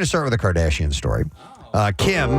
to start with a Kardashian story. Kim,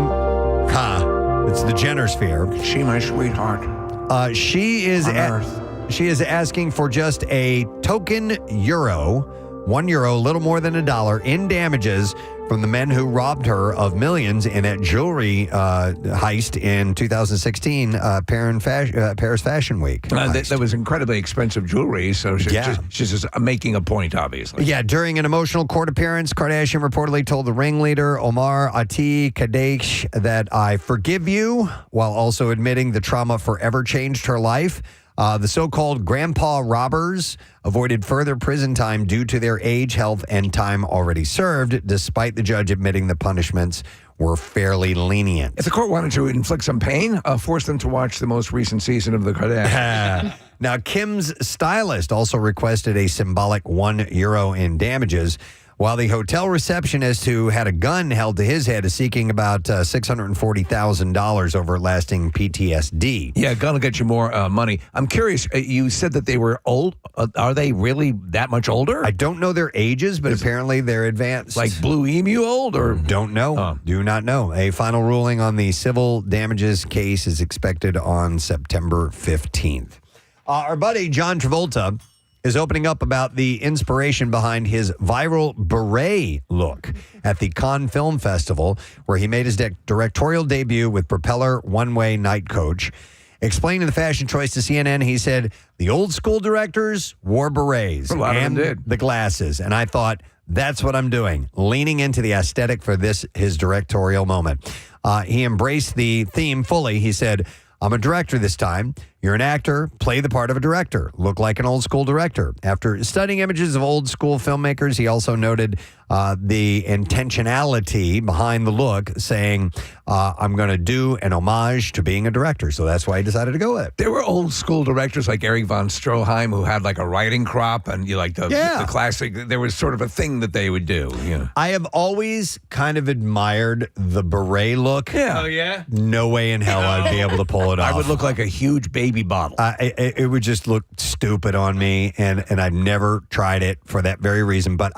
it's the Jenner sphere. She my sweetheart. She is on Earth. She is asking for just a token euro, €1, a little more than $1, in damages from the men who robbed her of millions in that jewelry heist in 2016 Paris Fashion Week. That was incredibly expensive jewelry, so she's just making a point, obviously. Yeah, during an emotional court appearance, Kardashian reportedly told the ringleader, Omar Ati Kadesh, that I forgive you, while also admitting the trauma forever changed her life. The so-called grandpa robbers avoided further prison time due to their age, health, and time already served, despite the judge admitting the punishments were fairly lenient. If the court wanted to inflict some pain, force them to watch the most recent season of The Kardashians. Now, Kim's stylist also requested a symbolic €1 in damages, while the hotel receptionist who had a gun held to his head is seeking about $640,000 over lasting PTSD. Yeah, gun will get you more money. I'm curious, you said that they were old. Are they really that much older? I don't know their ages, but apparently they're advanced. Like Blue Emu old? Or don't know. Do not know. A final ruling on the civil damages case is expected on September 15th. Our buddy John Travolta is opening up about the inspiration behind his viral beret look at the Cannes Film Festival, where he made his directorial debut with Propeller One-Way Night Coach. Explaining the fashion choice to CNN, he said, the old school directors wore berets and the glasses. And I thought, that's what I'm doing, leaning into the aesthetic for his directorial moment. He embraced the theme fully. He said, I'm a director this time. You're an actor. Play the part of a director. Look like an old school director. After studying images of old school filmmakers, he also noted the intentionality behind the look, saying, I'm going to do an homage to being a director. So that's why he decided to go with it. There were old school directors like Erich von Stroheim who had like a riding crop and the classic. There was sort of a thing that they would do. Yeah. I have always kind of admired the beret look. Yeah. Oh, yeah? No way in hell I'd be able to pull it off. I would look like a huge baby bottle. It would just look stupid on me, and I've never tried it for that very reason. But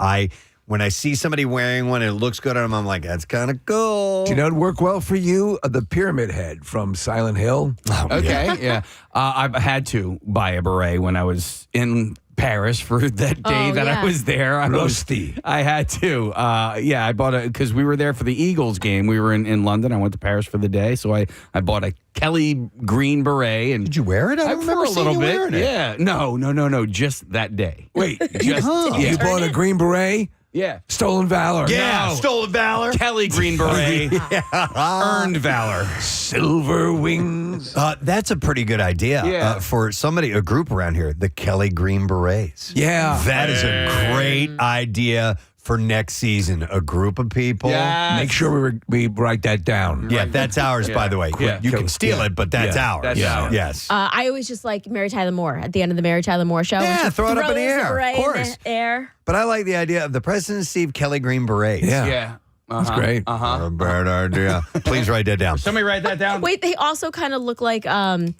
when I see somebody wearing one and it looks good on them, I'm like, that's kind of cool. Do you know it would work well for you? The Pyramid Head from Silent Hill. Oh, Okay, yeah. I've had to buy a beret when I was in Paris for that day I was there. I had to. I bought it because we were there for the Eagles game. We were in London. I went to Paris for the day, so I bought a Kelly green beret. And did you wear it? I don't remember seeing you wearing it. Yeah. No. Just that day. Wait. You bought a green beret? Yeah. Stolen valor. Yeah, No. stolen valor. Kelly green beret. Earned valor. Silver wings. That's a pretty good idea for a group around here, the Kelly Green Berets. Yeah. That is a great idea for next season. A group of people. Yes. Make sure we write that down. Yeah, that's ours, by the way. Yeah. You can steal it, but that's ours. That's ours. Yes. I always just like Mary Tyler Moore at the end of the Mary Tyler Moore show. Yeah, when she throw it up in the throws air. beret Of course. in the air. But I like the idea of the President Steve Kelly Green Berets. Yeah. Yeah. That's great. A bad idea. Please write that down. Somebody write that down. Wait, they also kind of look like in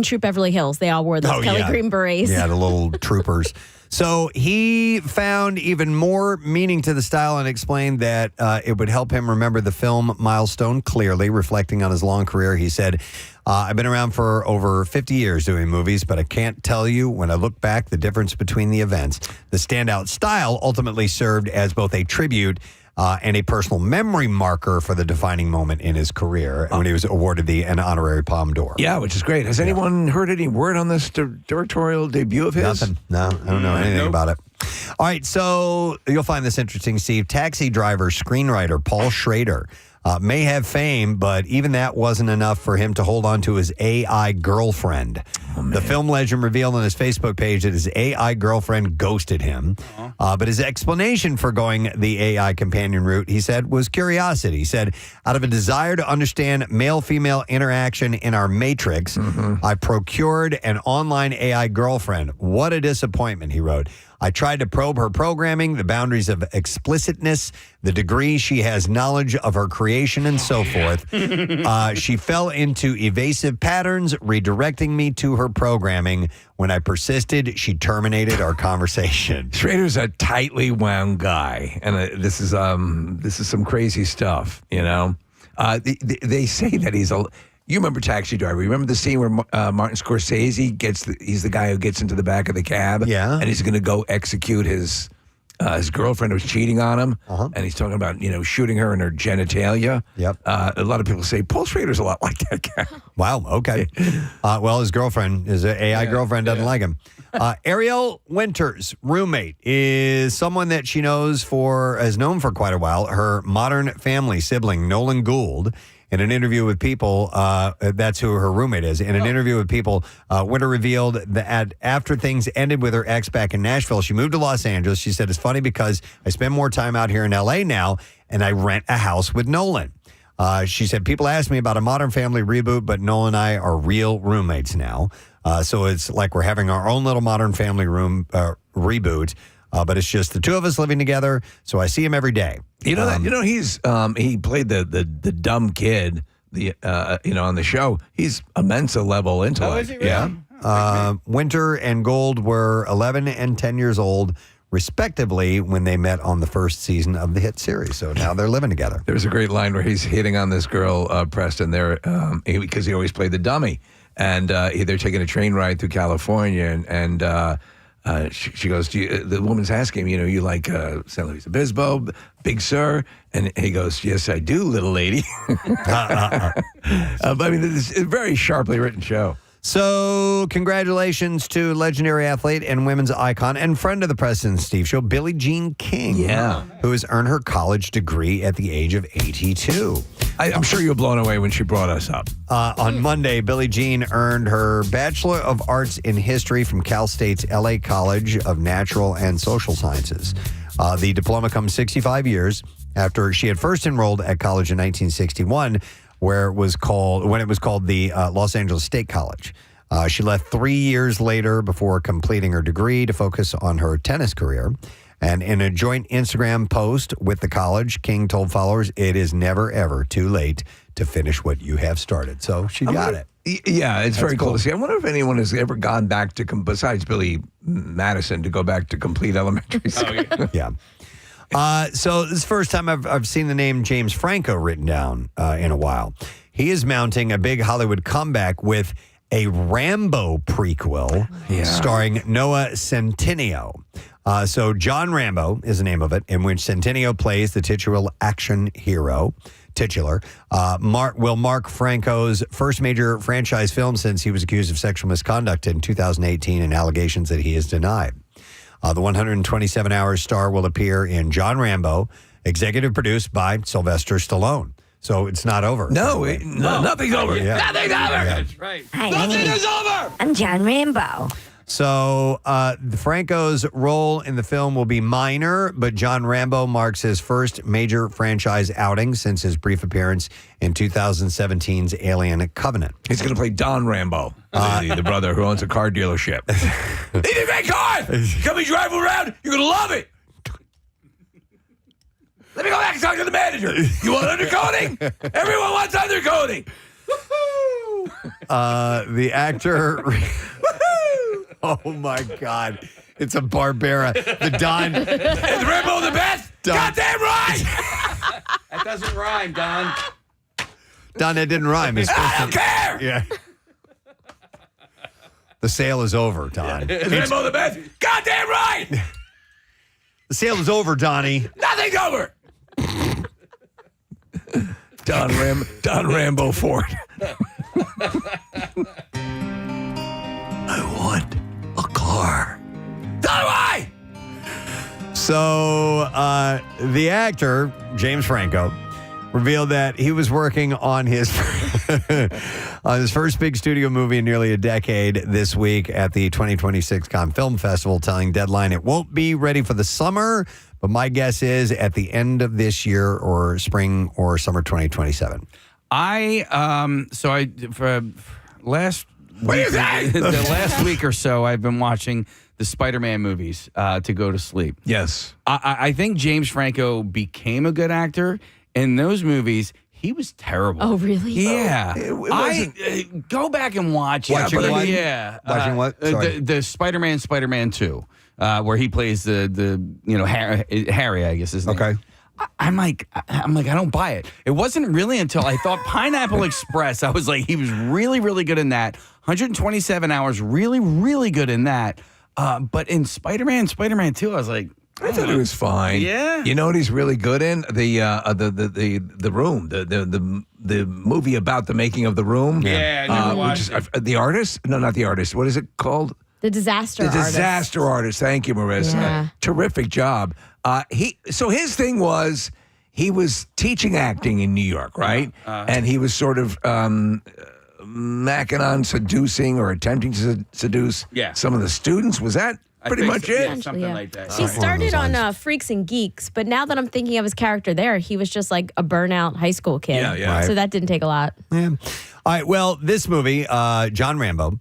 Troop Beverly Hills. They all wore those Kelly Green berets. Yeah, the little troopers. So he found even more meaning to the style and explained that it would help him remember the film milestone clearly. Reflecting on his long career, he said, I've been around for over 50 years doing movies, but I can't tell you when I look back the difference between the events. The standout style ultimately served as both a tribute and a personal memory marker for the defining moment in his career when he was awarded an honorary Palme d'Or. Yeah, which is great. Has anyone heard any word on this directorial debut of his? Nothing. No, I don't know anything about it. All right, so you'll find this interesting, Steve. Taxi driver, screenwriter Paul Schrader may have fame, but even that wasn't enough for him to hold on to his AI girlfriend. The film legend revealed on his Facebook page that his AI girlfriend ghosted him. But his explanation for going the AI companion route, he said, was curiosity. He said, out of a desire to understand male-female interaction in our matrix, I procured an online AI girlfriend. What a disappointment, he wrote. I tried to probe her programming, the boundaries of explicitness, the degree she has knowledge of her creation interrogation, and so forth. She fell into evasive patterns, redirecting me to her programming. When I persisted, she terminated our conversation. Schrader's a tightly wound guy, and this is some crazy stuff, you know? They say that he's a... You remember Taxi Driver. You remember the scene where Martin Scorsese he's the guy who gets into the back of the cab? Yeah. And he's going to go execute his girlfriend who's cheating on him. And he's talking about, shooting her in her genitalia. Yep. A lot of people say Paul Schrader's a lot like that guy. Wow. Okay. Well, his girlfriend, his AI girlfriend, doesn't like him. Ariel Winter's roommate is someone that she has known for quite a while. Her Modern Family sibling, Nolan Gould. In an interview with People, that's who her roommate is. In an interview with People, Winter revealed that after things ended with her ex back in Nashville, she moved to Los Angeles. She said, it's funny because I spend more time out here in L.A. now, and I rent a house with Nolan. She said, people ask me about a Modern Family reboot, but Nolan and I are real roommates now. So it's like we're having our own little Modern Family reboot. But it's just the two of us living together, so I see him every day. He's he played the dumb kid on the show. He's a Mensa level intellect. Oh, is he really? Yeah. Winter and Gold were 11 and 10 years old, respectively, when they met on the first season of the hit series. So now they're living together. There's a great line where he's hitting on this girl, Preston, there because he always played the dummy, and they're taking a train ride through California, and she goes, the woman's asking him, you like San Luis Obispo, Big Sur? And he goes, yes, I do, little lady. But I mean, it's a very sharply written show. So congratulations to legendary athlete and women's icon and friend of the Preston and Steve Show, Billie Jean King, who has earned her college degree at the age of 82. I'm sure you were blown away when she brought us up. On Monday, Billie Jean earned her Bachelor of Arts in History from Cal State's L.A. College of Natural and Social Sciences. The diploma comes 65 years after she had first enrolled at college in 1961, when it was called the Los Angeles State College. She left 3 years later before completing her degree to focus on her tennis career. And in a joint Instagram post with the college, King told followers, it is never, ever too late to finish what you have started. So she got it. Yeah, it's very cool to see. I wonder if anyone has ever gone back to, besides Billy Madison, to go back to complete elementary school. Yeah. So this is the first time I've seen the name James Franco written down in a while. He is mounting a big Hollywood comeback with a Rambo prequel starring Noah Centineo. So John Rambo is the name of it, in which Centineo plays the titular action hero. Mark Franco's first major franchise film since he was accused of sexual misconduct in 2018 and allegations that he has denied. The 127-hour star will appear in John Rambo, executive produced by Sylvester Stallone. So it's not over. Nothing's over. Yeah. Nothing's over. Yeah. That's right. Hi, Nothing is over. I'm John Rambo. So Franco's role in the film will be minor, but John Rambo marks his first major franchise outing since his brief appearance in 2017's Alien Covenant. He's going to play Don Rambo, the brother who owns a car dealership. These are great cars. Come and drive around. You're going to love it. Let me go back and talk to the manager. You want undercoating? Everyone wants undercoating. The actor... Oh, my God. It's a Barbera. The Don... Is Rambo the best? Goddamn right! That doesn't rhyme, Don. Don, that didn't rhyme. I don't care! Yeah. The sale is over, Don. Is Rambo the best? Goddamn right! The sale is over, Donnie. Nothing's over! Don Rambo Ford. I want a car. So do I! So the actor, James Franco, revealed that he was working on his first big studio movie in nearly a decade this week at the 2026 Cannes Film Festival, telling Deadline it won't be ready for the summer, but my guess is at the end of this year or spring or summer 2027. What do you say? The last week or so, I've been watching the Spider-Man movies to go to sleep. Yes. I think James Franco became a good actor. In those movies, He was terrible. Oh, really? Yeah. It wasn't- Go back and watch Watching it. what? Yeah. Watching what? Sorry. The Spider-Man 2, where he plays the Harry, I guess his name. Okay. I'm like, I don't buy it. It wasn't really until I thought Pineapple Express. I was like, he was really, really good in that. 127 hours, really, really good in that. But in Spider-Man 2, I was like, I thought it was fine. Yeah. You know what he's really good in? The Room, the movie about the making of The Room. Yeah, I never watched The Artist? No, not The Artist. What is it called? The Disaster The Artist. Disaster Artist. Thank you, Marissa. Yeah. Terrific job. So his thing was he was teaching acting in New York, right? And he was sort of macking on seducing or attempting to seduce some of the students. Was that pretty much it? Something like that. He started on Freaks and Geeks, but now that I'm thinking of his character there, he was just like a burnout high school kid. Yeah. Right. So that didn't take a lot. Yeah. All right. Well, this movie, John Rambo,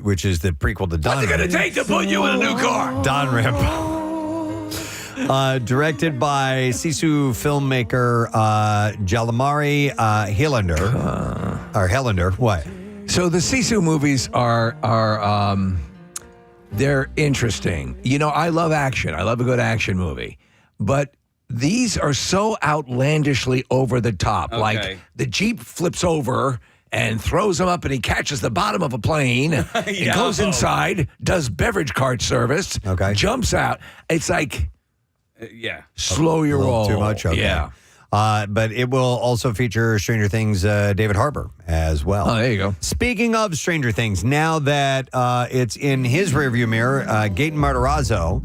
which is the prequel to Don. What's it going to take to put you in a new car? Don Rambo. Directed by Sisu filmmaker Jalamari Helander. What? So the Sisu movies are they're interesting. You know, I love action. I love a good action movie. But these are so outlandishly over the top. Okay. Like the Jeep flips over and throws him up and he catches the bottom of a plane. He goes inside, does beverage cart service, jumps out. It's like, slow your roll. Too much. Okay. Yeah. But it will also feature Stranger Things David Harbour as well. Oh, there you go. Speaking of Stranger Things, now that it's in his rearview mirror, Gaten Matarazzo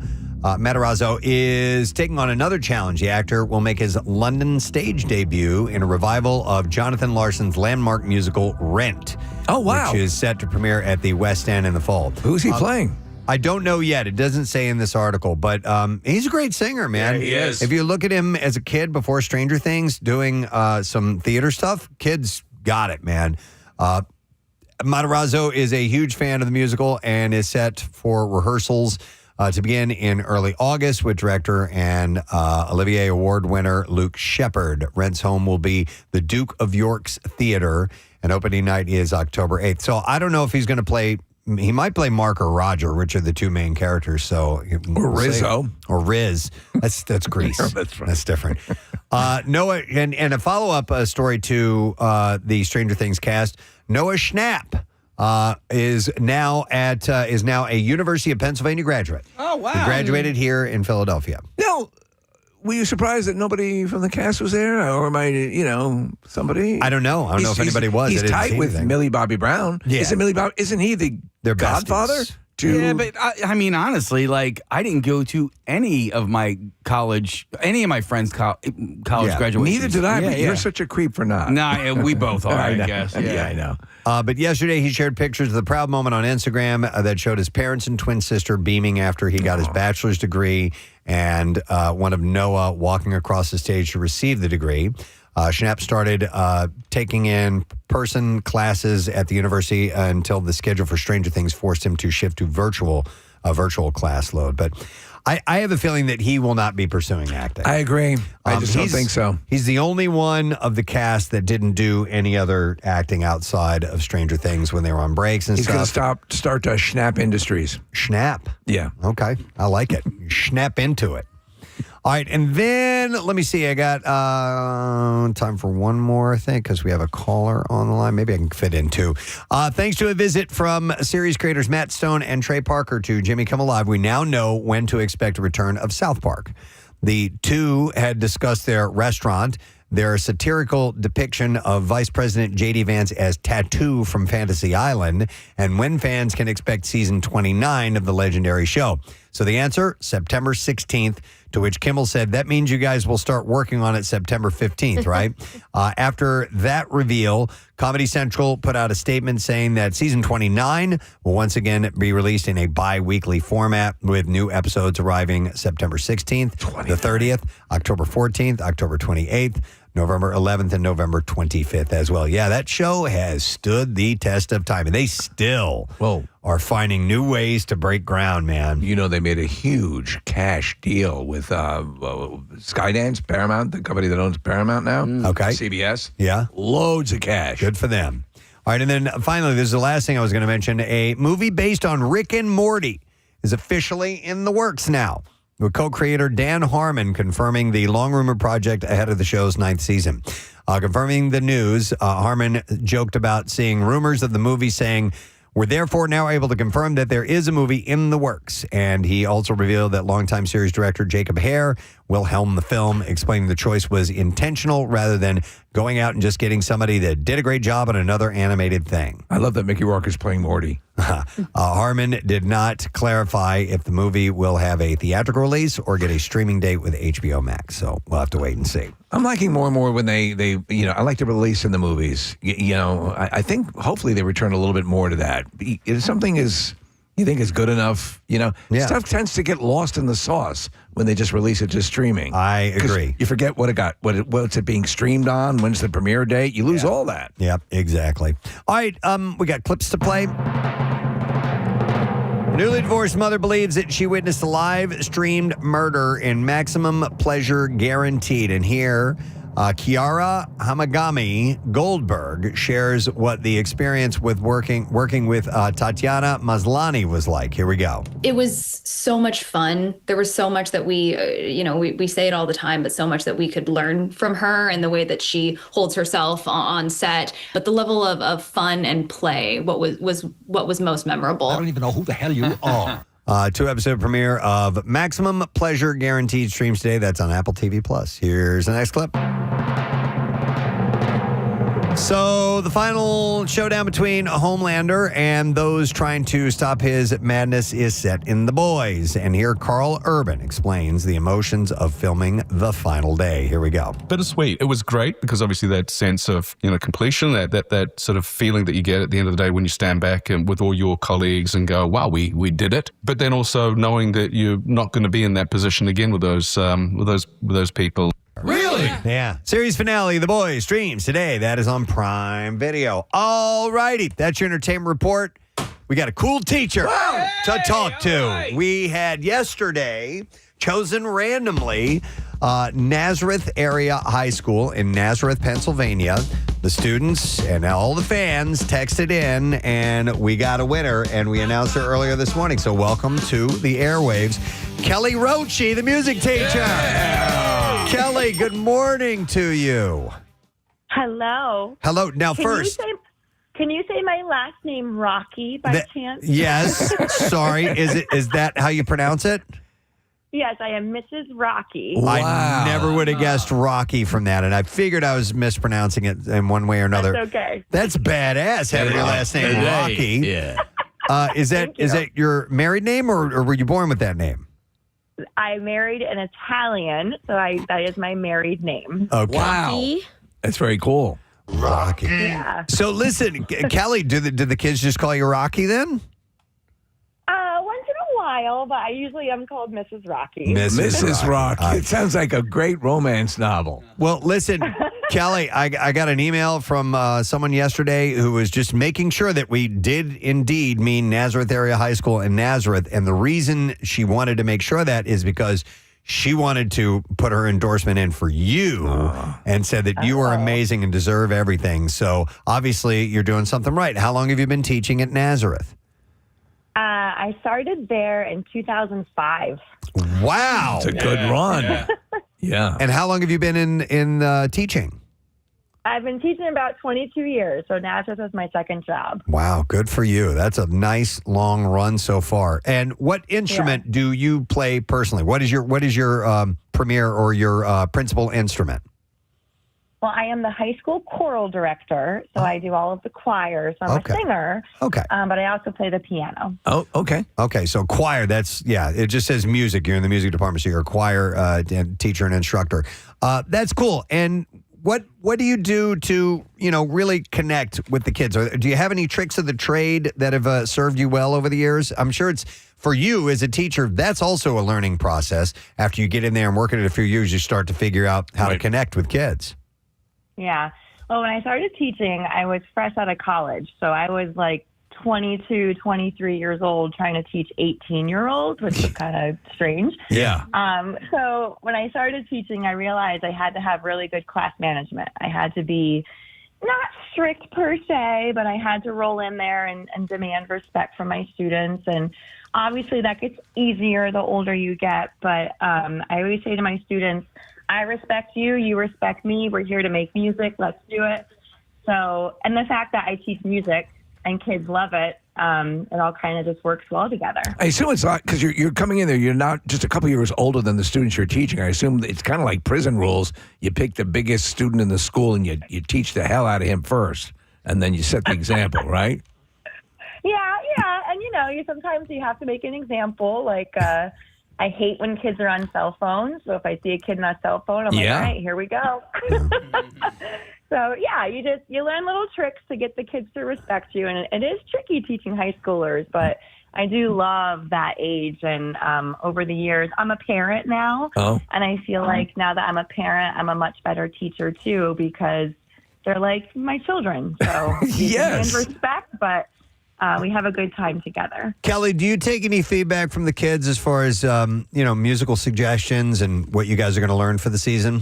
is taking on another challenge. The actor will make his London stage debut in a revival of Jonathan Larson's landmark musical Rent. Oh, wow. Which is set to premiere at the West End in the fall. Who's he playing? I don't know yet. It doesn't say in this article, but he's a great singer, man. Yeah, he is. If you look at him as a kid before Stranger Things doing some theater stuff, kid's got it, man. Matarazzo is a huge fan of the musical and is set for rehearsals to begin in early August with director and Olivier Award winner Luke Shepherd. Rent's home will be the Duke of York's Theater, and opening night is October 8th. So I don't know if he's going to play. He might play Mark or Roger, which are the two main characters. So Or Rizzo. Or Riz. That's Grease. That's right. That's different. Noah and a follow-up story to the Stranger Things cast. Noah Schnapp is now a University of Pennsylvania graduate. Oh, wow. He graduated here in Philadelphia. No. Were you surprised that nobody from the cast was there? Or am I, somebody? I don't know. I don't know if anybody was. He's I didn't tight see with anything. Millie Bobby Brown. Yeah. Isn't he the They're godfather? besties. Yeah, but I mean, honestly, like I didn't go to any of my friends' college graduations. Neither did I, but you're such a creep for not. Nah, we both are, I guess. Yeah, I know. But yesterday he shared pictures of the proud moment on Instagram that showed his parents and twin sister beaming after he got his bachelor's degree and one of Noah walking across the stage to receive the degree. Schnapp started taking in-person classes at the university until the schedule for Stranger Things forced him to shift to a virtual class load. But I have a feeling that he will not be pursuing acting. I agree. I just don't think so. He's the only one of the cast that didn't do any other acting outside of Stranger Things when they were on breaks and He's stuff. going to start Schnapp Industries. Schnapp. Yeah. Okay. I like it. Schnapp into it. All right, and then let me see. I got time for one more, I think, because we have a caller on the line. Maybe I can fit in two. Thanks to a visit from series creators Matt Stone and Trey Parker to Jimmy Kimmel Live, we now know when to expect a return of South Park. The two had discussed their restaurant, their satirical depiction of Vice President J.D. Vance as Tattoo from Fantasy Island, and when fans can expect season 29 of the legendary show. So the answer, September 16th, to which Kimmel said, that means you guys will start working on it September 15th, right? After that reveal, Comedy Central put out a statement saying that season 29 will once again be released in a bi-weekly format with new episodes arriving September 16th, the 30th, October 14th, October 28th, November 11th and November 25th as well. Yeah, that show has stood the test of time, and they still are finding new ways to break ground, man. You know, they made a huge cash deal with Skydance, Paramount, the company that owns Paramount now. Okay. CBS. Yeah. Loads of cash. Good for them. All right, and then finally, this is the last thing I was going to mention. A movie based on Rick and Morty is officially in the works now, with co-creator Dan Harmon confirming the long-rumored project ahead of the show's 9th season. Confirming the news, Harmon joked about seeing rumors of the movie, saying, "We're therefore now able to confirm that there is a movie in the works." And he also revealed that longtime series director Jacob Hare will helm the film, explaining the choice was intentional rather than going out and just getting somebody that did a great job on another animated thing. I love that Mickey Rourke is playing Morty. Harmon did not clarify if the movie will have a theatrical release or get a streaming date with HBO Max. So we'll have to wait and see. I'm liking more and more when they I like the release in the movies. I think hopefully they return a little bit more to that. If something is you think is good enough, stuff tends to get lost in the sauce when they just release it to streaming. I agree. You forget what it got, what's it being streamed on, when's the premiere date. You lose all that. Yep, exactly. All right, we got clips to play. Newly divorced mother believes that she witnessed a live-streamed murder in Maximum Pleasure Guaranteed. And here, Kiara Hamagami Goldberg shares what the experience with working with Tatiana Maslany was like. Here we go. It was so much fun. There was so much that we say it all the time, but so much that we could learn from her and the way that she holds herself on set. But the level of fun and play, what was most memorable. I don't even know who the hell you are. 2-episode premiere of Maximum Pleasure Guaranteed streams today. That's on Apple TV+. Here's the next clip. So the final showdown between Homelander and those trying to stop his madness is set in The Boys. And here Carl Urban explains the emotions of filming the final day. Here we go. Bittersweet. It was great because obviously that sense of completion, that sort of feeling that you get at the end of the day when you stand back and with all your colleagues and go, wow, we did it. But then also knowing that you're not going to be in that position again with those people. Really? Yeah. Series finale, The Boys, streams today. That is on Prime Video. All righty. That's your entertainment report. We got a cool teacher to talk to. Right. We had yesterday chosen randomly Nazareth Area High School in Nazareth, Pennsylvania. The students and all the fans texted in, and we got a winner, and we announced her earlier this morning. So welcome to the airwaves, Kelly Roche, the music teacher. Yeah. Kelly, good morning to you. Hello. Hello. Now, Can you say my last name Rocky by chance? Yes. Sorry. Is that how you pronounce it? Yes, I am Mrs. Rocky. Wow. I never would have guessed Rocky from that, and I figured I was mispronouncing it in one way or another. That's okay. That's badass having your last name Rocky. Yeah. Is that your married name, or were you born with that name? I married an Italian, so that is my married name. Okay. Wow. That's very cool. Rocky. Yeah. So listen, Kelly, did the kids just call you Rocky then? Once in a while, but I usually am called Mrs. Rocky. Mrs. Rocky. It sounds like a great romance novel. Well, listen, Kelly, I got an email from someone yesterday who was just making sure that we did indeed mean Nazareth Area High School in Nazareth. And the reason she wanted to make sure of that is because she wanted to put her endorsement in for you and said that you are amazing and deserve everything. So obviously you're doing something right. How long have you been teaching at Nazareth? I started there in 2005. Wow. It's a good run. Yeah. And how long have you been in teaching? I've been teaching about 22 years, so Nazareth was my second job. Wow, good for you. That's a nice long run so far. And what instrument do you play personally? What is your premier or your principal instrument? Well, I am the high school choral director, so I do all of the choirs. So I'm a singer. Okay. But I also play the piano. Oh, okay. Okay, so choir, it just says music. You're in the music department, so you're a choir teacher and instructor. That's cool. And what do you do to, really connect with the kids? Do you have any tricks of the trade that have served you well over the years? I'm sure it's, for you as a teacher, that's also a learning process. After you get in there and work at it a few years, you start to figure out how to connect with kids. Yeah. Well, when I started teaching, I was fresh out of college. So I was like 22, 23 years old trying to teach 18-year-olds, which was kind of strange. Yeah. So when I started teaching, I realized I had to have really good class management. I had to be not strict per se, but I had to roll in there and demand respect from my students. And obviously that gets easier the older you get. But I always say to my students, I respect you, you respect me. We're here to make music. Let's do it. So, and the fact that I teach music and kids love it, it all kind of just works well together. I assume it's not because you're coming in there. You're not just a couple years older than the students you're teaching. I assume it's kind of like prison rules. You pick the biggest student in the school and you teach the hell out of him first, and then you set the example, right? Yeah, and sometimes you have to make an example. Like I hate when kids are on cell phones. So if I see a kid on a cell phone, I'm like, all right, here we go. So, yeah, you learn little tricks to get the kids to respect you. And it is tricky teaching high schoolers, but I do love that age. And over the years, I'm a parent now. Oh. And I feel like now that I'm a parent, I'm a much better teacher, too, because they're like my children. So yes. And respect, but we have a good time together. Kelly, do you take any feedback from the kids as far as, musical suggestions and what you guys are going to learn for the season?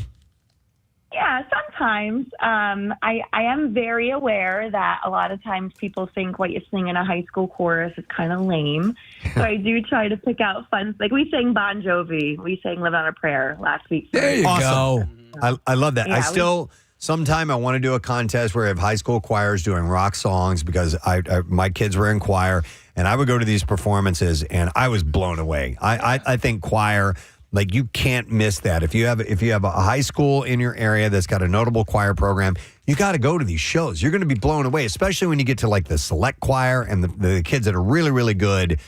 Yeah, sometimes. I am very aware that a lot of times people think what you sing in a high school chorus is kind of lame. So I do try to pick out fun. Like we sang Bon Jovi. We sang Live on a Prayer last week. There you go. I love that. Yeah, sometime I want to do a contest where I have high school choirs doing rock songs because my kids were in choir and I would go to these performances and I was blown away. I think choir, like you can't miss that. If you have a high school in your area that's got a notable choir program, you got to go to these shows. You're going to be blown away, especially when you get to like the select choir and the kids that are really, really good.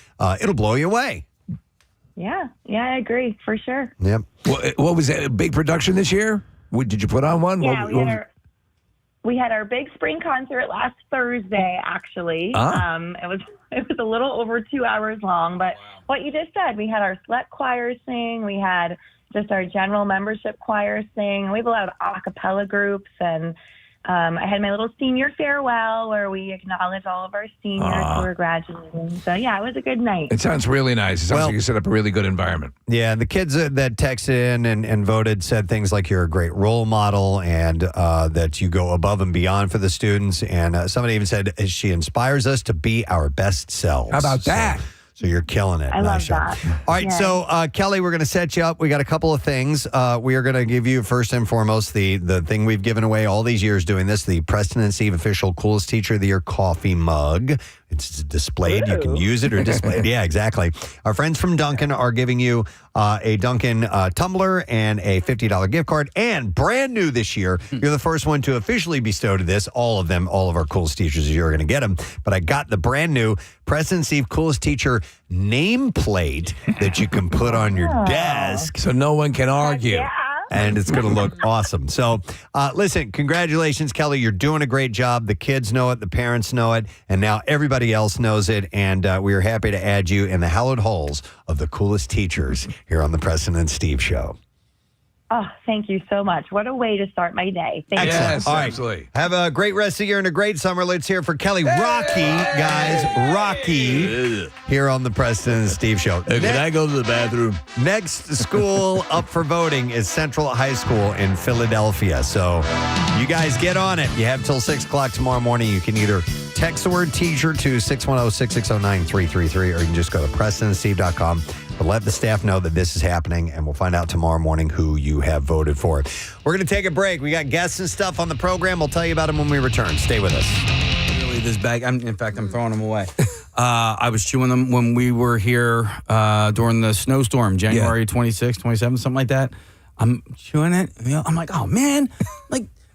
It'll blow you away. Yeah, I agree for sure. Yep. What was it? A big production this year? Did you put on one? Yeah, we had our big spring concert last Thursday, actually. It was a little over 2 hours long, but what you just said, we had our select choirs sing, we had just our general membership choir sing, we have a lot of a cappella groups, and I had my little senior farewell where we acknowledge all of our seniors who are graduating. So, yeah, it was a good night. It sounds really nice. It sounds like you set up a really good environment. Yeah, the kids that texted in and voted said things like you're a great role model and that you go above and beyond for the students. And somebody even said she inspires us to be our best selves. How about that? So you're killing it. I love that. All right, so Kelly, we're going to set you up. We got a couple of things. We are going to give you first and foremost the thing we've given away all these years doing this, the Preston and Steve official Coolest Teacher of the Year coffee mug. It's displayed. Ooh. You can use it or display it. Yeah, exactly. Our friends from Dunkin' are giving you a Dunkin' tumbler and a $50 gift card. And brand new this year, you're the first one to officially bestow to this. All of our Coolest Teachers, you're going to get them. But I got the brand new Preston and Steve Coolest Teacher nameplate that you can put on your desk. So no one can argue. Yeah. And it's going to look awesome. So, listen, congratulations, Kelly. You're doing a great job. The kids know it. The parents know it. And now everybody else knows it. And we are happy to add you in the hallowed halls of the Coolest Teachers here on the Preston and Steve Show. Oh, thank you so much. What a way to start my day. Thank you. Yes, all right. absolutely. Have a great rest of the year and a great summer. Let's hear for Kelly. Rocky, guys. Rocky here on the Preston and Steve Show. Can I go to the bathroom? Next school up for voting is Central High School in Philadelphia. So you guys get on it. You have till 6 o'clock tomorrow morning. You can either text the word teacher to 610-660-9333 or you can just go to PrestonandSteve.com. But let the staff know that this is happening, and we'll find out tomorrow morning who you have voted for. We're going to take a break. We got guests and stuff on the program. We'll tell you about them when we return. Stay with us. Really, this bag, I'm throwing them away. I was chewing them when we were here during the snowstorm, January 26th, 27th, something like that. I'm chewing it. I'm like, oh, man.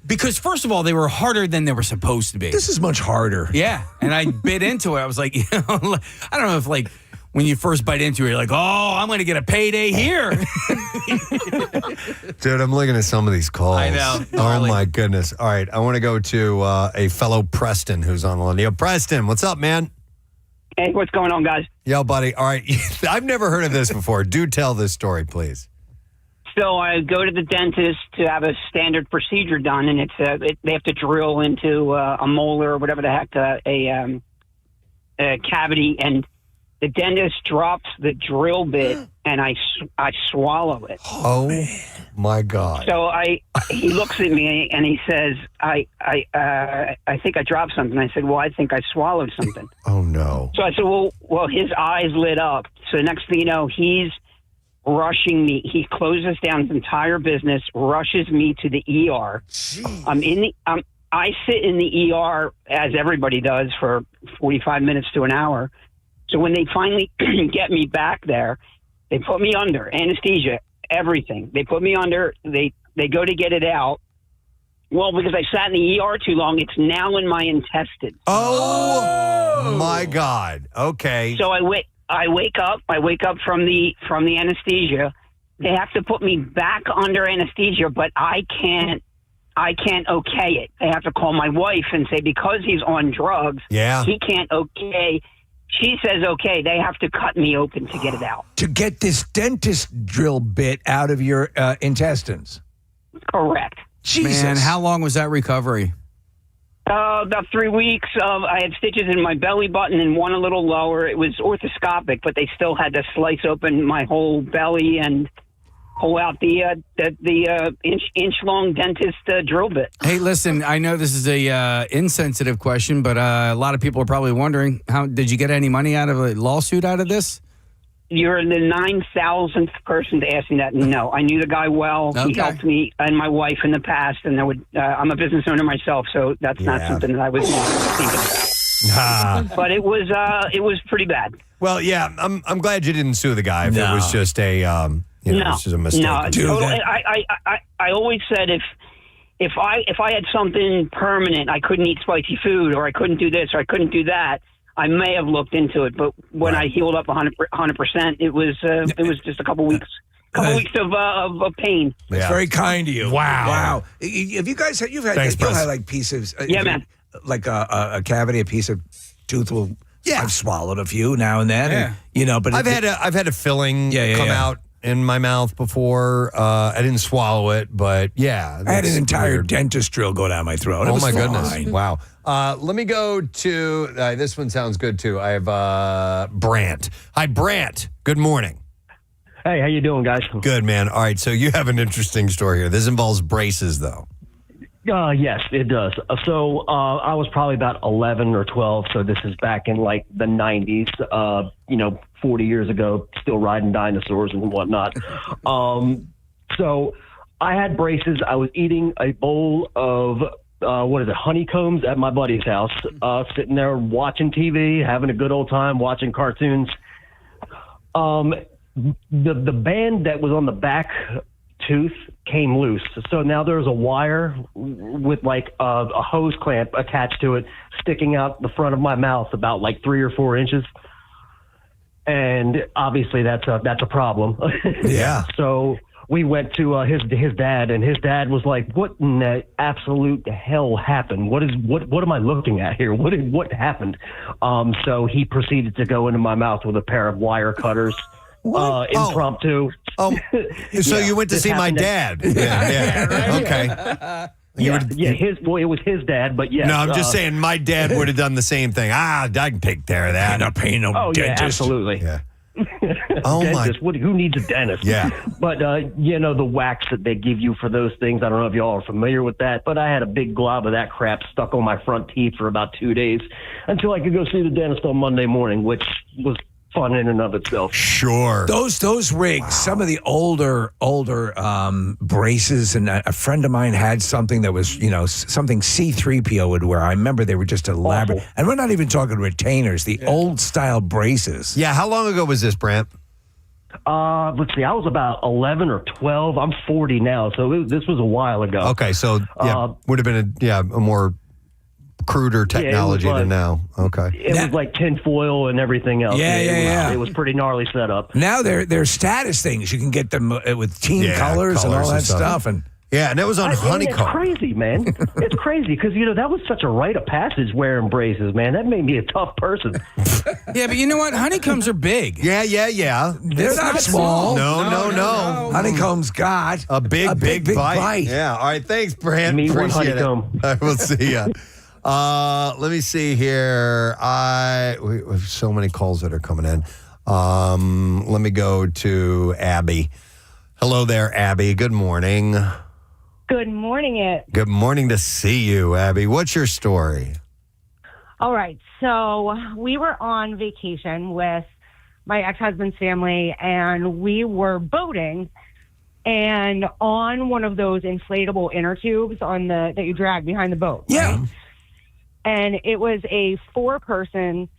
Because first of all, they were harder than they were supposed to be. This is much harder. Yeah, and I bit into it. I was like, I don't know if when you first bite into it, you're like, oh, I'm going to get a payday here. Dude, I'm looking at some of these calls. I know. Oh, my goodness. All right, I want to go to a fellow Preston who's on the line. Yo, Preston, what's up, man? Hey, what's going on, guys? Yo, buddy. All right, I've never heard of this before. Do tell this story, please. So I go to the dentist to have a standard procedure done, and they have to drill into a molar or whatever the heck, a cavity, and the dentist drops the drill bit, and I swallow it. Oh, my God. So he looks at me and he says, I think I dropped something. I said, well, I think I swallowed something. Oh, no. So I said, well, his eyes lit up. So the next thing you know, he's rushing me. He closes down his entire business, rushes me to the ER. Jeez. I sit in the ER, as everybody does, for 45 minutes to an hour. So when they finally get me back there, they put me under anesthesia, everything. They put me under. They go to get it out. Well, because I sat in the ER too long, it's now in my intestines. Oh my God. Okay. So I wake up from the anesthesia. They have to put me back under anesthesia, but I can't okay it. They have to call my wife and say, because he's on drugs, he can't okay. She says, okay, they have to cut me open to get it out. To get this dentist drill bit out of your intestines. Correct. Jesus. Man, how long was that recovery? About 3 weeks. I had stitches in my belly button and one a little lower. It was orthoscopic, but they still had to slice open my whole belly and pull out the inch-long dentist drill bit. Hey, listen, I know this is a insensitive question, but a lot of people are probably wondering, how did you get any money out of a lawsuit out of this? You're the 9,000th person to ask me that. No, I knew the guy well. Okay. He helped me and my wife in the past, and I'm a business owner myself, so that's not something that I was thinking about. But it was pretty bad. Well, yeah, I'm glad you didn't sue the guy if it was just a it's just a mistake. No, totally. I always said if I had something permanent, I couldn't eat spicy food, or I couldn't do this, or I couldn't do that, I may have looked into it. But when I healed up 100%, it was just a couple weeks. Weeks of pain. That's very kind of you. Wow. Have you guys had Thanks, Press. like pieces? Man. Like a cavity, a piece of tooth will. Yeah. I've swallowed a few now and then. Yeah. And, but I've had a filling come out in my mouth before. I didn't swallow it, but I had an entire dentist drill go down my throat. Oh, my goodness. Wow. Let me go to, this one sounds good, too. I have Brant. Hi, Brant. Good morning. Hey, how you doing, guys? Good, man. All right, so you have an interesting story here. This involves braces, though. Yes, it does. So I was probably about 11 or 12, so this is back in like the 90s, 40 years ago, still riding dinosaurs and whatnot. So I had braces. I was eating a bowl of, honeycombs at my buddy's house, sitting there watching TV, having a good old time, watching cartoons. The band that was on the back tooth came loose. So now there's a wire with like a hose clamp attached to it sticking out the front of my mouth about like 3 or 4 inches. And obviously that's a problem. Yeah. So we went to his dad, and his dad was like, "What in the absolute hell happened? What am I looking at here? What happened?" So he proceeded to go into my mouth with a pair of wire cutters. Impromptu. So you went to see my dad. Yeah. Right? Okay. It was his dad, but yeah. No, I'm just saying my dad would have done the same thing. I can take care of that. Not paying no dentist. Yeah, absolutely. Yeah. Dentist. Who needs a dentist? Yeah. But, the wax that they give you for those things, I don't know if y'all are familiar with that, but I had a big glob of that crap stuck on my front teeth for about 2 days until I could go see the dentist on Monday morning, which was fun in and of itself. Sure. Those rigs, some of the older braces, and a friend of mine had something that was, something C-3PO would wear. I remember they were just elaborate. Awful. And we're not even talking retainers, the old style braces. Yeah, how long ago was this, Brant? Let's see, I was about 11 or 12. I'm 40 now, so this was a while ago. Okay, so would have been a more cruder technology than now. Okay. It was like tinfoil and everything else. It was pretty gnarly setup. Now they're status things. You can get them with teen colors and all that stuff. And Yeah, and it was on honeycomb. It's crazy, man. It's crazy because, that was such a rite of passage wearing braces, man. That made me a tough person. Yeah, but you know what? Honeycombs are big. Yeah. They're not small. No. Honeycomb's got a big bite. Yeah. All right. Thanks, Brent. Me one Appreciate honeycomb. it. We'll see ya. Let me see here. We have so many calls that are coming in. Let me go to Abby. Hello there, Abby. Good morning. Good morning, Good morning to see you, Abby. What's your story? All right. So we were on vacation with my ex-husband's family, and we were boating. And on one of those inflatable inner tubes that you drag behind the boat. Yeah. Right? And it was a 4-person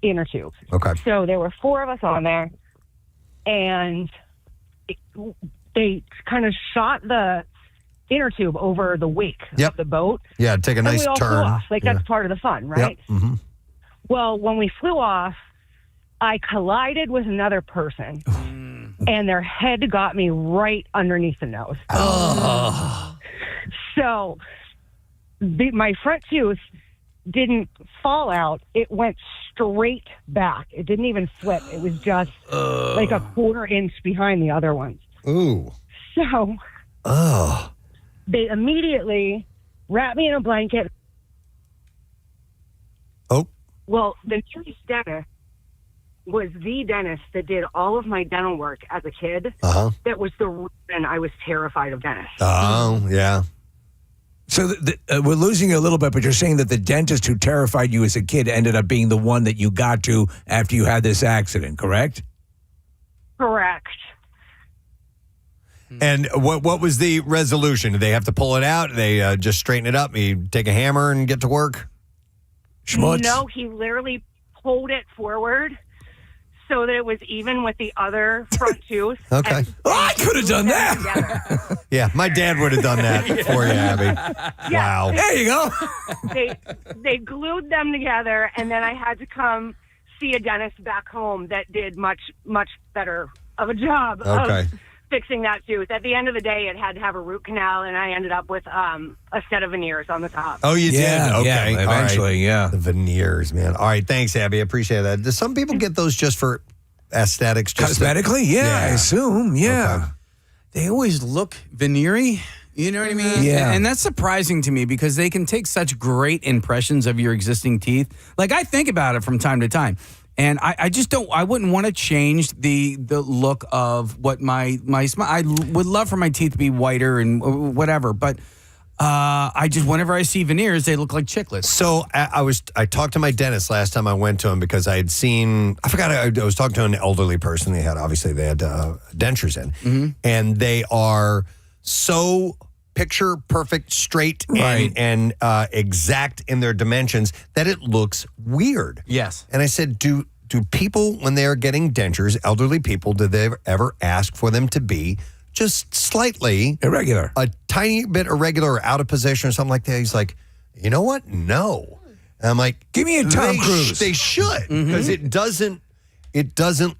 inner tube. Okay. So there were 4 of us on there, and they kind of shot the inner tube over the wake of the boat. Yeah, take a nice and we all turn. Flew off. That's part of the fun, right? Yep. Mm-hmm. Well, when we flew off, I collided with another person, and their head got me right underneath the nose. Oh. So my front tooth didn't fall out. It went straight back. It didn't even flip. It was just like a 1/4 inch behind the other ones. Ooh. So they immediately wrapped me in a blanket. Oh. Well, the nearest dentist was the dentist that did all of my dental work as a kid. That was the reason I was terrified of dentists. Oh, yeah. So we're losing you a little bit, but you're saying that the dentist who terrified you as a kid ended up being the one that you got to after you had this accident, correct? Correct. And what was the resolution? Did they have to pull it out? Did they just straighten it up? You take a hammer and get to work? Schmutz? No, he literally pulled it forward so that it was even with the other front tooth. Okay. I could have done that. Yeah, my dad would have done that for you, Abby. Yeah. Wow. There you go. They glued them together, and then I had to come see a dentist back home that did much better of a job of fixing that tooth. At the end of the day, it had to have a root canal, and I ended up with a set of veneers on the top. Oh, you did? Okay. Yeah, eventually, All right. The veneers, man. All right, thanks, Abby. I appreciate that. Do some people get those just for aesthetics? Cosmetically? I assume. Yeah. Okay. They always look veneery. You know what I mean? Yeah. And that's surprising to me because they can take such great impressions of your existing teeth. Like, I think about it from time to time. And I just don't. I wouldn't want to change the look of what my smile. I would love for my teeth to be whiter and whatever, but I just whenever I see veneers, they look like chiclets. So I talked to my dentist last time I went to him because I had seen. I was talking to an elderly person. They had dentures in, and they are so picture perfect, straight, and exact in their dimensions that it looks weird. Yes. And I said, do people, when they're getting dentures, elderly people, do they ever ask for them to be just slightly irregular, a tiny bit irregular or out of position or something like that? He's like, you know what? No. And I'm like, give me a Tom Cruise. They should, because it doesn't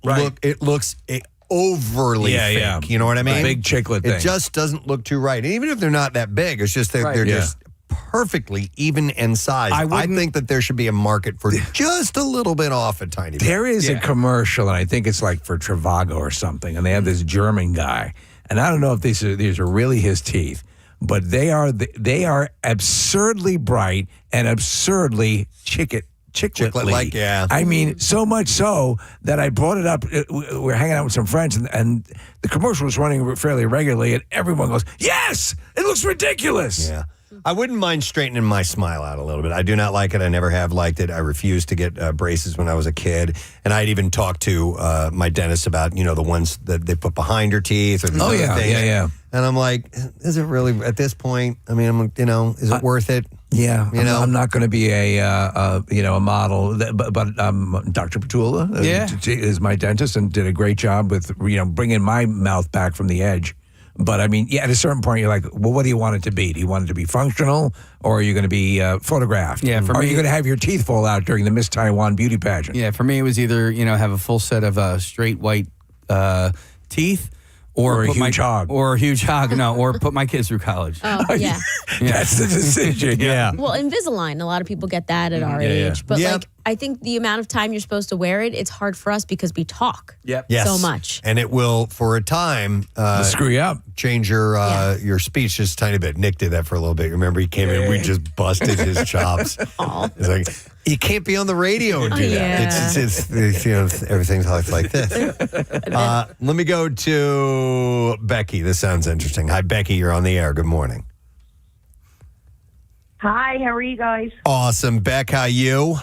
look. It looks overly fake. You know what I mean? A big chiclet thing. It just doesn't look too right. And even if they're not that big, it's just they're just perfectly even in size. I think that there should be a market for just a little bit off a tiny bit. There is a commercial, and I think it's like for Trivago or something, and they have this German guy, and I don't know if these are really his teeth, but they are absurdly bright and absurdly chiclet-like. Yeah. I mean, so much so that I brought it up. We're hanging out with some friends, and the commercial was running fairly regularly, and everyone goes, yes, it looks ridiculous. Yeah. I wouldn't mind straightening my smile out a little bit. I do not like it. I never have liked it. I refused to get braces when I was a kid. And I'd even talked to my dentist about, the ones that they put behind your teeth or these other things. Yeah. And I'm like, is it really at this point? I mean, is it worth it? Yeah, I'm not going to be a model, but Dr. Petula is my dentist and did a great job with bringing my mouth back from the edge. But I mean, at a certain point, you're like, well, what do you want it to be? Do you want it to be functional, or are you going to be photographed? Yeah, are you going to have your teeth fall out during the Miss Taiwan beauty pageant? Yeah, for me, it was either have a full set of straight white teeth, Or a put huge hog. Or a huge hog, no. Or put my kids through college. Oh, yeah. That's the decision, yeah. Well, Invisalign, a lot of people get that at our age. But like, I think the amount of time you're supposed to wear it, it's hard for us because we talk so much. And it will, for a time, screw you up. Change your speech just a tiny bit. Nick did that for a little bit. Remember, he came in, we just busted his chops. It's like, you can't be on the radio and do that. It's everything's like this. Let me go to Becky. This sounds interesting. Hi, Becky. You're on the air. Good morning. Hi, how are you guys? Awesome. Beck, how you?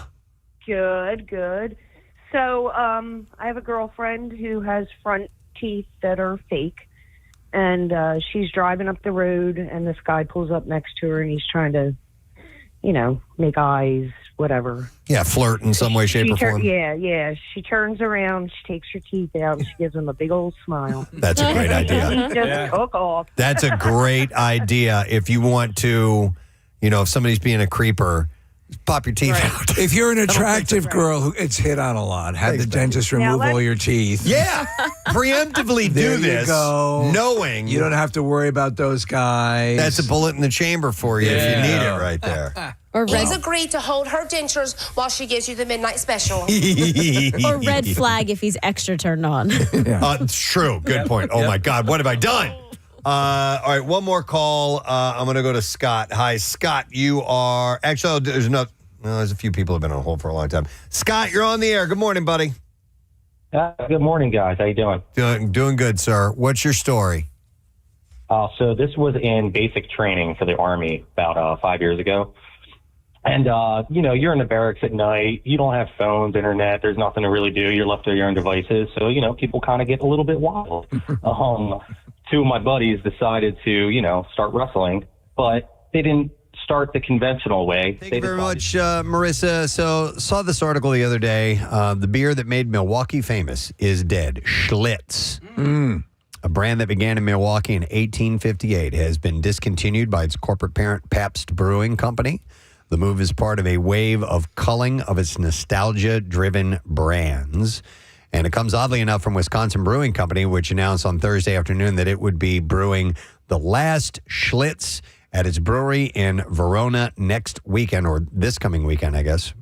Good. So, I have a girlfriend who has front teeth that are fake, and she's driving up the road, and this guy pulls up next to her, and he's trying to, make eyes, whatever. Yeah, flirt in some way, shape, or form. Yeah. She turns around, she takes her teeth out, and she gives him a big old smile. That's a great idea. He just took off. That's a great idea. If you want to, if somebody's being a creeper, pop your teeth out. If you're an attractive girl who it's hit on a lot, have the dentist remove all your teeth. Yeah. Preemptively do this. Knowing. You don't have to worry about those guys. That's a bullet in the chamber for you if you need it right there. Or He's agreed to hold her dentures while she gives you the midnight special. Or red flag if he's extra turned on. It's true. Good point. Oh, my God. What have I done? All right, one more call. I'm going to go to Scott. Hi, Scott. You are... Actually, there's a few people who have been on hold for a long time. Scott, you're on the air. Good morning, buddy. Good morning, guys. How you doing? Doing good, sir. What's your story? So this was in basic training for the Army about 5 years ago. And, you're in the barracks at night. You don't have phones, internet. There's nothing to really do. You're left to your own devices. So, people kind of get a little bit wild. Two of my buddies decided to, start wrestling, but they didn't start the conventional way. Thank you very much, Marissa. So, saw this article the other day. The beer that made Milwaukee famous is dead. Schlitz. A brand that began in Milwaukee in 1858 has been discontinued by its corporate parent, Pabst Brewing Company. The move is part of a wave of culling of its nostalgia-driven brands. And it comes, oddly enough, from Wisconsin Brewing Company, which announced on Thursday afternoon that it would be brewing the last Schlitz at its brewery in Verona next weekend, or this coming weekend, I guess.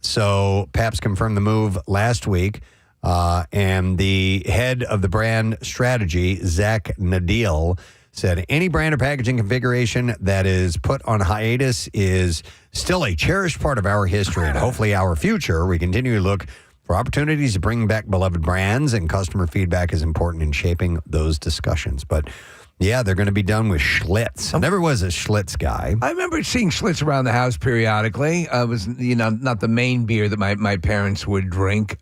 So Pabst confirmed the move last week, and the head of the brand strategy, Zach Nadil, said any brand or packaging configuration that is put on hiatus is still a cherished part of our history and hopefully our future. We continue to look for opportunities to bring back beloved brands, and customer feedback is important in shaping those discussions. But yeah, they're going to be done with Schlitz. I never was a Schlitz guy. I remember seeing Schlitz around the house periodically. It was, not the main beer that my parents would drink.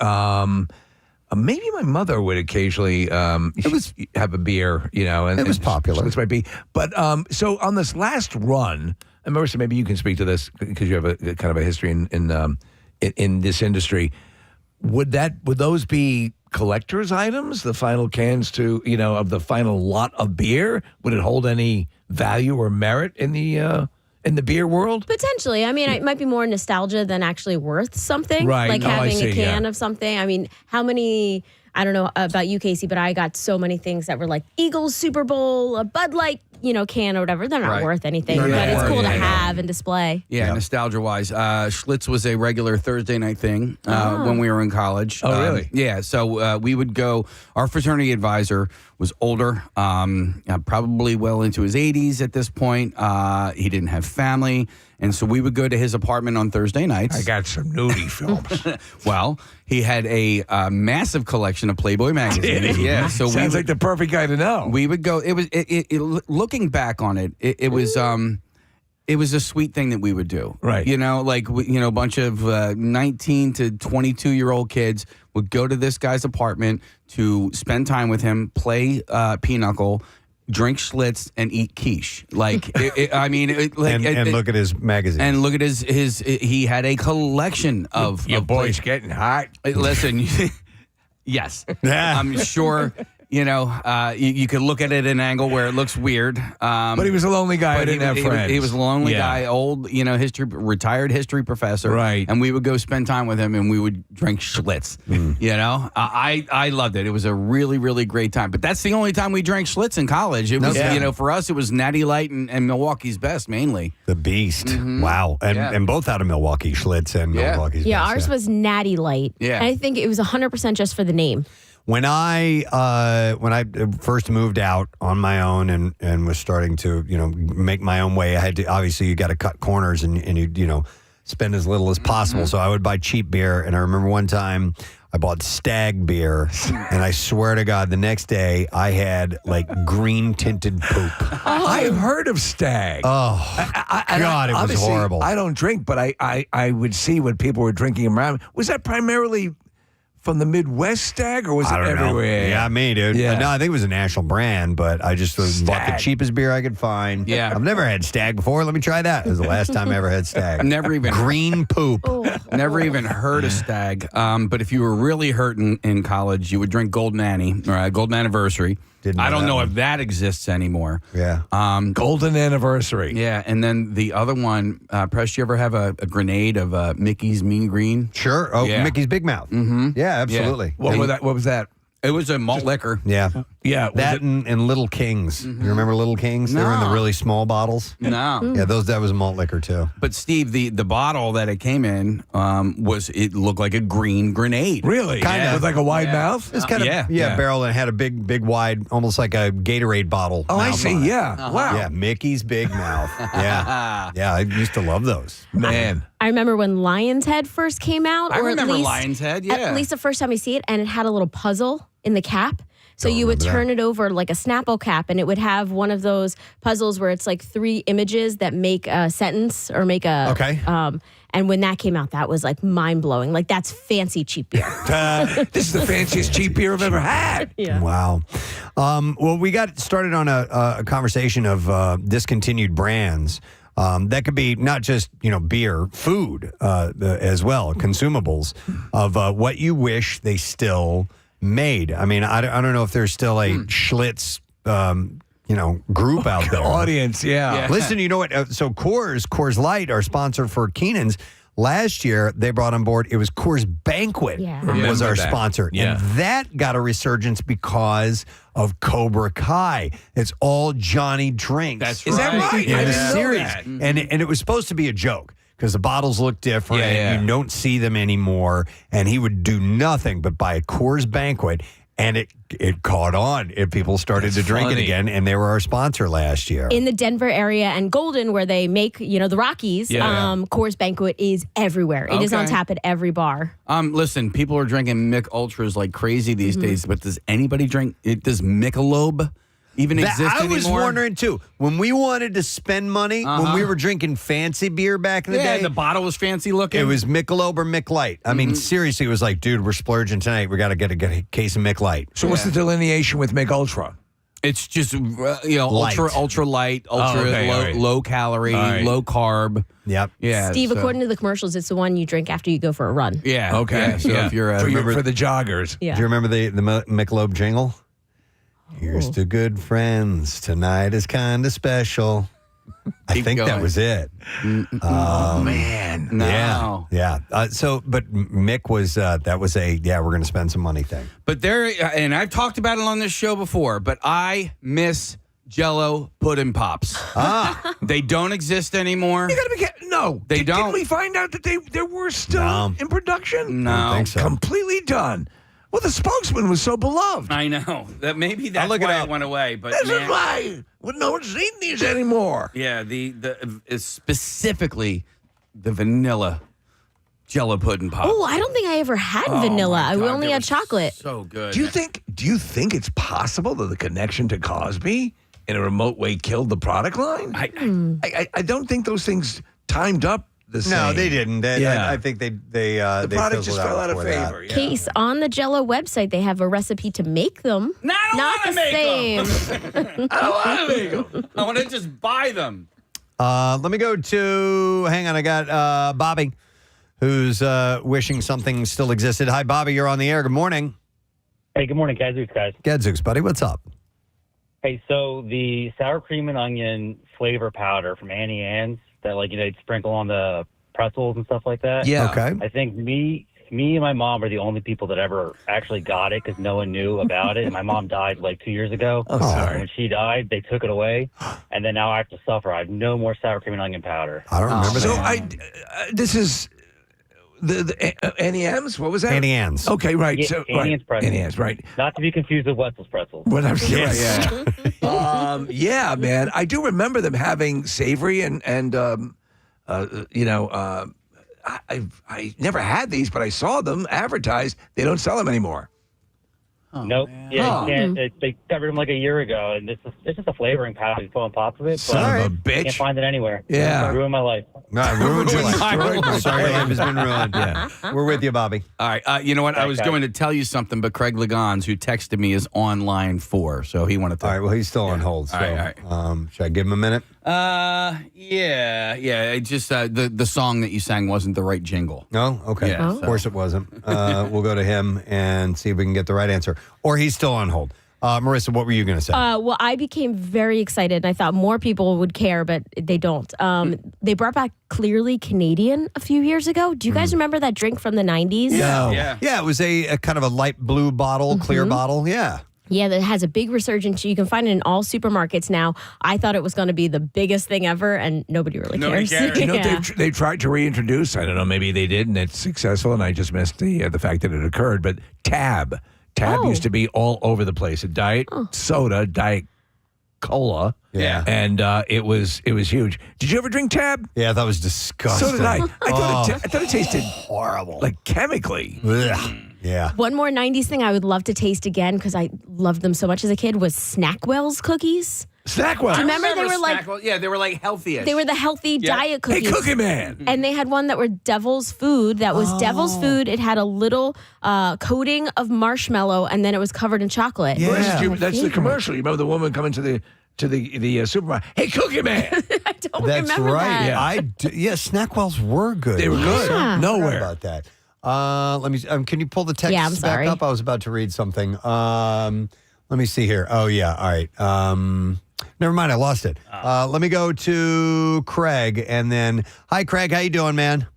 Maybe my mother would occasionally have a beer, and it was popular. Schlitz might be. But so on this last run, and Marissa, maybe you can speak to this because you have a kind of a history in this industry. Would those be collector's items? The final cans of the final lot of beer? Would it hold any value or merit in the beer world? Potentially. I mean, it might be more nostalgia than actually worth something. Right. Like having a can of something. I mean, how many... I don't know about you, Casey, but I got so many things that were like Eagles Super Bowl, a Bud Light, can or whatever. They're not worth anything, but it's cool to have and display. Yeah, nostalgia-wise. Schlitz was a regular Thursday night thing when we were in college. Oh, really? Yeah, so we would go, our fraternity advisor was older, probably well into his 80s at this point. He didn't have family. And so we would go to his apartment on Thursday nights. I got some nudie films. Well, he had a massive collection of Playboy magazines. Yeah, so sounds like the perfect guy to know. We would go. It was looking back on it. It was a sweet thing that we would do. Right. A bunch of 19 to 22-year-old kids would go to this guy's apartment to spend time with him, play pinochle, drink Schlitz, and eat quiche. And look at his magazine. And look at his he had a collection of boys getting hot. Listen, yes. I'm sure You could look at it at an angle where it looks weird. But he was a lonely guy. I didn't have friends. He was a lonely guy, old, retired history professor. Right. And we would go spend time with him, and we would drink Schlitz. I loved it. It was a really, really great time. But that's the only time we drank Schlitz in college. It was, for us, it was Natty Light and Milwaukee's Best mainly. The Beast. Wow. And both out of Milwaukee, Schlitz and Milwaukee's Best. Yeah, ours was Natty Light. Yeah. I think it was 100% just for the name. When I first moved out on my own and was starting to make my own way, I had to, obviously you got to cut corners and you spend as little as possible. So I would buy cheap beer, and I remember one time I bought Stag beer, and I swear to God, the next day I had like green tinted poop. I've heard of Stag. Oh God, it was horrible. I don't drink, but I would see what people were drinking around. Was that primarily from the Midwest Stag, or was it everywhere? Yeah, me, dude. Yeah. No, I think it was a national brand, but I just bought the cheapest beer I could find. Yeah. I've never had Stag before. Let me try that. It was the last time I ever had Stag. I've never even green poop. Never even heard of Stag. But if you were really hurting in college, you would drink Golden Annie, or Golden Anniversary. I don't know if that exists anymore. Yeah. Golden Anniversary. Yeah, and then the other one, Press, you ever have a grenade of Mickey's Mean Green? Sure. Oh, Yeah. Mickey's Big Mouth. Mm-hmm. Yeah, absolutely. What was that? It was a malt liquor. Yeah. Yeah. That and Little Kings. You remember Little Kings? They were in the No. really small bottles. No. Yeah, that was malt liquor too. But Steve, the bottle that it came in it looked like a green grenade. Really? Kinda. With like a wide mouth? It's kind of barrel, and had a big wide, almost like a Gatorade bottle. Oh, I mouth see. on it. Yeah. Wow. Yeah, Mickey's Big Mouth. Yeah. Yeah, I used to love those. Man. I remember when Lion's Head first came out. I or remember at least, Lion's Head, yeah. At least the first time I see it, and it had a little puzzle in the cap. So you would turn it over like a Snapple cap, and it would have one of those puzzles where it's like 3 images that make a sentence or make a... Okay. And when that came out, that was like mind-blowing. Like, that's fancy cheap beer. This is the fanciest cheap beer I've ever had. Yeah. Wow. Well, we got started on a conversation of discontinued brands. That could be not just, beer, food as well, consumables of what you wish they still made. I mean, I don't know if there's still a Schlitz, group out there. Audience, yeah. Listen, you know what? So Coors Light, our sponsor for Keenan's, last year they brought on board, it was Coors Banquet was our sponsor. Yeah. And that got a resurgence because of Cobra Kai. It's all Johnny drinks. That's Is that right? In I the didn't know series. that. And it was supposed to be a joke because the bottles look different. Yeah. You don't see them anymore. And he would do nothing but buy a Coors Banquet. And it caught on. People started to drink it again, and they were our sponsor last year. In the Denver area and Golden, where they make, the Rockies, Coors Banquet is everywhere. It is on tap at every bar. Listen, people are drinking Mick Ultras like crazy these days, but does anybody drink it? Does Michelob even exist anymore? I was wondering too. When we wanted to spend money, when we were drinking fancy beer back in the day, the bottle was fancy looking. it was Michelob or Mick Light. I mean, seriously, it was like, dude, we're splurging tonight. We got to get a case of Mick Light. So what's the delineation with Mick Ultra? It's just Light. ultra light, low calorie, low carb. Yep. Yeah, Steve, so- according to the commercials, it's the one you drink after you go for a run. Yeah. Okay. Yeah, so if you're for the joggers. Yeah. Do you remember the Michelob jingle? Here's to good friends. Tonight is kind of special. I think that going. was it. Oh, man. No. Yeah. But Mick was, that was we're going to spend some money thing. But and I've talked about it on this show before, but I miss Jell-O Puddin' Pops. They don't exist anymore. You gotta be kidding. No. They don't. Didn't we find out that they were still in production? No. I don't think so. Completely done. Well, the spokesman was so beloved. I know. That's look it why up. it went away. But This is why no one's eating these anymore. Yeah, specifically the vanilla Jell-O Puddin' Pop. Oh, I don't think I ever had vanilla. I only had chocolate. So good. Do you think it's possible that the connection to Cosby in a remote way killed the product line? I don't think those things timed up the same. No, they didn't. I think they the product just fell out of favor. Yeah. Case on the Jell-O website, they have a recipe to make them. No, I don't Not want to the make same. them. I don't want to make them. I want to just buy them. Let me go to, hang on, I got Bobby, who's wishing something still existed. Hi, Bobby, you're on the air. Good morning. Hey, good morning, Gadzooks, guys. Gadzooks, buddy, what's up? Hey, so the sour cream and onion flavor powder from Annie Ann's that, like, you know, they'd sprinkle on the pretzels and stuff like that. Yeah. Okay. I think me and my mom are the only people that ever actually got it because no one knew about it. And my mom died like 2 years ago. Oh, sorry. And when she died, they took it away. And then now I have to suffer. I have no more sour cream and onion powder. I don't remember So that. this is the Annie M's. What was that? Annie Ann's. Okay, right. Yeah, So Annie Ann's pretzels. Annie Ann's, right. Not to be confused with Wetzel's pretzels. Whatever. Yes. Yeah. Yeah, man. I do remember them having savory and I never had these, but I saw them advertised. They don't sell them anymore. Nope. Yeah, you can't. They covered them like a year ago, and it's just a flavoring powder you put on top of it. Son of a bitch. Can't find it anywhere. Yeah. It ruined my life. No, I ruined your life. life. Sorry, your life has been ruined. Yeah. We're with you, Bobby. All right. You know what? I was Okay. going to tell you something, but Craig Legons, who texted me, is on line 4, so he wanted to. All right, well, he's still on hold. So, All right. Should I give him a minute? Yeah. It just the song that you sang wasn't the right jingle. No? Okay. Yeah, Of course it wasn't. We'll go to him and see if we can get the right answer. Or he's still on hold. Marissa, what were you going to say? Well, I became very excited, and I thought more people would care, but they don't. They brought back Clearly Canadian a few years ago. Do you guys remember that drink from the 90s? Yeah, it was a kind of a light blue bottle, clear bottle. Yeah. Yeah, that has a big resurgence. You can find it in all supermarkets now. I thought it was going to be the biggest thing ever, and nobody really cares. You know, Yeah. they tried to reintroduce. I don't know. Maybe they did, and it's successful. And I just missed the fact that it occurred. But Tab used to be all over the place. A diet soda, diet cola. Yeah. And it was huge. Did you ever drink Tab? Yeah, that was disgusting. So did I. I thought it tasted horrible, like chemically. Ugh. Yeah. One more 90s thing I would love to taste again because I loved them so much as a kid was Snackwell's cookies. Snackwell. Do you remember they were like they were like healthy-ish. They were the healthy diet Hey, cookies. Cookie Man. And they had one that were Devil's Food. That was Devil's Food. It had a little coating of marshmallow, and then it was covered in chocolate. Yeah. My That's the favorite. commercial. You remember the woman coming to the supermarket? Hey, Cookie Man. I don't That's remember right. that. Yeah, Snackwells were good. They were good. Yeah. I forgot Nowhere. about that. Let me. Can you pull the text Yeah, I'm back sorry. up? I was about to read something. Let me see here. Oh yeah. All right. Never mind. I lost it. Let me go to Craig, and then hi, Craig. How you doing, man?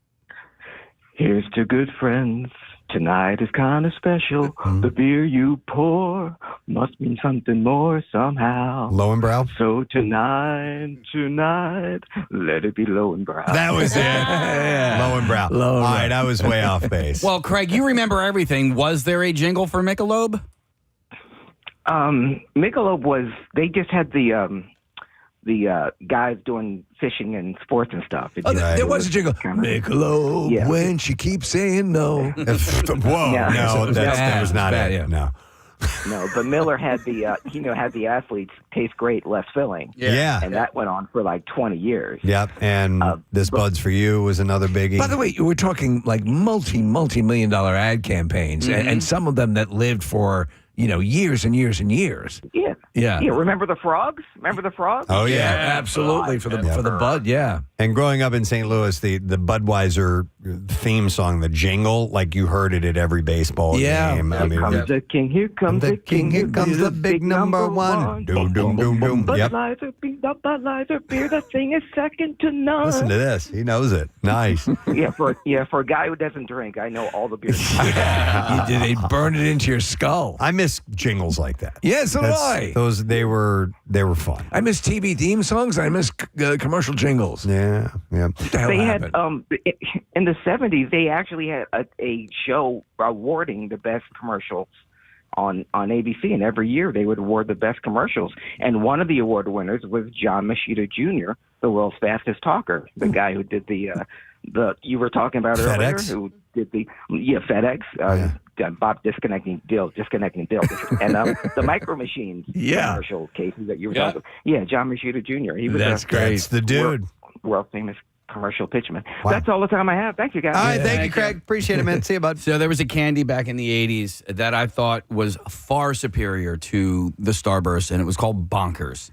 Here's to good friends. Tonight is kind of special. The beer you pour must mean something more somehow. Low and brow. So tonight, let it be low and brow. That was it. Low and brow. All right, I was way off base. Well, Craig, you remember everything. Was there a jingle for Michelob? Michelob was, they just had the guys doing fishing and sports and stuff. Oh, there was a jingle. Michelob, when she keeps saying no. Whoa, Yeah. no, that was not bad, it. yeah. No. No, but Miller had had the athletes taste great, less filling. Yeah. And that went on for like 20 years. Yep, and This Bud's for You was another biggie. By the way, we're talking like multi-million-dollar ad campaigns, and some of them that lived for years and years and years. Yeah. Yeah. Yeah. Remember the frogs? Oh yeah, absolutely for the Bud. Yeah. And growing up in St. Louis, the Budweiser theme song, the jingle, like you heard it at every baseball game. Here comes the king. Here comes the king. Here comes the big number one. Doom, doom, doom, doom. Yep. Budweiser beer. That thing is second to none. Listen to this. He knows it. Nice. For a guy who doesn't drink, I know all the beers. They burn it into your skull. I miss jingles like that. Yeah, so do I. They were fun. I miss TV theme songs. I miss commercial jingles. Yeah. What the hell They happened? had in the 70s. They actually had a show awarding the best commercials on ABC, and every year they would award the best commercials. And one of the award winners was John Machida Jr., the world's fastest talker, the guy who did the you were talking about earlier, FedEx? who did the FedEx. Bob disconnecting deal, and the Micro Machines commercial cases that you were talking about. Yeah, John Machida Jr. He was That's great. That's the dude. World famous commercial pitchman. Wow. That's all the time I have. Thank you, guys. All right, thank you, Craig. Appreciate it, man. See you, bud. So there was a candy back in the 80s that I thought was far superior to the Starburst, and it was called Bonkers.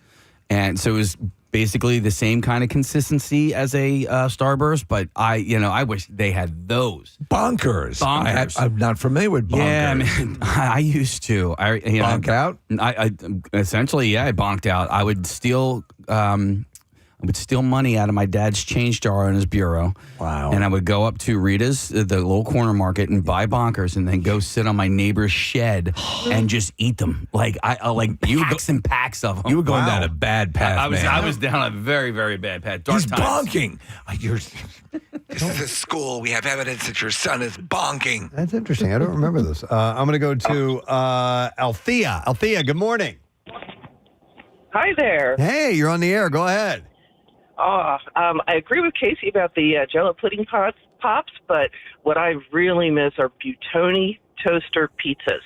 And so it was basically the same kind of consistency as a Starburst, but I wish they had those. Bonkers. I'm not familiar with Bonkers. Yeah, man, I used to. Bonk out? I essentially, I bonked out. I would steal money out of my dad's change jar in his bureau. Wow. And I would go up to Rita's, the little corner market, and buy Bonkers, and then go sit on my neighbor's shed and just eat them. Like packs and packs of them. You were going down a bad path, I was down a very, very bad path. Dark He's times. bonking. This is a school. We have evidence that your son is bonking. That's interesting. I don't remember this. I'm going to go to Althea. Althea, good morning. Hi there. Hey, you're on the air. Go ahead. I agree with Casey about the Jello pudding pops, but what I really miss are Buitoni toaster pizzas.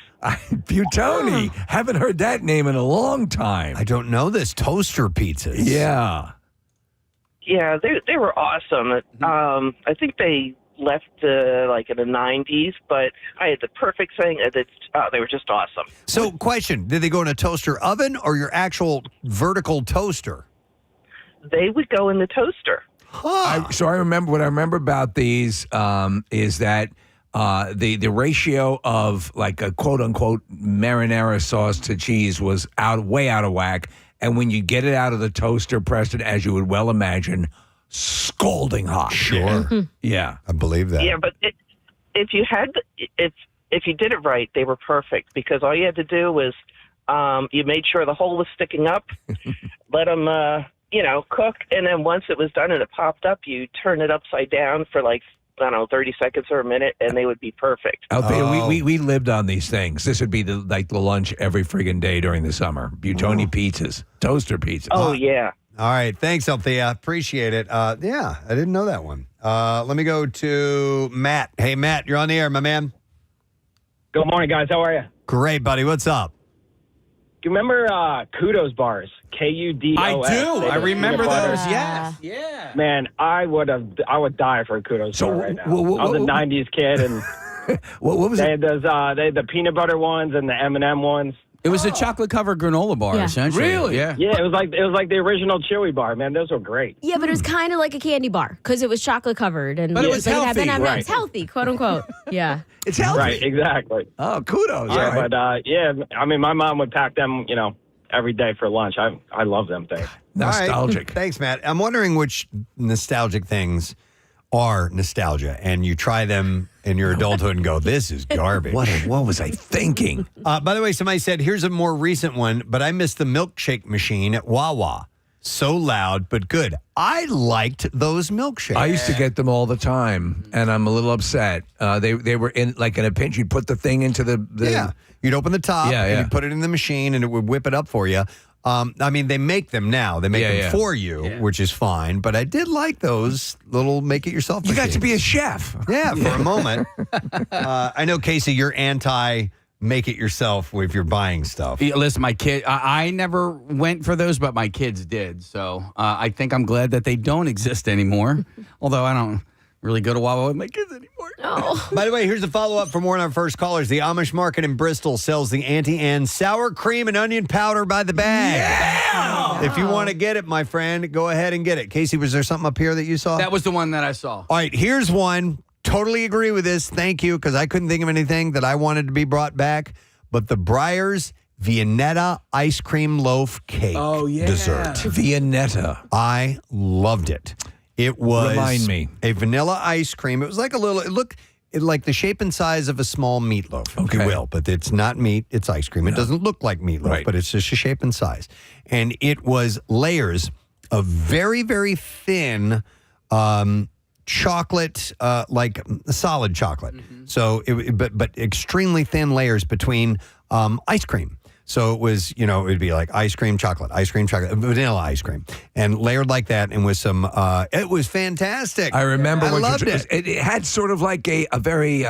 Buitoni. Haven't heard that name in a long time. I don't know this. Toaster pizzas. Yeah. Yeah, they were awesome. I think they left in the 90s, but I had the perfect thing. They were just awesome. So, question, did they go in a toaster oven or your actual vertical toaster? They would go in the toaster. So I remember what I remember about these is that the ratio of like a quote unquote marinara sauce to cheese was way out of whack. And when you get it out of the toaster, Preston, as you would well imagine, scalding hot. Sure. Yeah. I believe that. Yeah, but if you did it right, they were perfect because all you had to do was you made sure the hole was sticking up, let them cook, and then once it was done and it popped up, you turn it upside down for 30 seconds or a minute, and they would be perfect. Althea, we lived on these things. This would be the lunch every friggin' day during the summer. Buitoni pizzas, toaster pizzas. Oh, yeah. All right. Thanks, Althea. Appreciate it. Yeah, I didn't know that one. Let me go to Matt. Hey, Matt, you're on the air, my man. Good morning, guys. How are you? Great, buddy. What's up? Do you remember Kudos bars? KUDOS. I do. I remember those. Yeah. Yes. Yeah. Man, I would die for a Kudos bar right now. I was a '90s kid, and what was they had those? They had the peanut butter ones and the M&M ones. It was a chocolate-covered granola bar, essentially. Really? Yeah. Yeah, it was like the original Chewy bar, man. Those were great. Yeah, but it was kind of like a candy bar because it was chocolate covered and But it was healthy, M&Ms, right. healthy, quote unquote. Yeah. It's healthy. Right, exactly. Oh, kudos. Yeah, All right. but I mean, my mom would pack them, every day for lunch. I love them things. All right. Thanks, Matt. I'm wondering which nostalgic things are nostalgia, and you try them in your adulthood and go, this is garbage. What was I thinking? By the way, somebody said, here's a more recent one, but I missed the milkshake machine at Wawa. So loud, but good. I liked those milkshakes. I used to get them all the time, and I'm a little upset. They were in a pinch. You'd put the thing into the Yeah. You'd open the top, and you'd put it in the machine, and it would whip it up for you. I mean, they make them now. They make them for you, which is fine. But I did like those little make-it-yourself You got to machines. be a chef. Yeah, for a moment. I know, Casey, you're anti-make-it-yourself if you're buying stuff. Yeah, listen, my kid, I never went for those, but my kids did. So I think I'm glad that they don't exist anymore. Although I don't really go to Wawa with my kids anymore. No. By the way, here's a follow-up from one of our first callers. The Amish Market in Bristol sells the Auntie Anne's sour cream and onion powder by the bag. Yeah! If you want to get it, my friend, go ahead and get it. Casey, was there something up here that you saw? That was the one that I saw. All right, here's one. Totally agree with this. Thank you, because I couldn't think of anything that I wanted to be brought back. But the Breyers Viennetta ice cream loaf cake dessert. Viennetta. I loved it. It was Remind me. a vanilla ice cream. It was like it looked like the shape and size of a small meatloaf, if you will. But it's not meat, it's ice cream. It doesn't look like meatloaf, but it's just a shape and size. And it was layers of very, very thin chocolate, like solid chocolate. So, but extremely thin layers between ice cream. So it was, it'd be like ice cream, chocolate, vanilla ice cream, and layered like that, and with some. It was fantastic. I remember I when loved it. It had sort of like a very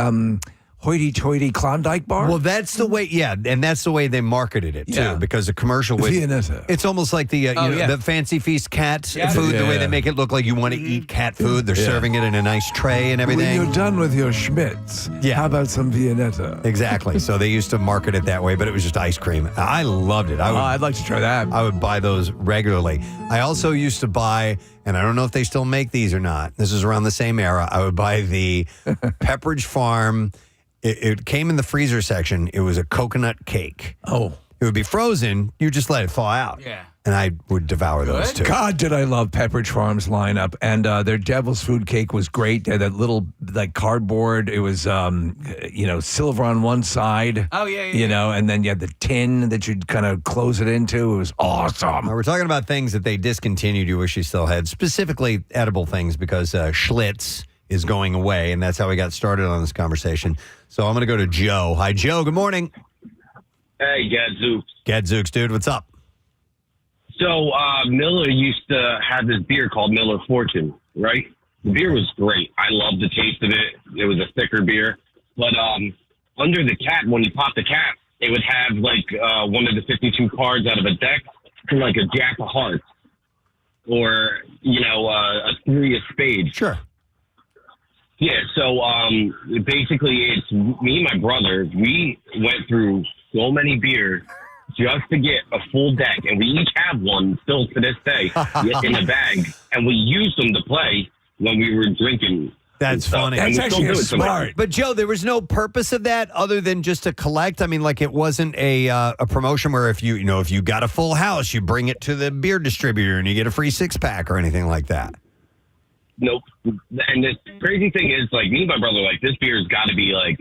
hoity-toity Klondike bar? Well, that's the way, and that's the way they marketed it, too, because the commercial was... Viennetta. It's almost like the the Fancy Feast cat food, the way they make it look like you want to eat cat food. They're serving it in a nice tray and everything. When you're done with your Schmitz, how about some Viennetta? Exactly. So they used to market it that way, but it was just ice cream. I loved it. I'd like to try that. I would buy those regularly. I also used to buy, and I don't know if they still make these or not. This is around the same era. I would buy the Pepperidge Farm. It came in the freezer section. It was a coconut cake. Oh. It would be frozen. You just let it thaw out. Yeah. And I would devour those too. God, did I love Pepperidge Farm's lineup. And their Devil's Food Cake was great. They had that little, like, cardboard. It was, silver on one side. Oh, yeah. And then you had the tin that you'd kind of close it into. It was awesome. We're talking about things that they discontinued you wish you still had, specifically edible things, because Schlitz is going away, and that's how we got started on this conversation. So I'm going to go to Joe. Hi, Joe. Good morning. Hey, Gadzooks. Gadzooks, dude. What's up? So Miller used to have this beer called Miller Fortune, right? The beer was great. I loved the taste of it. It was a thicker beer. But under the cap, when you pop the cap, it would have like one of the 52 cards out of a deck for like a Jack of Hearts or, a 3 of Spades. Sure. Yeah, so basically it's me and my brother, we went through so many beers just to get a full deck, and we each have one still to this day in a bag, and we used them to play when we were drinking. That's funny. That's actually smart. But Joe, there was no purpose of that other than just to collect. I mean, like it wasn't a promotion where if you got a full house, you bring it to the beer distributor and you get a free 6-pack or anything like that. Nope. And the crazy thing is, like, me and my brother, like, this beer's got to be, like,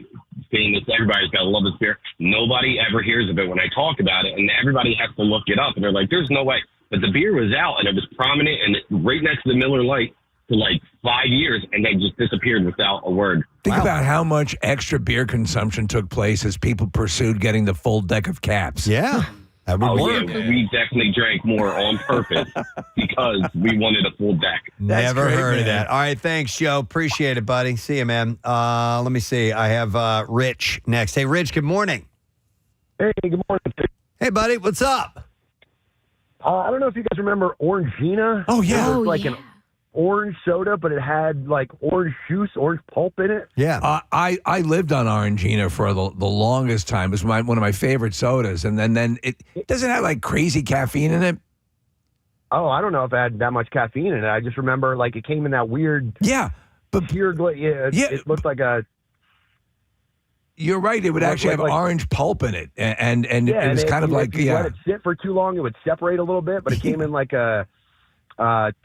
famous. Everybody's got to love this beer. Nobody ever hears of it when I talk about it, and everybody has to look it up. And they're like, there's no way. But the beer was out, and it was prominent and right next to the Miller Lite for, like, 5 years, and then just disappeared without a word. Think about how much extra beer consumption took place as people pursued getting the full deck of caps. Yeah. Yeah, we definitely drank more on purpose because we wanted a full deck. Never heard of that. All right, thanks, Joe. Appreciate it, buddy. See you, man. Let me see. I have Rich next. Hey, Rich, good morning. Hey, good morning. Hey, buddy, what's up? I don't know if you guys remember Orangina. Oh, yeah. It was like an orange soda, but it had like orange juice, orange pulp in it. Yeah. I lived on Orangina for the longest time. It was one of my favorite sodas. And then it doesn't have like crazy caffeine in it. Oh, I don't know if it had that much caffeine in it. I just remember like it came in that weird. But pure it looked like a. You're right. It would actually have orange pulp in it, and it was kind of like if you let it sit for too long, it would separate a little bit. But it came in like a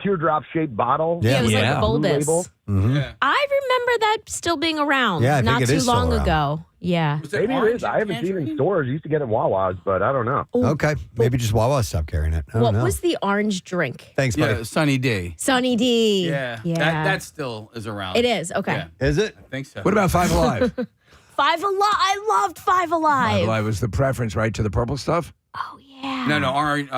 teardrop-shaped bottle. Yeah, it was like bulbous. Mm-hmm. I remember that still being around Yeah, I think not it too is still long around. ago. Yeah. Maybe it is. I haven't seen it in stores. I used to get it in Wawa's, but I don't know. Okay. Maybe just Wawa stopped carrying it. I don't What know. was the orange drink? Thanks, buddy. Yeah, Sunny D. Sunny D. Yeah. Yeah. That still is around. It is. Okay. Yeah. Is it? I think so. What about Five Alive? Five Alive. I loved Five Alive. Five Alive was the preference, right, to the purple stuff? Yeah. No, orange.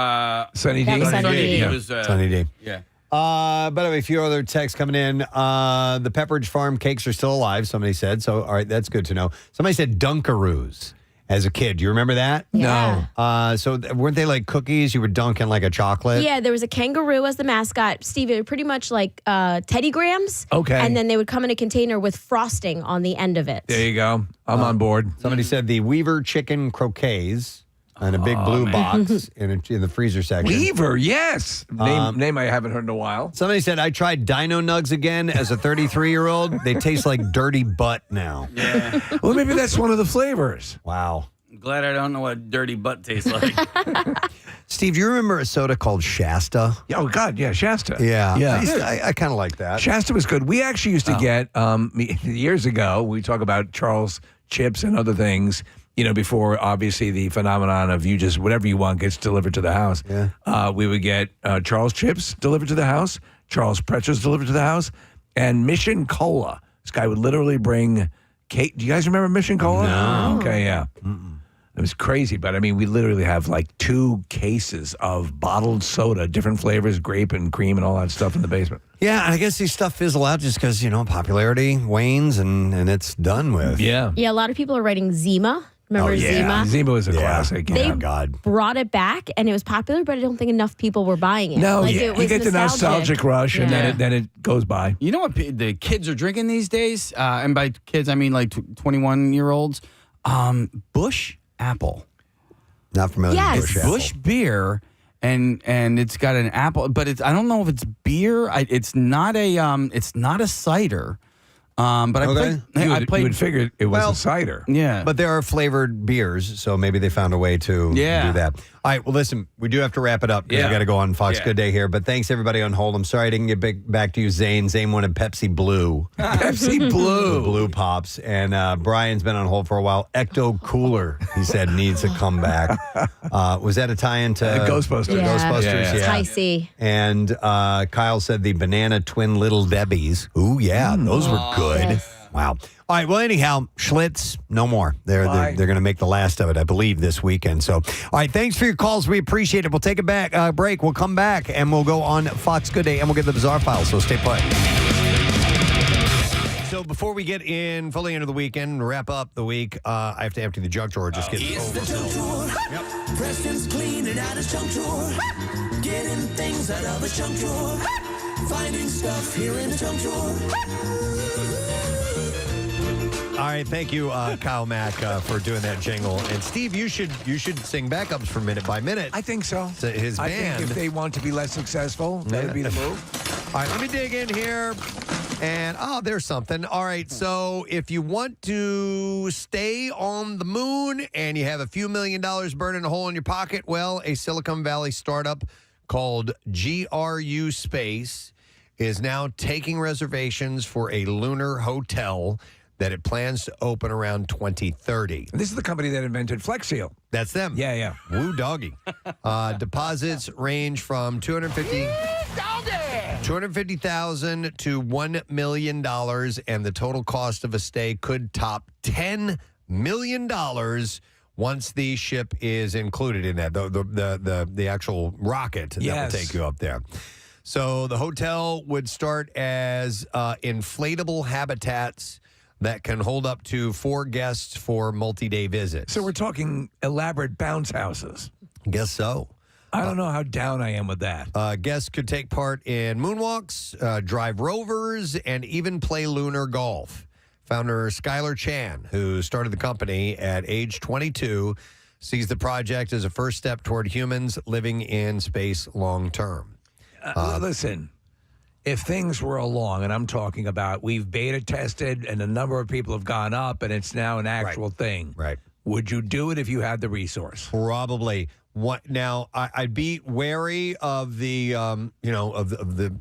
Sunny That D. was Sunny D. It was Sunny D. Yeah. By the way, a few other texts coming in. The Pepperidge Farm cakes are still alive, somebody said. So, all right, that's good to know. Somebody said Dunkaroos as a kid. Do you remember that? Yeah. No. Weren't they like cookies you would dunk in like a chocolate? Yeah, there was a kangaroo as the mascot. Steve, it were pretty much like Teddy Grahams. Okay. And then they would come in a container with frosting on the end of it. There you go. I'm on board. Somebody said the Weaver chicken croquets in a big blue box in the freezer section. Weaver, yes. Name I haven't heard in a while. Somebody said, I tried Dino Nugs again as a 33-year-old. They taste like dirty butt now. Yeah. Well, maybe that's one of the flavors. Wow. I'm glad I don't know what dirty butt tastes like. Steve, do you remember a soda called Shasta? Oh, God, yeah, Shasta. Yeah. Yeah. I kind of like that. Shasta was good. We actually used to get, years ago, we talk about Charles chips and other things, before obviously the phenomenon of you just, whatever you want gets delivered to the house. Yeah. We would get Charles chips delivered to the house, Charles pretzels delivered to the house, and Mission Cola. This guy would literally bring cake. Do you guys remember Mission Cola? No. Okay, yeah. It was crazy, but I mean, we literally have like 2 cases of bottled soda, different flavors, grape and cream and all that stuff in the basement. Yeah, I guess these stuff fizzle out just because, popularity wanes and it's done with. Yeah. Yeah, a lot of people are writing Zima. Remember Zima? Zima was a classic. They God. brought it back, and it was popular, but I don't think enough people were buying it. No, it was you get the nostalgic rush, and then it goes by. You know what the kids are drinking these days? And by kids, I mean like 21-year-olds. Bush Apple. Not familiar Yes. with It's Bush beer, and it's got an apple, but I don't know if it's beer. It's not a cider. But Okay. I You played. would figure it was a cider. Yeah. But there are flavored beers, so maybe they found a way to do that. All right, well, listen, we do have to wrap it up because we got to go on Fox Good Day here. But thanks, everybody on hold. I'm sorry I didn't get back to you, Zane. Zane wanted Pepsi Blue. Pepsi Blue. The Blue Pops. And Brian's been on hold for a while. Ecto Cooler, he said, needs to come back. Was that a tie-in to Ghostbusters? Ghostbusters, It's spicy. And Kyle said the Banana Twin Little Debbies. Ooh, yeah, those were good. Yes. Wow. All right. Well, anyhow, Schlitz, no more. They're going to make the last of it, I believe, this weekend. So, all right. Thanks for your calls. We appreciate it. We'll take a break. We'll come back and we'll go on Fox Good Day and we'll get the Bizarre Files. So stay put. So before we get fully into the weekend and wrap up the week, I have to empty the junk drawer. Just kidding. It's the junk drawer. Yep. Preston's cleaning out his junk drawer. Getting things out of his junk drawer. Finding stuff here in the junk drawer. All right, thank you, Kyle Mack, for doing that jingle. And Steve, you should sing backups for minute by minute. I think so. To his I band. think if they want to be less successful, that would be the move. All right, let me dig in here. And, there's something. All right, so if you want to stay on the moon and you have a few $1 million burning a hole in your pocket, well, a Silicon Valley startup called GRU Space is now taking reservations for a lunar hotel that it plans to open around 2030. This is the company that invented Flex Seal. That's them. Yeah. Woo doggy. Deposits range from $250,000 to $1 million, and the total cost of a stay could top $10 million once the ship is included in that. The actual rocket that will take you up there. So the hotel would start as inflatable habitats that can hold up to 4 guests for multi-day visits. So we're talking elaborate bounce houses. Guess so. I don't know how down I am with that. Guests could take part in moonwalks, drive rovers, and even play lunar golf. Founder Skylar Chan, who started the company at age 22, sees the project as a first step toward humans living in space long term. Listen, if things were along, and I'm talking about we've beta tested and a number of people have gone up and it's now an actual thing. Right. Would you do it if you had the resource? Probably. What now? I'd be wary of the of the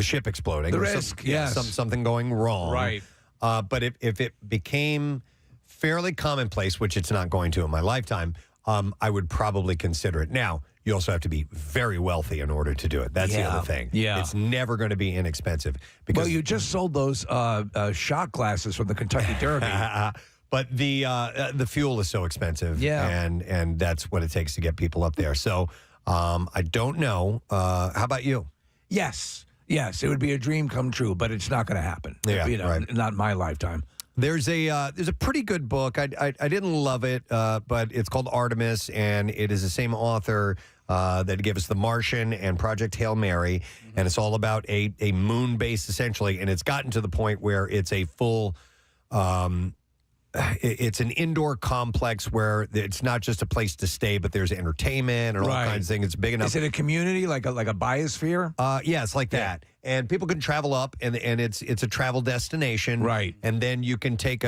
ship exploding. The or risk, yes. Something going wrong. Right. But if it became fairly commonplace, which it's not going to in my lifetime, I would probably consider it. Now, you also have to be very wealthy in order to do it. That's the other thing. Yeah. It's never going to be inexpensive. Because Well, you just sold those shot glasses from the Kentucky Derby. But the fuel is so expensive. Yeah. And that's what it takes to get people up there. So I don't know. How about you? Yes, it would be a dream come true, but it's not going to happen. Yeah, right. Not in my lifetime. There's a pretty good book. I didn't love it, but it's called Artemis, and it is the same author that gave us The Martian and Project Hail Mary, and it's all about a moon base essentially, and it's gotten to the point where it's a full. It's an indoor complex where it's not just a place to stay, but there's entertainment and all kinds of things. It's big enough. Is it a community like a biosphere? Yeah, it's like that. And people can travel up, and it's a travel destination, right? And then you can take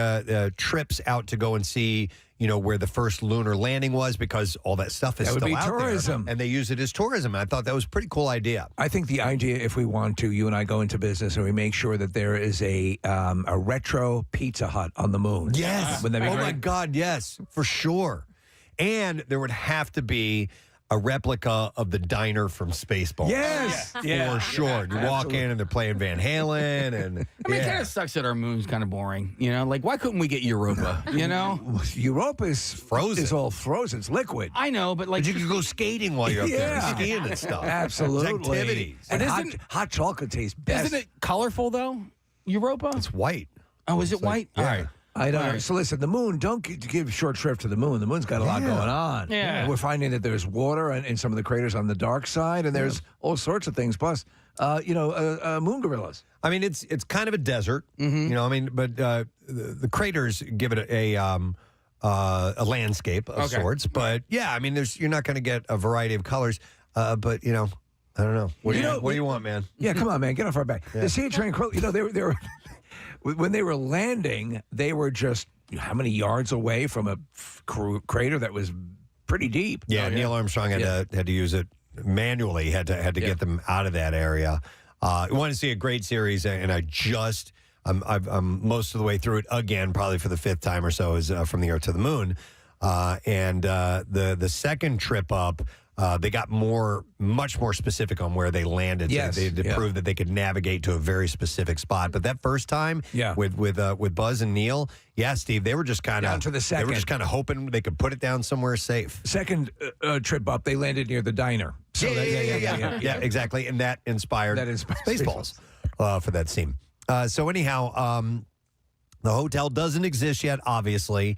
trips out to go and see, where the first lunar landing was, because all that stuff is That would still be out tourism. there, and they use it as tourism. I thought that was a pretty cool idea. I think the idea, if we want to, you and I go into business and we make sure that there is a retro Pizza Hut on the moon. Yes. Wouldn't that be oh great? my God, yes, for sure. And there would have to be a replica of the diner from Spaceballs. Yes. For sure. You walk in and they're playing Van Halen. And I mean, it kind of sucks that our moon's kind of boring. You know, like, why couldn't we get Europa? You know? Europa is frozen. It's all frozen. It's liquid. I know, but like. But you can go skating while you're up there, skiing and stuff. Absolutely. It's activities. And hot chocolate tastes best. Isn't it colorful, though? Europa? It's white. Oh, is it white? Yeah. All right. I know. All right. So listen, the moon, don't give short shrift to the moon. The moon's got a lot going on. Yeah. And we're finding that there's water in some of the craters on the dark side, and there's all sorts of things. Plus, moon gorillas. I mean, it's kind of a desert, you know. I mean, but the craters give it a landscape of sorts. But yeah, I mean, you're not going to get a variety of colors. But you know, I don't know. What do you want, man? Yeah, come on, man, get off our back. The Sea of Tranquility. You know, they were when they were landing, they were just how many yards away from a crater that was pretty deep. Yeah, Neil Armstrong had to use it manually. Had to get them out of that area. You want to see a great series, and I'm most of the way through it again, probably for the 5th time or so, is From the Earth to the Moon. And the second trip up, they got much more specific on where they landed. Yes, They proved that they could navigate to a very specific spot. But that first time, with Buzz and Neil, Steve, they were just kind of to the second. They were just kind of hoping they could put it down somewhere safe. Second trip up, they landed near the diner. So Yeah, exactly. And that inspired Spaceballs for that scene. So anyhow, the hotel doesn't exist yet, obviously.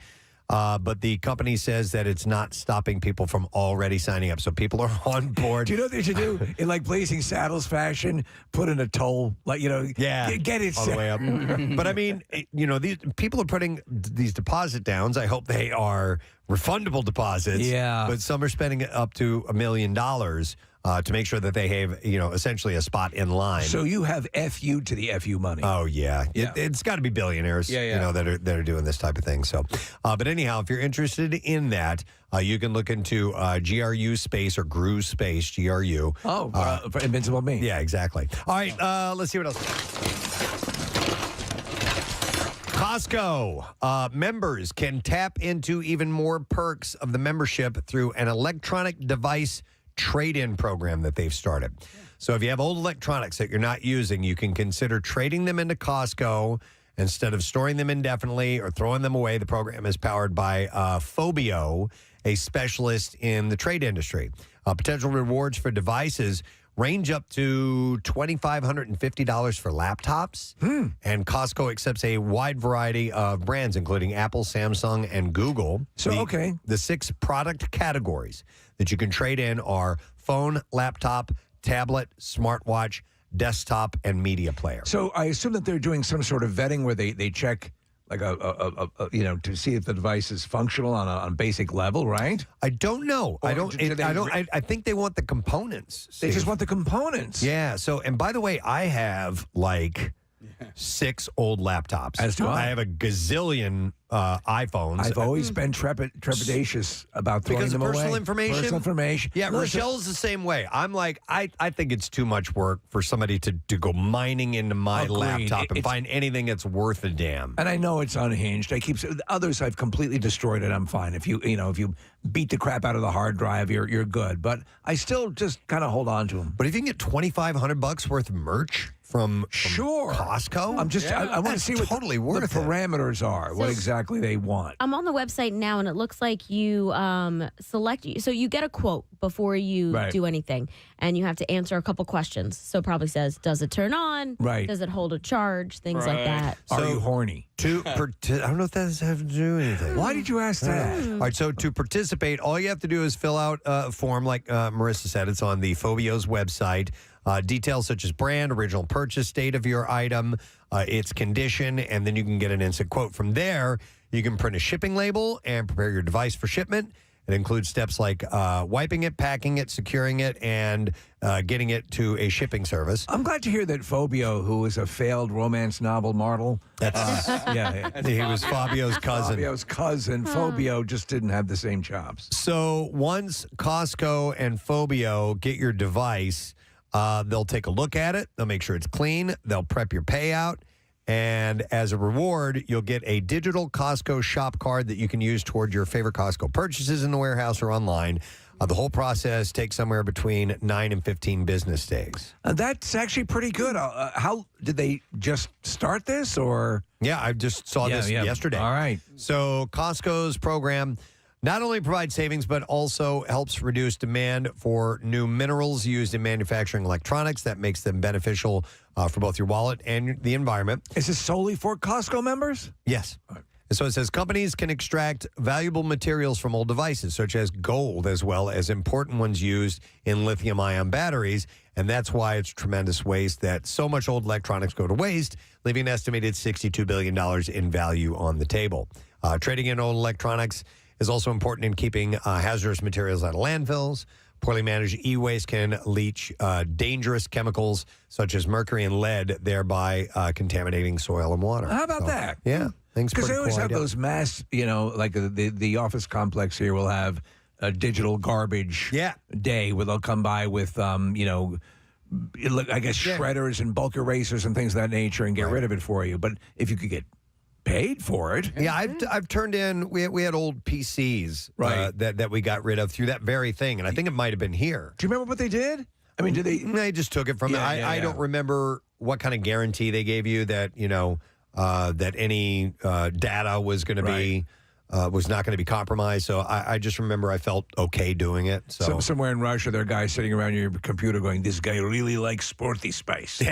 But the company says that it's not stopping people from already signing up. So people are on board. Do you know what they should do? In like Blazing Saddles fashion, put in a toll, get it all the way up. But I mean, these people are putting these deposit downs. I hope they are refundable deposits. Yeah. But some are spending up to $1 million to make sure that they have, essentially a spot in line. So you have FU to the FU money. Oh, yeah. It's got to be billionaires, that are doing this type of thing. So, but anyhow, if you're interested in that, you can look into GRU Space or GRU Space, GRU. For Invincible Me. Yeah, exactly. All right, let's see what else. Costco members can tap into even more perks of the membership through an electronic device trade-in program that they've started. So if you have old electronics that you're not using, you can consider trading them into Costco instead of storing them indefinitely or throwing them away. The program is powered by Phobio, a specialist in the trade industry. Potential rewards for devices range up to $2,550 for laptops. And Costco accepts a wide variety of brands, including Apple, Samsung, and Google. The 6 product categories that you can trade in are phone, laptop, tablet, smartwatch, desktop, and media player. So I assume that they're doing some sort of vetting where they check like to see if the device is functional on a basic level, right? I don't know. I think they want the components. They just want the components. Yeah. So, and by the way, I have like 6 old laptops. As do I. I have a gazillion iPhones. I've always been trepidatious about throwing because them of away. personal information. Yeah, Listen, Rochelle's the same way. I'm like, I think it's too much work for somebody to go mining into my Agreed. laptop and find anything that's worth a damn. And I know it's unhinged. Others I've completely destroyed it. I'm fine. If you beat the crap out of the hard drive, you're good. But I still just kind of hold on to them. But if you can get $2,500 worth of merch from Costco, I want to see what totally the worth it. parameters are. What exactly they want. I'm on the website now, and it looks like you select. So you get a quote before you do anything, and you have to answer a couple questions. So it probably says, does it turn on? Right. Does it hold a charge? Things like that. Are you horny? I don't know if that has to do anything. Why did you ask that? All right, so to participate, all you have to do is fill out a form, like Marissa said. It's on the Phobio's website. Details such as brand, original purchase date of your item, its condition, and then you can get an instant quote. From there, you can print a shipping label and prepare your device for shipment. It includes steps like wiping it, packing it, securing it, and getting it to a shipping service. I'm glad to hear that Phobio, who is a failed romance novel model, he was Fabio's cousin. Fabio's cousin. Phobio just didn't have the same chops. So once Costco and Phobio get your device, they'll take a look at it. They'll make sure it's clean. They'll prep your payout. And as a reward, you'll get a digital Costco shop card that you can use toward your favorite Costco purchases in the warehouse or online. The whole process takes somewhere between 9 and 15 business days. That's actually pretty good. How did they just start this, or? Yeah, I just saw this yesterday. All right. So Costco's program not only provides savings, but also helps reduce demand for new minerals used in manufacturing electronics. That makes them beneficial for both your wallet and the environment. Is this solely for Costco members? Yes. So it says companies can extract valuable materials from old devices, such as gold, as well as important ones used in lithium-ion batteries. And that's why it's tremendous waste that so much old electronics go to waste, leaving an estimated $62 billion in value on the table. Trading in old electronics is also important in keeping hazardous materials out of landfills. Poorly managed e-waste can leach dangerous chemicals such as mercury and lead, thereby contaminating soil and water. How about that? Yeah. Because they always have those mass, like the office complex here will have a digital garbage day where they'll come by with, I guess, shredders and bulk erasers and things of that nature and get rid of it for you. But if you could get paid for it. Yeah, I've turned in, we had old PCs that we got rid of through that very thing. And I think it might have been here. Do you remember what they did? I mean, did they? They just took it from me. I don't remember what kind of guarantee they gave you that, that any data was going to be was not going to be compromised. So I just remember I felt okay doing it. So somewhere in Russia, there are guys sitting around your computer going, "This guy really likes sporty spice." If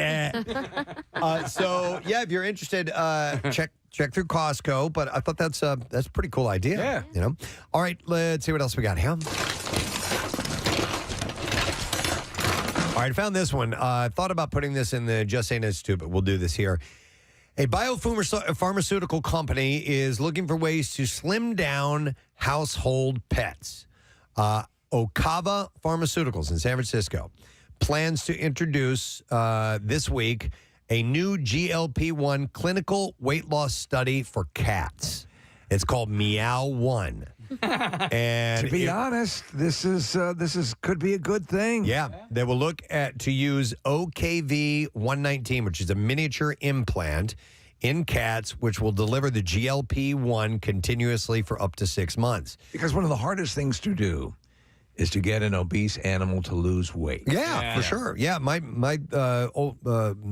you're interested, check through Costco. But I thought that's a pretty cool idea. Yeah. All right, let's see what else we got here. All right, I found this one. I thought about putting this in the Just Saying Institute, but we'll do this here. A biopharmaceutical company is looking for ways to slim down household pets. Okava Pharmaceuticals in San Francisco plans to introduce this week a new GLP-1 clinical weight loss study for cats. It's called Meow 1. And to be honest, this could be a good thing. Yeah, they will look to use OKV-119, which is a miniature implant in cats, which will deliver the GLP-1 continuously for up to 6 months. Because one of the hardest things to do is to get an obese animal to lose weight. Yeah, for sure. Yeah,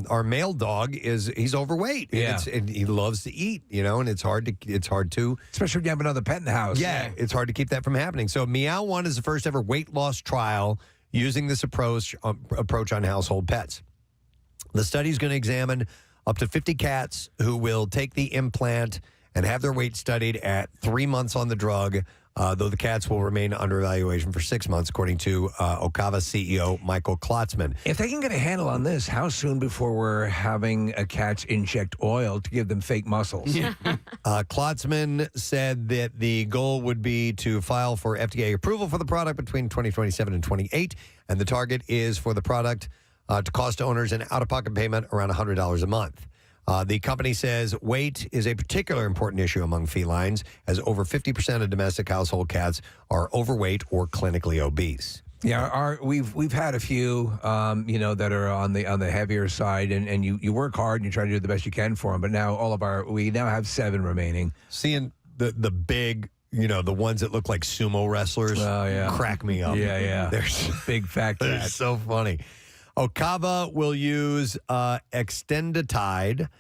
our male dog he's overweight. Yeah, and he loves to eat. And it's hard to, especially when you have another pet in the house. Yeah, it's hard to keep that from happening. So Meow 1 is the first ever weight loss trial using this approach on household pets. The study is going to examine up to 50 cats who will take the implant and have their weight studied at 3 months on the drug. Though the cats will remain under evaluation for 6 months, according to Okava CEO Michael Klotzman. If they can get a handle on this, how soon before we're having cats inject oil to give them fake muscles? Klotzman said that the goal would be to file for FDA approval for the product between 2027 and 28, and the target is for the product to cost owners an out-of-pocket payment around $100 a month. The company says weight is a particular important issue among felines, as over 50% of domestic household cats are overweight or clinically obese. Yeah, we've had a few, that are on the heavier side, and you work hard and you try to do the best you can for them. But now we now have 7 remaining. Seeing the big, the ones that look like sumo wrestlers, crack me up. Yeah. They're big fat They're cats. so funny. Okava will use exenatide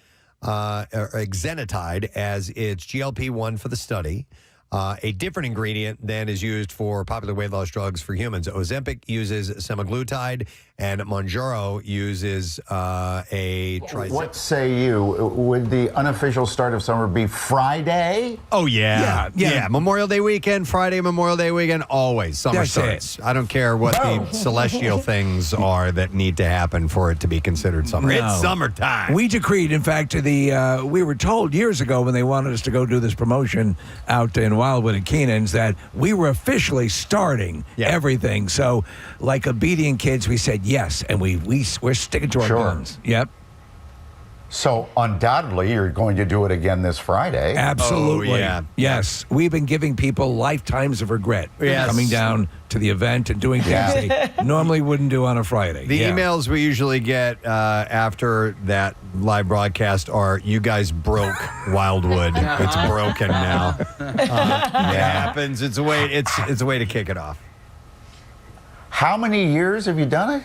as its GLP-1 for the study. A different ingredient than is used for popular weight loss drugs for humans. Ozempic uses semaglutide, and Mounjaro uses a trizepatide. What say you? Would the unofficial start of summer be Friday? Oh, yeah. Memorial Day weekend, Friday, Memorial Day weekend, always. Summer starts. I don't care what the celestial things are that need to happen for it to be considered summer. No. It's summertime. We decreed, in fact, we were told years ago when they wanted us to go do this promotion out in Wildwood and Keenan's that we were officially starting everything. So, like obedient kids, we said yes, and we're sticking to our guns. Yep. So undoubtedly, you're going to do it again this Friday. Absolutely. Oh, yeah. Yes. We've been giving people lifetimes of regret coming down to the event and doing things they normally wouldn't do on a Friday. The emails we usually get after that live broadcast are, "You guys broke Wildwood. It's broken now." It happens. It's a way to kick it off. How many years have you done it?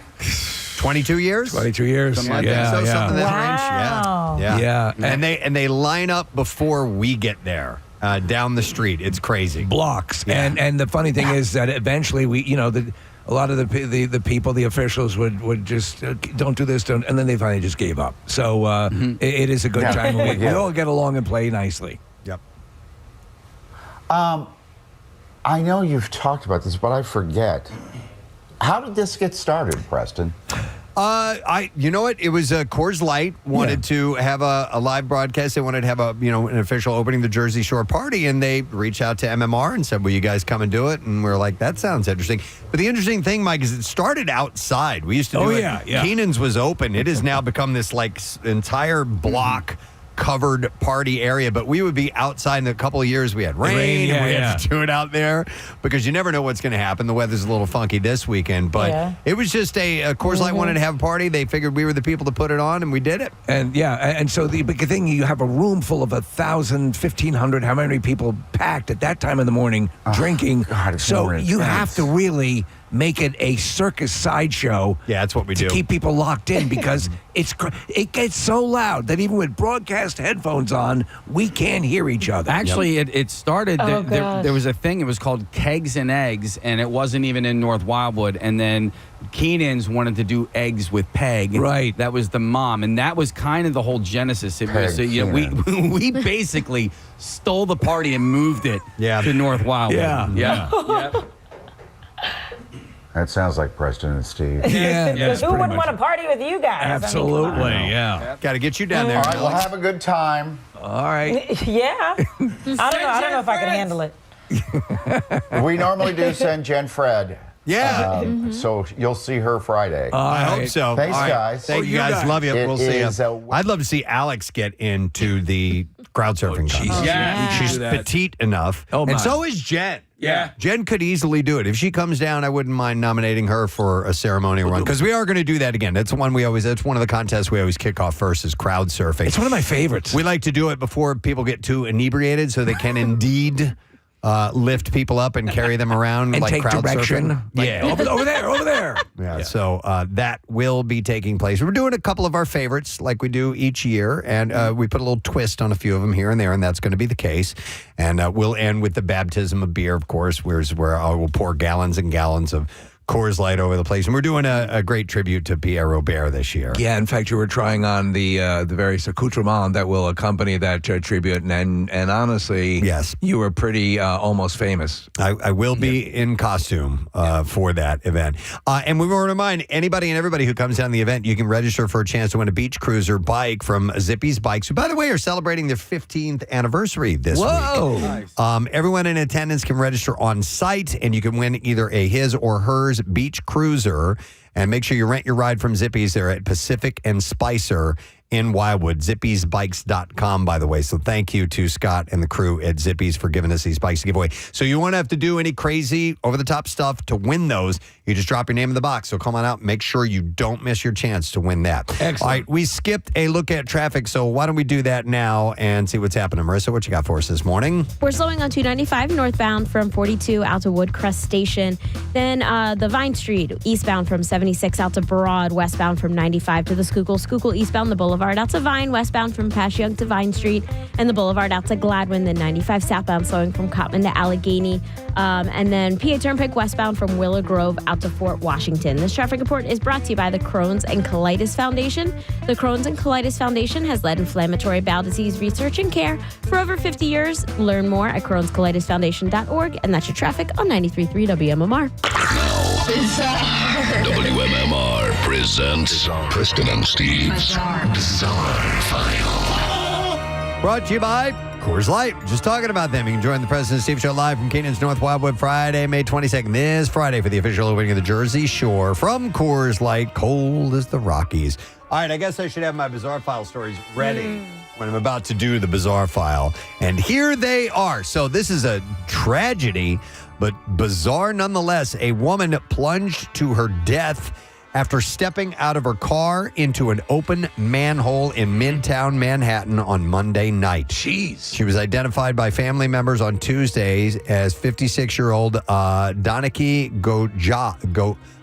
22 years? 22 years. Something in that range. Wow. Yeah. And they line up before we get there. Down the street. It's crazy. Blocks. Yeah. And the funny thing is that eventually a lot of the people, the officials would just don't do this, and then they finally just gave up. So it is a good time. We all get along and play nicely. Yep. I know you've talked about this, but I forget. How did this get started, Preston? You know what? It was Coors Light wanted to have a live broadcast. They wanted to have an official opening the Jersey Shore party, and they reached out to MMR and said, "Will you guys come and do it?" And we were like, "That sounds interesting." But the interesting thing, Mike, is it started outside. We used to do it. Yeah. Keenan's was open. It has now become this like entire block. Covered party area, but we would be outside. In a couple of years we had rain and we had to do it out there because you never know what's going to happen. The weather's a little funky this weekend, but it was just a Coors Light wanted to have a party. They figured we were the people to put it on, and we did it. And so the big thing, you have a room full of 1,000, 1,500, how many people packed at that time in the morning drinking. God, so you have to really make it a circus sideshow. Yeah, that's what we do. To keep people locked in because it gets so loud that even with broadcast headphones on, we can't hear each other. Actually, it started, there was a thing, it was called Kegs and Eggs, and it wasn't even in North Wildwood. And then Keenan's wanted to do eggs with Peg. Right. That was the mom. And that was kind of the whole genesis. It was, we basically stole the party and moved it to North Wildwood. Yeah. That sounds like Preston and Steve. Because who wouldn't want to party with you guys? Absolutely, Got to get you down there. All right, we'll have a good time. All right. Yeah. I don't know if I can handle it. We normally do send Jen Fred. Yeah. So you'll see her Friday. I hope so. Thanks, All right. guys. Thank you, guys. Love you. We'll see you. is I'd love to see Alex get into the crowd surfing contest. She's petite enough. And so is Jen. Yeah. Jen could easily do it. If she comes down, I wouldn't mind nominating her for a ceremonial run because we are going to do that again. That's one that's one of the contests we always kick off first is crowd surfing. It's one of my favorites. We like to do it before people get too inebriated so they can indeed lift people up and carry them around and like take crowd direction. surfing. Over there. Yeah, so that will be taking place. We're doing a couple of our favorites like we do each year, and we put a little twist on a few of them here and there, and that's going to be the case. And we'll end with the baptism of beer, of course, where I will pour gallons and gallons of Coors Light over the place. And we're doing a great tribute to Pierre Robert this year. Yeah, in fact, you were trying on the various accoutrements that will accompany that tribute. And honestly, yes, you were pretty almost famous. I will be in costume for that event. And we want to remind anybody and everybody who comes down the event, you can register for a chance to win a beach cruiser bike from Zippy's Bikes, who, by the way, are celebrating their 15th anniversary this week. Nice. Everyone in attendance can register on site, and you can win either a his or hers beach cruiser. And make sure you rent your ride from Zippy's. They're at Pacific and Spicer in Wildwood. Zippy'sBikes.com, by the way. So thank you to Scott and the crew at Zippy's for giving us these bikes to give away. So you won't have to do any crazy over-the-top stuff to win those. You just drop your name in the box. So come on out. Make sure you don't miss your chance to win that. Excellent. All right, we skipped a look at traffic, so why don't we do that now and see what's happening. Marissa, what you got for us this morning? We're slowing on 295 northbound from 42 out to Woodcrest Station. Then the Vine Street eastbound from 76 out to Broad, westbound from 95 to the Schuylkill eastbound the Boulevard out to Vine, westbound from Passyunk to Vine Street, and the Boulevard out to Gladwin, then 95 southbound slowing from Cotman to Allegheny, and then PA Turnpike westbound from Willow Grove out to Fort Washington. This traffic report is brought to you by the Crohn's and Colitis Foundation. The Crohn's and Colitis Foundation has led inflammatory bowel disease research and care for over 50 years. Learn more at crohnscolitisfoundation.org, and that's your traffic on 93.3 WMMR. WMMR presents Preston and Steve's Bizarre File. Brought to you by Coors Light. Just talking about them. You can join the Preston and Steve Show live from Canaan's North Wildwood Friday, May 22nd. This Friday for the official opening of the Jersey Shore from Coors Light. Cold as the Rockies. All right, I guess I should have my Bizarre File stories ready when I'm about to do the Bizarre File. And here they are. So this is a tragedy, but bizarre nonetheless. A woman plunged to her death after stepping out of her car into an open manhole in Midtown Manhattan on Monday night. Jeez. She was identified by family members on Tuesdays as 56-year-old Donaki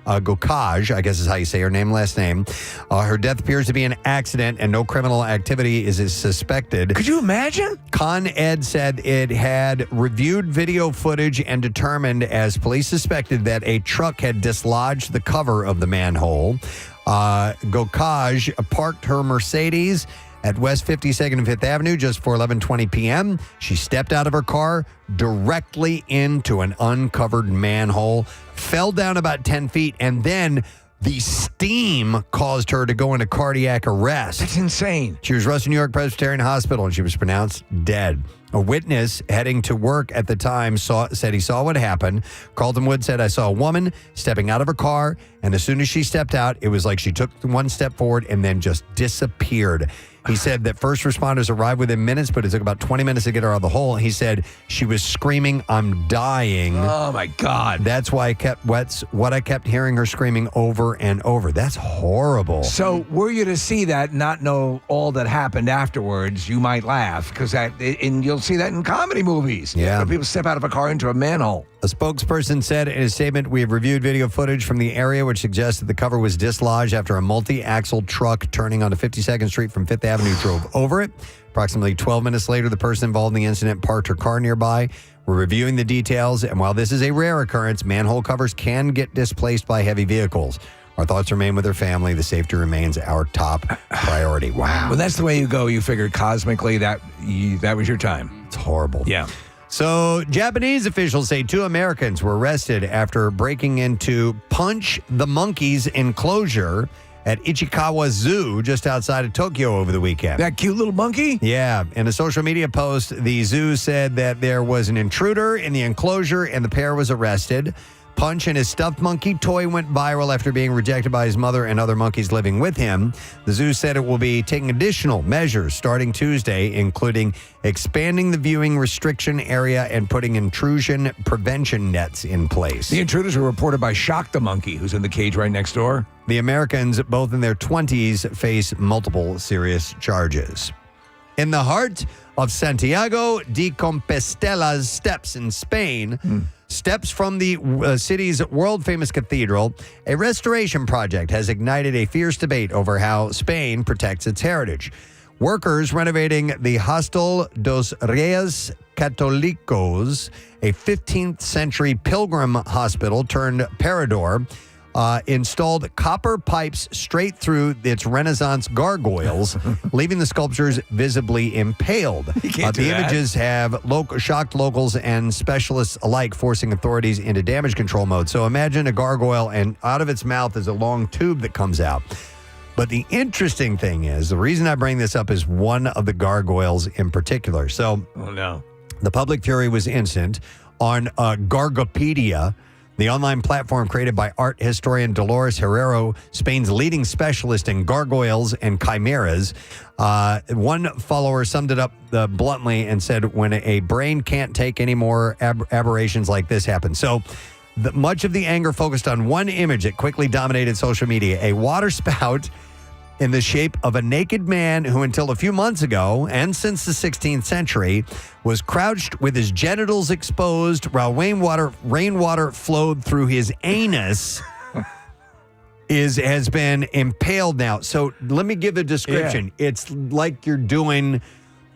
Gokaj, I guess is how you say her last name. Her death appears to be an accident and no criminal activity is suspected. Could you imagine? Con Ed said it had reviewed video footage and determined, as police suspected, that a truck had dislodged the cover of the manhole. Gokaj parked her Mercedes at West 52nd and 5th Avenue just before 11:20 p.m. She stepped out of her car directly into an uncovered manhole, fell down about 10 feet, and then the steam caused her to go into cardiac arrest. That's insane. She was rushed to New York Presbyterian Hospital, and she was pronounced dead. A witness heading to work at the time said he saw what happened. Carlton Wood said, I saw a woman stepping out of her car, and as soon as she stepped out, it was like she took one step forward and then just disappeared. He said that first responders arrived within minutes, but it took about 20 minutes to get her out of the hole. He said she was screaming, I'm dying. Oh, my God. That's why I kept hearing her screaming over and over. That's horrible. So were you to see that and not know all that happened afterwards, you might laugh, and you'll see that in comedy movies. Yeah. Where people step out of a car into a manhole. A spokesperson said in a statement, we have reviewed video footage from the area which suggests that the cover was dislodged after a multi-axle truck turning onto 52nd Street from 5th Avenue drove over it. Approximately 12 minutes later, the person involved in the incident parked her car nearby. We're reviewing the details, and while this is a rare occurrence, manhole covers can get displaced by heavy vehicles. Our thoughts remain with her family. The safety remains our top priority. Wow. Well, that's the way you go. You figured cosmically that was your time. It's horrible. Yeah. So, Japanese officials say 2 Americans were arrested after breaking into Punch the Monkey's enclosure at Ichikawa Zoo just outside of Tokyo over the weekend. That cute little monkey? Yeah. In a social media post, the zoo said that there was an intruder in the enclosure and the pair was arrested. Punch and his stuffed monkey toy went viral after being rejected by his mother and other monkeys living with him. The zoo said it will be taking additional measures starting Tuesday, including expanding the viewing restriction area and putting intrusion prevention nets in place. The intruders were reported by Shock the Monkey, who's in the cage right next door. The Americans, both in their 20s, face multiple serious charges. In the heart of Santiago de Compostela's steps in Spain, steps from the city's world-famous cathedral, a restoration project has ignited a fierce debate over how Spain protects its heritage. Workers renovating the Hostel dos Reyes Católicos, a 15th century pilgrim hospital turned parador, installed copper pipes straight through its Renaissance gargoyles, leaving the sculptures visibly impaled. The images have shocked locals and specialists alike, forcing authorities into damage control mode. So imagine a gargoyle, and out of its mouth is a long tube that comes out. But the interesting thing is, the reason I bring this up is one of the gargoyles in particular. So, oh no, the public fury was instant on Gargopedia, the online platform created by art historian Dolores Herrero, Spain's leading specialist in gargoyles and chimeras. One follower summed it up bluntly and said, when a brain can't take any more aberrations like this happen. So much of the anger focused on one image that quickly dominated social media, a water spout in the shape of a naked man who until a few months ago and since the 16th century was crouched with his genitals exposed while rainwater flowed through his anus has been impaled now. So let me give a description. Yeah. It's like you're doing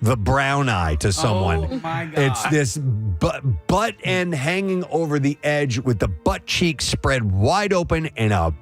the brown eye to someone. Oh my God. It's this butt end hanging over the edge with the butt cheek spread wide open and a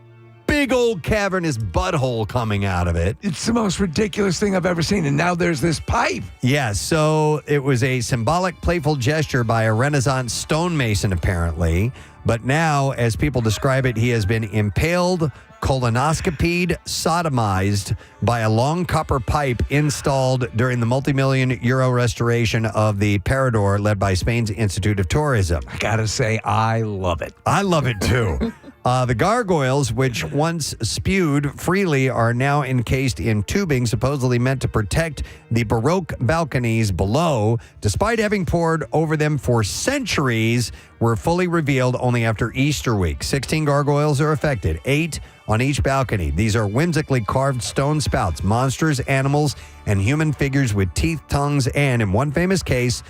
big old cavernous butthole coming out of it. It's the most ridiculous thing I've ever seen. And now there's this pipe. Yeah, so it was a symbolic, playful gesture by a Renaissance stonemason, apparently. But now, as people describe it, he has been impaled, colonoscopied, sodomized by a long copper pipe installed during the multi-million euro restoration of the Parador led by Spain's Institute of Tourism. I gotta say, I love it. I love it too. The gargoyles, which once spewed freely, are now encased in tubing supposedly meant to protect the Baroque balconies below. Despite having poured over them for centuries, were fully revealed only after Easter week. 16 gargoyles are affected, 8 on each balcony. These are whimsically carved stone spouts, monsters, animals, and human figures with teeth, tongues, and, in one famous case,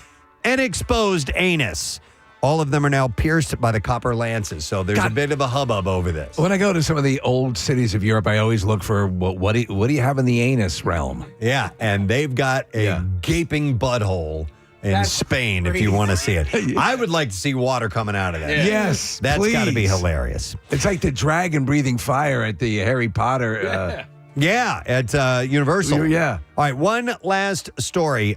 an exposed anus. All of them are now pierced by the copper lances, so there's a bit of a hubbub over this. When I go to some of the old cities of Europe, I always look for what do you have in the anus realm? Yeah, and they've got a gaping butthole in Spain if you want to see it. I would like to see water coming out of that. Yes, that's got to be please. hilarious. It's like the dragon breathing fire at the Harry Potter. Yeah, at Universal. Yeah. All right, one last story.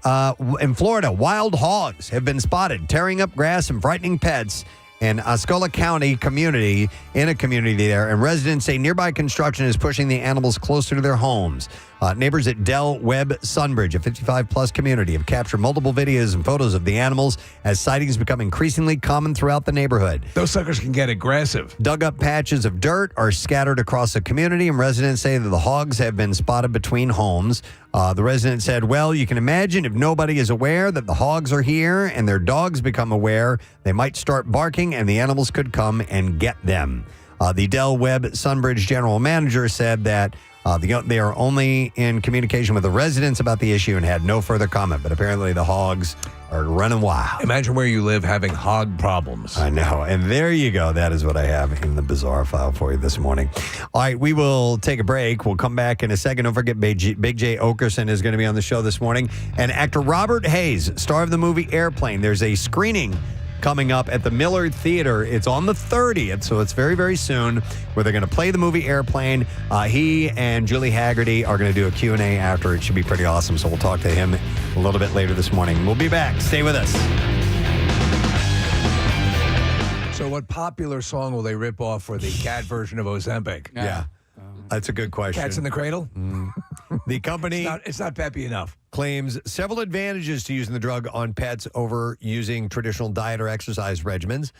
In Florida, wild hogs have been spotted tearing up grass and frightening pets in Osceola County community, in a community there, and residents say nearby construction is pushing the animals closer to their homes. Neighbors at Del Webb Sunbridge, a 55-plus community, have captured multiple videos and photos of the animals as sightings become increasingly common throughout the neighborhood. Those suckers can get aggressive. Dug up patches of dirt are scattered across the community, and residents say that the hogs have been spotted between homes. The resident said, well, you can imagine if nobody is aware that the hogs are here and their dogs become aware, they might start barking and the animals could come and get them. The Del Webb Sunbridge general manager said that they are only in communication with the residents about the issue and had no further comment, but apparently the hogs are running wild. Imagine where you live having hog problems. I know. And there you go. That is what I have in the bizarre file for you this morning. All right, we will take a break. We'll come back in a second. Don't forget, Big Jay Oakerson is going to be on the show this morning. And actor Robert Hayes, star of the movie Airplane. There's a screening coming up at the Millard Theater. It's on the 30th, so it's very, very soon, where they're going to play the movie Airplane. He and Julie Haggerty are going to do a Q&A after. It should be pretty awesome, so we'll talk to him a little bit later this morning. We'll be back. Stay with us. So what popular song will they rip off for the cat version of Ozempic? Yeah. That's a good question. Cats in the Cradle? The company it's not peppy enough. Claims several advantages to using the drug on pets over using traditional diet or exercise regimens.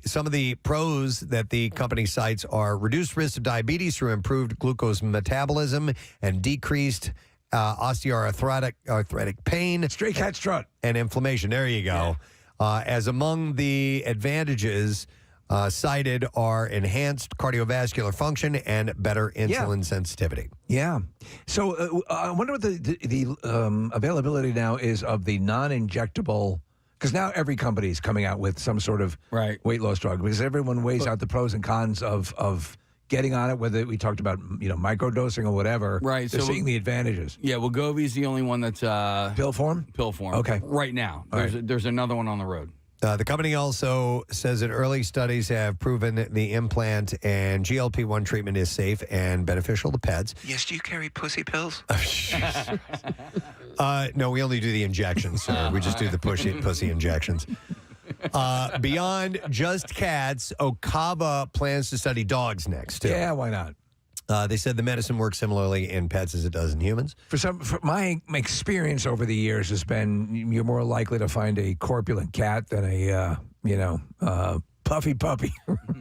Some of the pros that the company cites are reduced risk of diabetes through improved glucose metabolism and decreased osteoarthritic pain. Stray cat strut. And inflammation. There you go. As among the advantages cited are enhanced cardiovascular function and better insulin sensitivity. Yeah. So I wonder what the availability now is of the non-injectable, because now every company is coming out with some sort of weight loss drug, because everyone weighs out the pros and cons of getting on it, whether we talked about microdosing or whatever. Right. They're So seeing the advantages. Yeah, Wegovy's the only one that's pill form. Pill form. Okay. Right now, All there's another one on the road. The company also says that early studies have proven that the implant and GLP-1 treatment is safe and beneficial to pets. Yes, do you carry pussy pills? No, we only do the injections, sir. We just do the pussy injections. Beyond just cats, Okava plans to study dogs next, too. Yeah, why not? They said the medicine works similarly in pets as it does in humans. For my experience over the years has been you're more likely to find a corpulent cat than a puffy puppy.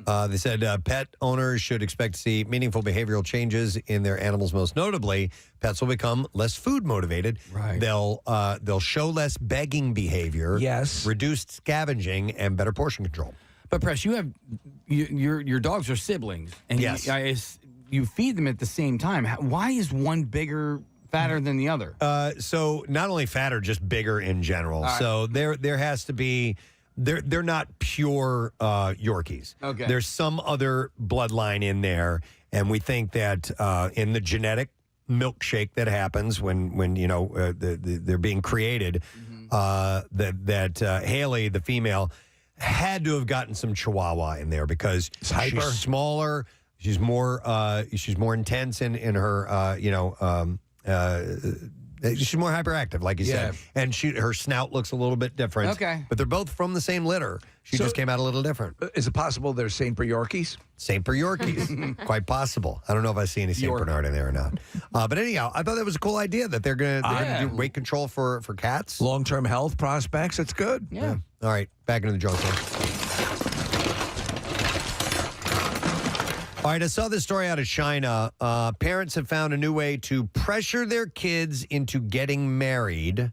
They said pet owners should expect to see meaningful behavioral changes in their animals. Most notably, pets will become less food motivated. Right. They'll show less begging behavior. Yes. Reduced scavenging and better portion control. But Press, you have your dogs are siblings, and yes. You feed them at the same time. Why is one bigger, fatter than the other? So not only fatter, just bigger in general. Right. So there has to be. They're not pure Yorkies. Okay. There's some other bloodline in there, and we think that in the genetic milkshake that happens when they're being created, that Haley, the female, had to have gotten some Chihuahua in there because she's smaller. She's more intense in her she's more hyperactive, like you said, and her snout looks a little bit different. Okay, but they're both from the same litter. She just came out a little different. Is it possible they're Saint Bernard Yorkies? Saint Bernard Yorkies, quite possible. I don't know if I see any Saint Bernard in there or not. But anyhow, I thought that was a cool idea that they're gonna do weight control for cats. Long-term health prospects. It's good. Yeah. All right, back into the drunk zone. All right, I saw this story out of China. Parents have found a new way to pressure their kids into getting married,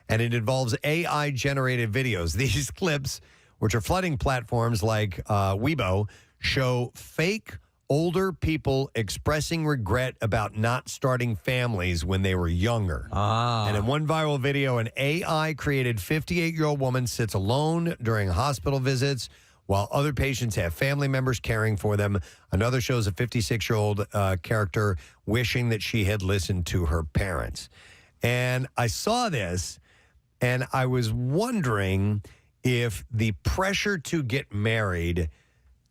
and it involves AI-generated videos. These clips, which are flooding platforms like Weibo, show fake older people expressing regret about not starting families when they were younger. And in one viral video, an AI-created 58-year-old woman sits alone during hospital visits while other patients have family members caring for them. Another shows a 56-year-old character wishing that she had listened to her parents. And I saw this, and I was wondering if the pressure to get married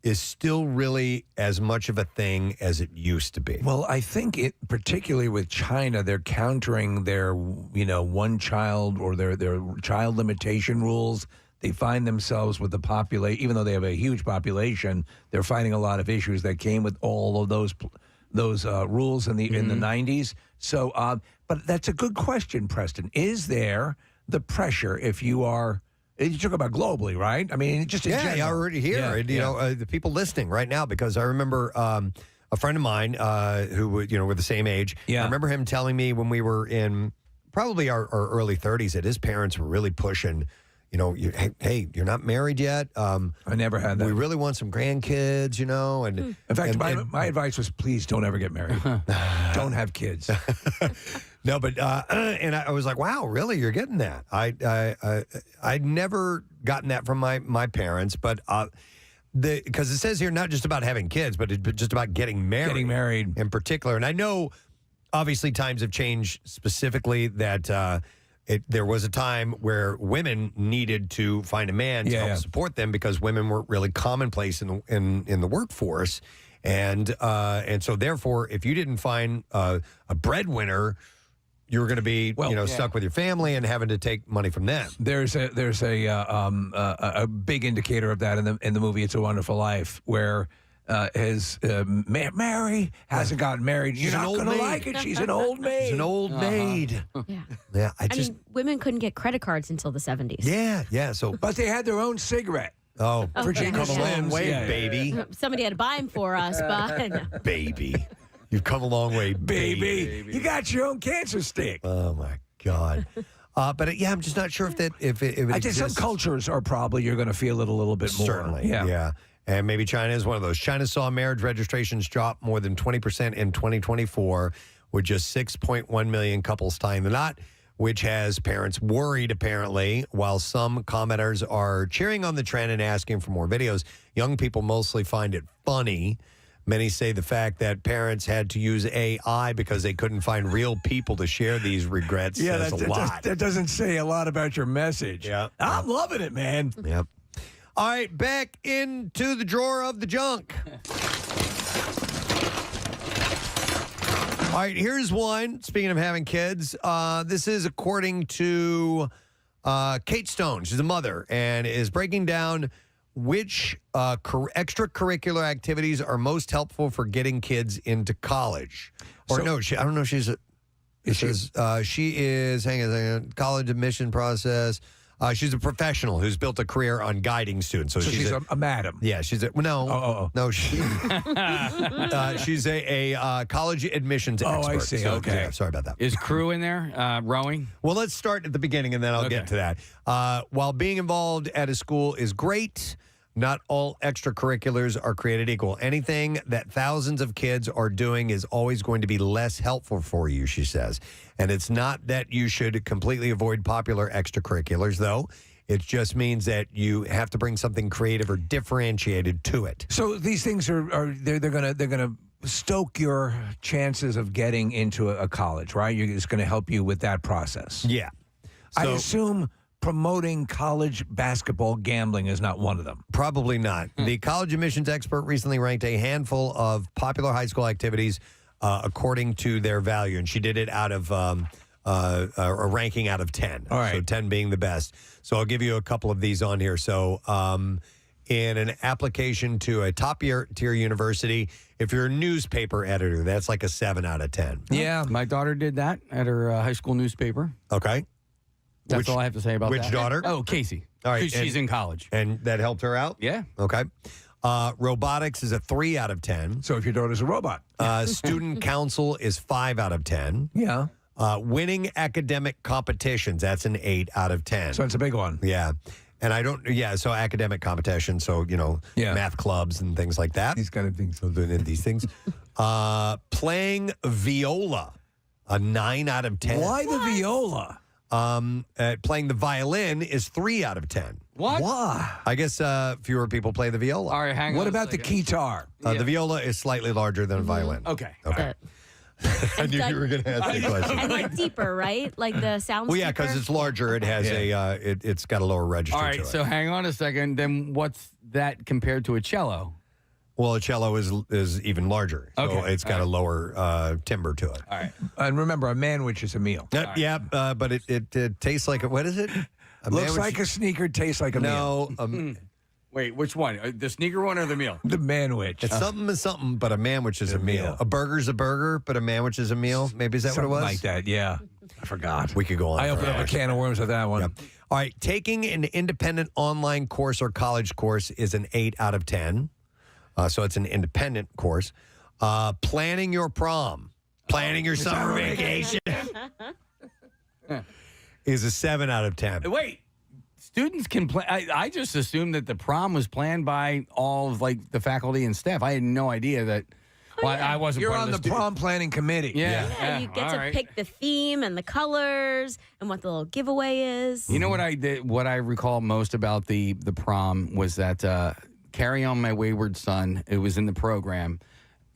is still really as much of a thing as it used to be. Well, I think it, particularly with China, they're countering their, one child or their child limitation rules. They find themselves with the population, even though they have a huge population, they're fighting a lot of issues that came with all of those rules in the 90s. So, but that's a good question, Preston. Is there the pressure if you are? You talk about globally, right? I mean, just in general. Yeah, already here. Yeah, the people listening right now, because I remember a friend of mine who we're the same age. Yeah. I remember him telling me when we were in probably our early 30s that his parents were really pushing. Hey, you're not married yet. I never had that. We really want some grandkids, And in fact, my advice was, please don't ever get married. Don't have kids. No, but and I was like, wow, really? You're getting that? I'd never gotten that from my parents, but because it says here not just about having kids, but just about getting married. Getting married in particular, and I know obviously times have changed. Specifically, that. There was a time where women needed to find a man to help support them because women weren't really commonplace in the workforce, and so therefore, if you didn't find a breadwinner, you were going to be stuck with your family and having to take money from them. There's a big indicator of that in the movie It's a Wonderful Life, where Mary hasn't gotten married. You're not going to like it. She's an old maid. She's an old maid. Yeah. I mean, women couldn't get credit cards until the 70s. Yeah. So, but they had their own cigarette. Oh, Virginia come a long way, baby. Somebody had to buy them for us, but baby, you've come a long way, baby. You got your own cancer stick. Oh my God. But I'm just not sure if it I think some cultures are probably you're going to feel it a little bit more. Certainly, yeah. And maybe China is one of those. China saw marriage registrations drop more than 20% in 2024, with just 6.1 million couples tying the knot, which has parents worried, apparently. While some commenters are cheering on the trend and asking for more videos, young people mostly find it funny. Many say the fact that parents had to use AI because they couldn't find real people to share these regrets says a lot. That doesn't say a lot about your message. Yeah. I'm loving it, man. Yep. All right, back into the drawer of the junk. All right, here's one. Speaking of having kids, this is according to Kate Stone. She's a mother and is breaking down which extracurricular activities are most helpful for getting kids into college. Or I don't know if she's she is, hang on a second, college admission process. She's a professional who's built a career on guiding students. So she's a madam. Yeah, she's a no. She's a college admissions expert. Oh, I see. So, okay, yeah, sorry about that. Is crew in there rowing? Well, let's start at the beginning, and then I'll get to that. While being involved at a school is great, not all extracurriculars are created equal. Anything that thousands of kids are doing is always going to be less helpful for you, she says. And it's not that you should completely avoid popular extracurriculars, though. It just means that you have to bring something creative or differentiated to it. So these things are they're gonna stoke your chances of getting into a college, right? It's going to help you with that process. Yeah. I assume promoting college basketball gambling is not one of them. Probably not. The college admissions expert recently ranked a handful of popular high school activities according to their value, and she did it out of a ranking out of 10. All right. So 10 being the best. So I'll give you a couple of these on here. So in an application to a top-tier university, if you're a newspaper editor, that's like a 7 out of 10. Yeah. My daughter did that at her high school newspaper. Okay. That's all I have to say about that. Which daughter? Oh, Casey. All right. Because she's in college. And that helped her out? Yeah. Okay. Robotics is a 3 out of 10. So if your daughter's a robot. Student council is 5 out of 10. Yeah. Winning academic competitions, that's an 8 out of 10. So it's a big one. Yeah. And so academic competition, so, math clubs and things like that. These kind of things. These things. Playing viola, a 9 out of 10. Why the viola? Playing the violin is 3 out of 10. What? Why? I guess fewer people play the viola. All right, hang on. What about the guitar? The viola is slightly larger than a violin. Okay. I knew you were going to ask that question. And like deeper, right? Like the sound. Well, yeah, because it's larger. It has it's got a lower register. All to right, it. so hang on a second. Then what's that compared to a cello? Well, a cello is even larger. So Okay. it's got a lower timbre to it. All right. And remember, a manwich is a meal. But it tastes like what is it? Looks like a sneaker, tastes like a meal. No. Wait, which one? The sneaker one or the meal? The manwich. It's something is something, but a manwich is a meal. A burger's a burger, but a manwich is a meal. Maybe is that Something what it was? like that, yeah. I forgot. We could go on. I opened up a can of worms with that one. Yep. All right. Taking an independent online course or college course is an 8 out of 10. So it's an independent course. Planning your prom, planning your summer vacation is a 7 out of 10. Wait, students can plan. I just assumed that the prom was planned by all of like the faculty and staff. I had no idea that. I wasn't. You're part on of the prom planning committee. Yeah, you get to pick the theme and the colors and what the little giveaway is. You know what I did? What I recall most about the prom was that "Carry On My Wayward Son." It was in the program.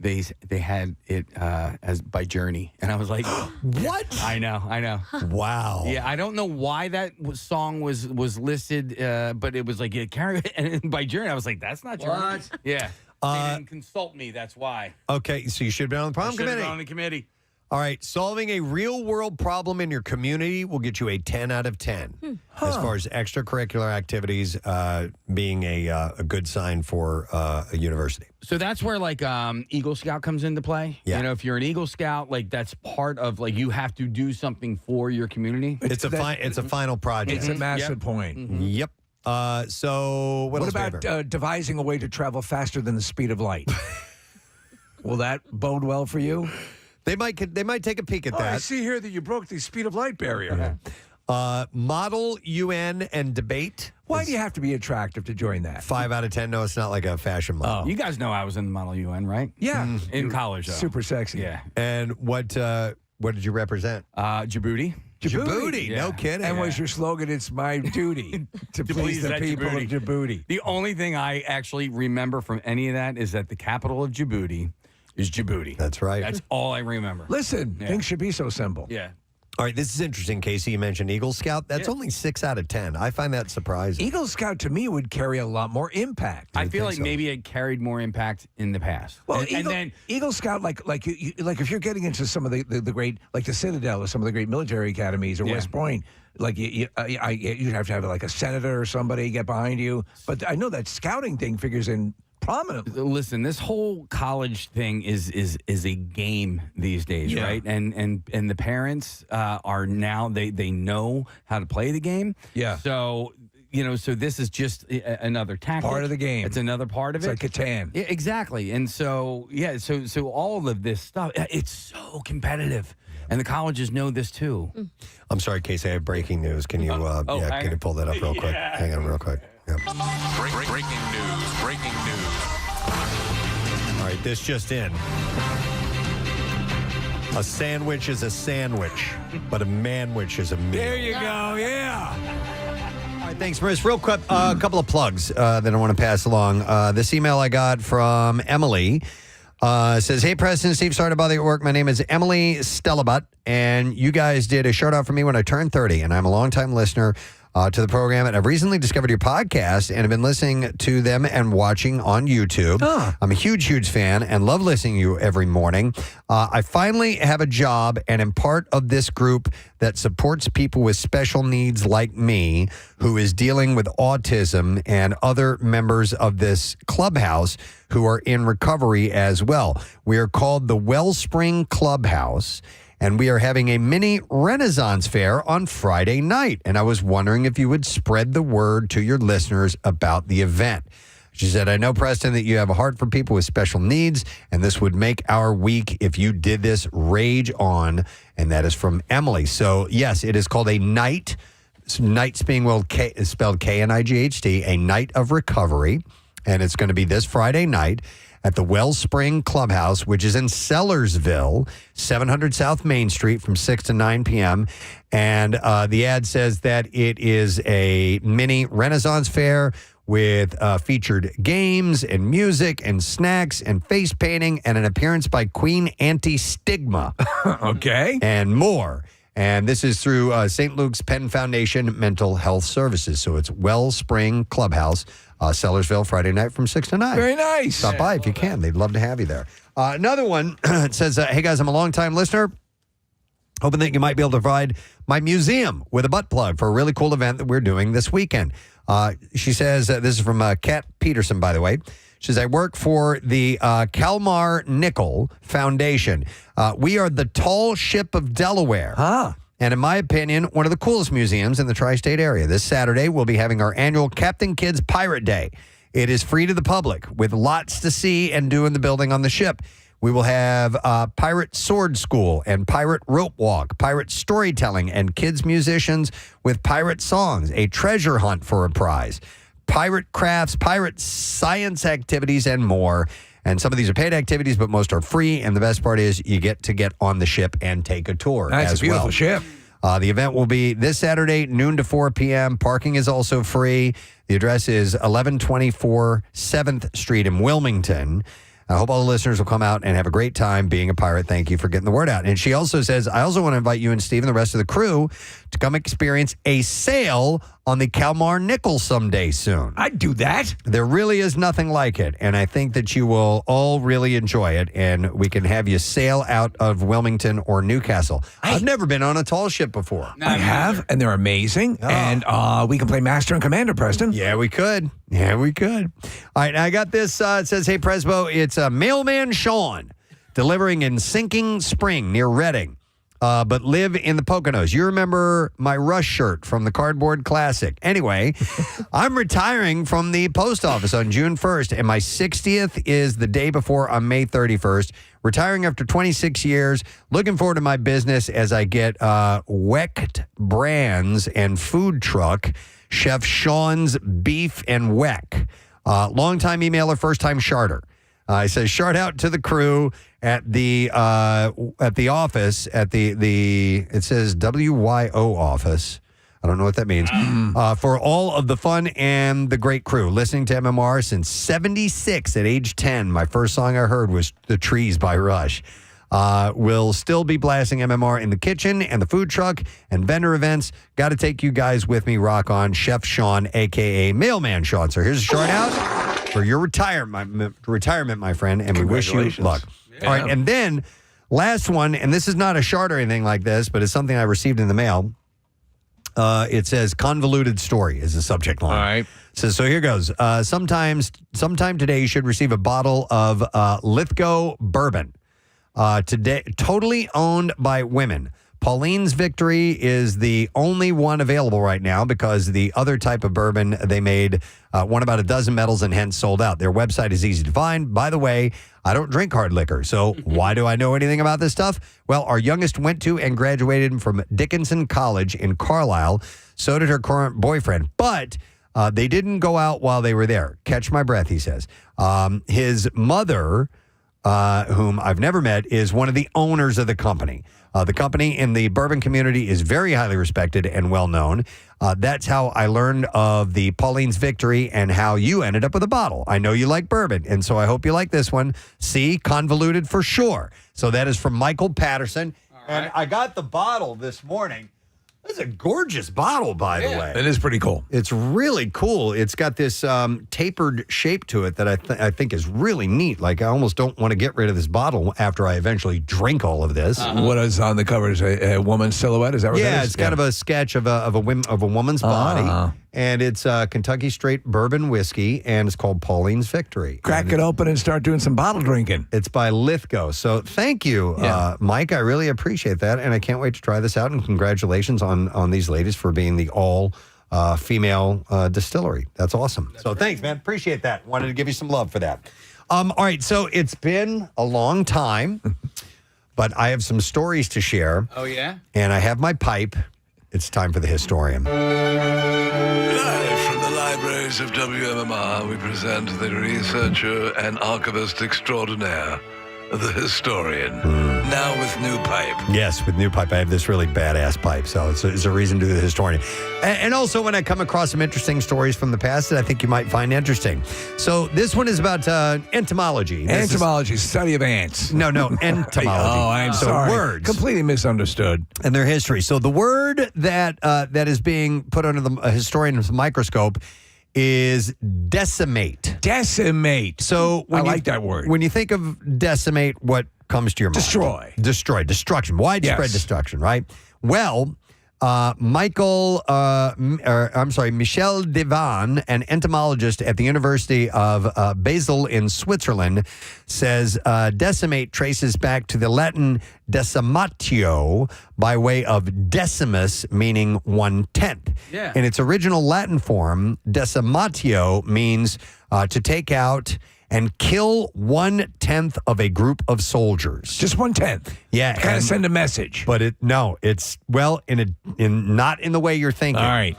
They had it as by Journey, and I was like, "What?" I know. Wow. Yeah, I don't know why that song was listed, but it was like "Carry" and by Journey. I was like, "That's not Journey." What? Yeah. They didn't consult me. That's why. Okay, so you should have been on the prom Should have committee. been on the committee. All right, solving a real world problem in your community will get you a 10 out of 10. As far as extracurricular activities being a good sign for a university. So that's where like Eagle Scout comes into play. Yeah. You know, if you're an Eagle Scout, like that's part of like you have to do something for your community. It's a final project. It's a massive point. Yep. So what else about devising a way to travel faster than the speed of light? Will that bode well for you? They might take a peek at that. I see here that you broke the speed of light barrier. Model, UN, and debate. Why do you have to be attractive to join that? 5 out of 10. No, it's not like a fashion model. You guys know I was in the Model UN, right? Yeah. In college, though. Super sexy. Yeah. And what did you represent? Djibouti. Djibouti. Yeah. No kidding. And was your slogan, "It's my duty to please the that people of Djibouti"? The only thing I actually remember from any of that is that the capital of Djibouti is Djibouti. That's right. That's all I remember. Listen, things should be so simple. Yeah. All right, this is interesting, Casey. You mentioned Eagle Scout. That's only 6 out of 10. I find that surprising. Eagle Scout to me would carry a lot more impact. I feel like maybe it carried more impact in the past. Well, and then Eagle Scout, like if you're getting into some of the great, like the Citadel or some of the great military academies or West Point, like you'd have to have like a senator or somebody get behind you. But I know that scouting thing figures in prominently. Listen, this whole college thing is a game these days, right? And the parents are now they know how to play the game. Yeah. So so this is just another tactic. Part of the game. It's another part of It's it. like Catan. Yeah, exactly. And so so all of this stuff, it's so competitive. And the colleges know this too. I'm sorry, Casey. I have breaking news. Can you can you pull that up real quick? Hang on real quick. Yep. Breaking news. All right, this just in. A sandwich is a sandwich, but a manwich is a meal. There you go. Yeah. All right, thanks, Maris. Real quick, a couple of plugs that I want to pass along. This email I got from Emily says, "Hey, Preston, Steve, sorry to bother you at work. My name is Emily Stellabut, and you guys did a shout out for me when I turned 30, and I'm a longtime listener to the program, and I've recently discovered your podcast and have been listening to them and watching on YouTube. I'm a huge fan and love listening to you every morning. I finally have a job and am part of this group that supports people with special needs like me, who is dealing with autism, and other members of this clubhouse who are in recovery as well. We are called the Wellspring Clubhouse, and we are having a mini Renaissance fair on Friday night. And I was wondering if you would spread the word to your listeners about the event. She said, I know, Preston, that you have a heart for people with special needs, and this would make our week if you did this. Rage on. And that is from Emily. So, yes, it is called a night. Night's being spelled K-N-I-G-H-T, a night of recovery. And it's going to be this Friday night at the Wellspring Clubhouse, which is in Sellersville, 700 South Main Street from 6 to 9 p.m. And the ad says that it is a mini Renaissance fair with featured games and music and snacks and face painting and an appearance by Queen Anti-Stigma. Okay. And more. And this is through St. Luke's Penn Foundation Mental Health Services. So it's Wellspring Clubhouse, Sellersville, Friday night from 6 to 9. Very nice. Stop by if you can. They'd love to have you there. Another one it says, hey, guys, I'm a longtime listener. Hoping that you might be able to provide my museum with a butt plug for a really cool event that we're doing this weekend. She says, this is from Kat Peterson, by the way. She says, I work for the Kalmar Nickel Foundation. We are the Tall Ship of Delaware. And in my opinion, one of the coolest museums in the tri-state area. This Saturday, we'll be having our annual Captain Kidd's Pirate Day. It is free to the public with lots to see and do in the building on the ship. We will have pirate sword school and pirate rope walk, pirate storytelling, and kids musicians with pirate songs, a treasure hunt for a prize, pirate crafts, pirate science activities, and more. And some of these are paid activities, but most are free. And the best part is you get to get on the ship and take a tour That's as a beautiful well. ship. The event will be this Saturday, noon to 4 p.m. Parking is also free. The address is 1124 7th Street in Wilmington. I hope all the listeners will come out and have a great time being a pirate. Thank you for getting the word out. And she also says, I also want to invite you and Steve and the rest of the crew to come experience a sail on the Kalmar Nickel someday soon. I'd do that. There really is nothing like it. And I think that you will all really enjoy it. And we can have you sail out of Wilmington or Newcastle. I've never been on a tall ship before. I have, and they're amazing. Oh. And we can play Master and Commander, Preston. Yeah, we could. Yeah, we could. All right, I got this. It says, hey, Presbo, it's Mailman Sean delivering in Sinking Spring near Reading, but live in the Poconos. You remember my Rush shirt from the Cardboard Classic. Anyway, I'm retiring from the post office on June 1st, and my 60th is the day before on May 31st. Retiring after 26 years. Looking forward to my business as I get Wecht Brands and food truck, Chef Sean's Beef and Weck. Longtime emailer, first-time sharter. He says, shout out to the crew at the office, at the it says WYO office. I don't know what that means. For all of the fun and the great crew. Listening to MMR since 76 at age 10. My first song I heard was The Trees by Rush. We'll still be blasting MMR in the kitchen and the food truck and vendor events. Got to take you guys with me. Rock on. Chef Sean, a.k.a. Mailman Sean. So here's a shout out for your retirement, my friend, and we wish you luck. Yeah. All right, and then last one, and this is not a shard or anything like this, but it's something I received in the mail. It says convoluted story is the subject line. All right. So here goes. Sometime today you should receive a bottle of Lithgow bourbon. Today, totally owned by women. Pauline's Victory is the only one available right now because the other type of bourbon they made won about a dozen medals and hence sold out. Their website is easy to find. By the way, I don't drink hard liquor, so why do I know anything about this stuff? Well, our youngest went to and graduated from Dickinson College in Carlisle. So did her current boyfriend, but they didn't go out while they were there. Catch my breath, he says. His mother, whom I've never met, is one of the owners of the company. The company in the bourbon community is very highly respected and well known. That's how I learned of the Pauline's Victory and how you ended up with a bottle. I know you like bourbon, and so I hope you like this one. See, convoluted for sure. So that is from Michael Patterson. And I got the bottle this morning. This is a gorgeous bottle, by the way. It is pretty cool. It's really cool. It's got this tapered shape to it that I think is really neat. Like, I almost don't want to get rid of this bottle after I eventually drink all of this. What is on the cover? Is a woman's silhouette? Is that what that is? It's kind of a sketch of a woman's body. And it's Kentucky Straight Bourbon Whiskey, and it's called Pauline's Victory. Crack it open and start doing some bottle drinking. It's by Lithgow. So thank you, Mike. I really appreciate that, and I can't wait to try this out. And congratulations on these ladies for being the all female distillery. That's awesome. So thanks, man. Appreciate that. Wanted to give you some love for that. All right, so it's been a long time, but I have some stories to share. Oh, yeah? And I have my pipe. It's time for the historian. Live from the libraries of WMMR, we present the researcher and archivist extraordinaire, the historian. Now with new pipe. Yes, with new pipe. I have this really badass pipe, so it's a reason to do the historian. And also when I come across some interesting stories from the past that I think you might find interesting. So this one is about entomology. Entomology, study of ants. No, entomology. Oh, I'm sorry. Words. Completely misunderstood. And their history. So the word that is being put under the historian's microscope is decimate. Decimate. So I like that word. When you think of decimate, what comes to your mind? Destroy. Destruction. Widespread destruction, right? Well, Michel Devan, an entomologist at the University of Basel in Switzerland, says decimate traces back to the Latin decimatio by way of decimus, meaning 1/10. Yeah. In its original Latin form, decimatio means to take out and kill 1/10 of a group of soldiers. Just 1/10. Yeah, Kind of send a message. But it's not in the way you're thinking. All right.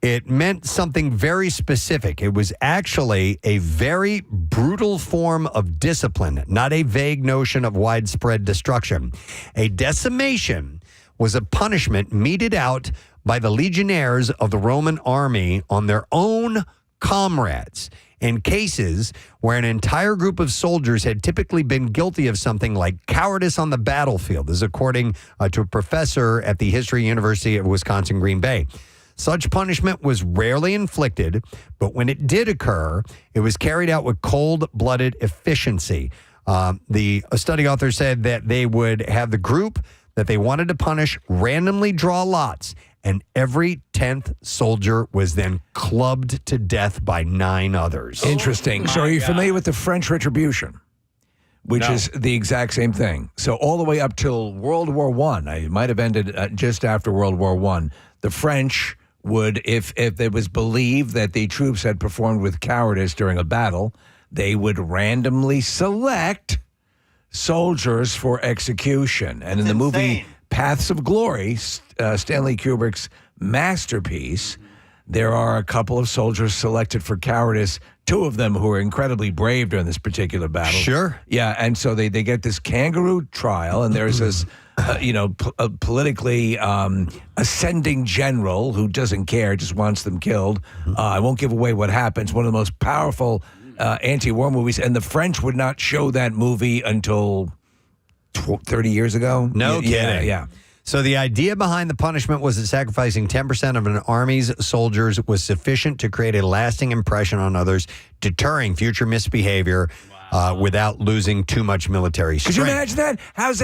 It meant something very specific. It was actually a very brutal form of discipline, not a vague notion of widespread destruction. A decimation was a punishment meted out by the legionnaires of the Roman army on their own comrades in cases where an entire group of soldiers had typically been guilty of something like cowardice on the battlefield. This is according to a professor at the History University of Wisconsin, Green Bay. Such punishment was rarely inflicted, but when it did occur, it was carried out with cold-blooded efficiency. The study author said that they would have the group that they wanted to punish randomly draw lots, and every 10th soldier was then clubbed to death by 9 others. Interesting. So are you familiar with the French Retribution? Which is the exact same thing. So all the way up till World War I, it might have ended just after World War I, the French would, if it was believed that the troops had performed with cowardice during a battle, they would randomly select soldiers for execution. And in the movie Paths of Glory, Stanley Kubrick's masterpiece, there are a couple of soldiers selected for cowardice, 2 of them who are incredibly brave during this particular battle. Sure. Yeah, and so they get this kangaroo trial, and there's this, politically ascending general who doesn't care, just wants them killed. I won't give away what happens. One of the most powerful anti-war movies, and the French would not show that movie until 30 years ago. No kidding. Yeah. So the idea behind the punishment was that sacrificing 10% of an army's soldiers was sufficient to create a lasting impression on others, deterring future misbehavior without losing too much military strength. Could you imagine that? How's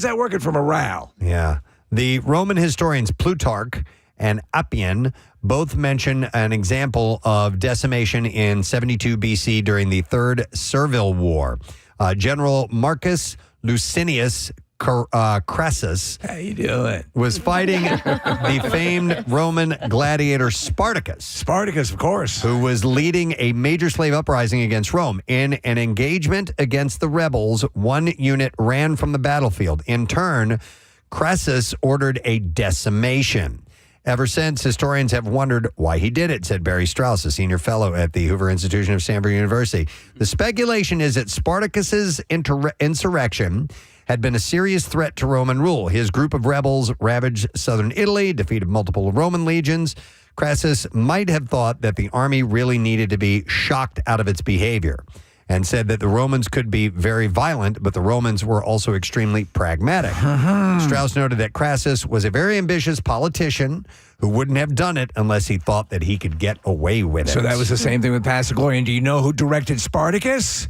that working for morale? Yeah. The Roman historians Plutarch and Appian both mention an example of decimation in 72 BC during the Third Servile War. General Marcus Licinius Crassus How you doing? was fighting the famed Roman gladiator Spartacus. Spartacus, of course. Who was leading a major slave uprising against Rome. In an engagement against the rebels, one unit ran from the battlefield. In turn, Crassus ordered a decimation. Ever since, historians have wondered why he did it, said Barry Strauss, a senior fellow at the Hoover Institution of Stanford University. The speculation is that Spartacus's insurrection had been a serious threat to Roman rule. His group of rebels ravaged southern Italy, defeated multiple Roman legions. Crassus might have thought that the army really needed to be shocked out of its behavior, and said that the Romans could be very violent, but the Romans were also extremely pragmatic. Strauss noted that Crassus was a very ambitious politician who wouldn't have done it unless he thought that he could get away with it. So that was the same thing with Paths of Glory. And do you know who directed Spartacus?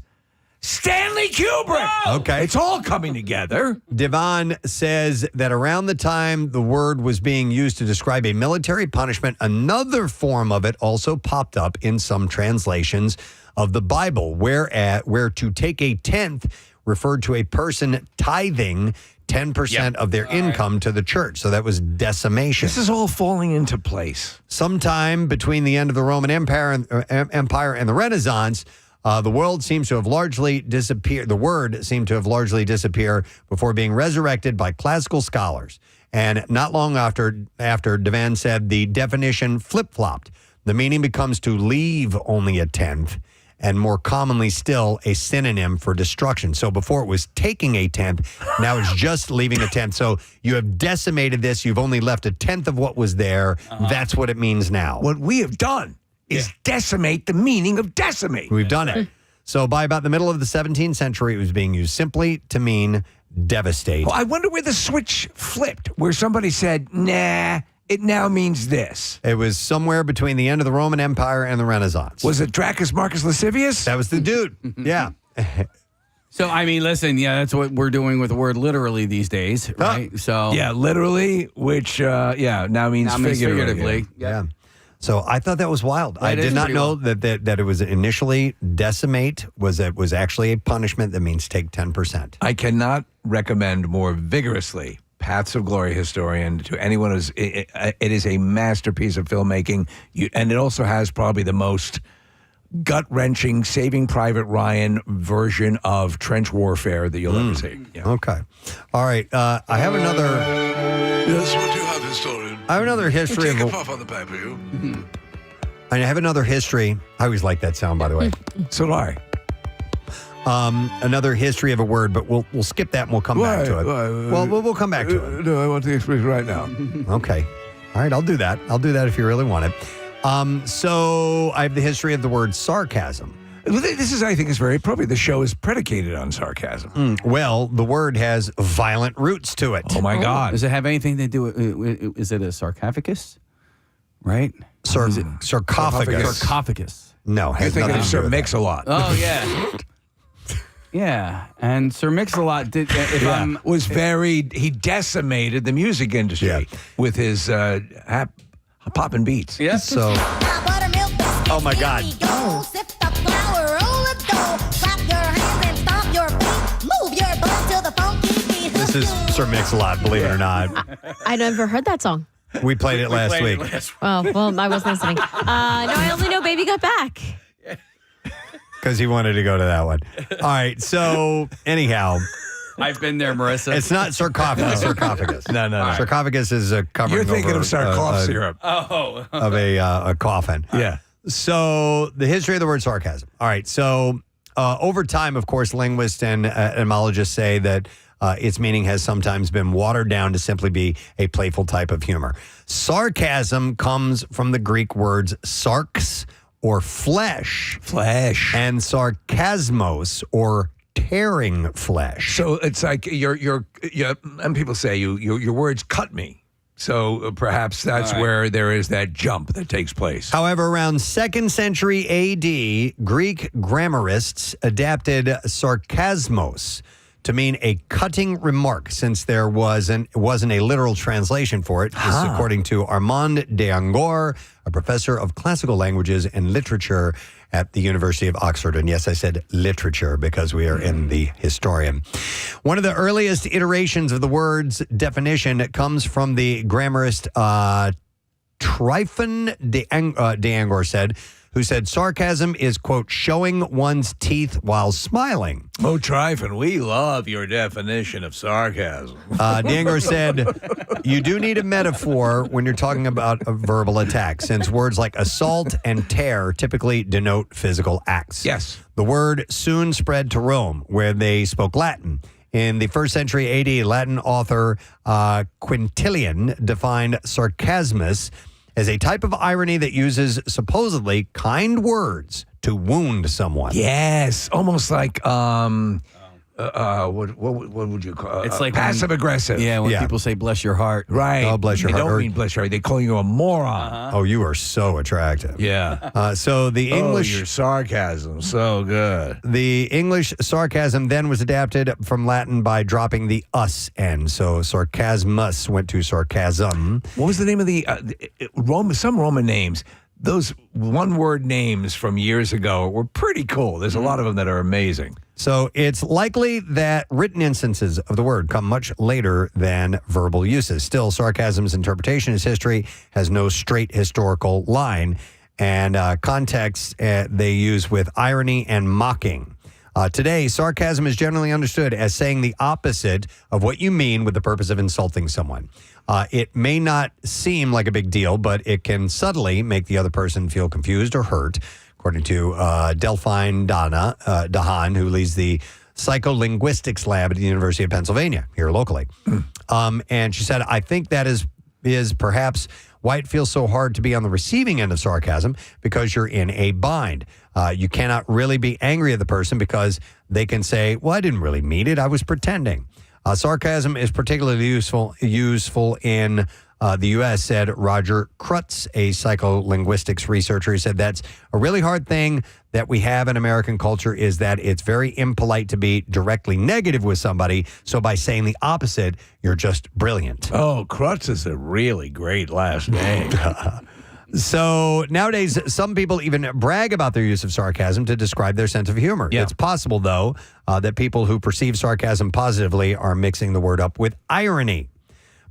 Stanley Kubrick. Okay. It's all coming together. Devon says that around the time the word was being used to describe a military punishment, another form of it also popped up in some translations of the Bible, where to take a tenth referred to a person tithing 10% of their income to the church. So that was decimation. This is all falling into place. Sometime between the end of the Roman Empire and the Renaissance, the word seems to have largely disappeared before being resurrected by classical scholars. And not long after Devan said the definition flip-flopped. The meaning becomes to leave only a tenth, and more commonly still, a synonym for destruction. So before it was taking a tenth, now it's just leaving a tenth. So you have decimated this. You've only left a tenth of what was there. That's what it means now. What we have done is decimate the meaning of decimate. We've done it. So by about the middle of the 17th century, it was being used simply to mean devastate. Well, I wonder where the switch flipped, where somebody said, nah, it now means this. It was somewhere between the end of the Roman Empire and the Renaissance. Was it Dracus Marcus Lascivius? That was the dude. Yeah. So, I mean, listen, that's what we're doing with the word literally these days, right? So yeah, literally, which, now means figuratively. Yeah. So I thought that was wild. That I did is not pretty know wild. that it was initially decimate was actually a punishment that means take 10%. I cannot recommend more vigorously Paths of Glory Historian to anyone who's. It is a masterpiece of filmmaking, and it also has probably the most gut-wrenching Saving Private Ryan version of trench warfare that you'll ever see. Yeah. Okay. All right. I have another. Yes, what do you have, historian? I have another history Take of. a puff on the pipe, will you? I have another history. I always like that sound, by the way. So do I. Another history of a word, but we'll skip that and we'll come back to it. We'll come back to it. No, I want the expression right now. Okay. All right, I'll do that. I'll do that if you really want it. So I have the history of the word sarcasm. This is, I think, is very appropriate. The show is predicated on sarcasm. Well, the word has violent roots to it. Oh, my God. Does it have anything to do with, is it a sarcophagus? Right? Sarcophagus. Sarcophagus. No, You're has thinking nothing of to do Sir with that. Oh, Mix-a-Lot. yeah. Yeah, and Sir Mix-a-Lot did. He decimated the music industry with his popping beats. Yeah. So, oh my God. This is Sir Mix-a-Lot, believe it or not. I never heard that song. We played it last week. Oh, well, I wasn't listening. No, I only know Baby Got Back. Because he wanted to go to that one. All right, so anyhow. I've been there, Marissa. It's not sarcophagus. Sarcophagus. No. Sarcophagus is a covering. You're thinking over, of Sarkoff syrup. Oh. Of a coffin. Yeah. So the history of the word sarcasm. All right, so over time, of course, linguists and etymologists say that its meaning has sometimes been watered down to simply be a playful type of humor. Sarcasm comes from the Greek words sarx, or flesh, and sarcasmos, or tearing flesh. So it's like and people say your words cut me. So perhaps that's where there is that jump that takes place. However, around 2nd century A.D., Greek grammarists adapted sarcasmos to mean a cutting remark, since there wasn't a literal translation for it. This is according to Armand de Angor, a professor of classical languages and literature at the University of Oxford. And yes, I said literature because we are in the historian. One of the earliest iterations of the word's definition comes from the grammarist Tryphon de Angor who said sarcasm is, quote, showing one's teeth while smiling. Oh, Tryphon, we love your definition of sarcasm. Dangor said, you do need a metaphor when you're talking about a verbal attack, since words like assault and tear typically denote physical acts. Yes. The word soon spread to Rome, where they spoke Latin. In the 1st century AD, Latin author Quintilian defined sarcasmus as a type of irony that uses supposedly kind words to wound someone. Yes, almost like what would you call it? It's like passive aggressive. Yeah, when people say bless your heart. Right. Oh, bless your they heart. don't mean bless your heart. They call you a moron. Oh, you are so attractive. Yeah. So the English... Oh, your sarcasm, so good. The English sarcasm then was adapted from Latin by dropping the us end. So sarcasmus went to sarcasm. What was the name of the some Roman names? Those one-word names from years ago were pretty cool. There's a lot of them that are amazing. So it's likely that written instances of the word come much later than verbal uses. Still, sarcasm's interpretation as history has no straight historical line, and context they use with irony and mocking. Today, sarcasm is generally understood as saying the opposite of what you mean with the purpose of insulting someone. It may not seem like a big deal, but it can subtly make the other person feel confused or hurt, according to Delphine Dahan, who leads the psycholinguistics lab at the University of Pennsylvania, here locally. And she said, I think that is perhaps why it feels so hard to be on the receiving end of sarcasm, because you're in a bind. You cannot really be angry at the person because they can say, well, I didn't really mean it. I was pretending. Sarcasm is particularly useful in the U.S., said Roger Krutz, a psycholinguistics researcher. He said that's a really hard thing that we have in American culture, is that it's very impolite to be directly negative with somebody. So by saying the opposite, you're just brilliant. Oh, Krutz is a really great last name. So nowadays, some people even brag about their use of sarcasm to describe their sense of humor. Yeah. It's possible, though, that people who perceive sarcasm positively are mixing the word up with irony.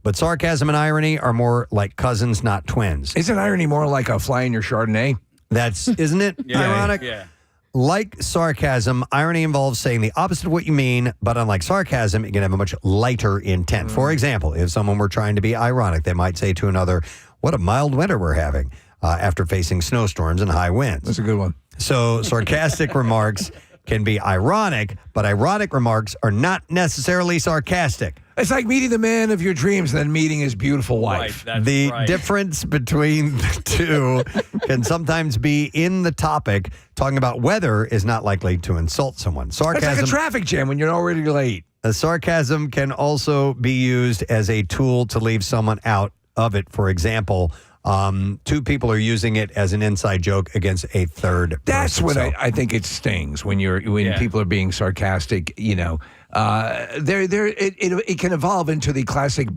But sarcasm and irony are more like cousins, not twins. Isn't irony more like a fly in your Chardonnay? Isn't it ironic? Yeah. Like sarcasm, irony involves saying the opposite of what you mean, but unlike sarcasm, it can have a much lighter intent. For example, if someone were trying to be ironic, they might say to another, what a mild winter we're having, after facing snowstorms and high winds. That's a good one. So sarcastic remarks can be ironic, but ironic remarks are not necessarily sarcastic. It's like meeting the man of your dreams and then meeting his beautiful wife. The difference between the two can sometimes be in the topic. Talking about weather is not likely to insult someone. Sarcasm, it's like a traffic jam when you're already late. Sarcasm can also be used as a tool to leave someone out of it. For example, two people are using it as an inside joke against a third That's person. when I think it stings when people are being sarcastic. You know, it can evolve into the classic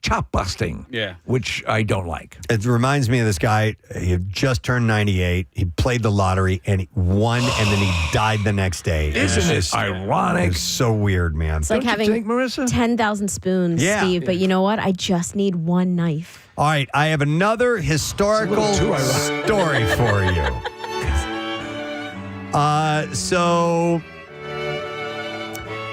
chop busting. Yeah, which I don't like. It reminds me of this guy. He had just turned 98. He played the lottery and he won, and then he died the next day. Isn't it ironic? It's so weird, man. It's like having 10,000 spoons, Steve. But you know what? I just need one knife. All right, I have another historical story for you. So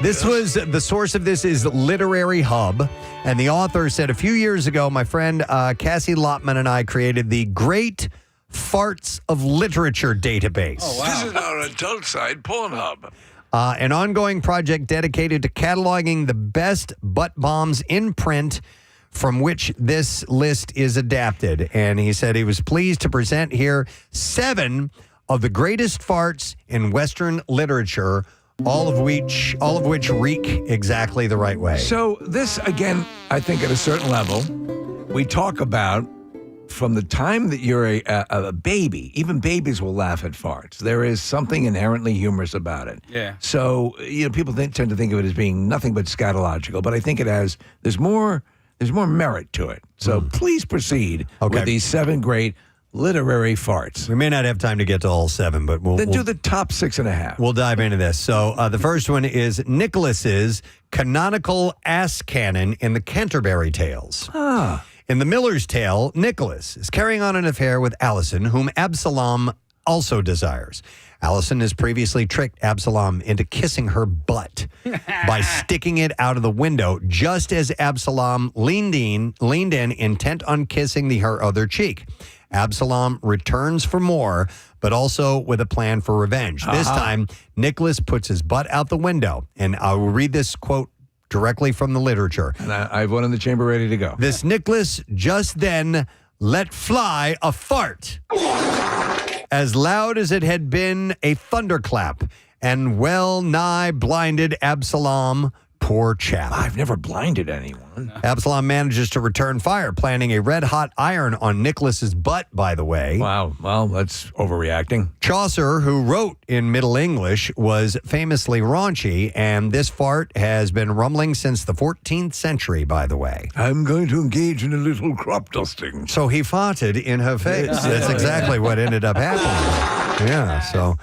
this was, the source of this is Literary Hub, and the author said, a few years ago, my friend Cassie Lotman and I created the Great Farts of Literature database. Oh, wow. Visit our adult site, Pornhub. An ongoing project dedicated to cataloging the best butt bombs in print, from which this list is adapted. And he said he was pleased to present here 7 of the greatest farts in Western literature, all of which reek exactly the right way. So this, again, I think at a certain level, we talk about from the time that you're a baby. Even babies will laugh at farts. There is something inherently humorous about it. Yeah. So, people tend to think of it as being nothing but scatological, but I think there's more merit to it. So please proceed with these 7 great literary farts. We may not have time to get to all 7, but we'll do the top 6.5. We'll dive into this. So the first one is Nicholas's canonical ass cannon in the Canterbury Tales. In The Miller's Tale, Nicholas is carrying on an affair with Allison, whom Absalom also desires. Allison has previously tricked Absalom into kissing her butt by sticking it out of the window, just as Absalom leaned in, intent on kissing her other cheek. Absalom returns for more, but also with a plan for revenge. This time, Nicholas puts his butt out the window, and I will read this quote directly from the literature. And I have one in the chamber ready to go. This Nicholas just then let fly a fart, as loud as it had been a thunderclap, and well nigh blinded Absalom. Poor chap. I've never blinded anyone. Absalom manages to return fire, planting a red-hot iron on Nicholas's butt, by the way. Wow. Well, that's overreacting. Chaucer, who wrote in Middle English, was famously raunchy, and this fart has been rumbling since the 14th century, by the way. I'm going to engage in a little crop dusting. So he farted in her face. That's exactly what ended up happening. Yeah, so...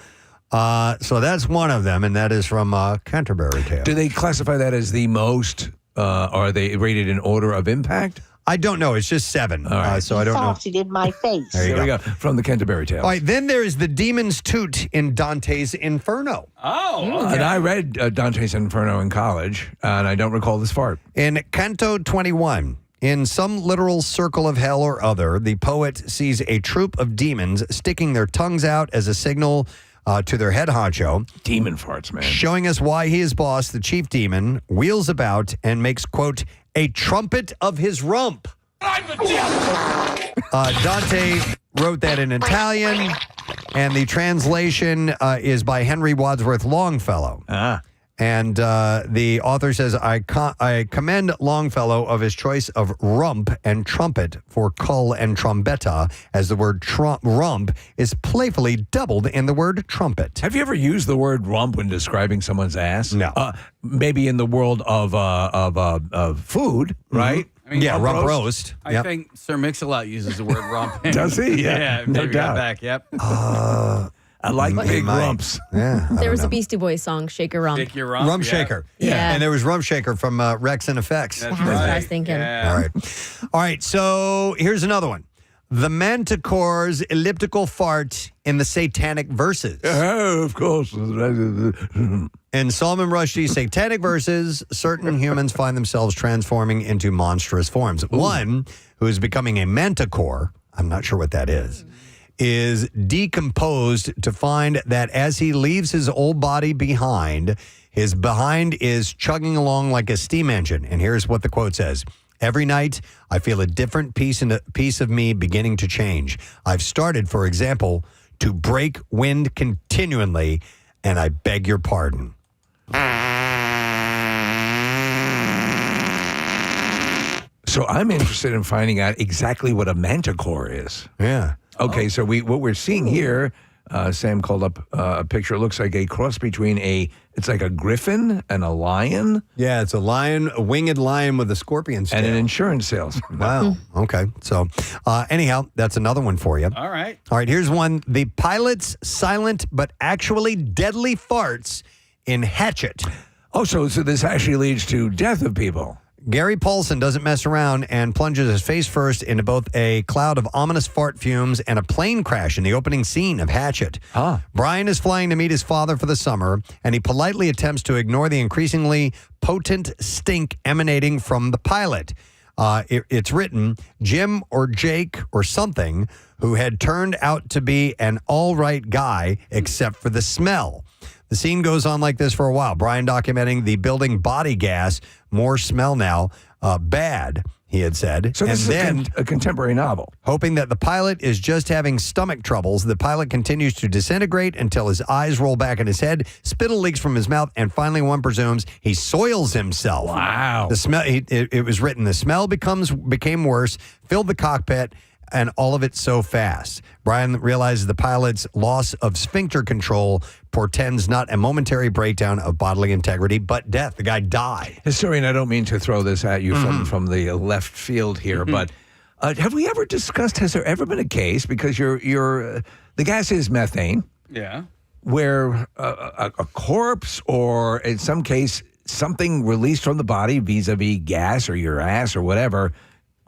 So that's one of them, and that is from Canterbury Tales. Do they classify that as the most? Are they rated in order of impact? I don't know. It's just 7. So I don't know. Farted in my face. There you we go. go. From the Canterbury Tales. All right, then there is the Demon's Toot in Dante's Inferno. Oh, And I read Dante's Inferno in college, and I don't recall this fart. In Canto 21, in some literal circle of hell or other, the poet sees a troop of demons sticking their tongues out as a signal to their head honcho. Demon farts, man. Showing us why he is boss, the chief demon wheels about and makes, quote, a trumpet of his rump. Dante wrote that in Italian, and the translation is by Henry Wadsworth Longfellow. And the author says, I commend Longfellow of his choice of rump and trumpet for cull and trombetta, as the word rump is playfully doubled in the word trumpet. Have you ever used the word rump when describing someone's ass? No. Maybe in the world of food, right? I mean, rump roast. I think Sir Mix-a-Lot uses the word rump. Does he? Yeah, no maybe doubt. Back. Yep. I like big rumps. Yeah, There was a Beastie Boys song, Shake Your Rump. Shake your rump. Rump Shaker. Yeah. And there was Rump Shaker from Rex and Effects. That's what I was thinking. Yeah. All right, so here's another one. The Manticore's elliptical fart in the Satanic Verses. Oh, of course. In Salman Rushdie's Satanic Verses, certain humans find themselves transforming into monstrous forms. One, who is becoming a manticore, I'm not sure what that is decomposed to find that as he leaves his old body behind, his behind is chugging along like a steam engine. And here's what the quote says. Every night, I feel a different piece of me beginning to change. I've started, for example, to break wind continually, and I beg your pardon. So I'm interested in finding out exactly what a manticore is. Yeah. Okay, so what we're seeing here, Sam called up a picture. It looks like a cross between it's like a griffin and a lion. Yeah, it's a lion, a winged lion with a scorpion tail. And an insurance salesman. Wow. Okay. So, anyhow, that's another one for you. All right. All right, here's one. The pilot's silent but actually deadly farts in Hatchet. Oh, so this actually leads to death of people. Gary Paulson doesn't mess around and plunges his face first into both a cloud of ominous fart fumes and a plane crash in the opening scene of Hatchet. Brian is flying to meet his father for the summer, and he politely attempts to ignore the increasingly potent stink emanating from the pilot. It's written, Jim or Jake or something, who had turned out to be an all right guy except for the smell. The scene goes on like this for a while. Brian documenting the building body gas, more smell now, bad, he had said. So this is a contemporary novel. Hoping that the pilot is just having stomach troubles, the pilot continues to disintegrate until his eyes roll back in his head, spittle leaks from his mouth, and finally one presumes he soils himself. Wow. The smell, it was written, the smell became worse, filled the cockpit, and all of it so fast. Brian realizes the pilot's loss of sphincter control portends not a momentary breakdown of bodily integrity, but death. The guy died. Historian, I don't mean to throw this at you from the left field here, but have we ever discussed, has there ever been a case, because the gas is methane, Yeah. where a corpse or in some case something released from the body vis-a-vis gas or your ass or whatever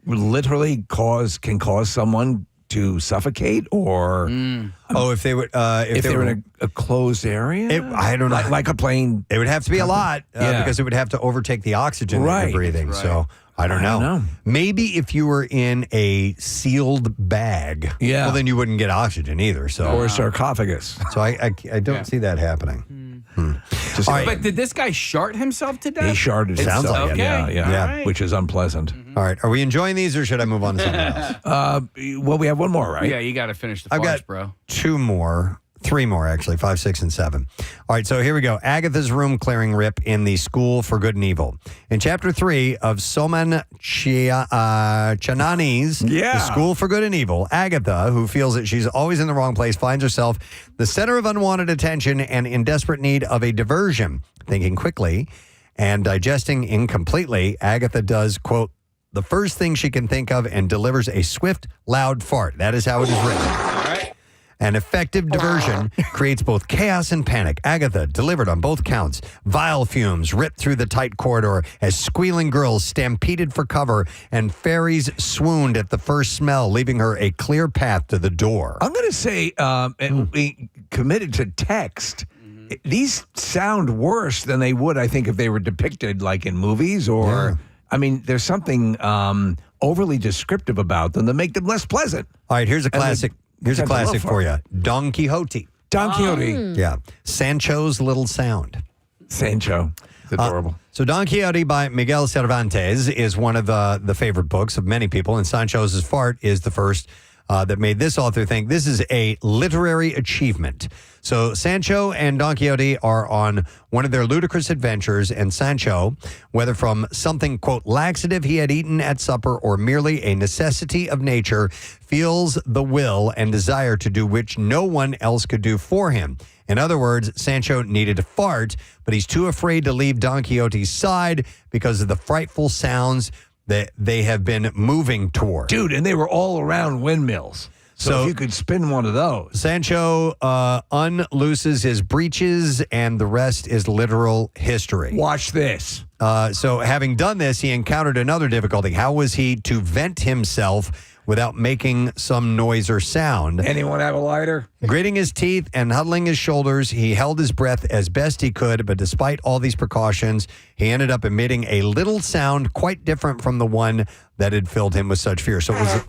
literally can cause someone to suffocate or if they would if they were in a closed area? I don't know. Like a plane. It would have to be a lot Yeah. because it would have to overtake the oxygen that Right. you're breathing. Right. So I don't know. Maybe if you were in a sealed bag, Yeah. well, then you wouldn't get oxygen either. So Or a sarcophagus. So I don't see that happening. Just- All right. But did this guy shart himself to death? He sharted It sounds himself. like it. Yeah, Okay. yeah, All right. which is unpleasant. All right. Are we enjoying these or should I move on to something else? Well, we have one more, right? Yeah, you got to finish the I've farts, got bro. 2 more. 3 more, actually, 5, 6, and 7. All right, so here we go. Agatha's room clearing rip in the School for Good and Evil. In Chapter 3 of Soman Chanani's The School for Good and Evil, Agatha, who feels that she's always in the wrong place, finds herself the center of unwanted attention and in desperate need of a diversion. Thinking quickly and digesting incompletely, Agatha does, quote, the first thing she can think of and delivers a swift, loud fart. That is how it is written. An effective diversion creates both chaos and panic. Agatha delivered on both counts. Vile fumes ripped through the tight corridor as squealing girls stampeded for cover and fairies swooned at the first smell, leaving her a clear path to the door. I'm going to say we committed to text. These sound worse than they would, I think, if they were depicted like in movies or, I mean, there's something overly descriptive about them that make them less pleasant. All right, here's a classic. Here's a classic for you. Don Quixote. Don Quixote. Yeah. Sancho's Little Sound. Sancho. It's adorable. So Don Quixote by Miguel Cervantes is one of the favorite books of many people, and Sancho's Fart is the first that made this author think this is a literary achievement. So Sancho and Don Quixote are on one of their ludicrous adventures, and Sancho, whether from something, quote, laxative he had eaten at supper or merely a necessity of nature, feels the will and desire to do which no one else could do for him. In other words, Sancho needed to fart, but he's too afraid to leave Don Quixote's side because of the frightful sounds that they have been moving toward. Dude, and they were all around windmills. So if you could spin one of those. Sancho unlooses his breeches, and the rest is literal history. Watch this. So having done this, he encountered another difficulty. How was he to vent himself without making some noise or sound? Anyone have a lighter? Gritting his teeth and huddling his shoulders, he held his breath as best he could, but despite all these precautions, he ended up emitting a little sound quite different from the one that had filled him with such fear. So it was...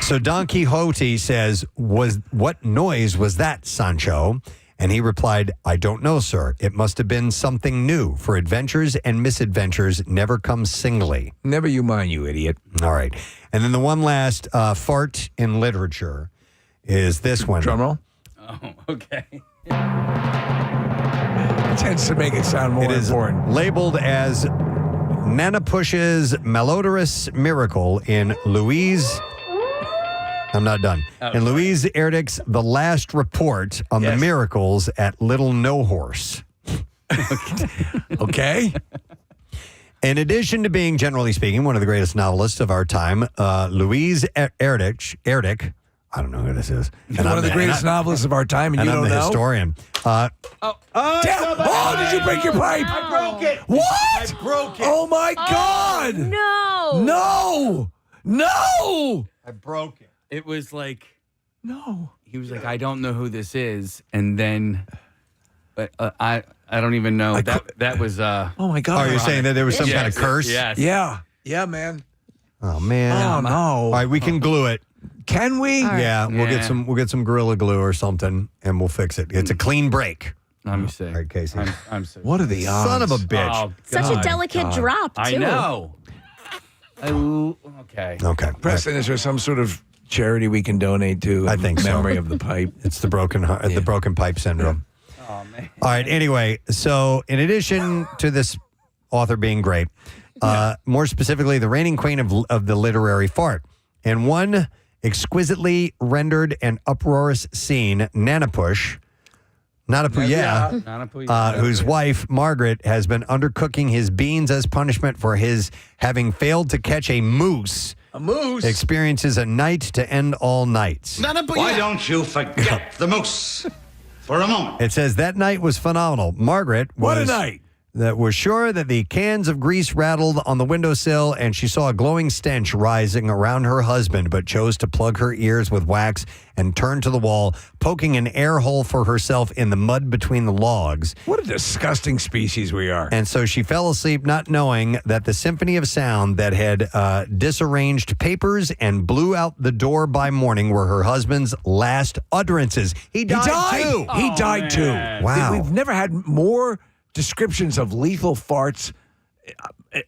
So Don Quixote says, what noise was that, Sancho? And he replied, I don't know, sir. It must have been something new, for adventures and misadventures never come singly. Never you mind, you idiot. All right. And then the one last fart in literature is this one. Drum roll. Oh, okay. It tends to make it sound more important. Labeled as Nana Push's Malodorous Miracle in Louise... I'm not done. In Louise Erdrich's The Last Report on the Miracles at Little No Horse. Okay. In addition to being, generally speaking, one of the greatest novelists of our time, Louise Erdrich, I don't know who this is. He's one of the greatest novelists of our time, and you don't I'm the know? historian. Did you break your pipe? I broke it. What? I broke it. Oh, my God. No. No. I broke it. It was like, no. He was like, I don't know who this is. And then, I don't even know. That was, oh my God. Oh, you're saying that there was some kind of curse? Yes. Yeah. Yeah, man. Oh, man. Oh, no. All right, we can glue it. Can we? All right. Yeah, we'll get some Gorilla Glue or something, and we'll fix it. It's a clean break. Let me see. All right, Casey. I'm sick. What are the odds? Son of a bitch. Oh, Such a God. delicate drop, too. I know. Okay. Okay. Preston, is there some sort of charity we can donate to? I think so. Memory of the pipe. It's the broken pipe syndrome. Oh, man. All right. Anyway, so in addition to this author being great, more specifically, the reigning queen of the literary fart, in one exquisitely rendered and uproarious scene, Nanapush, whose wife, Margaret, has been undercooking his beans as punishment for his having failed to catch a moose. A moose? Experiences a night to end all nights. Why don't you forget the moose for a moment? It says that night was phenomenal. Margaret was... What a night. That was sure that the cans of grease rattled on the windowsill and she saw a glowing stench rising around her husband, but chose to plug her ears with wax and turn to the wall, poking an air hole for herself in the mud between the logs. What a disgusting species we are. And so she fell asleep not knowing that the symphony of sound that had disarranged papers and blew out the door by morning were her husband's last utterances. He died too. He died too. Wow. We've never had more descriptions of lethal farts.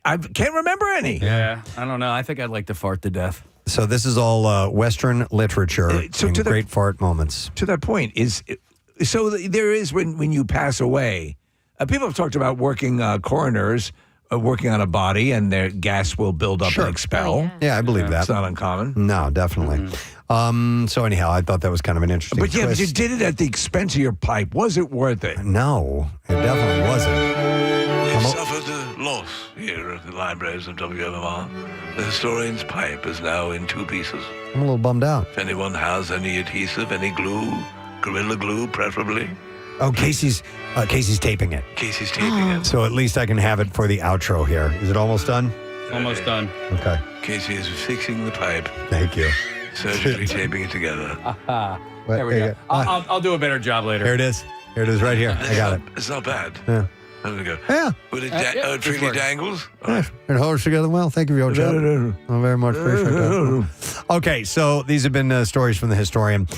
I can't remember any. Yeah, I don't know. I think I'd like to fart to death. So this is all Western literature and great fart moments. To that point, there is when you pass away, people have talked about working coroners working on a body and their gas will build up and expel. Yeah, I believe that. It's not uncommon. No, definitely. So anyhow, I thought that was kind of an interesting But yeah, but twist. you did it at the expense of your pipe. Was it worth it? No, it definitely wasn't. We've suffered a loss course, here at the libraries of WMMR, the historian's pipe is now in 2 pieces. I'm a little bummed out. If anyone has any adhesive, any glue, Gorilla Glue preferably. Oh, Casey's taping it. Casey's taping it. So at least I can have it for the outro here. Is it almost done? Almost done. Okay. Casey is fixing the pipe. Thank you. Surgically taping it together. There we go. I'll do a better job later. Here it is. Here it is right here. I got it. It's not bad. Yeah. There we go. Yeah. Would it freely dangles? Yeah, it holds together well. Thank you for your chat. I very much appreciate that. Okay, so these have been stories from the historian.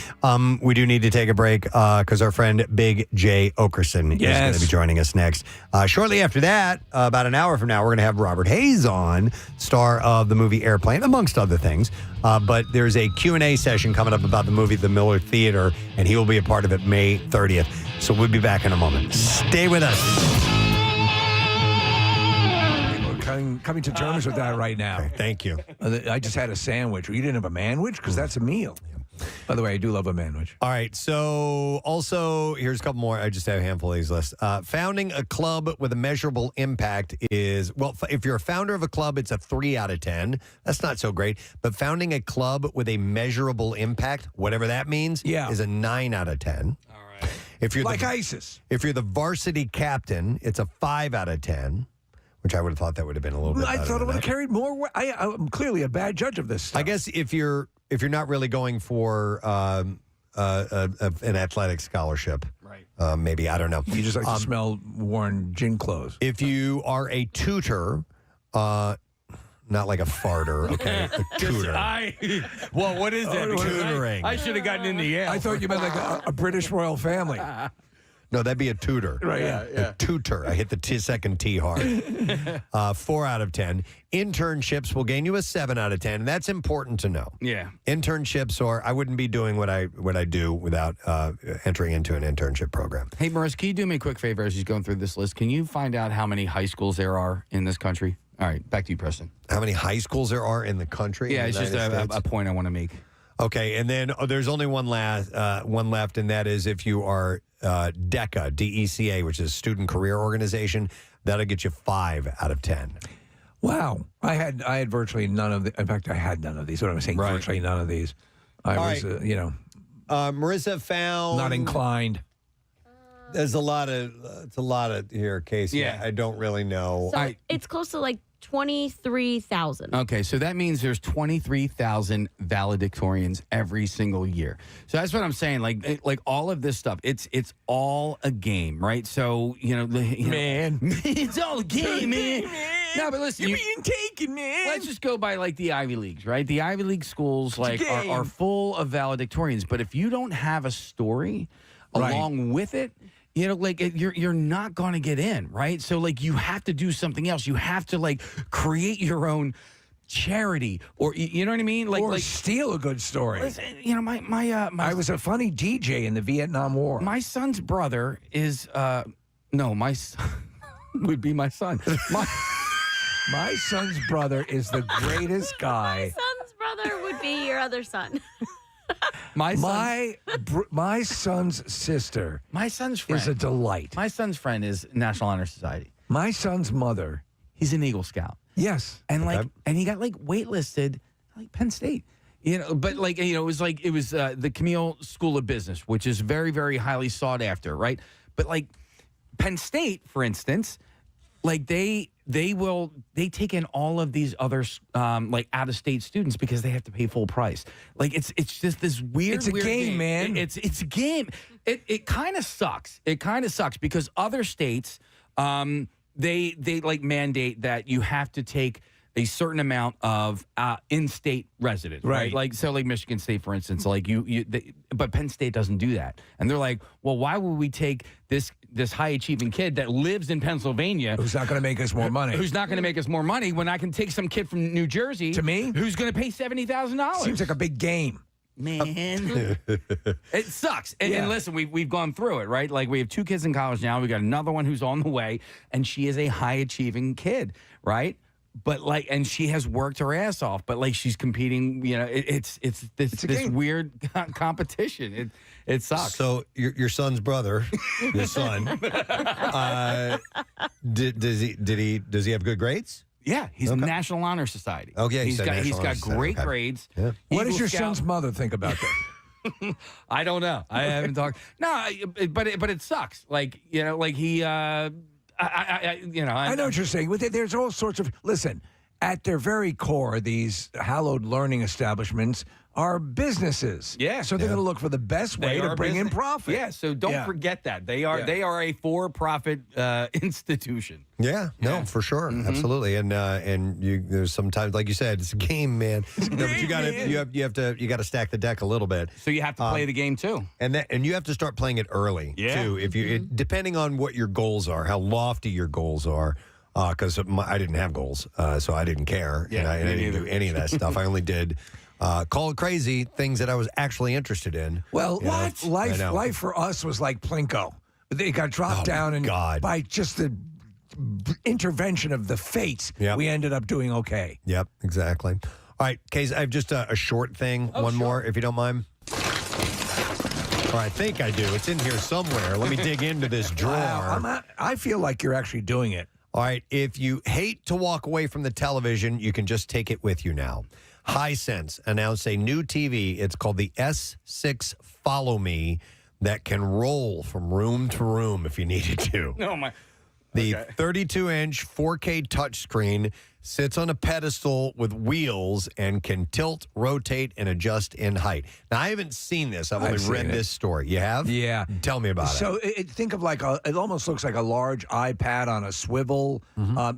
We do need to take a break because our friend Big Jay Oakerson is going to be joining us next. Shortly after that, about an hour from now, we're going to have Robert Hayes on, star of the movie Airplane, amongst other things. But there's a Q&A session coming up about the movie The Miller Theater, and he will be a part of it May 30th. So we'll be back in a moment. Stay with us. Coming to terms with that right now. Okay, thank you. I just had a sandwich. You didn't have a manwich? Because that's a meal. By the way, I do love a manwich. All right. So also, here's a couple more. I just have a handful of these lists. Founding a club with a measurable impact is, well, if you're a founder of a club, it's a 3 out of 10. That's not so great. But founding a club with a measurable impact, whatever that means, is a 9 out of 10. All right. If you're like ISIS. If you're the varsity captain, it's a 5 out of 10. Which I would have thought that would have been a little bit better. I thought it would have carried more. I'm clearly a bad judge of this stuff. I guess if you're not really going for an athletic scholarship, right? Maybe, I don't know. You just like to smell worn gym clothes. If you are a tutor, not like a farter, okay? A tutor. Well, what is that? Tutoring. I should have gotten into Yale. I thought you meant like a British royal family. No, that'd be a tutor. Right, yeah. A tutor. I hit the second T hard. 4 out of 10. Internships will gain you a 7 out of 10. That's important to know. Yeah. Internships, or I wouldn't be doing what I do without entering into an internship program. Hey, Marissa, can you do me a quick favor as he's going through this list? Can you find out how many high schools there are in this country? All right, back to you, Preston. How many high schools there are in the country? Yeah, it's just a point I want to make. Okay, and then there's only one left, and that is if you are DECA, D-E-C-A, which is Student Career Organization, that'll get you 5 out of 10. Wow. I had virtually none of the. In fact, I had none of these. What I'm saying, virtually none of these. I was, Marissa found not inclined. There's a lot of here, Casey. Yeah. I don't really know. So it's close to like 23,000. Okay, so that means there's 23,000 valedictorians every single year. So that's what I'm saying. Like all of this stuff, it's all a game, right? So Man, it's all a game, man. No, but listen, you're being taken, man. Let's just go by like the Ivy Leagues, right? The Ivy League schools are full of valedictorians, but if you don't have a story along with it, you're not going to get in, right? So you have to do something else. You have to create your own charity, or you know what I mean? Or steal a good story. Listen, I was a funny DJ in the Vietnam War. My son's brother is my son would be my son. My son's brother is the greatest guy. My son's brother would be your other son. My son's sister. My son's friend is a delight. My son's friend is National Honor Society. My son's mother. He's an Eagle Scout. Yes, and and he got waitlisted Penn State. But it was the Camille School of Business, which is very, very highly sought after, right? But Penn State, for instance, they take in all of these other out of state students because they have to pay full price. It's just this weird. It's a game, man. It's a game. It kind of sucks. It kind of sucks because other states they mandate that you have to take a certain amount of in-state residents, right? Michigan State, for instance, but Penn State doesn't do that, and they're like, well, why would we take this high-achieving kid that lives in Pennsylvania, who's not going to make us more money, when I can take some kid from New Jersey to me, who's going to pay $70,000? Seems like a big game. Man, it sucks. And listen, we've gone through it, right? We have 2 kids in college now. We got another one who's on the way, and she is a high-achieving kid, right? But and she has worked her ass off, but she's competing. It's this weird competition. It sucks. So your son's brother, your son, does he have good grades? Yeah, he's in the National Honor Society. Oh, yeah, he's got great Okay. grades. Yeah. What does Eagle your Scout- son's mother think about this? I don't know. I haven't talked. No, but it sucks. Like he. I know what you're saying. There's all sorts of. Listen, at their very core, these hallowed learning establishments are businesses. Yeah. So they're going to look for the best way to bring in profit. Yeah. So don't forget that they are a for-profit institution. Yeah, no, for sure, absolutely, and there's sometimes, like you said, it's a game, man. No, but you got to stack the deck a little bit. So you have to play the game too, and you have to start playing it early too. If you depending on what your goals are, how lofty your goals are. Because I didn't have goals, so I didn't care, and I didn't do any of that stuff. I only did call it crazy things that I was actually interested in. Well, life for us was like Plinko. They got dropped down, and by just the intervention of the fates, we ended up doing okay. Yep, exactly. All right, Case, I have just a short thing, one more, if you don't mind. Or I think I do. It's in here somewhere. Let me dig into this drawer. Wow, I feel like you're actually doing it. All right, if you hate to walk away from the television, you can just take it with you now. Hisense announced a new TV. It's called the S6 Follow Me that can roll from room to room if you needed to. Oh, my. The 32-inch 4K touchscreen sits on a pedestal with wheels and can tilt, rotate, and adjust in height. Now, I haven't seen this. I've only read this story. You have? Yeah. Tell me about it. So think of it almost looks like a large iPad on a swivel.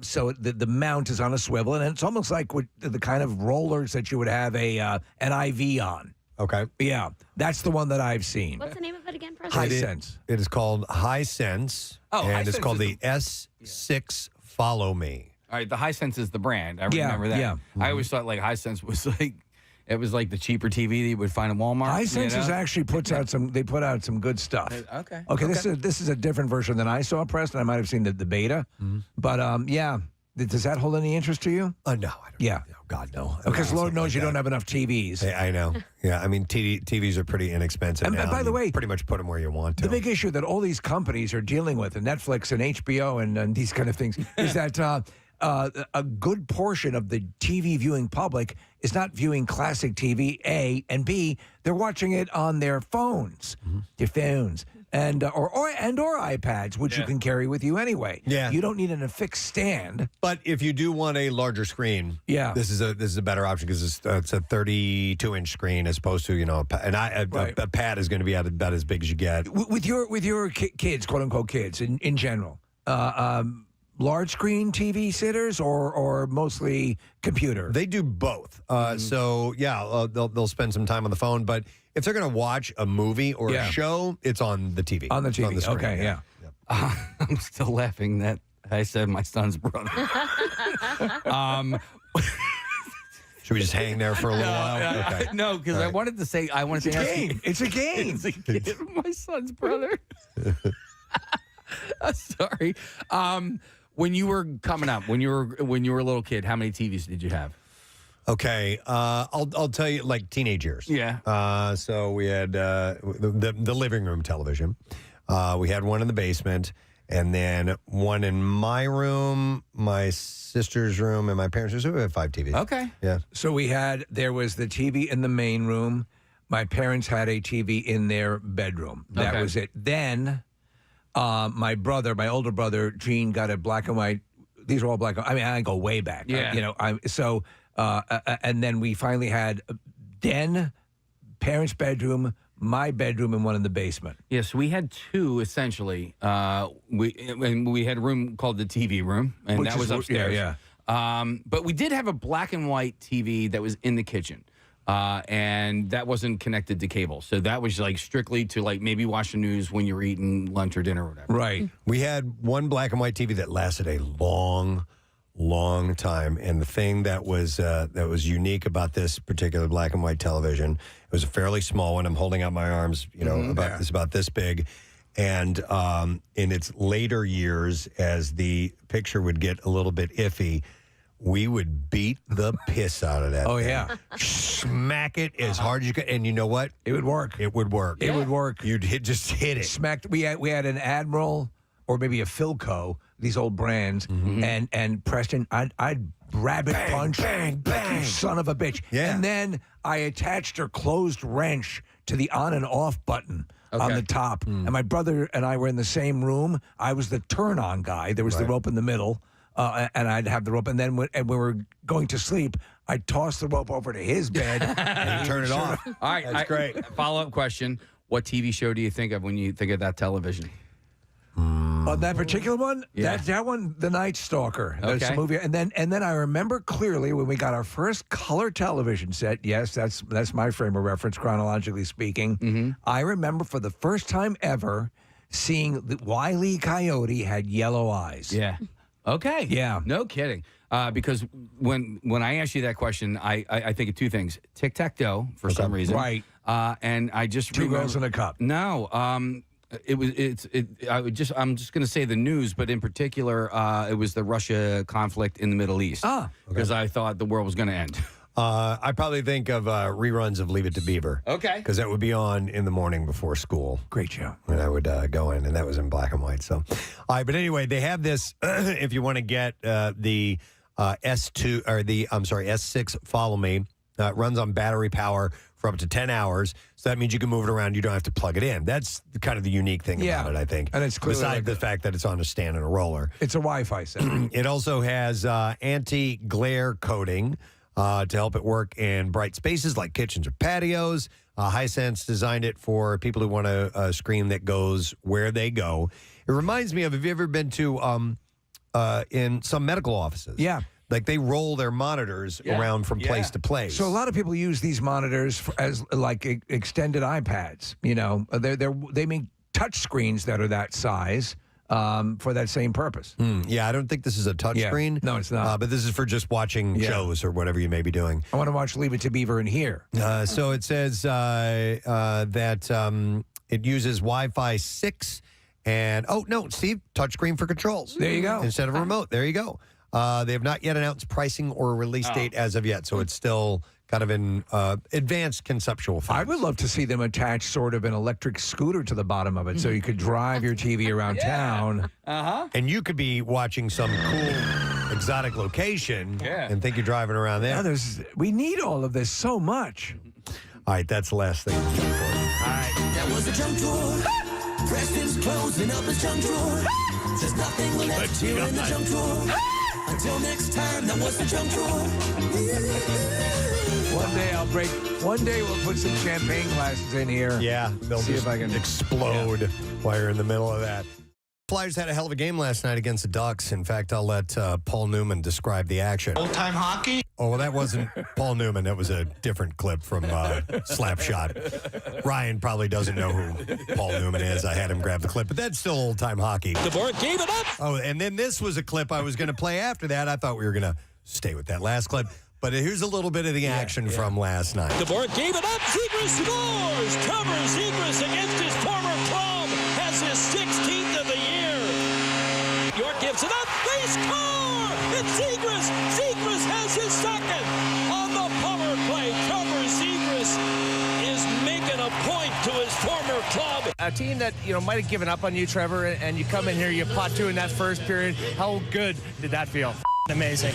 So the mount is on a swivel, and it's almost like the kind of rollers that you would have an IV on. Okay. Yeah, that's the one that I've seen. What's the name of it again, Preston? Hisense. It is called Hisense, and it's called the S6 Follow Me. All right, the Hisense is the brand. I remember that. Yeah. I always thought like Hisense was like it was like the cheaper TV that you would find at Walmart. Hisense actually puts out some good stuff. Okay. This is a different version than I saw, Preston. I might have seen the beta, but yeah. Does that hold any interest to you? No, I don't. Yeah. Oh, God, no. Because Lord knows you don't have enough TVs. I know. Yeah, I mean, TVs are pretty inexpensive now. And by the way, pretty much put them where you want to. The big issue that all these companies are dealing with, and Netflix and HBO and these kind of things, is that a good portion of the TV viewing public is not viewing classic TV, A, and B, they're watching it on their phones, their phones. And or iPads, which you can carry with you anyway. Yeah, you don't need an affixed stand. But if you do want a larger screen, this is a better option because it's a 32-inch screen as opposed to a pad is going to be about as big as you get. With your kids, quote unquote kids, in general, large screen TV sitters or mostly computer. They do both. So yeah, they'll spend some time on the phone, but if they're going to watch a movie or a show, it's on the TV. On the TV. On the screen, okay, yeah. I'm still laughing that I said my son's brother. Should we just hang there for a little while? Okay. No, because I wanted to say it's a game. It's a game. It's a kid, my son's brother. Sorry. When you were coming up, when you were a little kid, how many TVs did you have? Okay, I'll tell you, like teenage years. Yeah. So we had the living room television. We had one in the basement, and then one in my room, my sister's room, and my parents' room. So we had 5 TVs. Okay. Yeah. So there was the TV in the main room. My parents had a TV in their bedroom. That was it. Then my older brother, Gene, got a black and white. These are all black. I mean, I go way back. Yeah. And then we finally had den, parents' bedroom, my bedroom, and one in the basement. Yes, we had 2 essentially. We had a room called the TV room, and Which that was upstairs. Yeah. But we did have a black and white TV that was in the kitchen. And that wasn't connected to cable. So that was like strictly to like maybe watch the news when you were eating lunch or dinner or whatever. Right. We had one black and white TV that lasted a long time. And the thing that was unique about this particular black and white television, it was a fairly small one. I'm holding out my arms, it's about this big. And in its later years, as the picture would get a little bit iffy, we would beat the piss out of that. Oh, thing. yeah. Smack it as hard as you could. And you know what? It would work. It would work. It would work. You'd just hit it. Smacked. We had an Admiral or maybe a Philco, these old brands, and Preston, I'd rabbit punch, bang, bang. you son of a bitch. Yeah. And then I attached a closed wrench to the on and off button on the top. And my brother and I were in the same room. I was the turn on guy. There was the rope in the middle. And I'd have the rope, and then when we were going to sleep, I'd toss the rope over to his bed and he'd turn it off. All right, that's great. Follow-up question: what TV show do you think of when you think of that television? On that particular one, that one, The Night Stalker. That's a movie, and then I remember clearly when we got our first color television set. Yes, that's my frame of reference, chronologically speaking. I remember for the first time ever seeing that Wile E. Coyote had yellow eyes. Yeah. Okay. Yeah. No kidding. Because when I ask you that question, I think of two things: tic-tac-toe for some reason, right? And I just Two girls in a cup. No. I'm just going to say the news, but in particular, it was the Russia conflict in the Middle East. Because I thought the world was going to end. I probably think of reruns of Leave It to Beaver. Okay. Because that would be on in the morning before school. Great show. And I would go in, and that was in black and white. So, all right. But anyway, they have this. If you want to get the S2 or the S6 Follow Me, it runs on battery power for up to 10 hours. So that means you can move it around. You don't have to plug it in. That's kind of the unique thing about it, I think. And it's clearly besides the fact that it's on a stand and a roller. It's a Wi-Fi set. It also has anti-glare coating to help it work in bright spaces like kitchens or patios. Hisense designed it for people who want a screen that goes where they go. It reminds me of, have you ever been to in some medical offices? Yeah. Like they roll their monitors around from place to place. So a lot of people use these monitors as like extended iPads. You know, they make touch screens that are that size for that same purpose. Yeah, I don't think this is a touch screen. No, it's not. But this is for just watching shows or whatever you may be doing. I want to watch Leave It to Beaver in here. So it says that it uses Wi-Fi 6 and, Steve, touchscreen for controls. There you go. Instead of a remote. There you go. They have not yet announced pricing or release date as of yet, so it's still kind of in advanced conceptual phase. I would love to see them attach sort of an electric scooter to the bottom of it so you could drive your TV around town. And you could be watching some cool exotic location and think you're driving around there. Yeah, we need all of this so much. All right, that's the last thing. All right. That was a junk drawer. Preston's closing up his junk drawer. There's nothing left here in the junk drawer. Until next time, that was the junk drawer. One day we'll put some champagne glasses in here. Yeah, they'll see just if I can explode while you're in the middle of that. Flyers had a hell of a game last night against the Ducks. In fact, I'll let Paul Newman describe the action. Old-time hockey? Oh, well, that wasn't Paul Newman. That was a different clip from Slapshot. Ryan probably doesn't know who Paul Newman is. I had him grab the clip, but that's still old-time hockey. DeBoer gave it up. Oh, and then this was a clip I was going to play after that. I thought we were going to stay with that last clip. But here's a little bit of the action from last night. DeBoer gave it up. Zegras scores. Trevor Zegras against his former club has his 16th of the year. York gives it up. They score. It's Zegras. Zegras has his second on the power play. Trevor Zegras is making a point to his former club. A team that might have given up on you, Trevor, and you come in here, you pot two in that first period. How good did that feel? Amazing.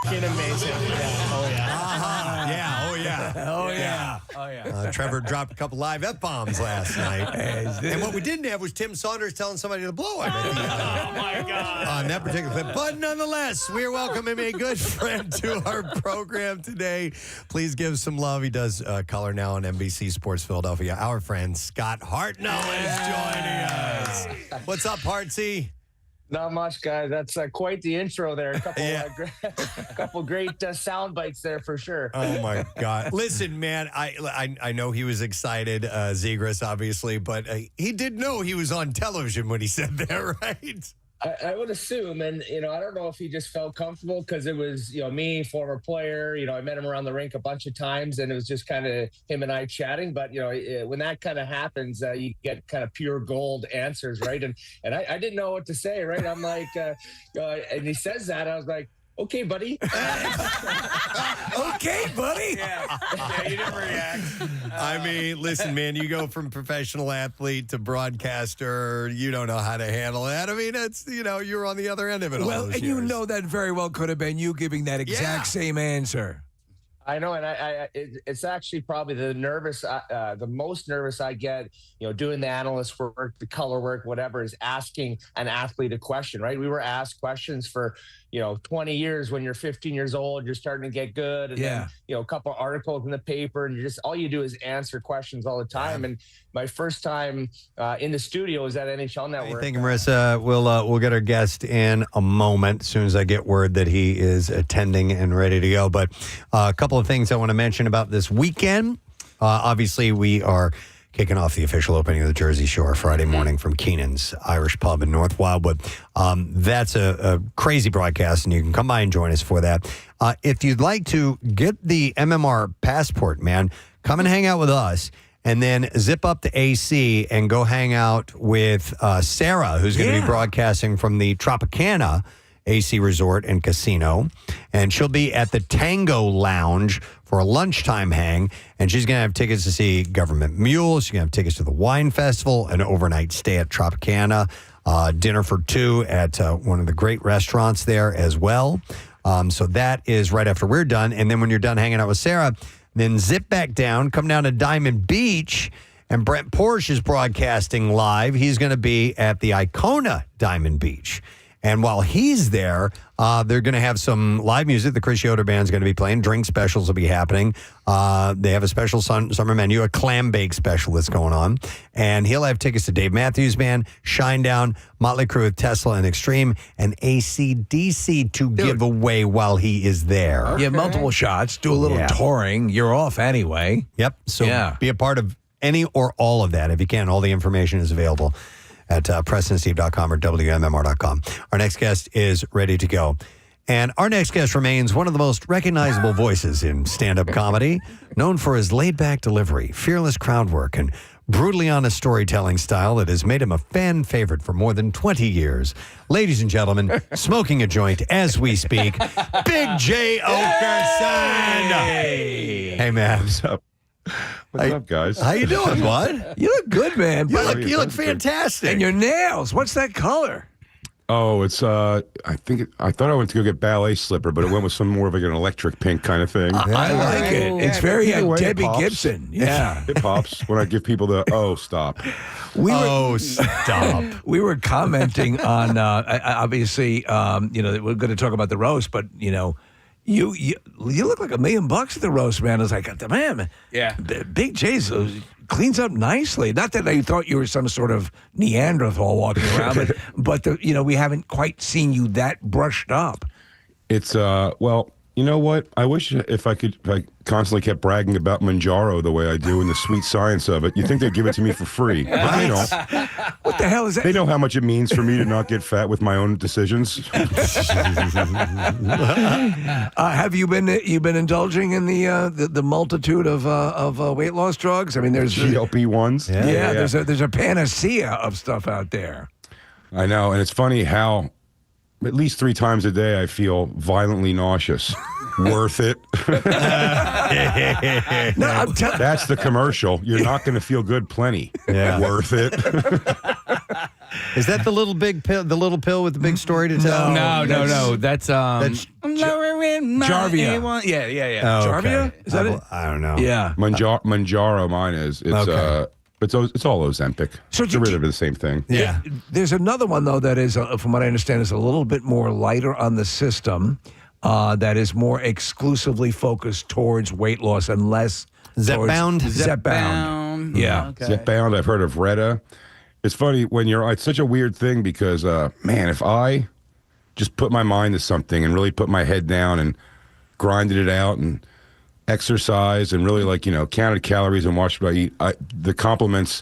Amazing. Yeah. Oh, yeah. Yeah. Oh, yeah. Oh, yeah. Oh, yeah. Trevor dropped a couple live F-bombs last night. And what we didn't have was Tim Saunders telling somebody to blow him. Oh, my God. On that particular clip. But nonetheless, we're welcoming a good friend to our program today. Please give some love. He does color now on NBC Sports Philadelphia. Our friend Scott Hartnell is joining us. What's up, Hartsy? Not much, guys. That's quite the intro there. A couple great sound bites there for sure. Oh, my God. Listen, man, I know he was excited, Zegras, obviously, but he did know he was on television when he said that, right? I would assume, and I don't know if he just felt comfortable because it was me, former player. I met him around the rink a bunch of times, and it was just kind of him and I chatting. But when that kind of happens, you get kind of pure gold answers, right? And I didn't know what to say, right? I'm like, and he says that, I was like, okay, buddy. Okay, buddy. Yeah, you didn't react. I mean, listen, man, you go from professional athlete to broadcaster. You don't know how to handle that. I mean, it's, you're on the other end of it all Well, those and years. you know that very well could have been you giving that exact same answer. I know, and it's actually probably the most nervous I get, doing the analyst work, the color work, whatever, is asking an athlete a question, right? We were asked questions for, 20 years. When you're 15 years old, you're starting to get good. And then, a couple of articles in the paper, and all you do is answer questions all the time. And my first time in the studio was at NHL Network. Thank you, Marissa. We'll get our guest in a moment as soon as I get word that he is attending and ready to go. But a couple of things I want to mention about this weekend. Obviously, we are kicking off the official opening of the Jersey Shore Friday morning from Keenan's Irish Pub in North Wildwood. That's a crazy broadcast, and you can come by and join us for that. If you'd like to get the MMR passport, man, come and hang out with us. And then zip up to AC and go hang out with Sarah, who's going to be broadcasting from the Tropicana AC Resort and Casino. And she'll be at the Tango Lounge for a lunchtime hang. And she's going to have tickets to see Government Mule. She's going to have tickets to the Wine Festival, an overnight stay at Tropicana, dinner for two at one of the great restaurants there as well. So that is right after we're done. And then when you're done hanging out with Sarah, then zip back down, come down to Diamond Beach, and Brent Porsche is broadcasting live. He's going to be at the Icona Diamond Beach. And while he's there, they're going to have some live music. The Chris Yoder Band's going to be playing. Drink specials will be happening. They have a special summer menu, a clam bake special that's going on. And he'll have tickets to Dave Matthews Band, Shinedown, Motley Crue with Tesla and Extreme, and AC/DC to give away while he is there. You have multiple shots. Do a little touring. You're off anyway. Yep. So be a part of any or all of that if you can. All the information is available at PrestonSteve.com or WMMR.com. Our next guest is ready to go. And our next guest remains one of the most recognizable voices in stand-up comedy, known for his laid-back delivery, fearless crowd work, and brutally honest storytelling style that has made him a fan favorite for more than 20 years. Ladies and gentlemen, smoking a joint as we speak, Big Jay Oakerson. Hey, man. What's up? What's up, guys? How you doing, bud? You look good, man. You look fantastic. And your nails, what's that color? Oh, it's I thought I went to go get ballet slipper, but it went with some more of like an electric pink kind of thing. I like it. It's very Debbie Gibson. Yeah. It pops when I give people the stop. Stop. We were commenting on obviously we're going to talk about the roast, but you look like $1 million at the roast, man. I was like, man, Big Jay's cleans up nicely. Not that I thought you were some sort of Neanderthal walking around, but we haven't quite seen you that brushed up. It's well, you know what? I wish if I constantly kept bragging about Manjaro the way I do and the sweet science of it. You think they'd give it to me for free? But they don't. What the hell is that? They know how much it means for me to not get fat with my own decisions. Have you been indulging in the multitude of weight loss drugs? I mean, there's GLP-1s. Yeah. There's a panacea of stuff out there. I know, and it's funny how at least 3 times a day I feel violently nauseous. Worth it. That's the commercial. You're not going to feel good plenty. Yeah. Worth it. Is that the little pill with the big story to tell? No. That's Jarvia. Yeah. Oh, Jarvia? Is that it? I don't know. Yeah. Manjaro, mine is. It's It's all Ozempic. So it's derivative of the same thing. Yeah. There's another one, though, that is, from what I understand, is a little bit more lighter on the system, that is more exclusively focused towards weight loss and less Zepbound? Zepbound. Yeah. Okay. Zepbound, I've heard of Retta. It's funny when it's such a weird thing because, man, if I just put my mind to something and really put my head down and grinded it out and exercise and really counted calories and watched what I eat, the compliments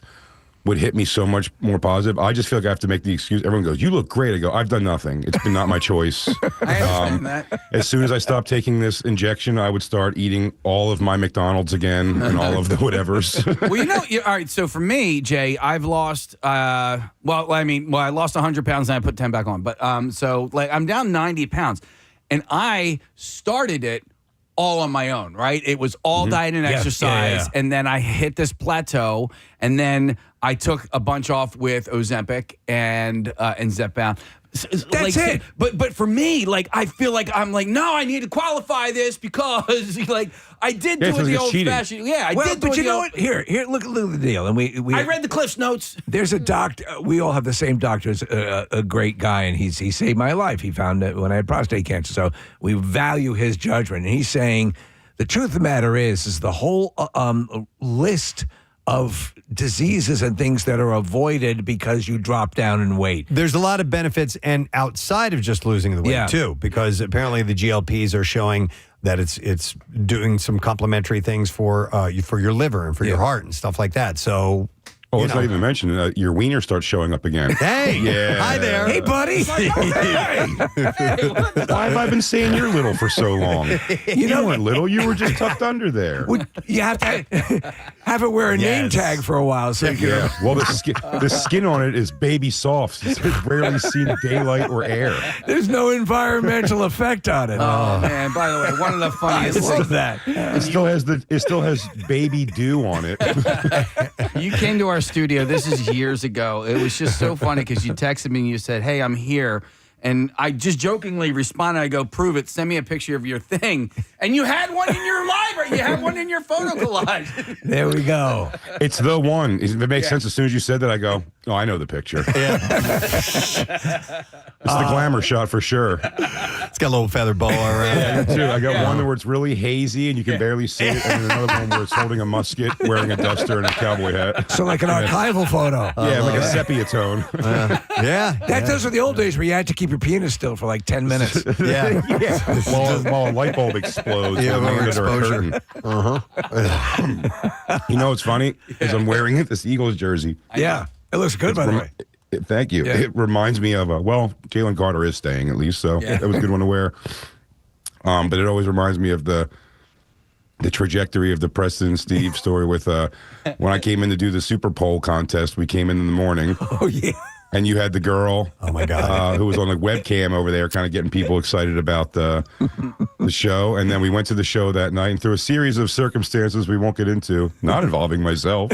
would hit me so much more positive. I just feel like I have to make the excuse. Everyone goes, "You look great." I go, "I've done nothing. It's been not my choice." I understand that. As soon as I stopped taking this injection, I would start eating all of my McDonald's again and all of the whatevers. Well, all right. So for me, Jay, I've lost. I lost 100 pounds and I put 10 back on. But so I'm down 90 pounds. And I started it all on my own, right? It was all diet and exercise. And then I hit this plateau. And then I took a bunch off with Ozempic and Zepbound. That's it. But for me, like, I feel like I'm like, no, I need to qualify this because, like, I did do it the old-fashioned. Yeah, I did do it. But you know what? Here, look at the deal. And we I read the Cliff's Notes. There's a doctor. We all have the same doctor. It's a great guy, and he saved my life. He found it when I had prostate cancer. So we value his judgment. And he's saying the truth of the matter is the whole list of diseases and things that are avoided because you drop down in weight. There's a lot of benefits, and outside of just losing the weight too, because apparently the GLPs are showing that it's doing some complementary things for your liver and for your heart and stuff like that. So. Oh, let's not even mention your wiener starts showing up again. Hey, hi there. Hey, buddy. Why have I been saying you're little for so long? You weren't little. You were just tucked under there. You have to have it wear a name tag for a while. So Well, the skin on it is baby soft. It's rarely seen daylight or air. There's no environmental effect on it. Oh, man. By the way, one of the funniest things that it still has baby dew on it. You came to our studio. This is years ago. It was just so funny because you texted me and you said, "Hey, I'm here." And I just jokingly responded. I go, "Prove it. Send me a picture of your thing." And you had one in your library. You had one in your photo collage. There we go. It's the one. If it makes sense, as soon as you said that, I go, "Oh, I know the picture." It's the glamour shot for sure. It's got a little feather boa around it. Too. I got one where it's really hazy and you can barely see it, and then another one where it's holding a musket, wearing a duster and a cowboy hat. So like an archival photo. Yeah, like a sepia tone. That does with the old days where you had to keep your penis still for like 10 minutes. While a light bulb explodes. Yeah, overexposure. You know what's funny? Is I'm wearing this Eagles jersey. Yeah. It looks good, by the way. Thank you. Yeah. It reminds me of, Jalen Carter is staying at least, so that was a good one to wear. But it always reminds me of the trajectory of the Preston and Steve story with when I came in to do the Super Bowl contest. We came in the morning. Oh, yeah. And you had the girl, oh my God, who was on the webcam over there, kind of getting people excited about the show. And then we went to the show that night, and through a series of circumstances we won't get into, not involving myself,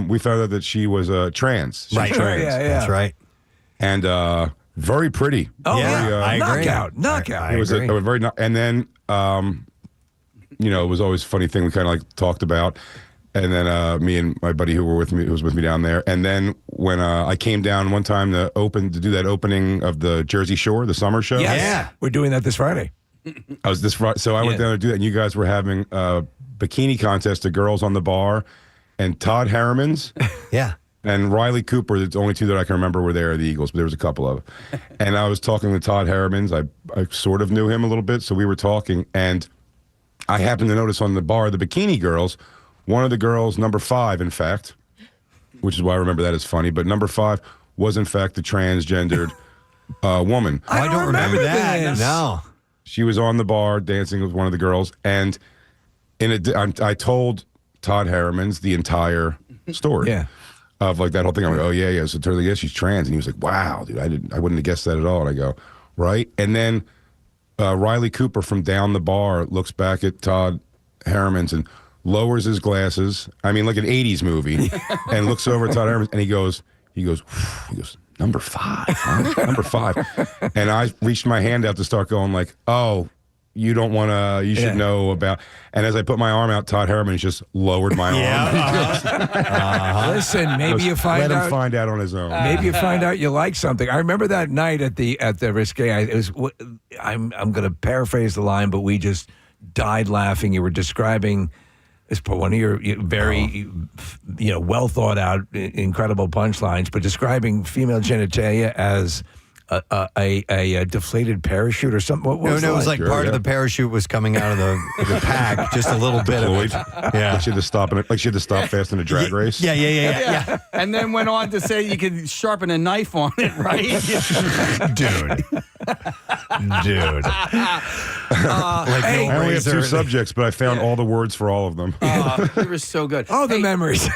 we found out that she was trans. She's trans. That's right. And very pretty. Oh very, I agree. Knockout. It was a very, and then it was always a funny thing we kind of like talked about. And then me and my buddy who was with me down there. And then when I came down one time to do that opening of the Jersey Shore, the summer show. Yes. Yeah, we're doing that this Friday. I was this Friday, so I went down to do that. And you guys were having a bikini contest of girls on the bar, and Todd Harriman's. And Riley Cooper, the only two that I can remember were there, the Eagles, but there was a couple of them. And I was talking to Todd Harriman's. I sort of knew him a little bit, so we were talking. And I happened to notice on the bar, the bikini girls, one of the girls, number 5, in fact, which is why I remember that as funny, but number 5 was, in fact, the transgendered woman. I don't remember that. No. She was on the bar dancing with one of the girls, and I told Todd Harriman's the entire story of like that whole thing. I'm like, oh, yeah. So totally, yes, she's trans. And he was like, wow, dude, I wouldn't have guessed that at all. And I go, right? And then Riley Cooper from down the bar looks back at Todd Harriman's and lowers his glasses. I mean, like an 80s movie, and looks over at Todd Harriman, and he goes, number 5, huh? Number 5. And I reached my hand out to start going like, oh, you don't want to, you should know about. And as I put my arm out, Todd Harriman just lowered my arm. Listen, maybe you find out. Let him find out on his own. Maybe you find out you like something. I remember that night at the Risque. I'm going to paraphrase the line, but we just died laughing. You were describing one of your very, well thought out, incredible punchlines, but describing female genitalia as a deflated parachute or something. What was it was like part of the parachute was coming out of the pack, just a little bit of it. Yeah, like she had to stop fast in a drag race. Yeah. And then went on to say you could sharpen a knife on it, right? Dude. I only have 2 subjects, but I found all the words for all of them. You were so good. Oh, the memories.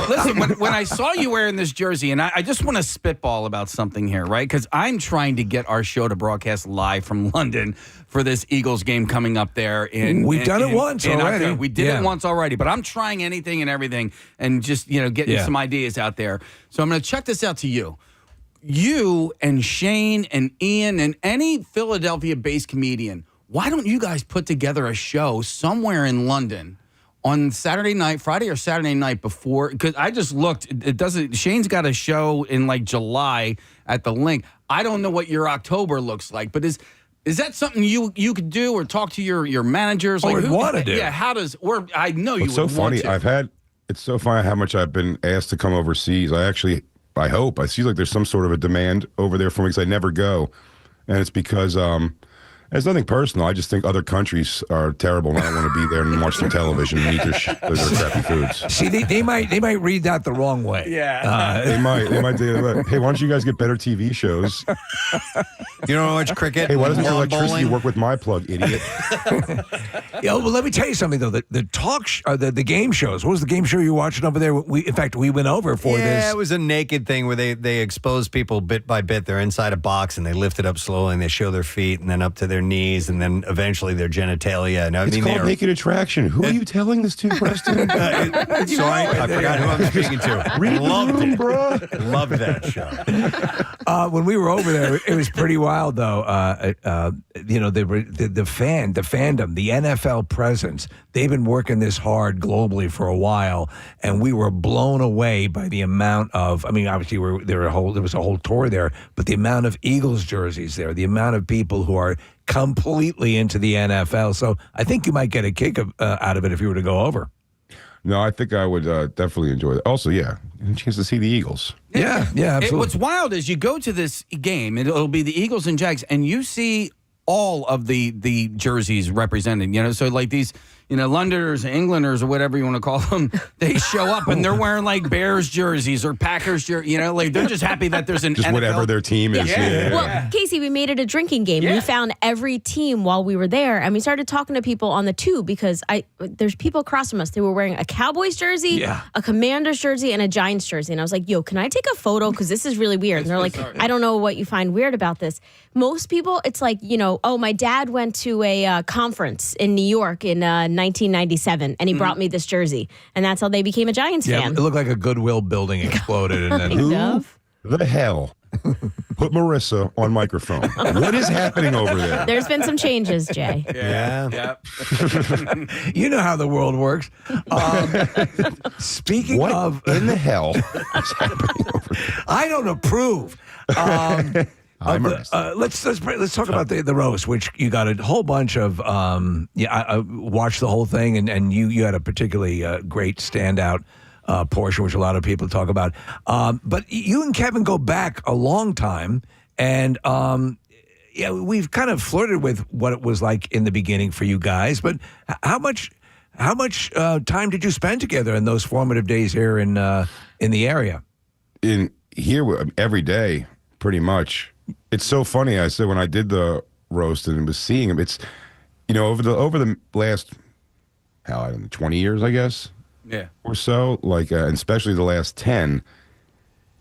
Listen, when I saw you wearing this jersey, and I just want to spitball about something here, right? Because I'm trying to get our show to broadcast live from London for this Eagles game coming up there. We've done it once already. We did it once already, but I'm trying anything and everything and just, getting some ideas out there. So I'm going to check this out to you. You and Shane and Ian and any Philadelphia-based comedian, why don't you guys put together a show somewhere in London on Saturday night, Friday or Saturday night before? Because I just looked. It doesn't. Shane's got a show in like July at the Link. I don't know what your October looks like, but is that something you could do or talk to your managers? Like, who want to do? Yeah. How does? Or I know you. It's so funny. It's so funny how much I've been asked to come overseas. I hope. I see like there's some sort of a demand over there for me because I never go. And it's because it's nothing personal. I just think other countries are terrible and I don't want to be there and watch their television and eat their crappy foods. See, they might read that the wrong way. Yeah. They might do that. Hey, why don't you guys get better TV shows? You don't watch cricket? Hey, why doesn't your electricity bowling? work with my plug, idiot? Well, let me tell you something though. The game shows. What was the game show you were watching over there? In fact, we went over for this. Yeah, it was a naked thing where they expose people bit by bit. They're inside a box and they lift it up slowly and they show their feet and then up to their knees and then eventually their genitalia. And It's called Naked Attraction. Who are you telling this to, Preston? So I forgot who I'm speaking to. Loved it, bro. Loved that show. When we were over there, it was pretty wild, though. The fandom, the NFL presence, they've been working this hard globally for a while, and we were blown away by the amount of. I mean, obviously, there was a whole tour there, but the amount of Eagles jerseys there, the amount of people who are completely into the NFL. So I think you might get a kick out of it if you were to go over. No, I think I would definitely enjoy it. Also, a chance to see the Eagles. Yeah, absolutely. What's wild is you go to this game, and it'll be the Eagles and Jags, and you see all of the jerseys represented. So like these, Londoners, Englanders, or whatever you want to call them, they show up and they're wearing like Bears jerseys or Packers jerseys. Like they're just happy that there's an just NFL. Whatever their team is. Yeah. Well, Casey, we made it a drinking game. We found every team while we were there, and we started talking to people on the tube because there's people across from us. They were wearing a Cowboys jersey, a Commanders jersey, and a Giants jersey. And I was like, "Yo, can I take a photo? Because this is really weird." And they're like, "I don't know what you find weird about this." Most people, it's like, oh, my dad went to a conference in New York in 1997, and he brought me this jersey, and that's how they became a Giants fan. It looked like a Goodwill building exploded. And then Who the hell put Marissa on microphone? What is happening over there? There's been some changes, Jay. Yeah. You know how the world works. Speaking of in the hell is happening over there? I don't approve. Let's talk about the roast, which you got a whole bunch of. I watched the whole thing, and you had a particularly great standout portion, which a lot of people talk about. But you and Kevin go back a long time, and we've kind of flirted with what it was like in the beginning for you guys. But how much time did you spend together in those formative days here in the area? In here, every day, pretty much. It's so funny. I said when I did the roast and was seeing him, it's over the last 20 years, I guess, or so, like, and especially the last 10.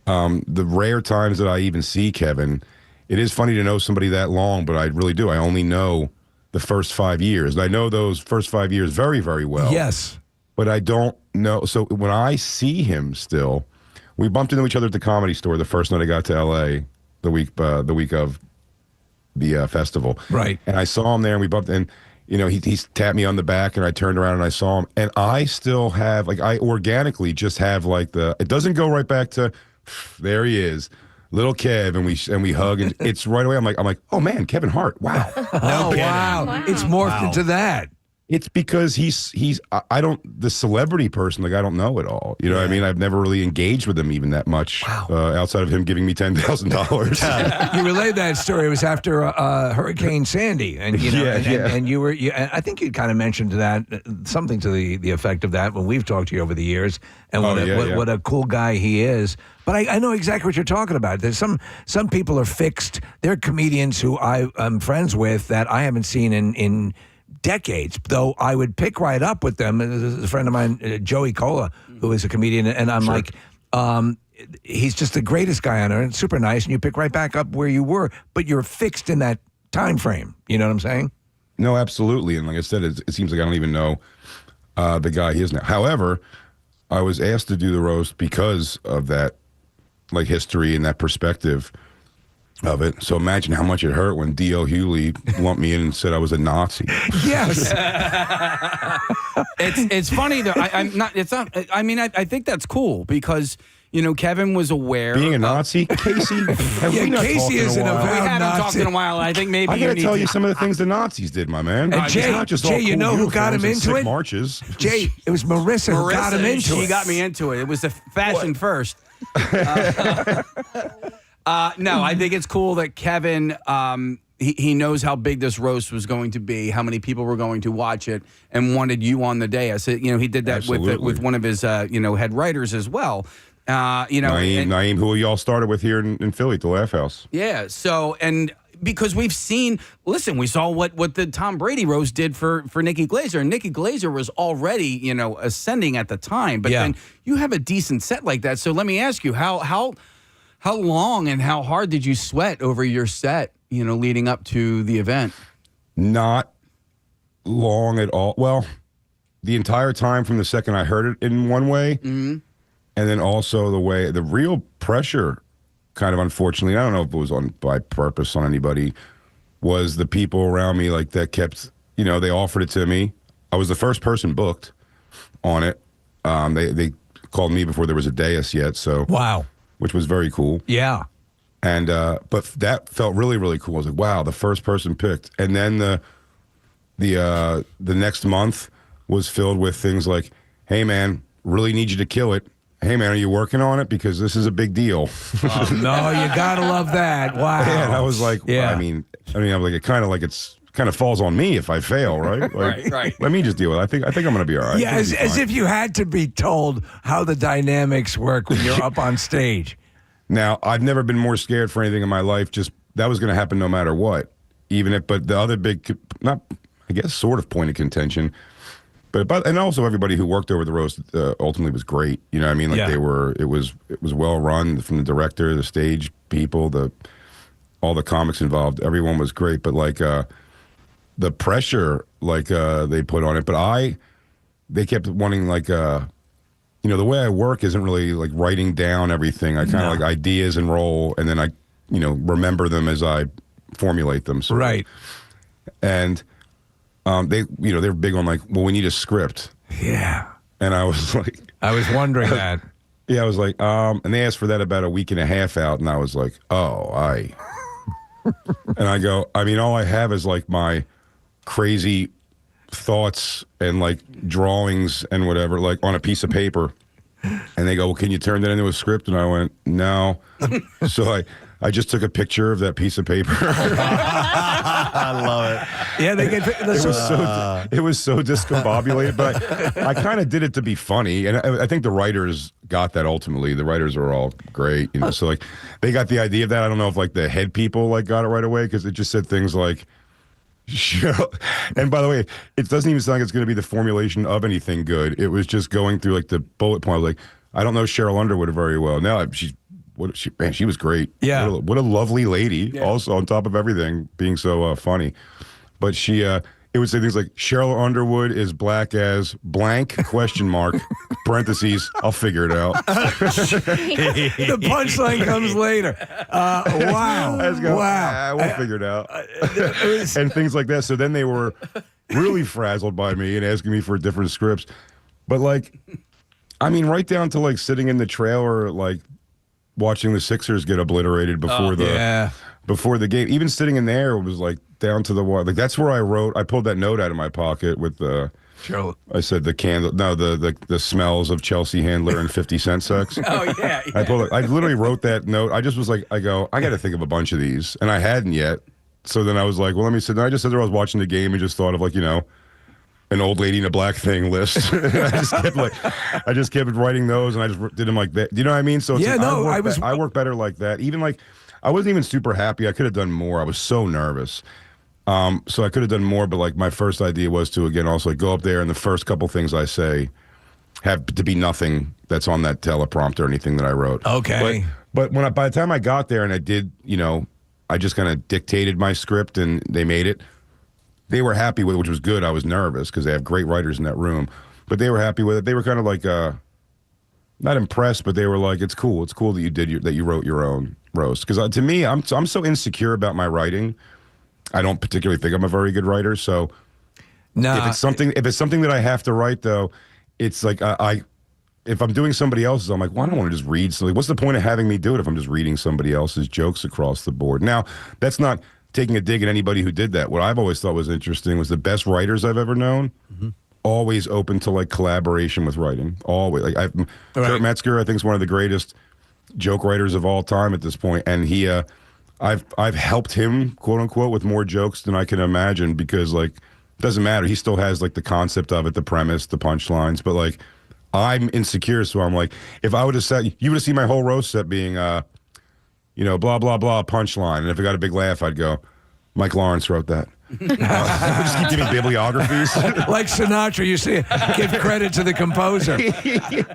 The rare times that I even see Kevin, it is funny to know somebody that long, but I really do. I only know the first 5 years. And I know those first 5 years very, very well. Yes, but I don't know. So when I see him still, we bumped into each other at the Comedy Store the first night I got to L.A. the week of the festival. Right. And I saw him there, and we bumped, and he tapped me on the back, and I turned around and I saw him, and I still have, like, I organically just have like it doesn't go right back to there he is, little Kev, and we hug, and it's right away. I'm like, oh man, Kevin Hart, wow. Wow. It's morphed into that. It's because I don't, the celebrity person, like I don't know it all. You know what I mean? I've never really engaged with him even that much outside of him giving me $10,000. You relayed that story. It was after Hurricane Sandy. And, you know, and you were, I think you kind of mentioned that, something to the effect of that when we've talked to you over the years and what a cool guy he is. But I know exactly what you're talking about. There's some people are fixed. They're comedians who I'm friends with that I haven't seen in decades, though I would pick right up with them. There's a friend of mine, Joey Cola, who is a comedian, and I'm like, he's just the greatest guy on earth, super nice, and you pick right back up where you were, but you're fixed in that time frame. You know what I'm saying? No, absolutely. And like I said, it seems like I don't even know the guy he is now. However, I was asked to do the roast because of that, like, history and that perspective of it. So imagine how much it hurt when D.L. Hewley lumped me in and said I was a Nazi. Yes. It's funny though. I'm not. It's not. I mean, I think that's cool because you know Kevin was aware. Being a Nazi, Casey. Casey is in a. We haven't talked in a while. I think maybe I got to tell you some of the things the Nazis did, my man. And Jay, not just all you cool know who got him uniforms and into sick it? Marches. Jay, it was Marissa who got him into it. She got me into it. It was the fashion first. No, I think it's cool that Kevin, he knows how big this roast was going to be, how many people were going to watch it, and wanted you on the day. I said, you know, he did that with one of his, head writers as well. Naeem, who y'all started with here in Philly at the Laugh House. Yeah, so, and because we've seen, listen, we saw what the Tom Brady roast did for Nikki Glaser, and Nikki Glaser was already, ascending at the time, but then you have a decent set like that. So let me ask you, how long and how hard did you sweat over your set, leading up to the event? Not long at all. Well, the entire time from the second I heard it in one way, and then also the real pressure, kind of unfortunately, I don't know if it was by purpose on anybody, was the people around me like that kept, they offered it to me. I was the first person booked on it. They called me before there was a dais yet, so wow. Which was very cool. Yeah. And but that felt really, really cool. I was like, wow, the first person picked. And then the next month was filled with things like, hey man, really need you to kill it. Hey man, are you working on it? Because this is a big deal. Oh, no, you gotta love that. Wow. Yeah, and I was like, yeah. I mean, I'm like, it kind of falls on me if I fail, right? Like, right. Let me just deal with it. I think I'm going to be all right. Yeah, as if you had to be told how the dynamics work when you're up on stage. Now, I've never been more scared for anything in my life. Just that was going to happen no matter what. But the other big, not, I guess, sort of point of contention, but and also everybody who worked over the roast ultimately was great. You know what I mean? Like it was well run from the director, the stage people, all the comics involved. Everyone was great, but like, the pressure they put on it, but they kept wanting the way I work isn't really like writing down everything. I kind of like ideas and roll, and then I remember them as I formulate them. So, right. And they're big on like, well, we need a script. Yeah. And I was like, I was wondering that. Yeah, I was like, and they asked for that about a week and a half out, and I was like, and I go, I mean, all I have is like my crazy thoughts and like drawings and whatever, like on a piece of paper. And they go, well, can you turn that into a script? And I went, no. So I just took a picture of that piece of paper. I love it. Yeah, they get. It was so discombobulated, but I kind of did it to be funny, and I think the writers got that ultimately. The writers are all great, so like they got the idea of that. I don't know if like the head people like got it right away because it just said things like. And by the way, it doesn't even sound like it's going to be the formulation of anything good. It was just going through like the bullet point. Like I don't know Cheryl Underwood very well. Now she was great. Yeah, what a lovely lady. Yeah. Also on top of everything, being so funny. But she, it would say things like Cheryl Underwood is black as blank ? Parentheses. I'll figure it out. The punchline comes later. Wow. Wow. We'll figure it out. And things like that. So then they were really frazzled by me and asking me for different scripts. But like, I mean, right down to like sitting in the trailer, like watching the Sixers get obliterated before before the game. Even sitting in there was like down to the wall. Like that's where I pulled that note out of my pocket with the. Sure. I said the smells of Chelsea Handler and 50 Cent sex. Oh yeah. I literally wrote that note. I just was like, I got to think of a bunch of these, and I hadn't yet. So then I was like, well, let me sit. Then I just said there I was watching the game and just thought of like, an old lady in a black thing list. I just kept writing those, and I just did them like that. You know what I mean? So it's I work better like that. Even like I wasn't even super happy. I could have done more. I was so nervous. So I could have done more, but like my first idea was to again also like, go up there and the first couple things I say have to be nothing that's on that teleprompter or anything that I wrote. Okay. But by the time I got there and I did, I just kind of dictated my script and they made it. They were happy with it, which was good. I was nervous because they have great writers in that room, but they were happy with it. They were kind of like not impressed, but they were like, "It's cool. It's cool that you wrote your own roast." Because to me, I'm so insecure about my writing. I don't particularly think I'm a very good writer. So if it's something that I have to write, though, it's like if I'm doing somebody else's, I'm like, well, I don't want to just read something. What's the point of having me do it if I'm just reading somebody else's jokes across the board? Now, that's not taking a dig at anybody who did that. What I've always thought was interesting was the best writers I've ever known, always open to like collaboration with writing. Always. Like Kurt Metzger, I think, is one of the greatest joke writers of all time at this point, and he, I've helped him, quote unquote, with more jokes than I can imagine because like it doesn't matter. He still has like the concept of it, the premise, the punchlines, but like I'm insecure, so I'm like, if I would have said, you would have seen my whole roast set being blah, blah, blah, punchline. And if I got a big laugh, I'd go, Mike Lawrence wrote that. Just keep giving bibliographies. Like Sinatra, you see, give credit to the composer.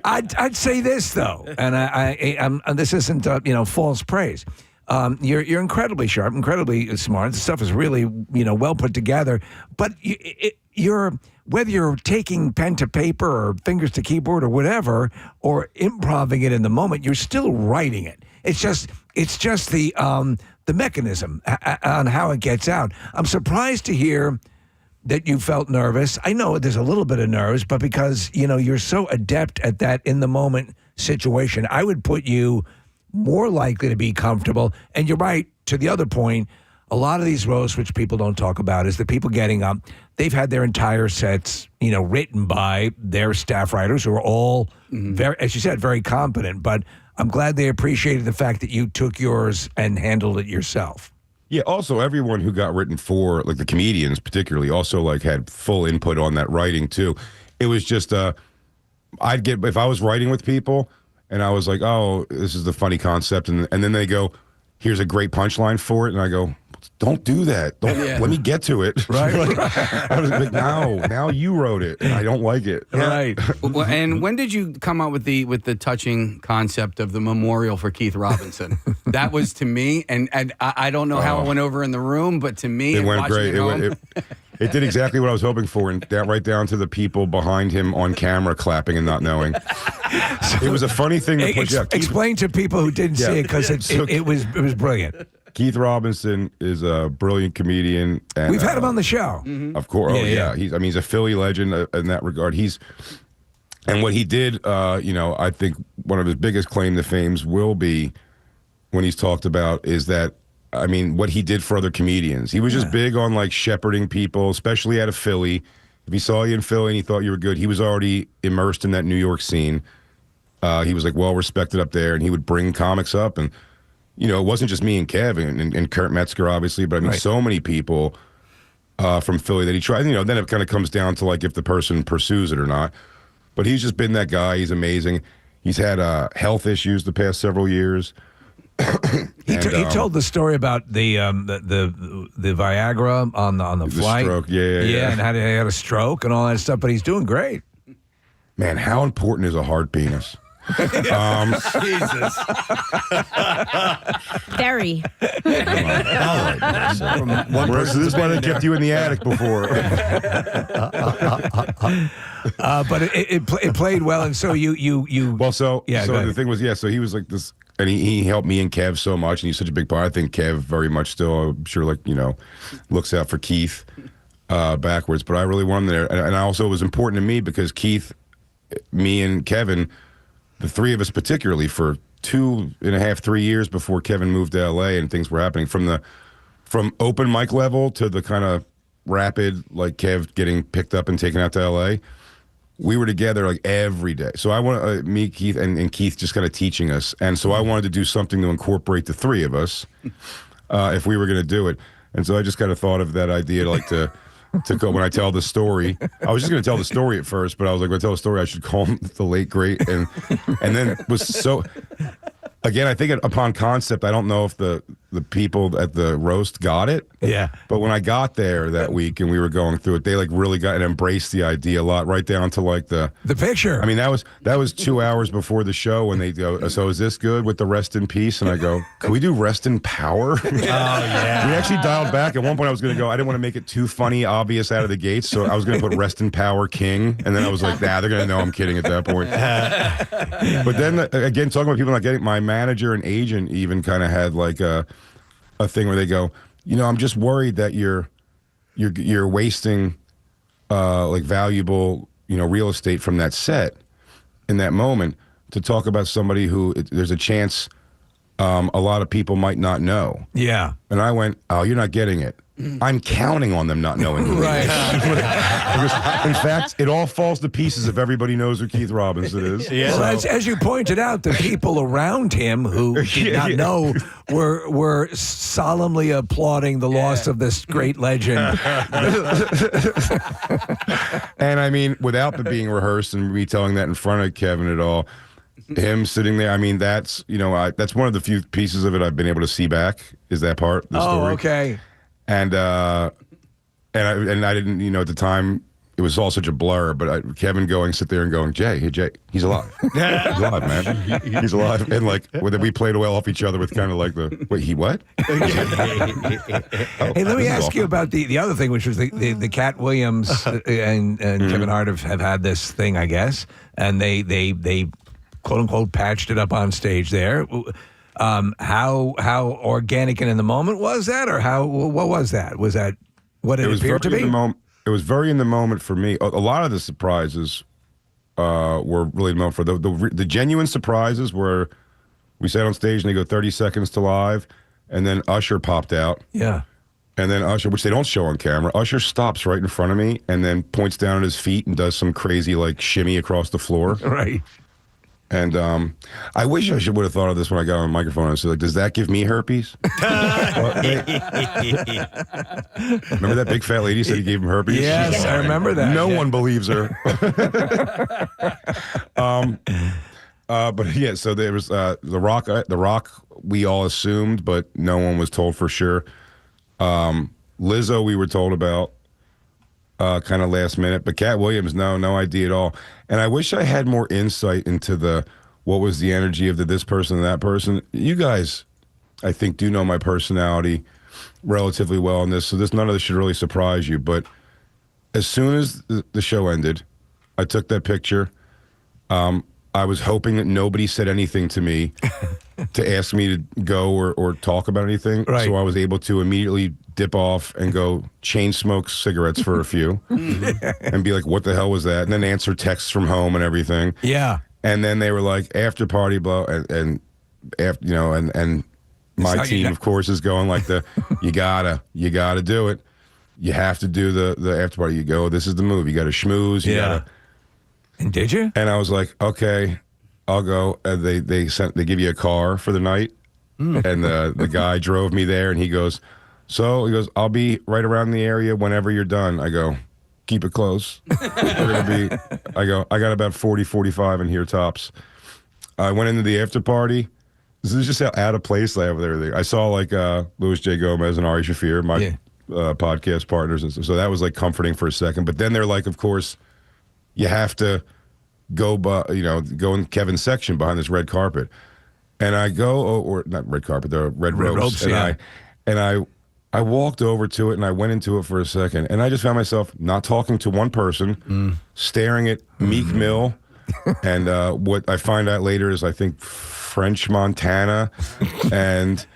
I'd say this, though, and I'm this isn't, false praise. You're incredibly sharp, incredibly smart. The stuff is really, well put together. But whether you're taking pen to paper or fingers to keyboard or whatever, or improvising it in the moment, you're still writing it. It's just the mechanism on how it gets out. I'm surprised to hear that you felt nervous. I know there's a little bit of nerves, but because, you're so adept at that in the moment situation, I would put you more likely to be comfortable. And you're right, to the other point, a lot of these roasts, which people don't talk about, is the people getting up, they've had their entire sets, written by their staff writers who are all, very, as you said, very competent. But I'm glad they appreciated the fact that you took yours and handled it yourself. Yeah, also everyone who got written for, like the comedians particularly, also like had full input on that writing too. It was just, if I was writing with people and I was like, oh, this is the funny concept, and then they go, here's a great punchline for it, and I go, don't do that. Let me get to it. Right. I was like, now you wrote it, and I don't like it. Right. Well, and when did you come up with the touching concept of the memorial for Keith Robinson? That was to me, and I don't know how it went over in the room, but to me, it went great. It did exactly what I was hoping for, and right down to the people behind him on camera clapping and not knowing. It was a funny thing to push out. Explain to people who didn't see it, because it was brilliant. Keith Robinson is a brilliant comedian. And, we've had him on the show. Of course. Yeah. He's a Philly legend in that regard. And what he did, I think one of his biggest claim to fame will be when he's talked about is that, what he did for other comedians. He was just big on like shepherding people, especially out of Philly. If he saw you in Philly and he thought you were good, he was already immersed in that New York scene. He was like well respected up there, and he would bring comics up, and it wasn't just me and Kevin and Kurt Metzger, obviously, but so many people from Philly that he tried. Then it kind of comes down to like if the person pursues it or not. But he's just been that guy. He's amazing. He's had health issues the past several years. He told the story about the Viagra on the flight. Stroke, and how he had a stroke and all that stuff. But he's doing great. Man, how important is a hard penis? Jesus. Very. All right. So this is why they kept you in the attic before. But it played well, and so you. Well, so the thing was, so he was like this, and he helped me and Kev so much, and he's such a big part. I think Kev very much still, I'm sure, looks out for Keith backwards. But I really wanted there, and also it was important to me because Keith, me and Kevin, the three of us particularly for 2.5, 3 years before Kevin moved to LA and things were happening from open mic level to the kind of rapid, like Kev getting picked up and taken out to LA. We were together like every day. So I want me, Keith, and Keith just kind of teaching us. And so I wanted to do something to incorporate the three of us if we were going to do it. And so I just kind of thought of that idea, like to go when I tell the story. I was just going to tell the story at first, but I was like, when I tell the story, I should call him the late great. And then it was so. Again, I think upon concept, I don't know if the people at the roast got it. Yeah. But when I got there that week and we were going through it, they like really got and embraced the idea a lot, right down to like the picture. I mean, that was 2 hours before the show when they go, so is this good with the rest in peace? And I go, can we do rest in power? Oh, yeah. We actually dialed back. At one point I was going to go, I didn't want to make it too funny, obvious out of the gates. So I was going to put rest in power king. And then I was like, nah, they're going to know I'm kidding at that point. But then again, talking about people not getting, my manager and agent even kind of had like a thing where they go, I'm just worried that you're wasting like valuable, real estate from that set in that moment to talk about somebody who there's a chance a lot of people might not know. Yeah. And I went, oh, you're not getting it. I'm counting on them not knowing who right. In fact, it all falls to pieces if everybody knows who Keith Robinson is. Yeah. Well, as you pointed out, the people around him who did not know were solemnly applauding the loss of this great legend. And I mean, without it being rehearsed and me telling that in front of Kevin at all, him sitting there, I mean, that's that's one of the few pieces of it I've been able to see back, is that part, the story. Okay. And I didn't, at the time, it was all such a blur, but Kevin sit there and going, Jay, he's alive. He's alive, man. He's alive. And like, we played well off each other with kind of like wait, he what? Hey, let me ask you about the other thing, which was the Cat Williams and Kevin Hart have had this thing, I guess, and they quote unquote patched it up on stage there. How organic and in the moment was that, or what was that? Was that what it appeared to be? It was very in the moment for me. A lot of the surprises were really in the moment. For the genuine surprises were, we sat on stage and they go 30 seconds to live, and then Usher popped out. Yeah. And then Usher, which they don't show on camera, Usher stops right in front of me and then points down at his feet and does some crazy like shimmy across the floor. Right. And I wish I would have thought of this when I got on the microphone. I was like, does that give me herpes? Remember that big fat lady said he gave him herpes? Yes, I remember that. No one believes her. But yeah, so there was the Rock we all assumed, but no one was told for sure. Lizzo we were told about. Kind of last minute, but Cat Williams, no idea at all. And I wish I had more insight into what was the energy of this person and that person. You guys, I think, do know my personality relatively well in this, so none of this should really surprise you. But as soon as the show ended, I took that picture. I was hoping that nobody said anything to me to ask me to go or talk about anything. Right. So I was able to immediately dip off and go chain smoke cigarettes for a few and be like, what the hell was that? And then answer texts from home and everything. Yeah. And then they were like, after party blow, and my team, of course, is going like you gotta do it. You have to do the after party. You go, this is the move. You got to schmooze. You gotta. And did you? And I was like, okay, I'll go. They give you a car for the night, and the guy drove me there, and he goes, I'll be right around the area whenever you're done. I go, keep it close. I got about 40, 45 in here tops. I went into the after party. This is just how out of place I have with everything. I saw like Louis J. Gomez and Ari Shaffir, my podcast partners, and so that was like comforting for a second. But then they're like, of course, you have to go in Kevin's section behind this red carpet. And I go, or not red carpet, the red ropes. And I walked over to it and I went into it for a second. And I just found myself not talking to one person, staring at Meek Mill. And what I find out later is I think French Montana and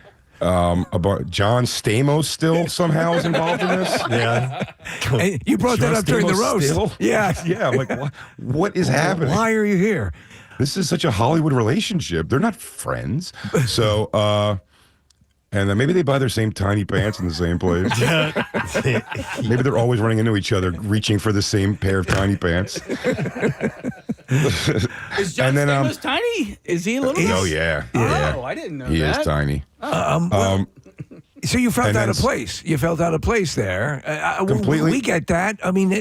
John Stamos still somehow is involved in this. Yeah. Hey, you brought that up during the roast. Still? Yeah. Yeah. I'm like, what is happening? Why are you here? this is such a Hollywood relationship. They're not friends. So, and then maybe they buy their same tiny pants in the same place. Maybe they're always running into each other, reaching for the same pair of tiny pants. Is John Stamos tiny? Is he a little? Oh yeah. Oh, I didn't know he that. He is tiny. So you felt out of place. You felt out of place there. Completely. We get that. I mean,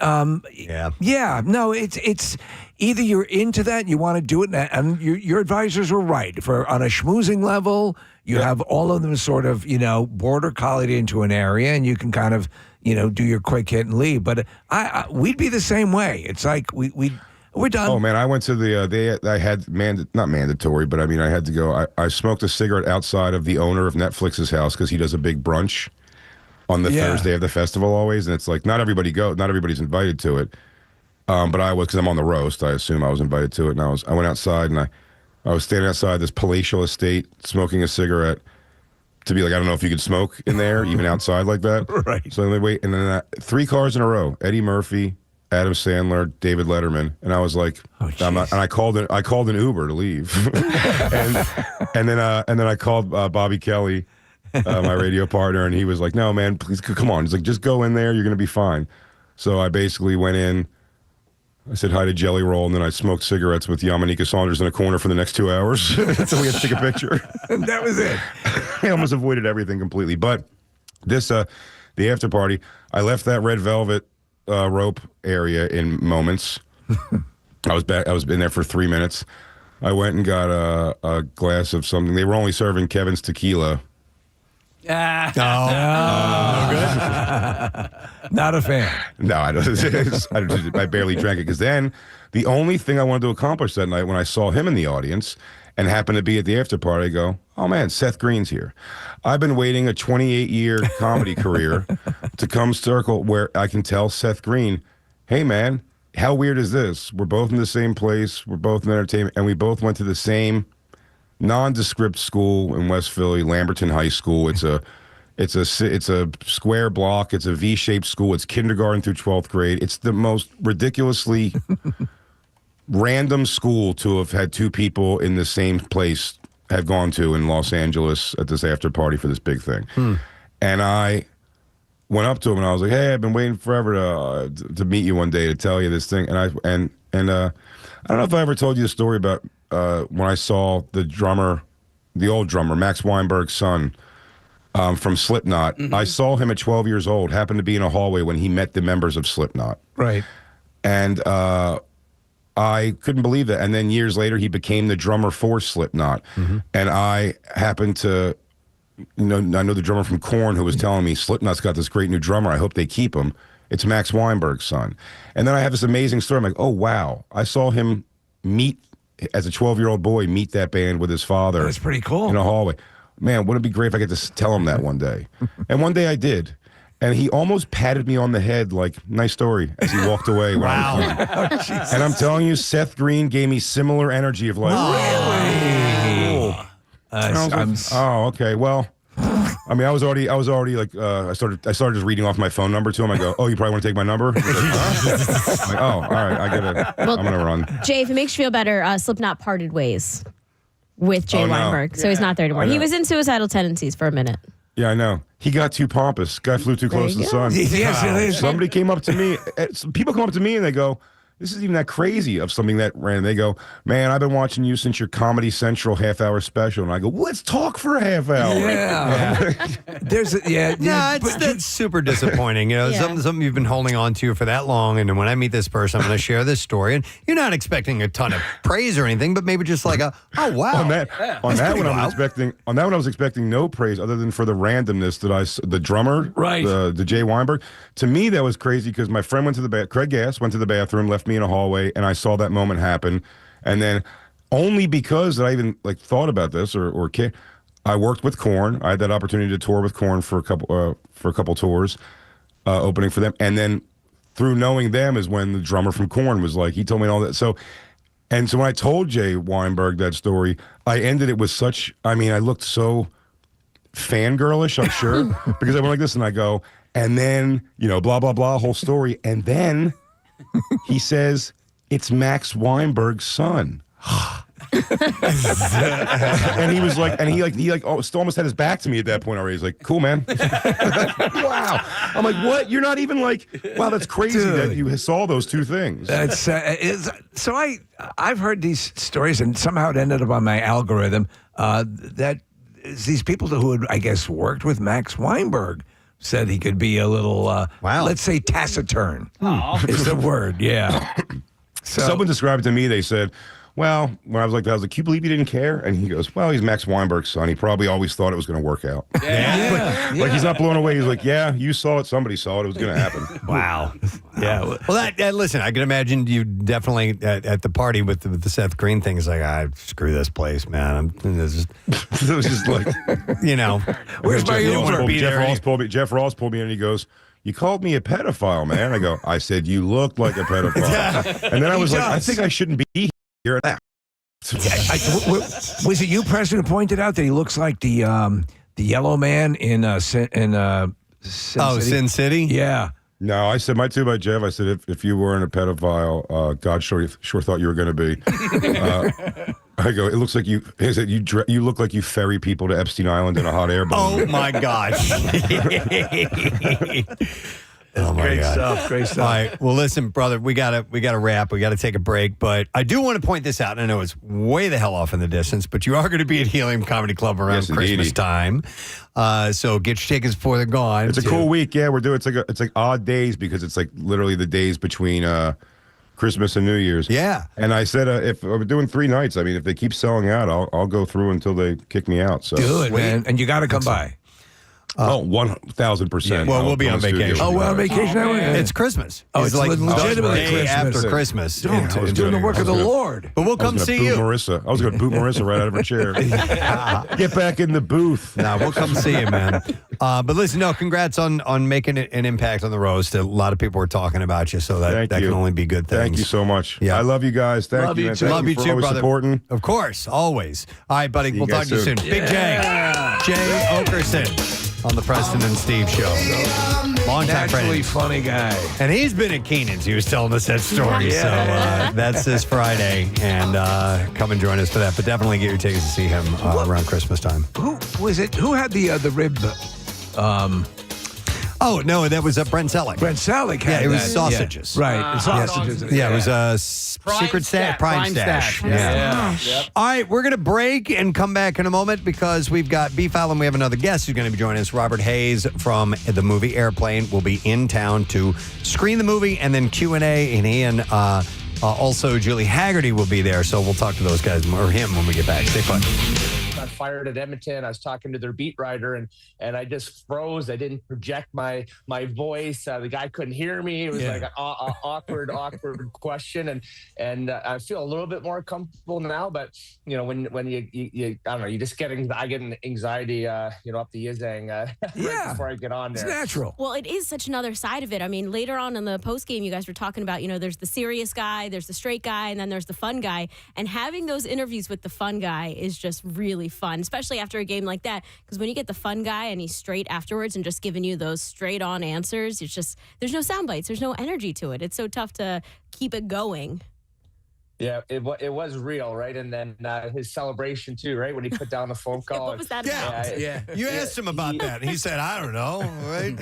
yeah. No, it's either you're into that, you want to do it, and your advisors were right. For on a schmoozing level, you have all of them sort of border collied into an area, and you can kind of do your quick hit and leave. But we'd be the same way. It's like we're done. Oh man, I went to I had not mandatory, but I mean I had to go. I smoked a cigarette outside of the owner of Netflix's house because he does a big brunch on the Thursday of the festival always, and it's like not everybody's invited to it. But I was, because I'm on the roast. I assume I was invited to it, and I went outside, and I was standing outside this palatial estate smoking a cigarette to be like, I don't know if you could smoke in there even outside like that. Right. So they wait, and then 3 cars in a row: Eddie Murphy, Adam Sandler, David Letterman, and I was like, I'm not, and I called an Uber to leave, and then I called Bobby Kelly, my radio partner, and he was like, no man, please come on. He's like, just go in there, you're gonna be fine. So I basically went in. I said hi to Jelly Roll, and then I smoked cigarettes with Yamanika Saunders in a corner for the next 2 hours until we had to take a picture. That was it. I almost avoided everything completely. But this, the after party, I left that red velvet rope area in moments. I was in there for 3 minutes. I went and got a glass of something. They were only serving Kevin's tequila. No good. Not a fan. No, I barely drank it because then the only thing I wanted to accomplish that night when I saw him in the audience and happened to be at the after party, I go, oh man, Seth Green's here. I've been waiting a 28-year comedy career to come circle where I can tell Seth Green, hey man, how weird is this? We're both in the same place. We're both in entertainment, and we both went to the same nondescript school in West Philly, Lamberton High School. It's a square block. It's a V-shaped school. It's kindergarten through 12th grade. It's the most ridiculously random school to have had 2 people in the same place have gone to in Los Angeles at this after party for this big thing. And I went up to him and I was like, hey, I've been waiting forever to meet you one day to tell you this thing. And I don't know if I ever told you the story about when I saw the old drummer, Max Weinberg's son, from Slipknot. Mm-hmm. I saw him at 12 years old, happened to be in a hallway when he met the members of Slipknot. Right. And I couldn't believe that. And then years later, he became the drummer for Slipknot. Mm-hmm. And I happened to, I know the drummer from Korn who was telling me, Slipknot's got this great new drummer. I hope they keep him. It's Max Weinberg's son. And then I have this amazing story. I'm like, oh, wow. I saw him as a 12-year-old boy, meet that band with his father. That's pretty cool. In a hallway. Man, wouldn't it be great if I could just tell him that one day? And one day I did. And he almost patted me on the head like, nice story, as he walked away. Wow. And I'm telling you, Seth Green gave me similar energy of like, really? Oh, okay. Well, I mean, I was already like, I started just reading off my phone number to him. I go, oh, you probably want to take my number? Like, huh? I'm like, oh, all right, I get it. Well, I'm going to run. Jay, if it makes you feel better, Slipknot parted ways with Jay Weinberg, so he's not there anymore. He was in suicidal tendencies for a minute. Yeah, I know. He got too pompous. Guy flew too close to the sun. Yes, somebody came up to me. People come up to me and they go, this isn't even that crazy of something that ran. They go, man, I've been watching you since your Comedy Central half-hour special. And I go, let's talk for a half hour. Yeah. That's super disappointing. Something you've been holding on to for that long. And when I meet this person, I'm going to share this story. And you're not expecting a ton of praise or anything, but maybe just like oh, wow. On that one, I was expecting no praise other than for the randomness that the drummer, right, the Jay Weinberg. To me, that was crazy because my friend Craig Gass went to the bathroom, left me in a hallway, and I saw that moment happen. And then only because I even thought about this or I worked with Korn. I had that opportunity to tour with Korn for a couple tours, opening for them. And then through knowing them is when the drummer from Korn was like, he told me all that. So when I told Jay Weinberg that story, I ended it with I looked so fangirlish, I'm sure, because I went like this and I go, and then, blah, blah, blah, whole story. And then he says, it's Max Weinberg's son. And he was like, still almost had his back to me at that point already. He's like, cool, man. Wow. I'm like, what? You're not even like, wow, that's crazy that you saw those two things. That's so I've heard these stories, and somehow it ended up on my algorithm that these people who had, I guess, worked with Max Weinberg said he could be a little, let's say, taciturn. Is the word, yeah. So, someone described it to me. They said, well, when I was like, can you believe he didn't care? And he goes, well, he's Max Weinberg's son. He probably always thought it was going to work out. Like he's not blown away. He's like, yeah, you saw it. Somebody saw it. It was going to happen. Wow. Yeah. Well, listen, I can imagine you definitely at the party with the Seth Green thing is like, screw this place, man. It was just like, where's my Uber? Jeff Ross pulled me in and he goes, you called me a pedophile, man. I go, I said, you looked like a pedophile. And then I was like, I think I shouldn't be here now. Was it you, Preston, who pointed out that he looks like the yellow man in Sin City? Sin City? Yeah. No, I said, my two by Jeff, I said, if you weren't a pedophile, God sure thought you were going to be. I go, it looks like you look like you ferry people to Epstein Island in a hot air balloon. Oh, my gosh. Oh my Great God. Great stuff. All right. Well, listen, brother, we gotta wrap. We gotta take a break. But I do want to point this out, and I know it's way the hell off in the distance, but you are going to be at Helium Comedy Club around Christmas time. So get your tickets before they're gone. It's a cool week. Yeah, we're doing it's like odd days because it's like literally the days between Christmas and New Year's. Yeah. And I said, if we're doing 3 nights, I mean, if they keep selling out, I'll go through until they kick me out. So do it, man. And you got to come by. 1,000%. Well, we'll be on vacation. Oh, we're on vacation now? It's Christmas. Oh, it's like legitimately day Christmas. after Christmas. I was doing the work of the Lord. But we'll come see you. I was going to boot Marissa right out of her chair. Get back in the booth. Nah, we'll come see you, man. But listen, congrats on making an impact on the roast. A lot of people were talking about you, so that can only be good things. Thank you so much. Yeah. I love you guys. Thank you, man. Love you for too, always brother. Supporting. Of course, always. All right, buddy. We'll talk to you soon. Big Jay Oakerson on the Preston and Steve show. Long time Naturally friend. funny guy. And he's been at Keenan's. He was telling us that story. So that's this Friday. And come and join us for that. But definitely get your tickets to see him around Christmas time. Who was it? Who had the rib? Oh, no, that was Brent Selleck. Brent Selleck had it was that. sausages. Yeah. Right. Sausages. Yeah, it was a secret stash. Prime stash. Yeah. Yep. All right, we're going to break and come back in a moment because we've got Beef Island. We have another guest who's going to be joining us. Robert Hayes from the movie Airplane will be in town to screen the movie and then Q&A. And he and also Julie Haggerty will be there. So we'll talk to those guys or him when we get back. Stay put. Got fired at Edmonton. I was talking to their beat writer and I just froze. I didn't project my voice. The guy couldn't hear me. It was like an awkward question. And I feel a little bit more comfortable now. But when you I don't know, you just get anxiety up the yizzang right before I get on there. It's natural. Well, it is such another side of it. I mean, later on in the post game, you guys were talking about there's the serious guy, there's the straight guy, and then there's the fun guy. And having those interviews with the fun guy is just really fun, especially after a game like that, because when you get the fun guy and he's straight afterwards and just giving you those straight on answers, it's just there's no sound bites, there's no energy to it. It's so tough to keep it going. Yeah, it was real, right? And then his celebration too, right? When he put down the phone call. What was that about? You asked him about that, and he said, "I don't know." Right?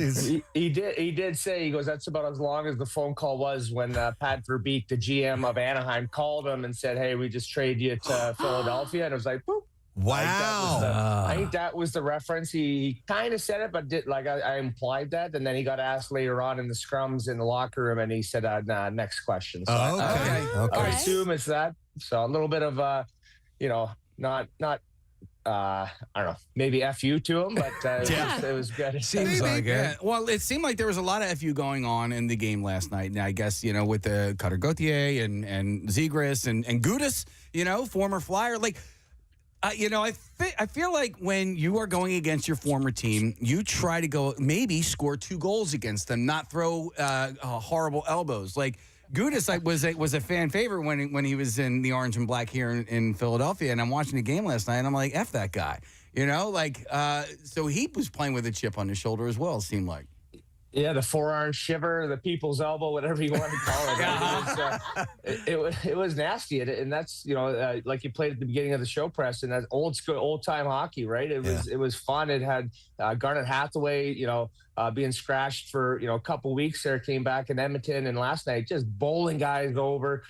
He did say, he goes, "That's about as long as the phone call was when Pat Verbeek, the GM of Anaheim, called him and said, 'Hey, we just trade you to Philadelphia,' and it was like, boop." Wow. I think that was the reference. He kind of said it, but I implied that. And then he got asked later on in the scrums in the locker room, and he said, nah, next question. So I assume it's that. So a little bit of, not I don't know, maybe FU to him, but it was good. It seems like it. Well, it seemed like there was a lot of FU going on in the game last night. And I guess, with the Cutter Gauthier and Zegras and Gudis, former Flyer. I feel like when you are going against your former team, you try to go maybe score 2 goals against them, not throw horrible elbows. Like Gudis was a fan favorite when he was in the orange and black here in Philadelphia, and I'm watching the game last night, and I'm like, F that guy. So he was playing with a chip on his shoulder as well, it seemed like. Yeah, the forearm shiver, the people's elbow, whatever you want to call it. It was nasty, and that's like you played at the beginning of the show, Preston. That's old school, old time hockey, right? It was fun. It had Garnet Hathaway, being scratched for a couple weeks there, came back in Edmonton, and last night just bowling guys over,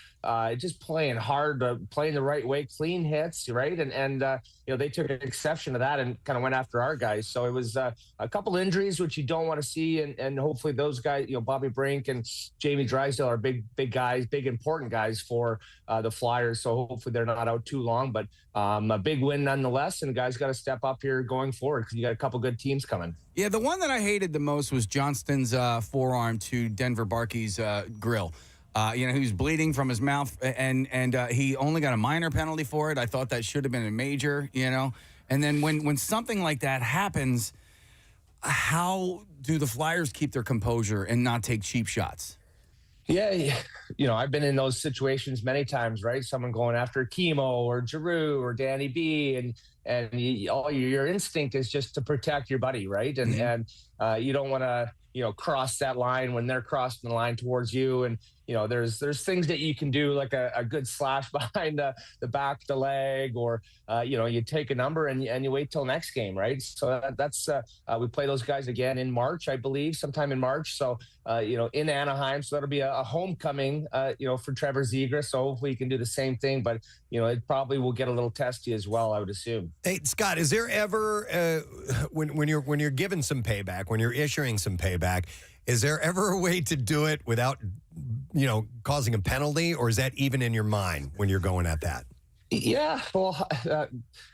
just playing hard, playing the right way, clean hits, right? And they took exception to that and kind of went after our guys. So it was a couple injuries, which you don't want to see, and hopefully those guys, Bobby Brink and Jamie Drysdale are big guys, big important guys for the Flyers. So hopefully they're not out too long, but a big win nonetheless, and guys got to step up here going forward because you got a couple good teams coming. Yeah, the one that I hated the most was Johnston's forearm to Denver Barkey's grill. He was bleeding from his mouth, and he only got a minor penalty for it. I thought that should have been a major, And then when something like that happens, how do the Flyers keep their composure and not take cheap shots? Yeah, I've been in those situations many times, right? Someone going after Chemo or Giroux or Danny B, and your instinct is just to protect your buddy, right? And you don't want to cross that line when they're crossing the line towards you. And there's things that you can do, like a good slash behind the back of the leg, or you take a number and you wait till next game, right? So that's we play those guys again in March, I believe, sometime in March. So in Anaheim, so that'll be a homecoming, for Trevor Zegras. So hopefully he can do the same thing, but it probably will get a little testy as well, I would assume. Hey, Scott, is there ever when you're given some payback, when you're issuing some payback, is there ever a way to do it without causing a penalty, or is that even in your mind when you're going at that? Yeah, well,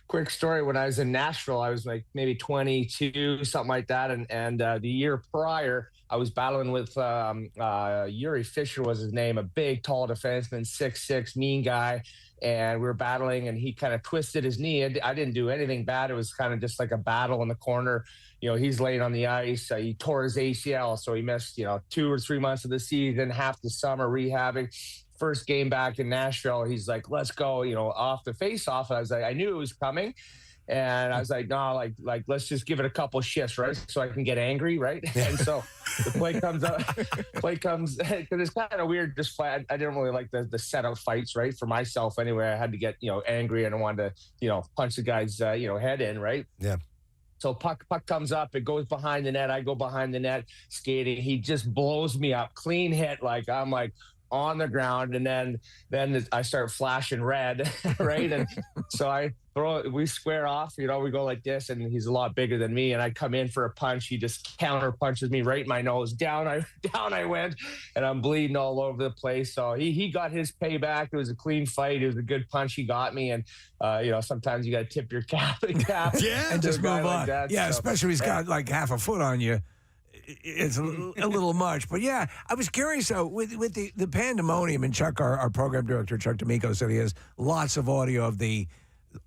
quick story. When I was in Nashville, I was like maybe 22, something like that. And the year prior, I was battling with Yuri Fisher was his name, a big, tall defenseman, 6'6", mean guy. And we were battling, and he kind of twisted his knee. I didn't do anything bad. It was kind of just like a battle in the corner. He's laying on the ice. He tore his ACL, so he missed, 2 or 3 months of the season, half the summer rehabbing. First game back in Nashville, he's like, let's go, off the face-off. I was like, I knew it was coming. And I was like, no, like let's just give it a couple shifts, right? So I can get angry, right? And so the play comes up, because it's kind of weird. Just flat. I didn't really like the setup fights, right? For myself anyway, I had to get, angry, and I wanted to, punch the guy's, head in, right? Yeah. So puck comes up, it goes behind the net. I go behind the net skating. He just blows me up, clean hit. Like I'm like on the ground, and then I start flashing red, right? And so I throw it, we square off, we go like this, and he's a lot bigger than me, and I come in for a punch. He just counter punches me right in my nose. Down I went, and I'm bleeding all over the place. So he got his payback. It was a clean fight. It was a good punch he got me, and sometimes you got to tip your cap. Yeah, and just move on. Like that, yeah, so, especially if he's got like half a foot on you. It's a little much. But yeah, I was curious though, with the pandemonium, and Chuck, our program director, Chuck D'Amico, said he has lots of audio of the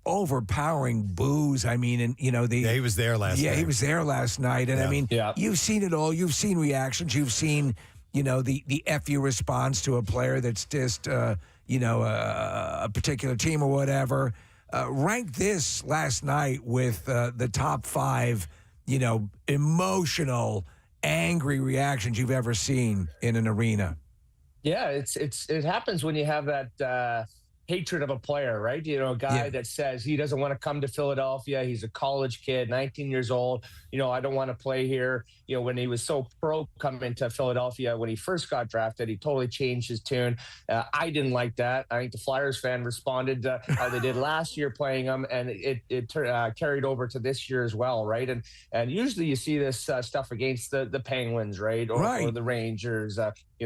overpowering boos. I mean, and he was there last night. Yeah, he was there last night. And I mean, you've seen it all. You've seen reactions. You've seen, the FU response to a player that's just, a particular team or whatever. Rank this last night with the top 5, emotional, angry reactions you've ever seen in an arena. Yeah, it happens when you have that hatred of a player, right? A guy that says he doesn't want to come to Philadelphia. He's a college kid, 19 years old. I don't want to play here. When he was so pro coming to Philadelphia, when he first got drafted, he totally changed his tune. I didn't like that. I think the Flyers fan responded how they did last year playing him, and it carried over to this year as well, right? And usually you see this stuff against the Penguins, right? Or the Rangers.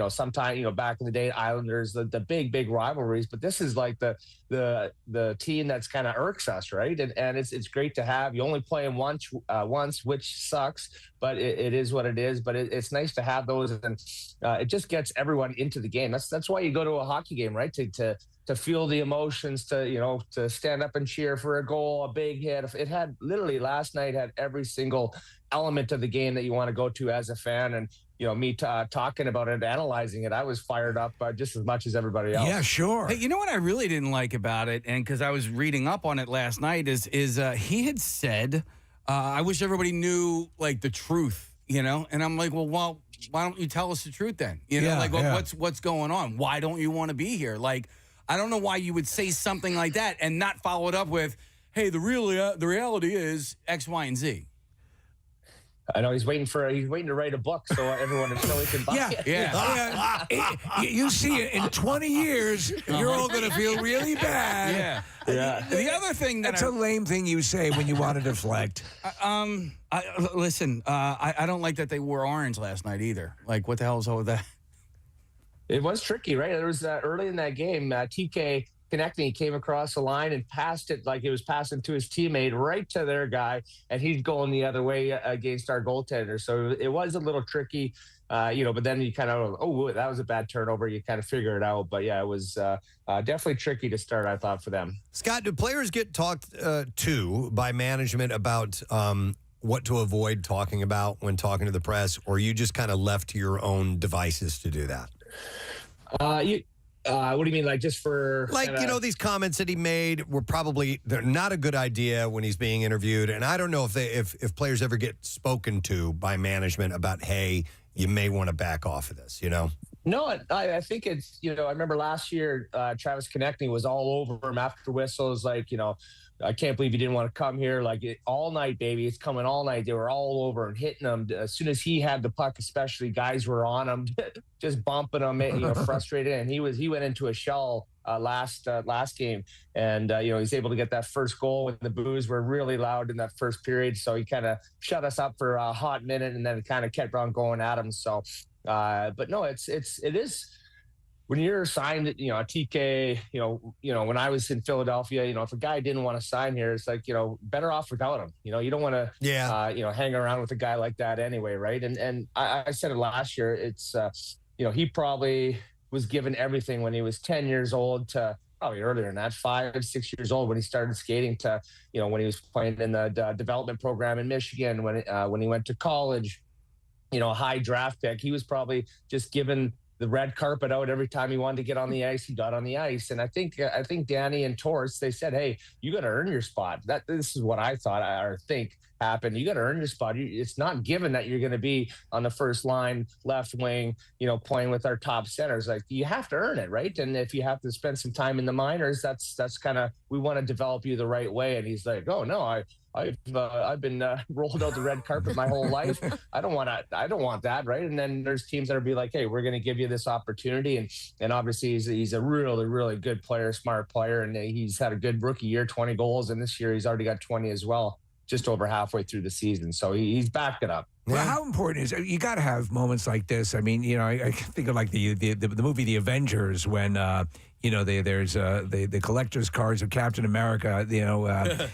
Sometime, back in the day, Islanders, the big rivalries. But this is like the team that's kind of irks us, right? And it's great to have. You only play them once, which sucks, but it is what it is. But it's nice to have those, and it just gets everyone into the game. That's why you go to a hockey game, right? To feel the emotions, to stand up and cheer for a goal, a big hit. It had literally last night had every single element of the game that you want to go to as a fan. And me talking about it, analyzing it, I was fired up just as much as everybody else. Yeah, sure. Hey, you know what I really didn't like about it, and because I was reading up on it last night, is he had said, I wish everybody knew like the truth, And I'm like, well, why don't you tell us the truth then? You know, what's going on? Why don't you want to be here? Like, I don't know why you would say something like that and not follow it up with, hey, the reality is X, Y, and Z. I know he's waiting to write a book so everyone he can buy it. Yeah. You see it in 20 years, you're all going to feel really bad. Yeah. The other thing that's a lame thing you say when you want to deflect. Listen, I don't like that they wore orange last night either. Like, what the hell is all with that? It was tricky, right? There was early in that game, TK connecting, he came across the line and passed it like it was passing to his teammate right to their guy, and he's going the other way against our goaltender. So it was a little tricky, but then you kind of, that was a bad turnover. You kind of figure it out. But yeah, it was definitely tricky to start, I thought, for them. Scott, do players get talked to by management about what to avoid talking about when talking to the press, or you just kind of left to your own devices to do that? What do you mean, like just for these comments that he made were they're not a good idea when he's being interviewed, and I don't know if players ever get spoken to by management about, hey, you may want to back off of this, No, I think it's, I remember last year, Travis Konechny was all over him after whistles, like, I can't believe you didn't want to come here. Like all night, baby. It's coming all night. They were all over and hitting him. As soon as he had the puck, especially, guys were on him, just bumping him, frustrated. And he went into a shell last game. And, he's able to get that first goal when the boos were really loud in that first period. So he kind of shut us up for a hot minute and then kind of kept on going at him. So, but no, it is. When you're signed, a TK, when I was in Philadelphia, if a guy didn't want to sign here, it's like, better off without him. You don't want to, hang around with a guy like that anyway, right? And I said it last year. It's, he probably was given everything when he was 10 years old to probably earlier than that, 5, 6 years old when he started skating to, when he was playing in the development program in Michigan, when he went to college, a high draft pick. He was probably just given the red carpet out every time he wanted to get on the ice. He got on the ice, and I think Danny and Torts, they said, "Hey, you got to earn your spot." This is what I thought or think happened. You got to earn your spot. It's not given that you're going to be on the first line, left wing, playing with our top centers. Like you have to earn it, right? And if you have to spend some time in the minors, that's kind of, we want to develop you the right way. And he's like, "Oh no, I've been rolled out the red carpet my whole life. I don't want that, right?" And then there's teams that will be like, "Hey, we're going to give you this opportunity." And obviously he's a really, really good player, smart player, and he's had a good rookie year, 20 goals, and this year he's already got 20 as well, just over halfway through the season. So he's backed it up. Well, how important is you got to have moments like this? I mean, I think of like the movie The Avengers when there's the collector's cards of Captain America, that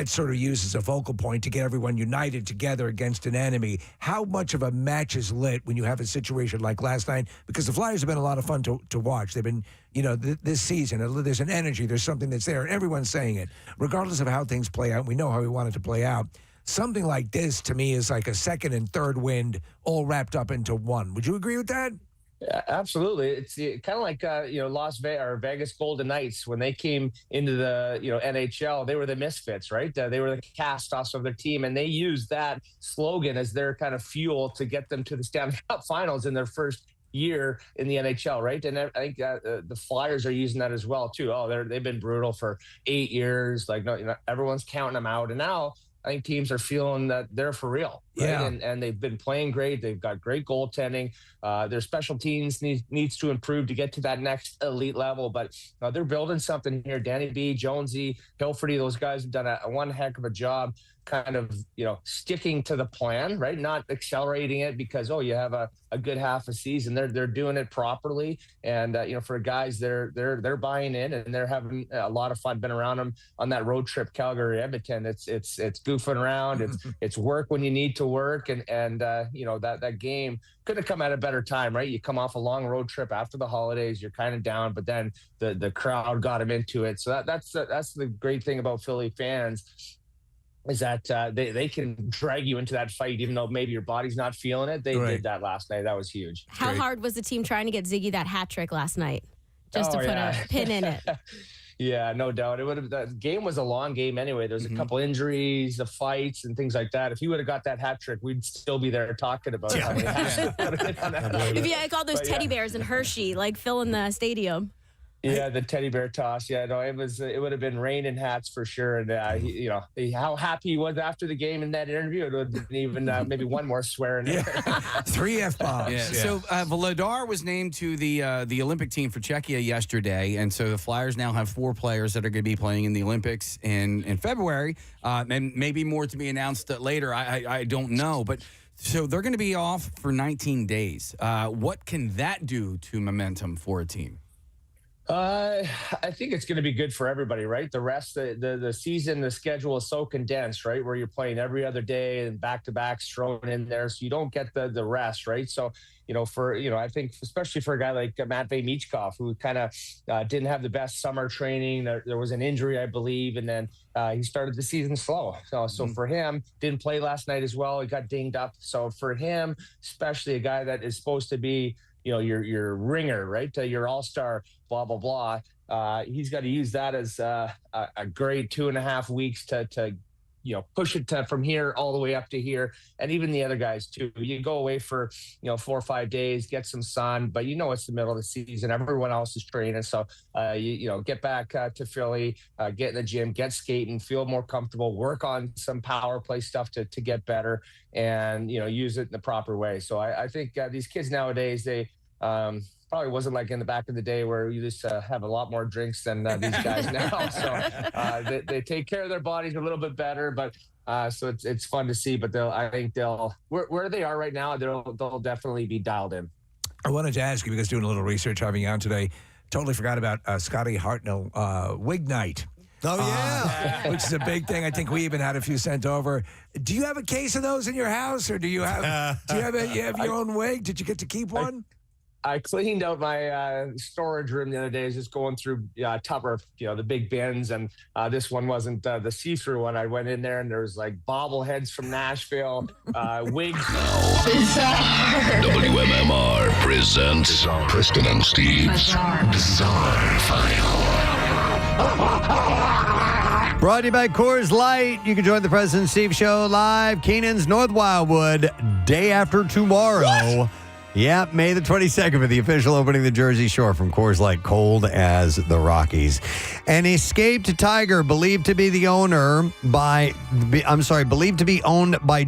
sort of uses a focal point to get everyone united together against an enemy. How much of a match is lit when you have a situation like last night? Because the Flyers have been a lot of fun to watch. They've been, this season, there's an energy, there's something that's there, and everyone's saying it. Regardless of how things play out, we know how we want it to play out. Something like this, to me, is like a second and third wind all wrapped up into one. Would you agree with that? Yeah, absolutely. It's kind of like Las Vegas or Vegas Golden Knights when they came into the NHL. They were the misfits, right? They were the cast-offs of their team, and they used that slogan as their kind of fuel to get them to the Stanley Cup Finals in their first year in the NHL, right? And I think the Flyers are using that as well too. They've been brutal for 8 years. Like everyone's counting them out, and now I think teams are feeling that they're for real. Right? Yeah. And they've been playing great. They've got great goaltending. Their special teams needs to improve to get to that next elite level. But they're building something here. Danny B, Jonesy, Hilferty, those guys have done one heck of a job kind of, sticking to the plan, right? Not accelerating it because, you have a good half a season. They're doing it properly. And, for guys, they're buying in and they're having a lot of fun. Been around them on that road trip, Calgary, Edmonton. It's goofing around. It's work when you need to work. And that game could have come at a better time, right? You come off a long road trip after the holidays, you're kind of down, but then the crowd got them into it. So that's the great thing about Philly fans, is that they can drag you into that fight even though maybe your body's not feeling it. They did that last night. That was huge. How hard was the team trying to get Ziggy that hat trick last night just to put a pin in it? Yeah, no doubt. The game was a long game anyway. There's a couple injuries, the fights, and things like that. If he would have got that hat trick, we'd still be there talking about how many hats he would have hit on that. If you had all those teddy bears in Hershey, like filling the stadium. Yeah, the teddy bear toss. Yeah, no, it would have been raining hats for sure. And how happy he was after the game in that interview. It would have been even maybe one more swear in there. 3 F-bombs. Yeah. So Vladar was named to the Olympic team for Czechia yesterday, and so the Flyers now have 4 players that are going to be playing in the Olympics in February, and maybe more to be announced later. I don't know, but. So they're going to be off for 19 days. What can that do to momentum for a team? I think it's going to be good for everybody, right? The rest, the season, the schedule is so condensed, right? Where you're playing every other day and back-to-backs thrown in there, so you don't get the rest, right? So, I think especially for a guy like Matvei Michkov, who kind of didn't have the best summer training. There was an injury, I believe, and then he started the season slow. So for him, didn't play last night as well. He got dinged up. So for him, especially a guy that is supposed to be your ringer, right? Your all-star, blah, blah, blah. He's got to use that as a great 2.5 weeks to push it from here all the way up to here. And even the other guys too. You go away for, 4 or 5 days, get some sun, but it's the middle of the season. Everyone else is training. So, get back to Philly, get in the gym, get skating, feel more comfortable, work on some power play stuff to get better and, use it in the proper way. So I think these kids nowadays, they, probably wasn't like in the back of the day where you just have a lot more drinks than these guys now. So they take care of their bodies a little bit better, but so it's fun to see. But I think they'll where they are right now, they'll definitely be dialed in. I wanted to ask you, because doing a little research having you on today, totally forgot about Scotty Hartnell wig night. Oh, yeah. Which is a big thing. I think we even had a few sent over. Do you have a case of those in your house, or do you have your own wig? Did you get to keep one? I cleaned out my storage room the other day. I was just going through Tupper, the big bins, and this one wasn't the see-through one. I went in there, and there was like bobbleheads from Nashville, wigs. WMMR presents Preston and Steve's Bizarre File. Brought to you by Coors Light. You can join the Preston and Steve Show live. Keenan's North Wildwood, day after tomorrow. What? Yeah, May the 22nd for the official opening of the Jersey Shore from Coors Light, cold as the Rockies. An escaped tiger believed to be owned by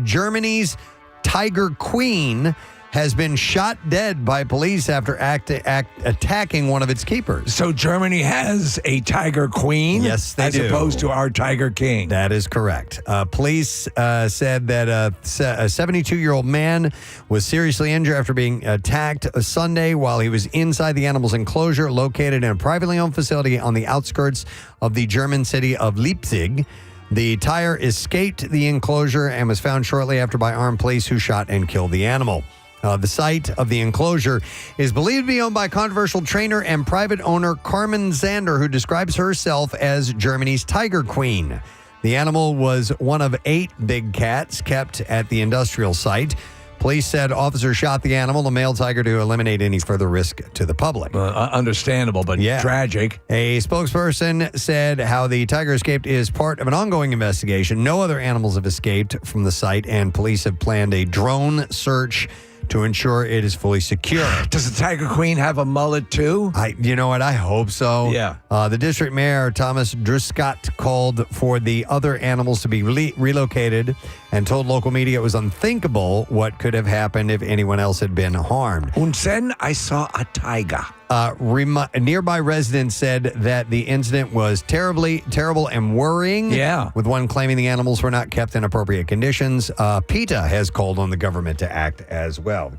Germany's Tiger Queen has been shot dead by police after attacking one of its keepers. So Germany has a Tiger Queen? Yes, they do. As opposed to our Tiger King. That is correct. Police said that a 72-year-old man was seriously injured after being attacked Sunday while he was inside the animal's enclosure located in a privately owned facility on the outskirts of the German city of Leipzig. The tiger escaped the enclosure and was found shortly after by armed police who shot and killed the animal. The site of the enclosure is believed to be owned by controversial trainer and private owner Carmen Zander, who describes herself as Germany's Tiger Queen. The animal was one of 8 big cats kept at the industrial site. Police said officers shot the animal, the male tiger, to eliminate any further risk to the public. Understandable, but tragic. A spokesperson said how the tiger escaped is part of an ongoing investigation. No other animals have escaped from the site, and police have planned a drone search to ensure it is fully secure. Does the Tiger Queen have a mullet too? You know what? I hope so. Yeah. The district mayor, Thomas Druscott, called for the other animals to be relocated and told local media it was unthinkable what could have happened if anyone else had been harmed. Und then I saw a tiger. Nearby residents said that the incident was terrible and worrying. Yeah. With one claiming the animals were not kept in appropriate conditions. PETA has called on the government to act as well.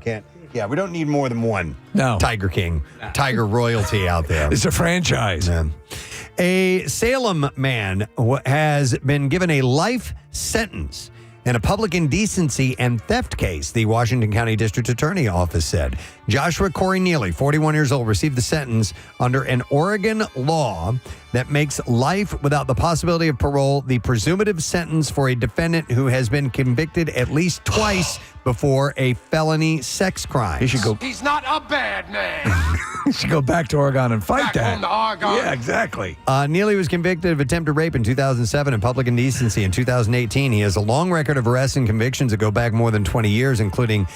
We don't need more than one Tiger King, Tiger royalty out there. It's a franchise. Yeah. A Salem man has been given a life sentence in a public indecency and theft case, the Washington County District Attorney Office said. Joshua Corey Neely, 41 years old, received the sentence under an Oregon law that makes life without the possibility of parole the presumptive sentence for a defendant who has been convicted at least twice before a felony sex crime. He should go. He's not a bad man. He should go back to Oregon and fight Back that. home to Oregon. Yeah, exactly. Neely was convicted of attempted rape in 2007 and public indecency in 2018. He has a long record of arrests and convictions that go back more than 20 years, including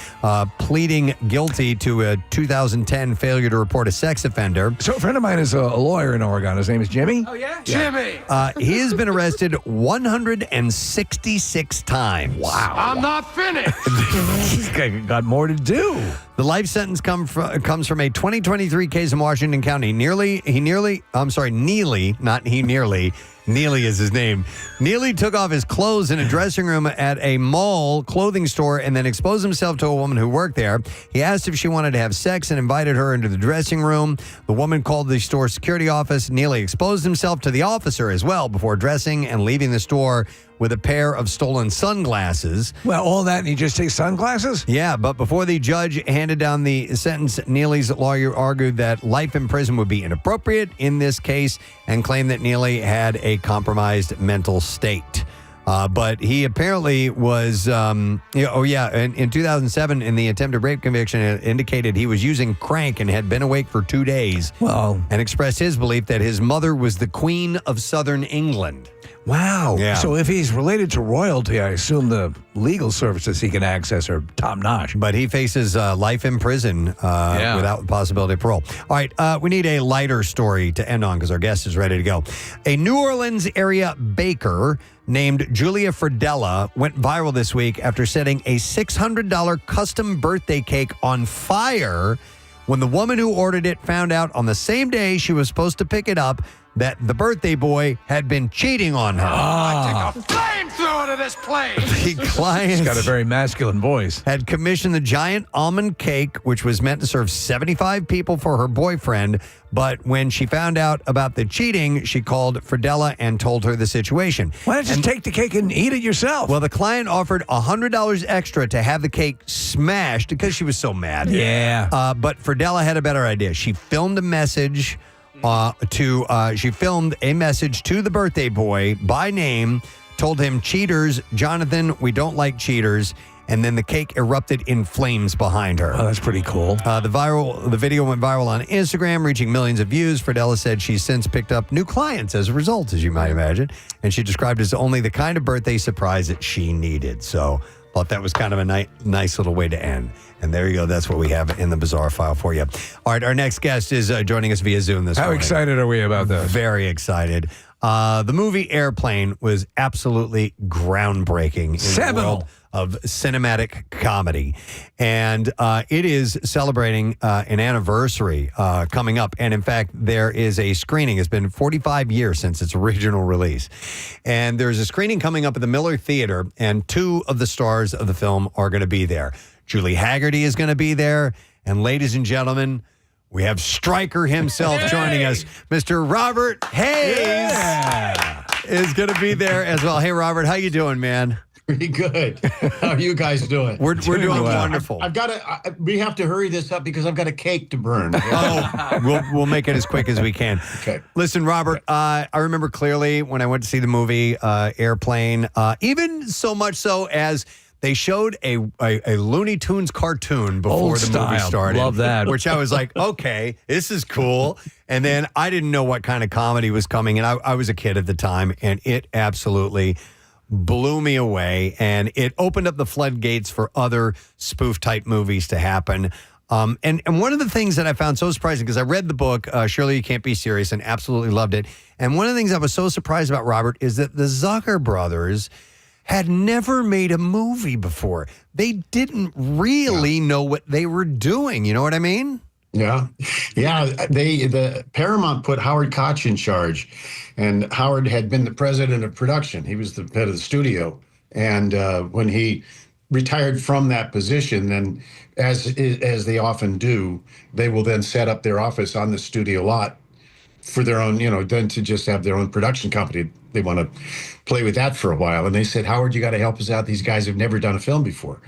pleading guilty to a 2010 failure to report a sex offender. So a friend of mine is a lawyer in Oregon. His name is Jimmy. Oh, yeah? Jimmy. He has been arrested 166 times. Wow. I'm not finished. This guy got more to do. The life sentence comes from a 2023 case in Washington County. Neely is his name. Neely took off his clothes in a dressing room at a mall clothing store and then exposed himself to a woman who worked there. He asked if she wanted to have sex and invited her into the dressing room. The woman called the store security office. Neely exposed himself to the officer as well before dressing and leaving the store with a pair of stolen sunglasses. Well, all that, and he just takes sunglasses? Yeah, but before the judge handed down the sentence, Neely's lawyer argued that life in prison would be inappropriate in this case and claimed that Neely had a compromised mental state. But he apparently was, in 2007, in the attempted rape conviction, it indicated he was using crank and had been awake for 2 days. Well, and expressed his belief that his mother was the Queen of Southern England. Wow. Yeah. So if he's related to royalty, I assume the legal services he can access are top-notch. But he faces life in prison without the possibility of parole. All right, we need a lighter story to end on because our guest is ready to go. A New Orleans area baker named Julia Fridella went viral this week after setting a $600 custom birthday cake on fire when the woman who ordered it found out on the same day she was supposed to pick it up that the birthday boy had been cheating on her. I take a flamethrower to this place. The client He's got a very masculine voice. had commissioned the giant almond cake, which was meant to serve 75 people for her boyfriend. But when she found out about the cheating, she called Fridella and told her the situation. Why don't you just take the cake and eat it yourself? Well, the client offered $100 extra to have the cake smashed because she was so mad. Yeah. But Fridella had a better idea. She filmed a message she filmed a message to the birthday boy by name, told him, "Cheaters, Jonathan, we don't like cheaters." And then the cake erupted in flames behind her. Oh, that's pretty cool. The video went viral on Instagram, reaching millions of views. Fridella said she's since picked up new clients as a result, as you might imagine. And she described it as only the kind of birthday surprise that she needed. So thought that was kind of a nice little way to end. And there you go. That's what we have in the bizarre file for you. All right. Our next guest is joining us via Zoom this morning. How excited are we about this? Very excited. The movie Airplane was absolutely groundbreaking in the world of cinematic comedy. And it is celebrating an anniversary coming up. And in fact, there is a screening. It's been 45 years since its original release. And there's a screening coming up at the Miller Theater, and two of the stars of the film are going to be there. Julie Haggerty is going to be there. And ladies and gentlemen, we have Stryker himself joining us. Mr. Robert Hayes is going to be there as well. Hey, Robert, how you doing, man? Pretty good. How are you guys doing? We're doing wonderful. I've got to. We have to hurry this up because I've got a cake to burn. We'll make it as quick as we can. Okay. Listen, Robert, I remember clearly when I went to see the movie Airplane, even so much so as they showed a Looney Tunes cartoon before the movie started. Love that. Which I was like, okay, this is cool. And then I didn't know what kind of comedy was coming. And I was a kid at the time, and it absolutely blew me away. And it opened up the floodgates for other spoof-type movies to happen. And one of the things that I found so surprising, because I read the book, Surely You Can't Be Serious, and absolutely loved it. And one of the things I was so surprised about, Robert, is that the Zucker brothers had never made a movie before. They didn't really know what they were doing. You know what I mean? Yeah. The Paramount put Howard Koch in charge, and Howard had been the president of production. He was the head of the studio. And when he retired from that position, then as they often do, they will then set up their office on the studio lot for their own, then to just have their own production company. They want to play with that for a while. And they said, Howard, you got to help us out. These guys have never done a film before.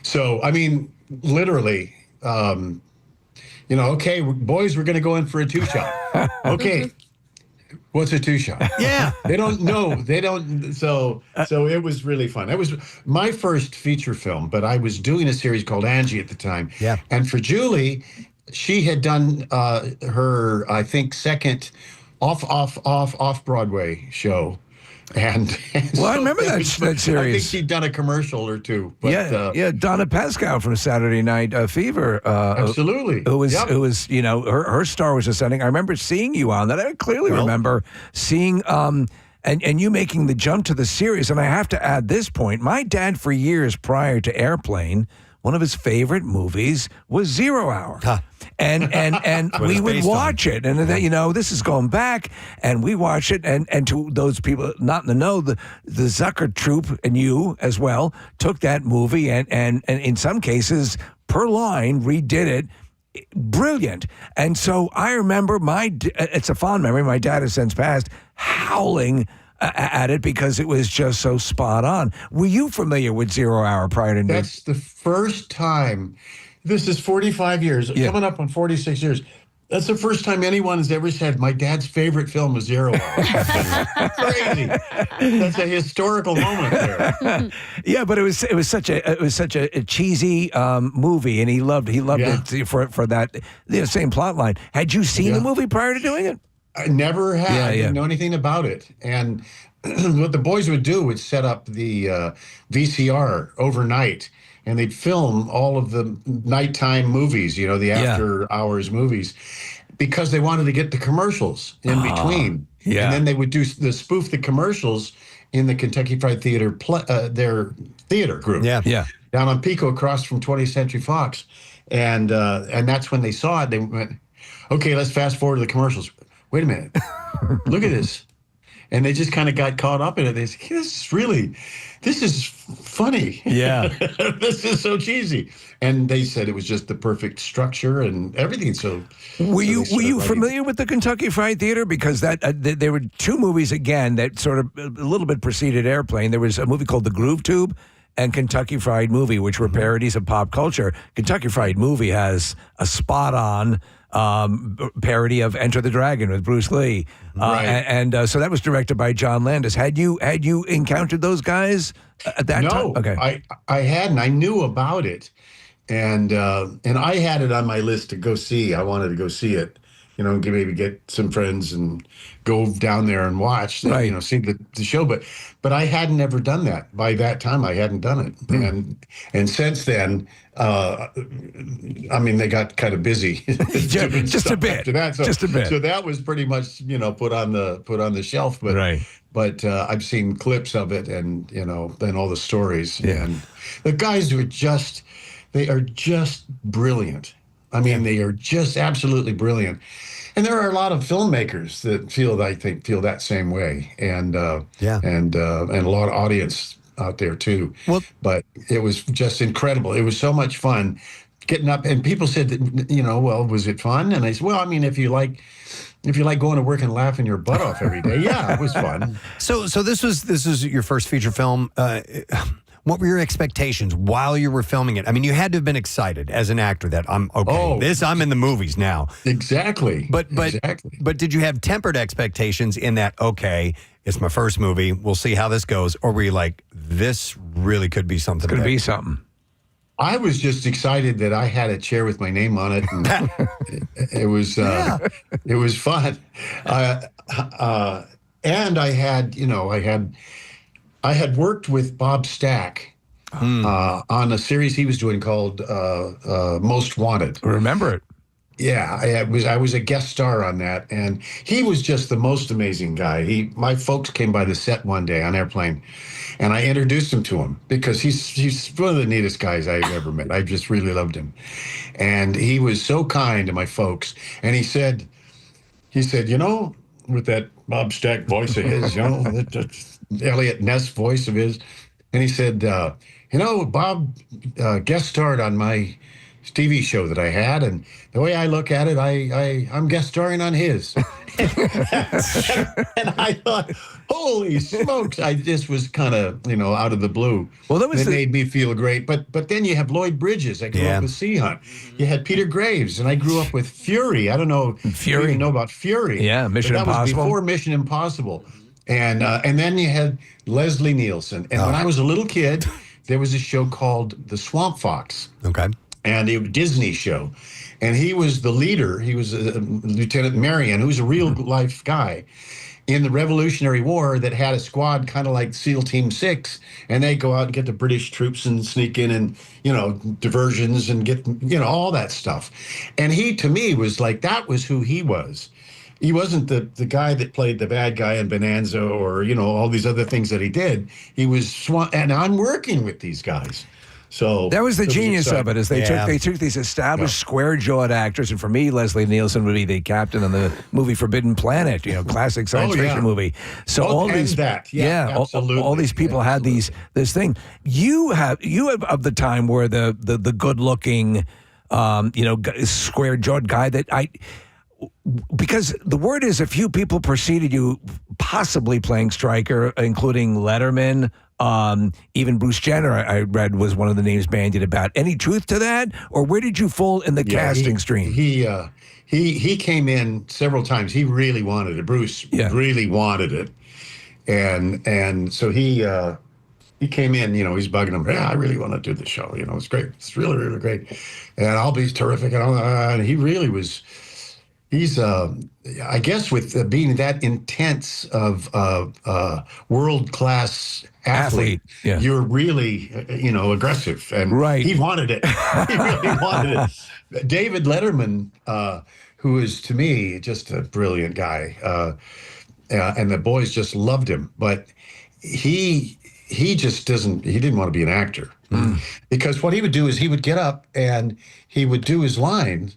So, I mean, literally, okay, boys, we're going to go in for a two-shot. Okay. What's a two-shot? Yeah. They don't know. They don't. So it was really fun. It was my first feature film, but I was doing a series called Angie at the time. Yeah. And for Julie, she had done her, I think, second off Broadway show. And Well, I remember that I series. think she'd done a commercial or two. But, yeah, Donna Pascal from Saturday Night Fever. Absolutely. Who was, her star was ascending. I remember seeing you on that. I clearly remember seeing, and you making the jump to the series. And I have to add this point. My dad, for years prior to Airplane, one of his favorite movies was 0 Hour. And we would watch it. And, this is going back. And we watch it. And to those people not in the know, the Zucker troupe and you as well took that movie and in some cases, per line, redid it. Brilliant. And so I remember it's a fond memory. My dad has since passed, howling at it because it was just so spot on. Were you familiar with 0 Hour prior to That's the first time. This is 45 years, coming up on 46 years. That's the first time anyone has ever said my dad's favorite film was 0 Hour. Crazy. That's a historical moment there. Yeah, but it was such a cheesy movie, and he loved it for that same plot line. Had you seen the movie prior to doing it? I never had. I didn't know anything about it. And what the boys would do would set up the VCR overnight, and they'd film all of the nighttime movies, the after hours movies, because they wanted to get the commercials in between. Yeah. And then they would spoof the commercials in the Kentucky Fried Theater, their theater group. Yeah. Down on Pico across from 20th Century Fox. And that's when they saw it. They went, okay, let's fast forward to the commercials. Wait a minute, look at this. And they just kind of got caught up in it. They said, this is funny. Yeah. This is so cheesy. And they said it was just the perfect structure and everything. So were you familiar with the Kentucky Fried Theater? Because there were two movies, again, that sort of a little bit preceded Airplane. There was a movie called The Groove Tube and Kentucky Fried Movie, which were parodies of pop culture. Kentucky Fried Movie has a spot-on parody of Enter the Dragon with Bruce Lee. And so that was directed by John Landis. Had you encountered those guys at that time? No, okay. I hadn't. I knew about it. And I had it on my list to go see. I wanted to go see it, maybe get some friends and go down there and watch, see the show. But I hadn't ever done that. By that time, I hadn't done it. And since then, they got kind of busy. just a bit. After that. Just a bit. So that was pretty much, put on the shelf. But I've seen clips of it and, then all the stories. Yeah. And the guys they are just brilliant. They are just absolutely brilliant. And there are a lot of filmmakers that feel that same way. And and a lot of audience out there too. Well, but it was just incredible. It was so much fun getting up, and people said that, was it fun? And I said, well, if you like going to work and laughing your butt off every day, yeah, it was fun. So this was your first feature film. What were your expectations while you were filming it? You had to have been excited as an actor that I'm in the movies now. Exactly. But did you have tempered expectations in that, okay, it's my first movie, we'll see how this goes? Or were you like, this really could be something? It's going to be something. I was just excited that I had a chair with my name on it. And it was fun. And I had worked with Bob Stack on a series he was doing called Most Wanted. I remember it. Yeah, I was a guest star on that, and he was just the most amazing guy. My folks came by the set one day on Airplane, and I introduced him to him because he's one of the neatest guys I've ever met. I just really loved him, and he was so kind to my folks. And he said, with that Bob Stack voice of his, that Elliot Ness voice of his, and he said, Bob guest starred on my TV show that I had, and the way I look at it, I'm guest starring on his. And I thought, holy smokes! I just was kind of, out of the blue. Well, that made me feel great. But then you have Lloyd Bridges. I grew up with Sea Hunt. You had Peter Graves, and I grew up with Fury. I don't know if you even know about Fury. Yeah, Mission Impossible. That was before Mission Impossible. And then you had Leslie Nielsen. And when I was a little kid, there was a show called The Swamp Fox. Okay. And a Disney show. And he was the leader. He was Lieutenant Marion, who's a real life guy in the Revolutionary War that had a squad kind of like SEAL Team 6. And they go out and get the British troops and sneak in and, diversions and get, all that stuff. And he, to me, was like, that was who he was. He wasn't the guy that played the bad guy in Bonanza or, all these other things that he did. He was, and I'm working with these guys. So that was the genius of it, is they took these established square-jawed actors, and for me, Leslie Nielsen would be the captain in the movie Forbidden Planet, classic science fiction movie. So all these, all these people had this thing. You have of the time where the good-looking, square-jawed guy that because the word is a few people preceded you possibly playing Stryker, including Letterman. Even Bruce Jenner, I read, was one of the names bandied about. Any truth to that, or where did you fall in the casting stream? He came in several times. He really wanted it. Bruce really wanted it, and so he came in. He's bugging him. Yeah, I really want to do the show. It's great. It's really, really great, and I'll be terrific. And he really was. He's, I guess, with being that intense of world-class athlete, you're really, aggressive. And he wanted it. He really wanted it. David Letterman, who is, to me, just a brilliant guy, and the boys just loved him. But he just he didn't want to be an actor. Because what he would do is he would get up and he would do his lines.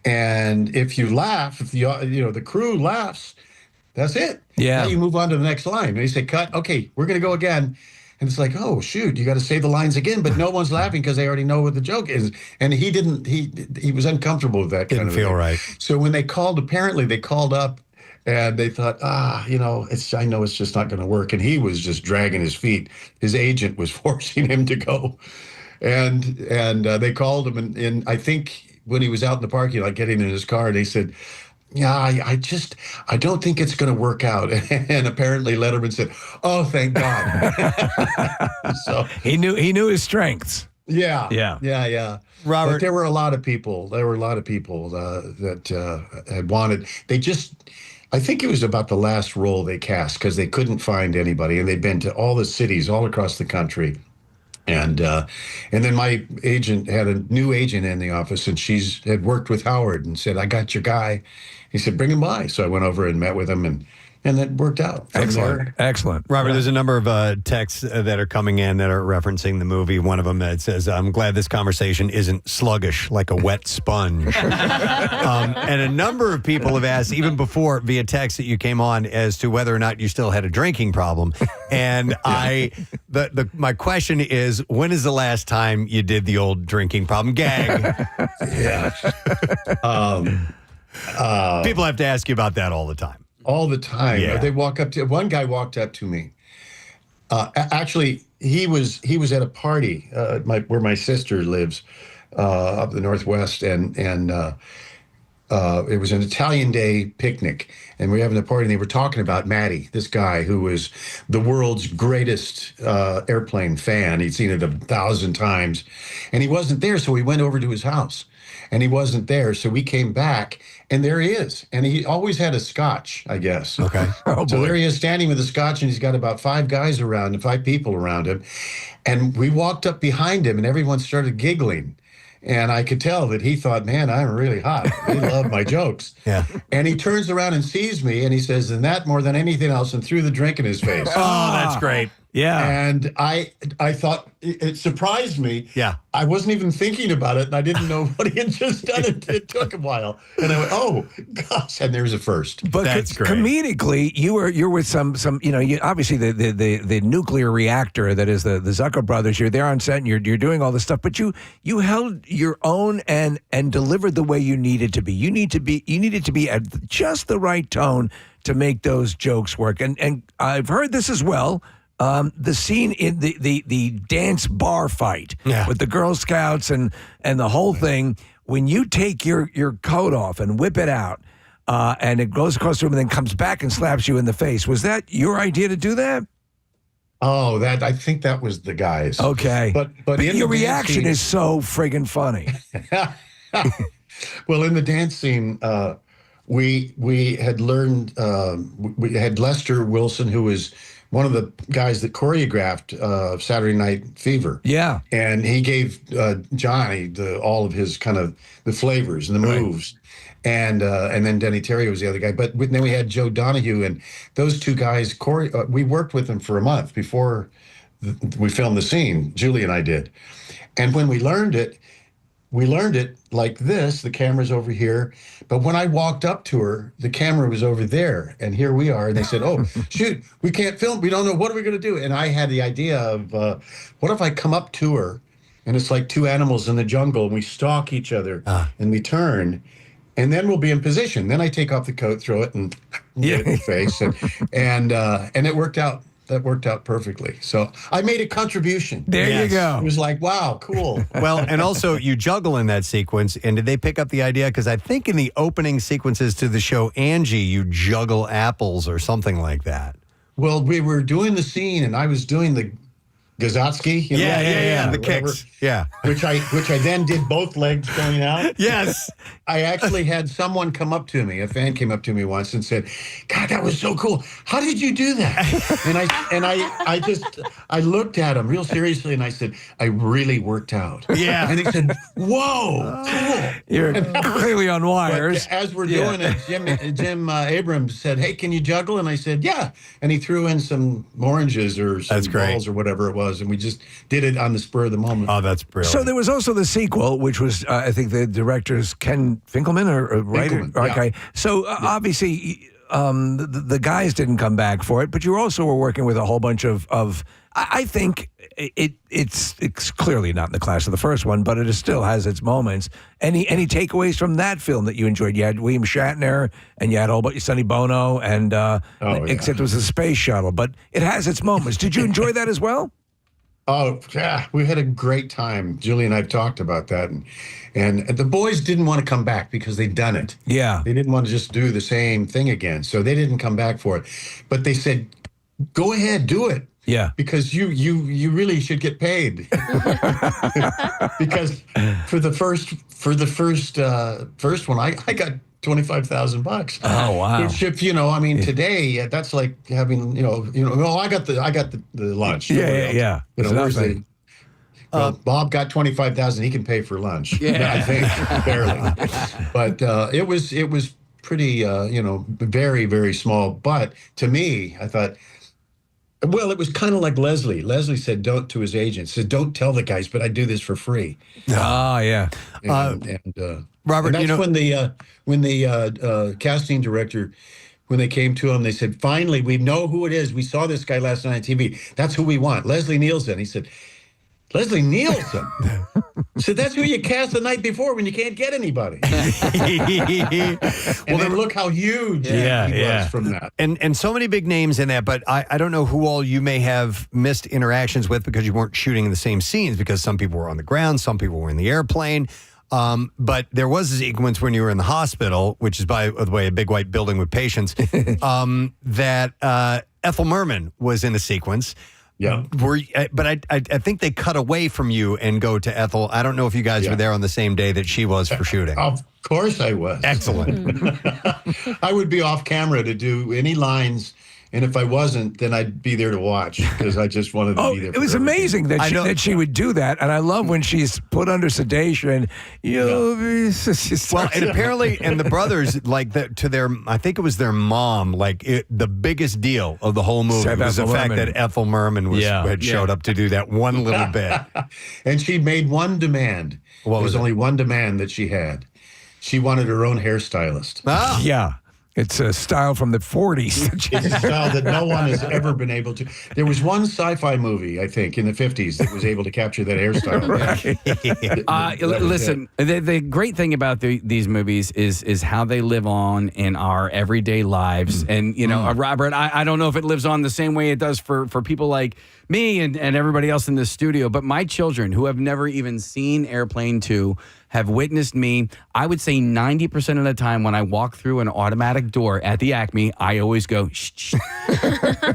And if you laugh, if the crew laughs, that's it. Yeah. Now you move on to the next line. And you say, cut. Okay, we're going to go again. And it's like, oh, shoot, you got to say the lines again. But no one's laughing because they already know what the joke is. And he didn't, he was uncomfortable with that. Didn't feel right. So when they called, apparently they called up and they thought, I know it's just not going to work. And he was just dragging his feet. His agent was forcing him to go. And they called him. And I think, when he was out in the parking lot getting in his car, they said, I don't think it's going to work out. And apparently Letterman said, oh, thank God. So he knew his strengths. Yeah. Robert, but there were a lot of people. That had wanted. I think it was about the last role they cast because they couldn't find anybody, and they'd been to all the cities all across the country. And then my agent had a new agent in the office, and she's had worked with Howard and said, I got your guy. He said, bring him by. So I went over and met with him, and that worked out. Excellent. Robert, there's a number of texts that are coming in that are referencing the movie. One of them that says, I'm glad this conversation isn't sluggish like a wet sponge. And a number of people have asked, even before via text that you came on, as to whether or not you still had a drinking problem. And my question is, when is the last time you did the old drinking problem gag? People have to ask you about that all the time. All the time. Yeah. They walk up to, one guy walked up to me. Actually, he was at a party where my sister lives up the Northwest, and it was an Italian Day picnic, and we were having a party, and they were talking about Matty, this guy who was the world's greatest airplane fan. He'd seen it 1,000 times, and he wasn't there, so we went over to his house. And he wasn't there, so we came back, and there he is. And he always had a scotch, I guess. Okay. So there he is standing with a scotch, and he's got about 5 people around him. And we walked up behind him, and everyone started giggling. And I could tell that he thought, man, I'm really hot. They love my jokes. Yeah. And he turns around and sees me, and he says, and that more than anything else, and threw the drink in his face. Oh, that's great. Yeah. And I thought it surprised me. Yeah. I wasn't even thinking about it, and I didn't know what he had just done. It took a while, and I went, "Oh gosh!" And there's a first. But comedically, you're with some obviously the nuclear reactor that is the Zucker brothers. You're there on set and you're doing all this stuff, but you held your own and delivered the way you needed to be. You needed to be at just the right tone to make those jokes work. And I've heard this as well. The scene in the dance bar fight with the Girl Scouts and the whole thing, when you take your coat off and whip it out, and it goes across the room and then comes back and slaps you in the face. Was that your idea to do that? Oh, I think that was the guys. Okay. But in your the reaction scene, is so friggin' funny. Well, in the dance scene, we had learned, we had Lester Wilson, who was one of the guys that choreographed Saturday Night Fever. Yeah. And he gave Johnny all of his kind of the flavors and the moves. And then Denny Terry was the other guy. But then we had Joe Donahue, and those two guys, we worked with them for a month before we filmed the scene. Julie and I did. And when we learned it like this, the camera's over here. But when I walked up to her, the camera was over there. And here we are. And they said, "Oh, shoot, we can't film. We don't know. What are we going to do?" And I had the idea of, what if I come up to her, and it's like two animals in the jungle, and we stalk each other, and we turn, and then we'll be in position. Then I take off the coat, throw it, and get it in the face. And it worked out. That worked out perfectly. So I made a contribution. There you go. It was like, wow, cool. Well, and also you juggle in that sequence. And did they pick up the idea? Because I think in the opening sequences to the show Angie, you juggle apples or something like that. Well, we were doing the scene, and I was doing the Gazotsky. The kicks. Yeah. Which I then did both legs going out. Yes. I actually had someone come up to me. A fan came up to me once and said, "God, that was so cool. How did you do that?" And I looked at him real seriously, and I said, "I really worked out." Yeah. And he said, "Whoa, cool." You're clearly on wires. But as we're doing it, Jim Abrams said, "Hey, can you juggle?" And I said, "Yeah." And he threw in some oranges or some balls or whatever it was, and we just did it on the spur of the moment. Oh, that's brilliant. So there was also the sequel, which was, I think, the director's Ken Finkelman or writer. Finkelman, Okay. So obviously, the guys didn't come back for it, but you also were working with a whole bunch of I think it's clearly not in the class of the first one, but it still has its moments. Any takeaways from that film that you enjoyed? You had William Shatner, and you had a whole bunch of Sonny Bono, and except it was a space shuttle, but it has its moments. Did you enjoy that as well? Oh, yeah, we had a great time. Julie and I have talked about that. And the boys didn't want to come back because they'd done it. Yeah. They didn't want to just do the same thing again. So they didn't come back for it. But they said, "Go ahead, do it." Yeah. Because you really should get paid. Because for the first one, I got $25,000. Oh, wow. Which, if today that's like having, I got the lunch. Yeah. Where's the Bob got $25,000. He can pay for lunch. Yeah. I think barely. But it was pretty, very, very small. But to me, I thought, well, it was kind of like Leslie. Leslie said, to his agent, said, "Don't tell the guys, but I do this for free." Oh, yeah. Robert, and that's when the casting director, when they came to him, they said, "Finally, we know who it is. We saw this guy last night on TV. That's who we want, Leslie Nielsen." He said, "Leslie Nielsen?" So that's who you cast the night before when you can't get anybody. And then look how huge he was from that. And so many big names in that, but I don't know who all you may have missed interactions with because you weren't shooting in the same scenes, because some people were on the ground, some people were in the airplane. But there was a sequence when you were in the hospital, which is, by the way, a big white building with patients, that Ethel Merman was in a sequence. Yeah. But I think they cut away from you and go to Ethel. I don't know if you guys were there on the same day that she was for shooting. Of course I was. Excellent. I would be off camera to do any lines And if I wasn't, then I'd be there to watch because I just wanted to be there. It was amazing that she would do that, and I love when she's put under sedation. Well, and apparently, and the brothers, like to their, I think it was their mom, like the biggest deal of the whole movie was the fact that Ethel Merman had showed up to do that one little bit. And she made one demand. What was only one demand that she had. She wanted her own hairstylist. Ah. Yeah. It's a style from the 40s. It's a style that no one has ever been able to. There was one sci-fi movie, I think, in the 50s that was able to capture that hairstyle. Listen, the great thing about these movies is how they live on in our everyday lives. And, Robert, I don't know if it lives on the same way it does for people like me and everybody else in this studio, but my children who have never even seen Airplane 2 have witnessed me. I would say 90% of the time when I walk through an automatic door at the Acme, I always go, shh, shh.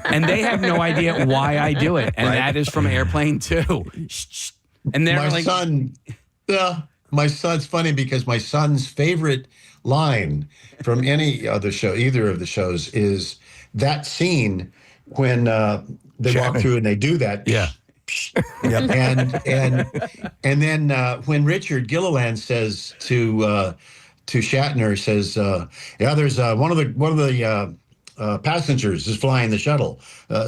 And they have no idea why I do it. And that is from Airplane 2. Shh, shh. And they're my son's funny because my son's favorite line from either of the shows is that scene when they walk through and they do that. Yeah. And then when Richard Gilliland says to Shatner, says, there's one of the passengers is flying the shuttle,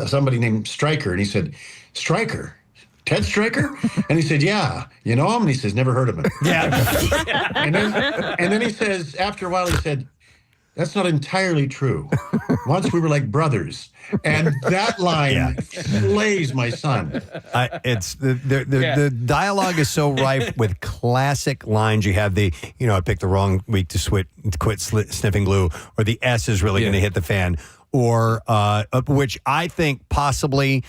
somebody named Stryker, and he said, Stryker? Ted Stryker? And he said, yeah. You know him? And he says, never heard of him. Yeah. and then he says, after a while, he said, that's not entirely true. Once we were like brothers. And that line slays my son. The dialogue is so rife with classic lines. You have I picked the wrong week to quit sniffing glue, or the S is really going to hit the fan, or which I think possibly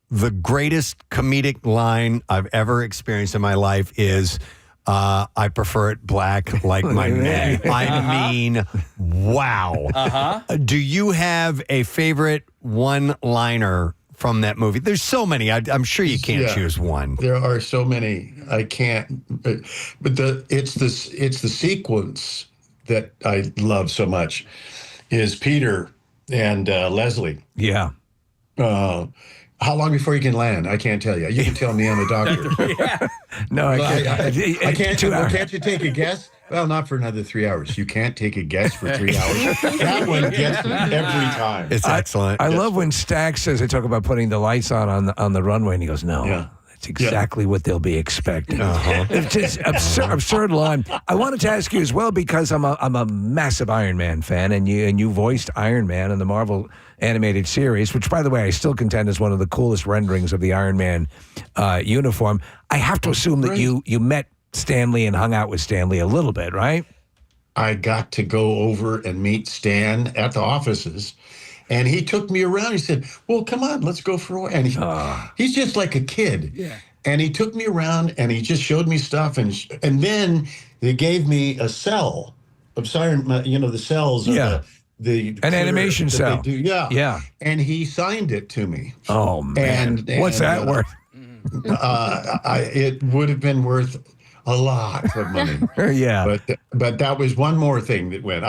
the greatest comedic line I've ever experienced in my life is, I prefer it black like my neck. I mean, wow. Do you have a favorite one-liner from that movie? There's so many. I'm sure you can't choose one. There are so many. I can't. But it's the sequence that I love so much is Peter and Leslie. Yeah. How long before you can land? I can't tell you. You can tell me. I'm a doctor. No, I can't. I can't. Well, can't you take a guess? Well, not for another 3 hours. You can't take a guess for 3 hours. That one gets me every time. It's excellent. I love when Stack says they talk about putting the lights on the runway, and he goes, "No." Yeah. It's exactly what they'll be expecting. It's just absurd line. I wanted to ask you as well because I'm a massive Iron Man fan, and you voiced Iron Man in the Marvel animated series, which, by the way, I still contend is one of the coolest renderings of the Iron Man uniform. I have to assume that you met Stan Lee and hung out with Stan Lee a little bit, right? I got to go over and meet Stan at the offices. And he took me around. He said, well, come on, let's go for a walk. And he's just like a kid. Yeah. And he took me around and he just showed me stuff. And then they gave me a cell of siren, the cells. Yeah. An animation cell. Yeah. Yeah. And he signed it to me. Oh, man. What's that worth? It would have been worth a lot of money. Yeah. But that was one more thing that went.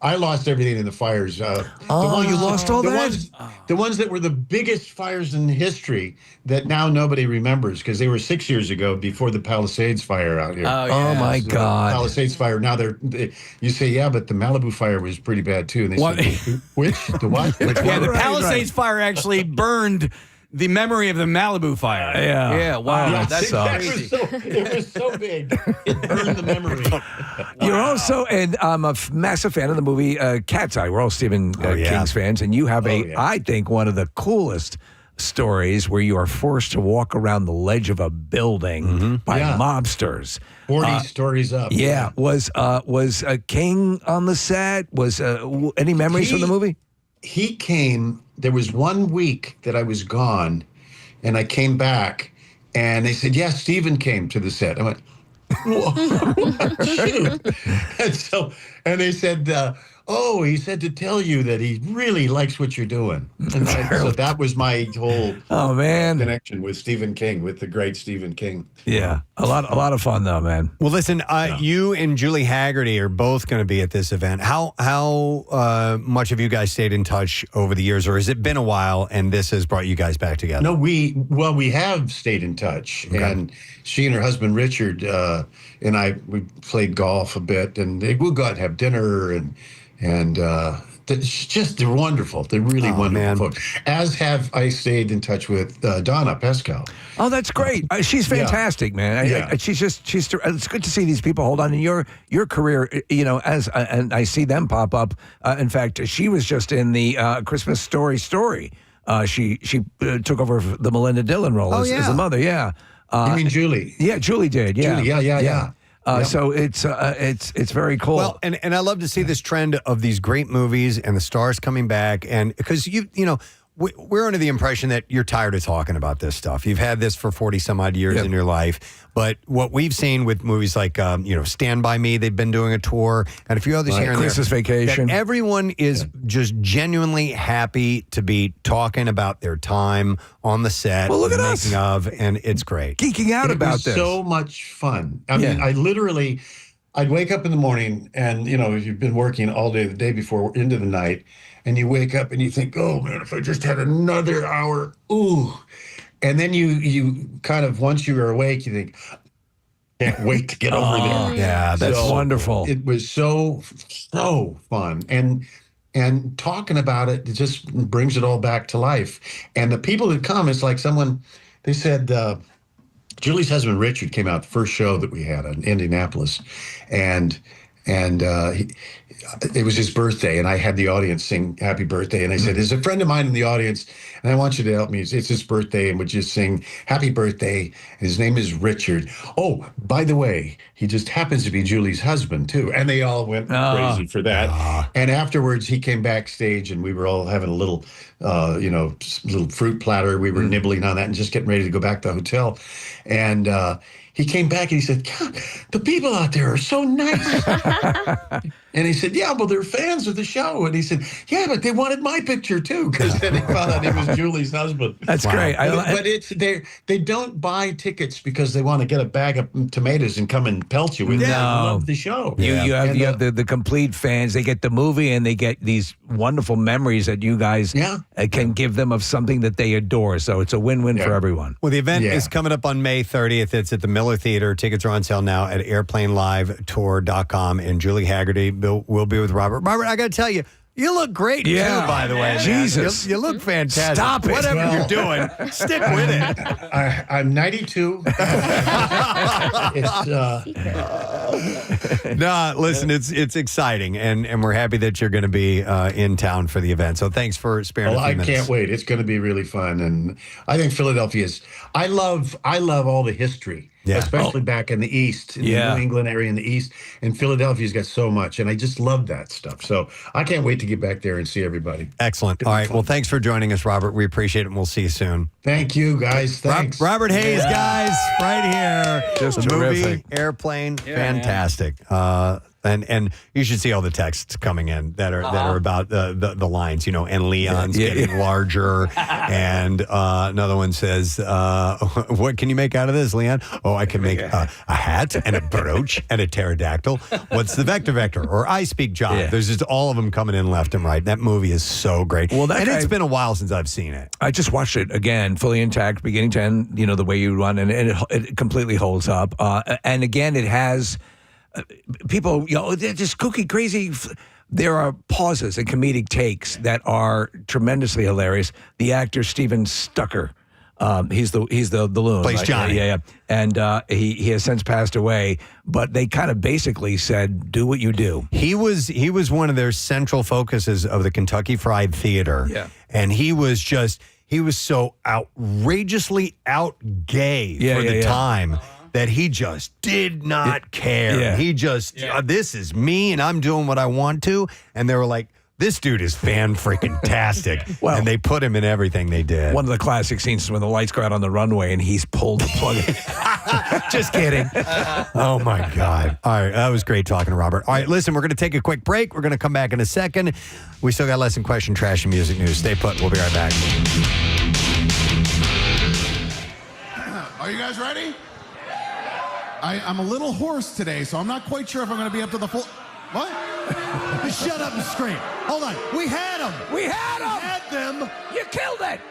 I lost everything in the fires. You lost all that? The ones that were the biggest fires in history that now nobody remembers because they were 6 years ago before the Palisades fire out here. Oh my God. Palisades fire. Now you say, yeah, but the Malibu fire was pretty bad too. And they said, which? The what? The Palisades fire actually burned the memory of the Malibu fire. Yeah. Yeah. Wow. Yeah, That's crazy. It was so big. It burned the memory. You're also, and I'm a massive fan of the movie Cat's Eye. We're all Stephen King's fans, and you have I think, one of the coolest stories where you are forced to walk around the ledge of a building by mobsters. 40 stories up. Yeah. Was King on the set? Was any memories from the movie? He came. There was 1 week that I was gone, and I came back, and they said, "Yeah, Stephen came to the set." I went, "Whoa, shoot!" And they said, "Oh, he said to tell you that he really likes what you're doing." And so that was my whole connection with Stephen King, with the great Stephen King. Yeah, a lot of fun though, man. Well, listen, you and Julie Haggerty are both going to be at this event. How much have you guys stayed in touch over the years, or has it been a while and this has brought you guys back together? No, we have stayed in touch, and she and her husband Richard and I, we played golf a bit, and we'll go out and have dinner, and they're wonderful. They're really wonderful folks. As have I stayed in touch with Donna Pescow. Oh, that's great. She's fantastic, man. It's good to see these people hold on in your career, and I see them pop up. In fact, she was just in the Christmas Story. She took over the Melinda Dillon role as the mother. Yeah. You mean Julie? Yeah, Julie did. Yeah. Julie, yeah. So it's very cool. Well, and I love to see this trend of these great movies and the stars coming back, and because we're under the impression that you're tired of talking about this stuff. You've had this for 40 some odd years in your life, but what we've seen with movies like Stand By Me, they've been doing a tour, and a few others here and there. Christmas Vacation. That everyone is just genuinely happy to be talking about their time on the set, look at making of, and it's great. Geeking out about this. So much fun. I mean, I'd wake up in the morning, and you've been working all day the day before into the night, and you wake up and you think, oh man, if I just had another hour, ooh. And then you kind of, once you are awake, you think, can't wait to get over there. Yeah, that's wonderful. It was so fun. And talking about it just brings it all back to life. And the people that come, it's like they said, Julie's husband, Richard, came out the first show that we had in Indianapolis. And it was his birthday, and I had the audience sing happy birthday. And I said, there's a friend of mine in the audience, and I want you to help me. It's his birthday, and would just sing happy birthday. And his name is Richard. Oh, by the way, he just happens to be Julie's husband, too. And they all went crazy for that. And afterwards, he came backstage, and we were all having a little, little fruit platter. We were nibbling on that and just getting ready to go back to the hotel. And he came back and he said, God, the people out there are so nice. And he said, yeah, well, they're fans of the show. And he said, yeah, but they wanted my picture too, because then they found out it was Julie's husband. That's great. But they don't buy tickets because they want to get a bag of tomatoes and come and pelt you with it. They love the show. You have the complete fans. They get the movie and they get these wonderful memories that you guys can give them of something that they adore. So it's a win-win for everyone. Well, the event is coming up on May 30th. It's at the Miller Theater. Tickets are on sale now at airplanelivetour.com. And Julie Haggerty will be with Robert. Robert, I got to tell you, you look great, too, by the way. Jesus. You look fantastic. Stop it. Whatever you're doing, stick with it. I'm 92. No, listen, it's exciting, and we're happy that you're going to be in town for the event. So thanks for sparing a few minutes. I can't wait. It's going to be really fun. And I think Philadelphia's, I love all the history. Yeah. Especially back in the East, in the New England area in the East. And Philadelphia's got so much. And I just love that stuff. So I can't wait to get back there and see everybody. Excellent. All right. Well, thanks for joining us, Robert. We appreciate it, and we'll see you soon. Thank you, guys. Thanks. Robert Hayes, guys, right here. Just the terrific. Movie, Airplane, fantastic. And you should see all the texts coming in that are about the lines, and Leon's getting larger. And another one says, what can you make out of this, Leon? Oh, I can make a hat and a brooch and a pterodactyl. What's the vector? Or I speak John. Yeah. There's just all of them coming in left and right. That movie is so great. Well, it's been a while since I've seen it. I just watched it again, fully intact, beginning to end, the way you run, and it completely holds up. And again, it has... people, they're just kooky, crazy. There are pauses and comedic takes that are tremendously hilarious. The actor Steven Stucker, he's the loon, plays Johnny. Yeah. And he has since passed away. But they kind of basically said, "Do what you do." He was one of their central focuses of the Kentucky Fried Theater. Yeah, and he was so outrageously out gay for the time. That he just did not care. Yeah. He just, this is me and I'm doing what I want to. And they were like, This dude is fan-freaking-tastic. Well, and they put him in everything they did. One of the classic scenes is when the lights go out on the runway and he's pulled the plug. Just kidding. Oh, my God. All right. That was great talking to Robert. All right. Listen, we're going to take a quick break. We're going to come back in a second. We still got lesson, question, trash, and music news. Stay put. We'll be right back. Are you guys ready? I'm a little hoarse today, so I'm not quite sure if I'm going to be up to the full... What? Just shut up and scream. Hold on. We had them. We had them. We had them. You killed it.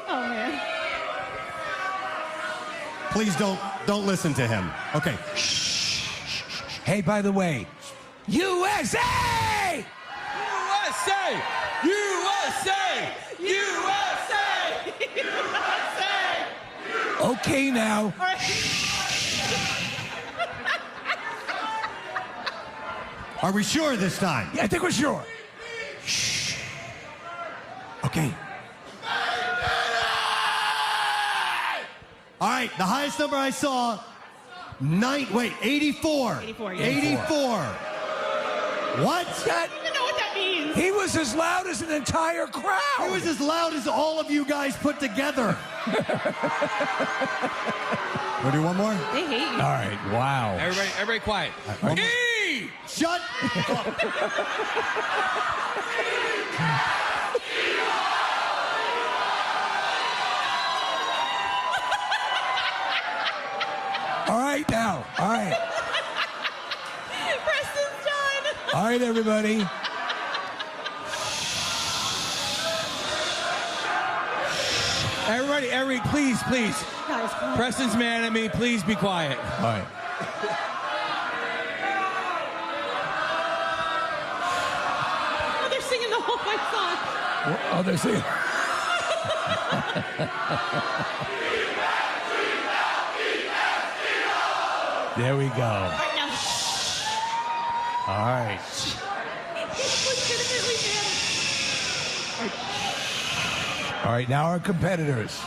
Oh, man. Please don't listen to him. Okay. Hey, by the way, USA! USA! USA! USA! USA! Okay, now. Are we sure this time? Yeah, I think we're sure. Okay. All right, the highest number I saw, 84. 84, yeah. 84. What? I don't even know what that means. He was as loud as an entire crowd. He was as loud as all of you guys put together. We'll do one more? They hate you. All right, wow. Everybody quiet. E! Shut up. All right, now. All right. Preston's done. All right, everybody. Everybody, please. Guys, come on. Preston's mad at me. Please be quiet. All right. Oh, they're singing the whole fight song. Oh, they're singing. There we go. All right, now. All right. Legitimately mad. All right, now our competitors.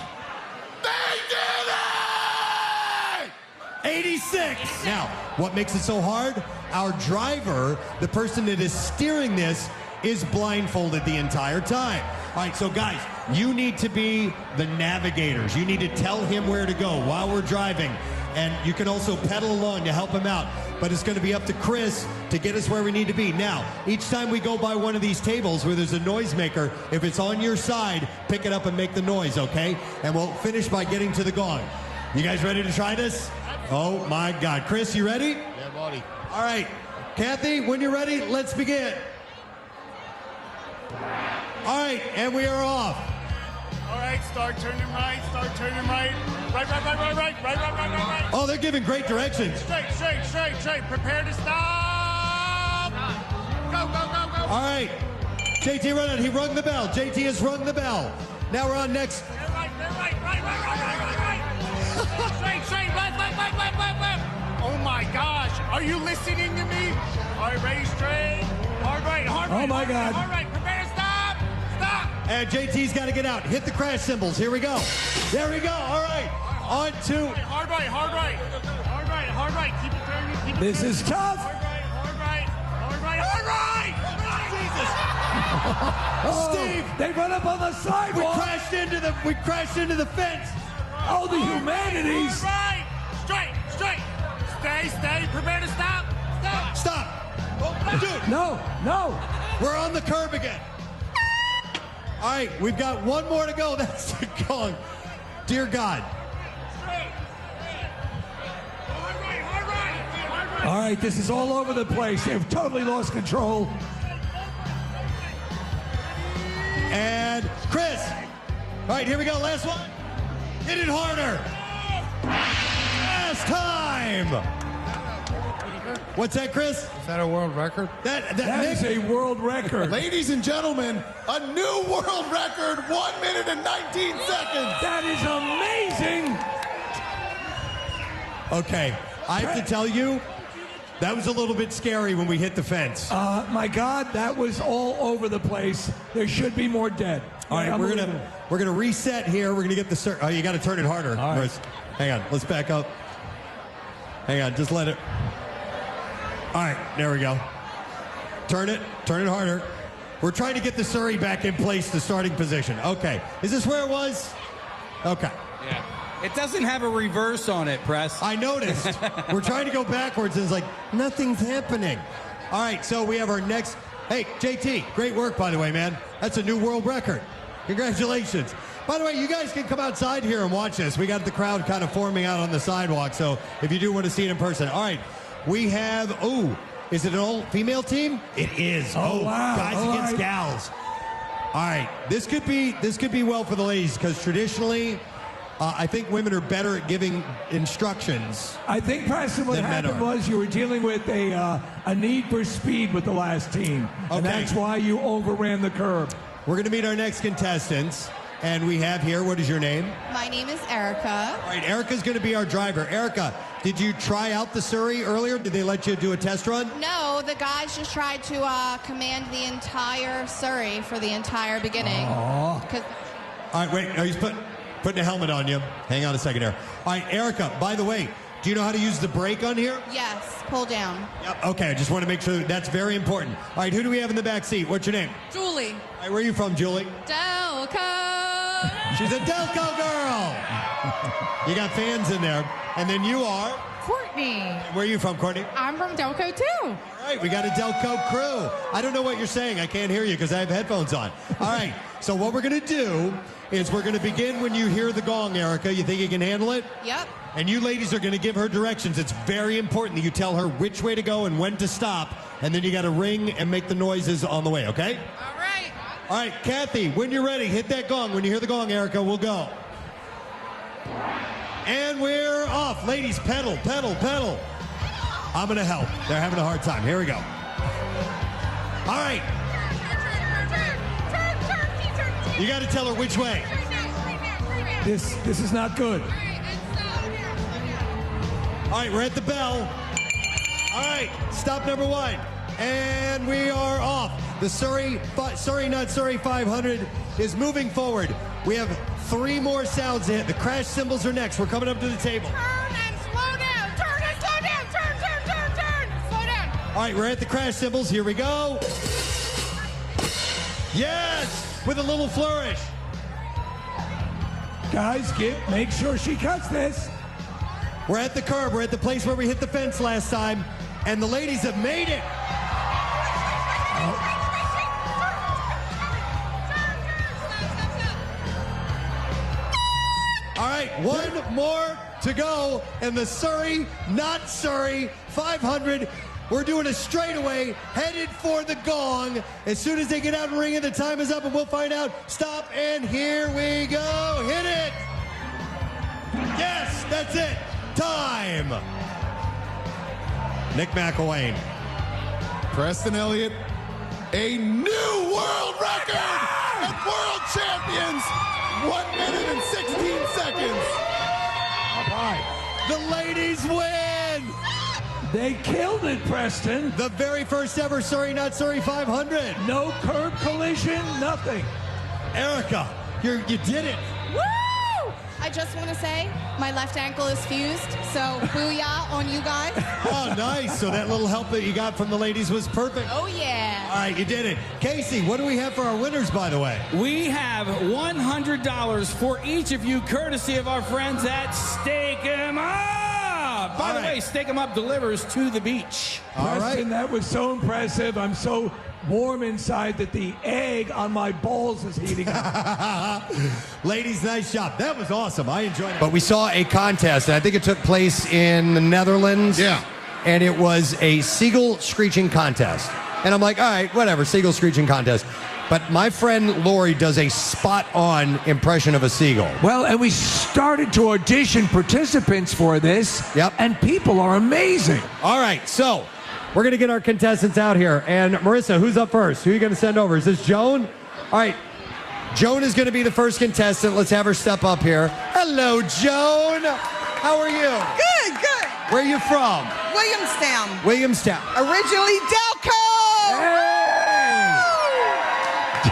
86. Now, what makes it so hard? Our driver, the person that is steering this, is blindfolded the entire time. All right, so guys, you need to be the navigators. You need to tell him where to go while we're driving. And you can also pedal along to help him out. But it's going to be up to Chris to get us where we need to be. Now, each time we go by one of these tables where there's a noisemaker, if it's on your side, pick it up and make the noise, okay? And we'll finish by getting to the gong. You guys ready to try this? Oh, my God. Chris, you ready? Yeah, buddy. All right. Kathy, when you're ready, let's begin. All right, and we are off. All right, start turning right. Right. Oh, they're giving great directions. Straight. Prepare to stop. Go. All right. JT, run it. He rung the bell. JT has rung the bell. Now we're on next. Right. Straight, left. Oh my gosh, are you listening to me? All right, ready, straight. Hard right. Oh my God. Hard right, prepare to stop. And JT's got to get out. Hit the crash cymbals. Here we go. There we go. All right. On to. Hard right. Keep it turning. This is tough. Hard right. Jesus. Oh, Steve, they run up on the sidewalk. We crashed into the fence. Oh, the humanities. Right. Straight. Stay. Prepare to stop. Stop. Oh, dude. No. We're on the curb again. All right, we've got one more to go. That's the gong. Dear God. All right, this is all over the place. They've totally lost control. And Chris. All right, here we go. Last one. Hit it harder. Last time. What's that, Chris? Is that a world record? That is a world record. Ladies and gentlemen, a new world record, 1 minute and 19 seconds. That is amazing. Okay, I have to tell you, that was a little bit scary when we hit the fence. My God, that was all over the place. There should be more dead. All right, we're gonna reset here. We're gonna get the you got to turn it harder. All right. Hang on, let's back up. Hang on, just let it. All right, there we go. Turn it harder. We're trying to get the Surrey back in place, the starting position. Okay. Is this where it was? Okay. Yeah. It doesn't have a reverse on it, Press. I noticed. We're trying to go backwards, and it's like, nothing's happening. All right, so we have our next. Hey, JT, great work, by the way, man. That's a new world record. Congratulations. By the way, you guys can come outside here and watch this. We got the crowd kind of forming out on the sidewalk, so if you do want to see it in person. All right, we have, is it an all-female team? It is. Oh, wow. Guys All against right. gals. All right, this could be well for the ladies, because traditionally, I think women are better at giving instructions. I think, Preston, what than men happened are. was you were dealing with a need for speed with the last team. Okay. And that's why you overran the curve. We're going to meet our next contestants, and we have here, what is your name? My name is Erica. All right, Erica's going to be our driver. Erica, did you try out the Surrey earlier? Did they let you do a test run? No, the guys just tried to command the entire Surrey for the entire beginning. All 'Cause- right, wait, he's putting a helmet on you. Hang on a second here. All right, Erica, by the way, do you know how to use the brake on here? yes, pull down. Yep. Okay, I just want to make sure that's very important. All right, who do we have in the back seat? What's your name? Julie. All right, where are you from, Julie? Delco. She's a Delco girl. You got fans in there. And then you are? Courtney. Where are you from, Courtney? I'm from Delco too. All right, we got a Delco crew. I don't know what you're saying. I can't hear you because I have headphones on. All right, so what we're going to do is we're going to begin when you hear the gong, Erica. You think you can handle it? Yep. And you ladies are going to give her directions. It's very important that you tell her which way to go and when to stop. And then you got to ring and make the noises on the way, okay? All right. All right, Kathy, when you're ready, hit that gong. When you hear the gong, Erica, we'll go. And we're off. Ladies, pedal, pedal, pedal. I'm going to help. They're having a hard time. Here we go. All right. You got to tell her which way. This is not good. All right, we're at the bell. All right, stop number 1. And we are off. The Surrey 500 is moving forward. We have 3 more sounds to hit. The crash cymbals are next. We're coming up to the table. Turn and slow down. Turn and slow down. Turn. Slow down. All right, we're at the crash cymbals. Here we go. Yes, with a little flourish. Guys, make sure she cuts this. We're at the curb. We're at the place where we hit the fence last time, and the ladies have made it. All right, 1 more to go, and the Surrey, not Surrey, 500. We're doing a straightaway, headed for the gong. As soon as they get out and ring it, the time is up, and we'll find out. Stop, and here we go. Hit it. Yes, that's it. Time. Nick McElwain. Preston Elliott, a new world record and world champions. 1 minute and 16 seconds. All right. The ladies win. They killed it, Preston. The very first ever Surrey, not Surrey 500. No curb collision, nothing. Erica, you did it. Woo! I just want to say my left ankle is fused, so booyah on you guys. Oh, nice. So that little help that you got from the ladies was perfect. Oh, yeah. All right, you did it. Casey, what do we have for our winners, by the way? We have $100 for each of you, courtesy of our friends at Steak 'em Up. By the way, Steak 'em Up delivers to the beach. Preston, that was so impressive. I'm so warm inside that the egg on my balls is heating up. Ladies, nice job. That was awesome. I enjoyed it. But we saw a contest, and I think it took place in the Netherlands. Yeah. And it was a seagull screeching contest. And I'm like, all right, whatever, seagull screeching contest. But my friend Lori does a spot-on impression of a seagull. Well, and we started to audition participants for this. Yep. And people are amazing. All right, so we're going to get our contestants out here. And Marissa, who's up first? Who are you going to send over? Is this Joan? All right, Joan is going to be the first contestant. Let's have her step up here. Hello, Joan. How are you? Good, good. Where are you from? Williamstown. Williamstown. Originally Delco.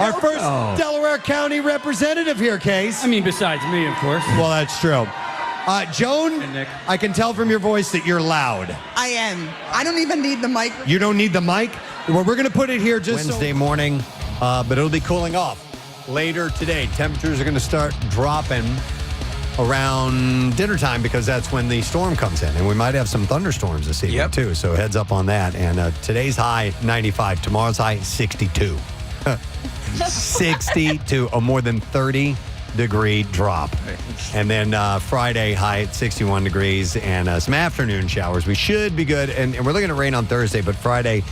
Our first Delaware County representative here, Case. I mean, besides me, of course. Well, that's true. Joan, Nick. I can tell from your voice that you're loud. I am. I don't even need the mic. You don't need the mic? Well, we're going to put it here just Wednesday morning. but it'll be cooling off later today. Temperatures are going to start dropping around dinner time because that's when the storm comes in. And we might have some thunderstorms this evening, too. So heads up on that. And today's high, 95. Tomorrow's high, 62. 62, a more than 30-degree drop. And then Friday, high at 61 degrees and some afternoon showers. We should be good. And we're looking at rain on Thursday, but Friday,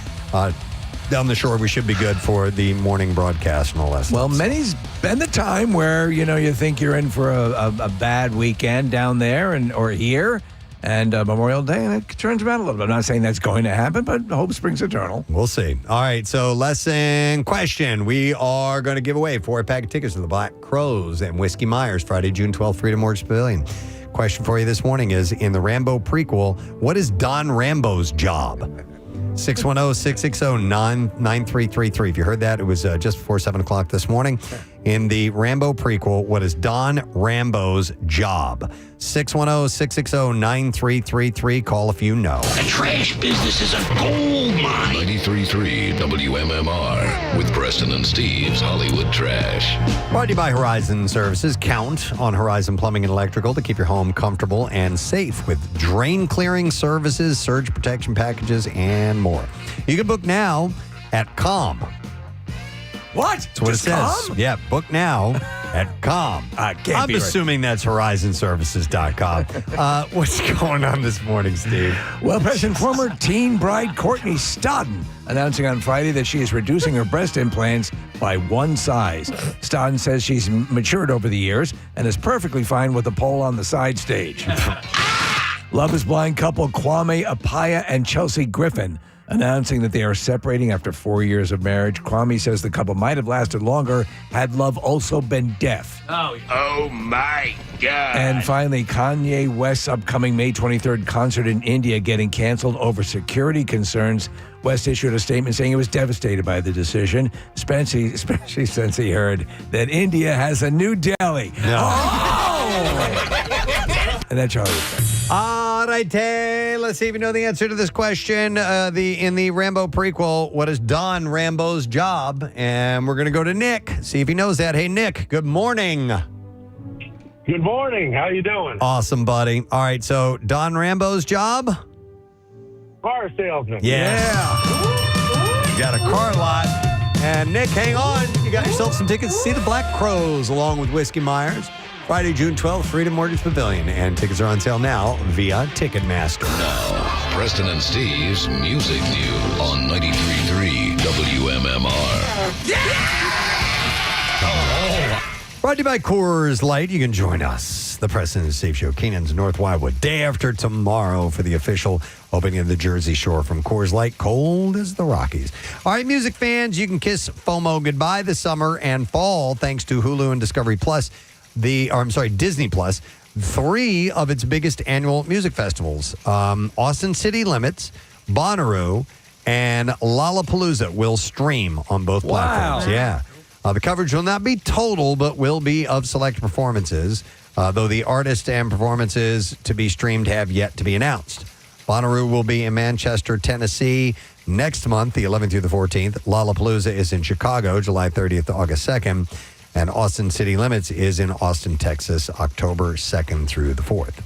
down the shore, we should be good for the morning broadcast and all that stuff. Well, many's been the time where, you think you're in for a bad weekend down there or here. And Memorial Day, and it turns around a little bit. I'm not saying that's going to happen, but hope springs eternal. We'll see. All right, so lesson question. We are going to give away 4-pack of tickets to the Black Crowes and Whiskey Myers Friday, June 12th, Freedom Mortgage Pavilion. Question for you this morning is, in the Rambo prequel, what is Don Rambo's job? 610-660-9333. If you heard that, it was just before 7 o'clock this morning. In the Rambo prequel, what is Don Rambo's job? 610-660-9333. Call if you know. The trash business is a gold mine. 93.3 WMMR with Preston and Steve's Hollywood Trash. Brought to you by Horizon Services. Count on Horizon Plumbing and Electrical to keep your home comfortable and safe with drain clearing services, surge protection packages, and more. You can book now at COM. What? That's what Just it says. COM? Yeah, book now at COM. I'm assuming that's horizonservices.com. What's going on this morning, Steve? Well, Preston, former teen bride Courtney Stodden announcing on Friday that she is reducing her breast implants by one size. Stodden says she's matured over the years and is perfectly fine with the pole on the side stage. Love is Blind couple Kwame Apaya and Chelsea Griffin announcing that they are separating after 4 years of marriage. Kwame says the couple might have lasted longer had Love also been deaf. Oh my God. And finally, Kanye West's upcoming May 23rd concert in India getting canceled over security concerns. West issued a statement saying he was devastated by the decision, especially since he heard that India has a new Delhi. And that's Charlie. All right, let's see if you know the answer to this question. In the Rambo prequel, what is Don Rambo's job? And we're going to go to Nick, see if he knows that. Hey, Nick, good morning. Good morning. How you doing? Awesome, buddy. All right, so Don Rambo's job? Car salesman. Yeah. You got a car lot. And Nick, hang on. You got yourself some tickets to see the Black Crowes along with Whiskey Myers. Friday, June 12th, Freedom Mortgage Pavilion. And tickets are on sale now via Ticketmaster. Now, Preston and Steve's Music News on 93.3 WMMR. Brought to you by Coors Light. You can join us, the Preston and Steve Show, Keenan's North Wildwood, day after tomorrow for the official opening of the Jersey Shore from Coors Light, cold as the Rockies. All right, music fans, you can kiss FOMO goodbye this summer and fall thanks to Hulu and Discovery Plus. Disney Plus, 3 of its biggest annual music festivals. Austin City Limits, Bonnaroo, and Lollapalooza will stream on both platforms. Yeah. The coverage will not be total, but will be of select performances, though the artists and performances to be streamed have yet to be announced. Bonnaroo will be in Manchester, Tennessee next month, the 11th through the 14th. Lollapalooza is in Chicago, July 30th to August 2nd. And Austin City Limits is in Austin, Texas, October 2nd through the 4th.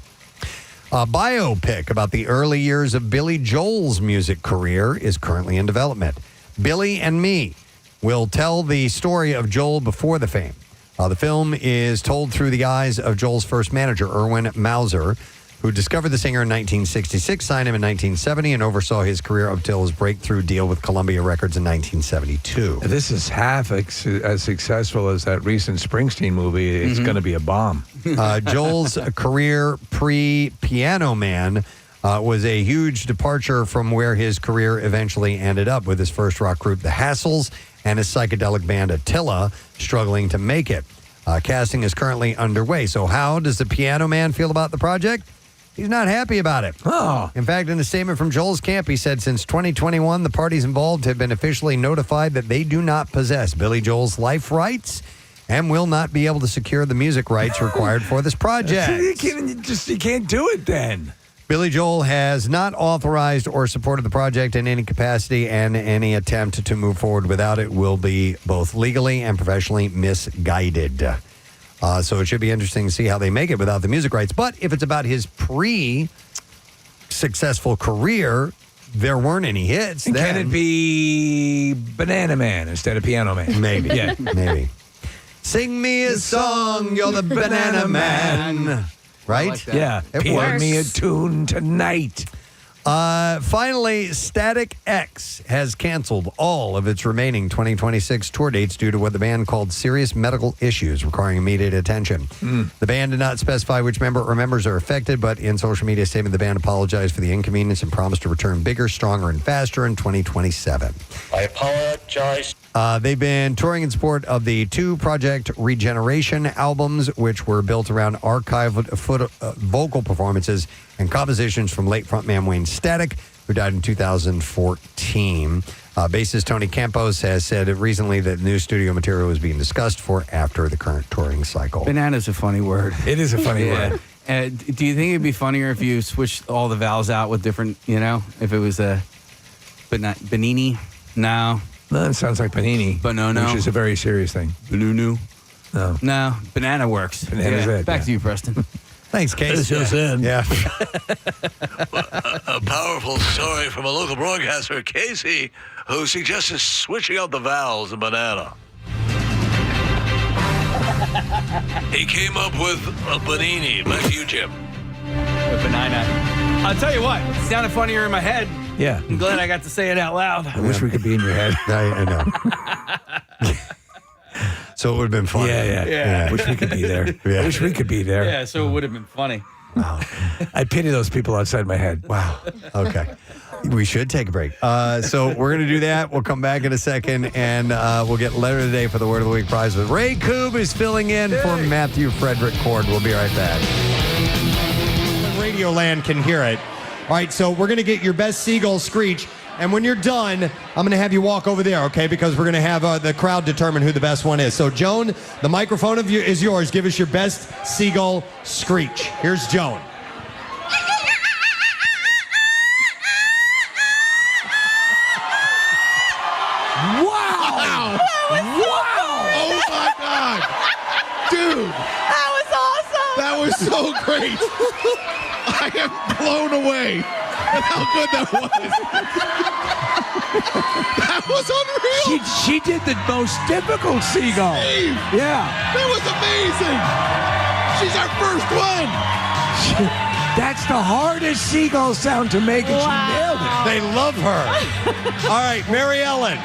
A biopic about the early years of Billy Joel's music career is currently in development. Billy and Me will tell the story of Joel before the fame. The film is told through the eyes of Joel's first manager, Erwin Mauser, who discovered the singer in 1966, signed him in 1970, and oversaw his career up till his breakthrough deal with Columbia Records in 1972. This is half as successful as that recent Springsteen movie. It's going to be a bomb. Joel's career pre-Piano Man was a huge departure from where his career eventually ended up, with his first rock group, The Hassles, and his psychedelic band Attila struggling to make it. Casting is currently underway. So how does the Piano Man feel about the project? He's not happy about it. Oh. In fact, in a statement from Joel's camp, he said, since 2021, the parties involved have been officially notified that they do not possess Billy Joel's life rights and will not be able to secure the music rights required for this project. You can't do it then. Billy Joel has not authorized or supported the project in any capacity, and any attempt to move forward without it will be both legally and professionally misguided. So it should be interesting to see how they make it without the music rights. But if it's about his pre-successful career, there weren't any hits. And then. can it be Banana Man instead of Piano Man? Maybe. Yeah. Maybe. Sing me a song, you're the Banana Man. Right? Like yeah. It Play works. me a tune tonight. Finally, Static X has canceled all of its remaining 2026 tour dates due to what the band called serious medical issues requiring immediate attention. The band did not specify which member or members are affected, but in social media statement, the band apologized for the inconvenience and promised to return bigger, stronger, and faster in 2027. I apologize. They've been touring in support of the two Project Regeneration albums, which were built around archived vocal performances and compositions from late frontman Wayne Static, who died in 2014. Bassist Tony Campos has said recently that new studio material is being discussed for after the current touring cycle. Banana's a funny word. It is a funny word. Do you think it'd be funnier if you switched all the vowels out with different, if it was a Benini? No. No, it sounds like Panini. Banana. Which is a very serious thing. Banunu. No. Banana works. Banana's it. Back to you, Preston. Thanks, Case. A powerful story from a local broadcaster, Casey, who suggested switching out the vowels in banana. He came up with a panini. Back to you, Jim. A banana. I'll tell you what, it sounded funnier in my head. Yeah. I'm glad I got to say it out loud. I wish we could be in your head. I know. So it would have been funny. Yeah. Wish we could be there. Yeah. Wish we could be there. Yeah, so it would have been funny. Wow. I pity those people outside my head. Wow. Okay. We should take a break. So we're going to do that. We'll come back in a second, and we'll get letter of the day for the Word of the Week prize with Ray Koob is filling in for Matthew Frederick Cord. We'll be right back. Radio Land can hear it. All right, so we're going to get your best seagull screech. And when you're done, I'm going to have you walk over there, okay? Because we're going to have the crowd determine who the best one is. So, Joan, the microphone is yours. Give us your best seagull screech. Here's Joan. Wow! Oh my God! Dude! That was awesome! That was so great! I am blown away at how good that was. That was unreal! She did the most difficult seagull. Steve, Yeah. that was amazing! She's our first one! That's the hardest seagull sound to make, and she nailed it. They love her. All right, Mary Ellen.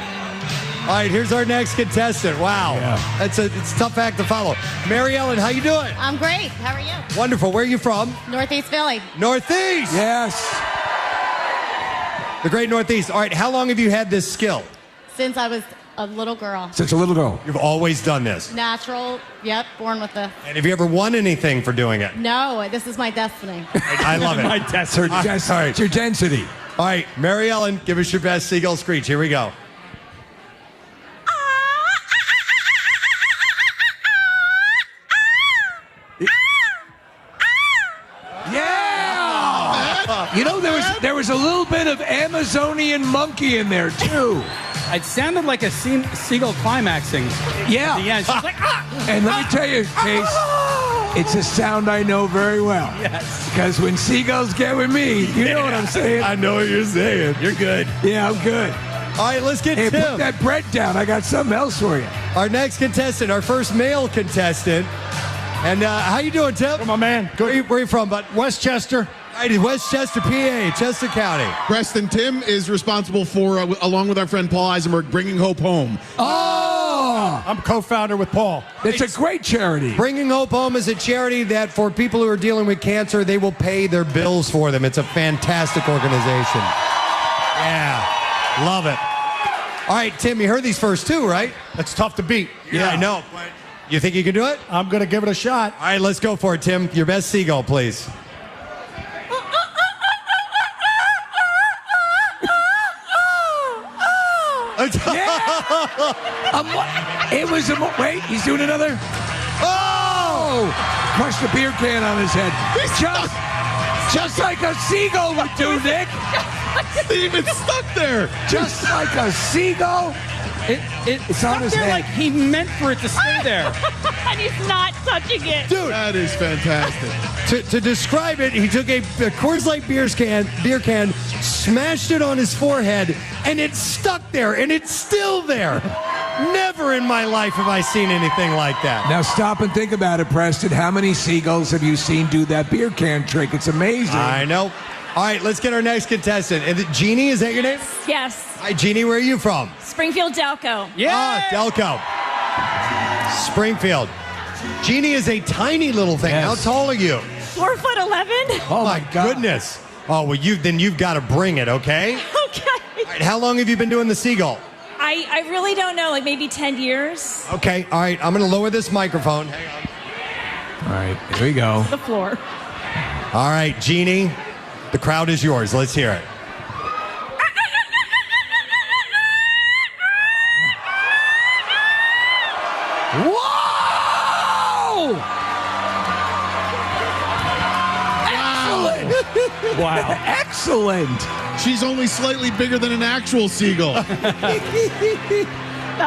All right, here's our next contestant. Wow. Yeah. It's a tough act to follow. Mary Ellen, how you doing? I'm great. How are you? Wonderful. Where are you from? Northeast Philly. Northeast. Yes. The great Northeast. All right, how long have you had this skill? Since I was a little girl. Since a little girl. You've always done this. Natural. Yep. Born with the. And have you ever won anything for doing it? No, this is my destiny. I love it. It's her density. All right, Mary Ellen, give us your best seagull screech. Here we go. Yeah. There was a little bit of Amazonian monkey in there too. It sounded like a seagull climaxing. Yeah. At the end, she's like, And let me tell you, Case, it's a sound I know very well. Yes. Because when seagulls get with me, you know what I'm saying? I know what you're saying. You're good. Yeah, I'm good. All right, let's get Hey, Tim. put that bread down. I got something else for you. Our next contestant, our first male contestant. And how you doing, Tim? Oh, my man. Good. Where you from, bud? Westchester. All right, Westchester, PA, Chester County. Preston, Tim is responsible for, along with our friend Paul Eisenberg, Bringing Hope Home. Oh! I'm co-founder with Paul. It's a great charity. Bringing Hope Home is a charity that for people who are dealing with cancer, they will pay their bills for them. It's a fantastic organization. Yeah, love it. All right, Tim, you heard these first two, right? That's tough to beat. Yeah, I know. But you think you can do it? I'm going to give it a shot. All right, let's go for it, Tim. Your best seagull, please. It was wait, he's doing another. Oh! Crushed a beer can on his head. Just like a seagull would do, Nick. Even stuck there. Just like a seagull. It's on his there head. like he meant for it to stay there. And he's not touching it. Dude, That is fantastic. to describe it, he took a Coors Light beer can, smashed it on his forehead, and it's stuck there, and it's still there. Never in my life have I seen anything like that. Now stop and think about it, Preston. How many seagulls have you seen do that beer can trick? It's amazing. I know. All right, let's get our next contestant. Is it Jeannie? Is that your name? Yes. Hi, Jeannie. Where are you from? Springfield Delco. Ah, Delco. Springfield. Jeannie is a tiny little thing. Yes. How tall are you? 4'11". Oh my goodness. Oh, well, you've got to bring it, okay? Okay. All right, how long have you been doing the seagull? I really don't know, like maybe 10 years. Okay, all right, I'm going to lower this microphone. All right, here we go. The floor. All right, Jeannie, the crowd is yours. Let's hear it. Whoa! Excellent! Wow. Excellent! She's only slightly bigger than an actual seagull. That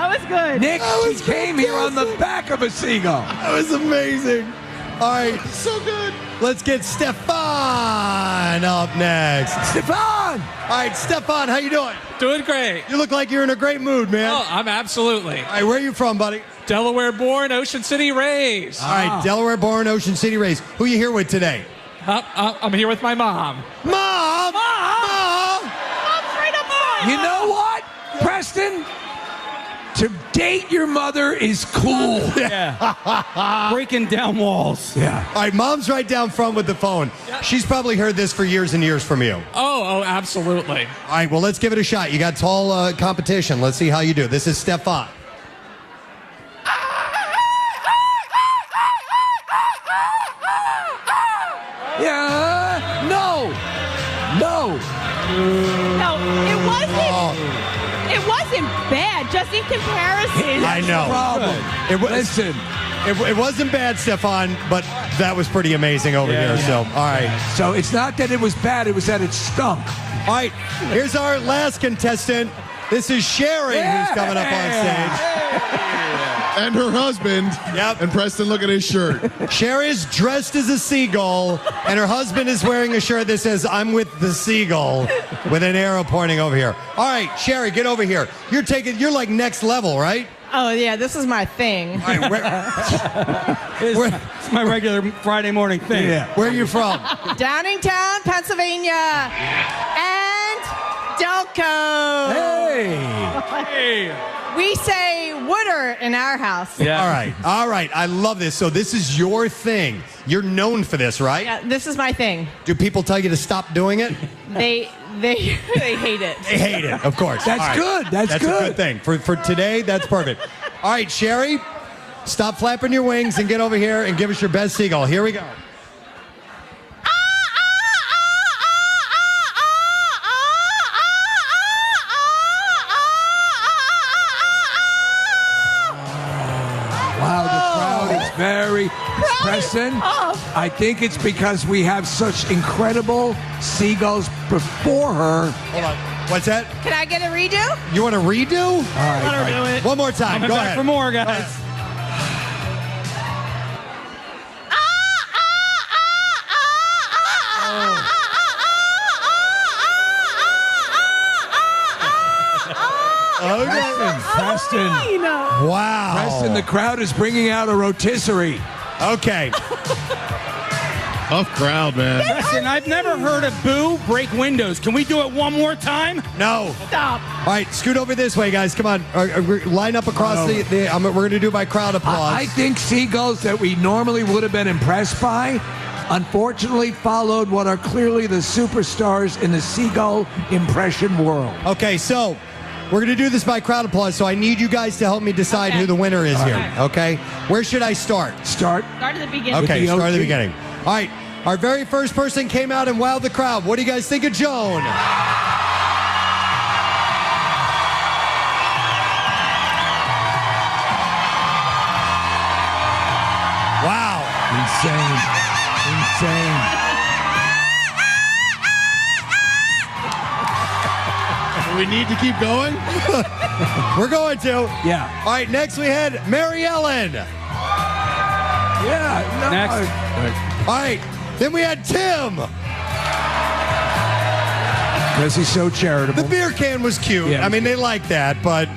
was good. Nick, she came here on the back of a seagull. That was amazing. All right, So good. let's get Stefan up next. Stefan! All right, Stefan, how you doing? Doing great. You look like you're in a great mood, man. Oh, I'm absolutely. All right, where are you from, buddy? Delaware born, Ocean City raised. All right, Delaware born, Ocean City raised. Who you here with today? I'm here with my mom. Mom! Mom! Mom's right up front. You know what, Preston? To date your mother is cool. Yeah. Breaking down walls. Yeah. All right, Mom's right down front with the phone. She's probably heard this for years and years from you. Oh, absolutely. All right, well, let's give it a shot. You got tall competition. Let's see how you do. This is Stefan. Yeah. No. No. No, it wasn't. It wasn't bad, just in comparison. I know. Problem. Listen. It wasn't bad, Stefan, but that was pretty amazing over here. So, all right. So it's not that it was bad, it was that it stunk. All right, here's our last contestant. This is Sherry, who's coming up on stage. And her husband. Yep. And Preston, look at his shirt. Sherry's dressed as a seagull, and her husband is wearing a shirt that says, "I'm with the seagull," with an arrow pointing over here. All right, Sherry, get over here. You're like next level, right? Oh, yeah, this is my thing. All right, It's my regular Friday morning thing. Yeah. Where are you from? Downingtown, Pennsylvania. And Delco. Hey. We say wooder in our house. Yeah. All right. I love this. So this is your thing. You're known for this, right? Yeah, this is my thing. Do people tell you to stop doing it? They hate it. They hate it, of course. That's All right. good. That's a good. good thing. For today, that's perfect. All right, Sherry, stop flapping your wings and get over here and give us your best seagull. Here we go. Wow, the crowd is very... Preston, I think it's because we have such incredible seagulls before her. Hold on. What's that? Can I get a redo? You want a redo? All right. Let her do it. One more time. Coming Go back ahead. for more, guys. Preston. Wow. Preston, the crowd is bringing out a rotisserie. Okay. Tough crowd, man. Listen, I've never heard a boo break windows. Can we do it one more time? No. Stop. All right, scoot over this way, guys. Come on. Line up across the we're going to do by crowd applause. I think seagulls that we normally would have been impressed by, unfortunately followed what are clearly the superstars in the seagull impression world. Okay, so we're going to do this by crowd applause, so I need you guys to help me decide who the winner is here, okay? Where should I start? Start at the beginning. Okay, start at the beginning. All right, our very first person came out and wowed the crowd. What do you guys think of Joan? Wow. Insane. Do we need to keep going? We're going to. Yeah. All right, next we had Mary Ellen. Yeah. No. Next. All right, then we had Tim. Because he's so charitable. The beer can was cute. Yeah, I mean, they like that, but,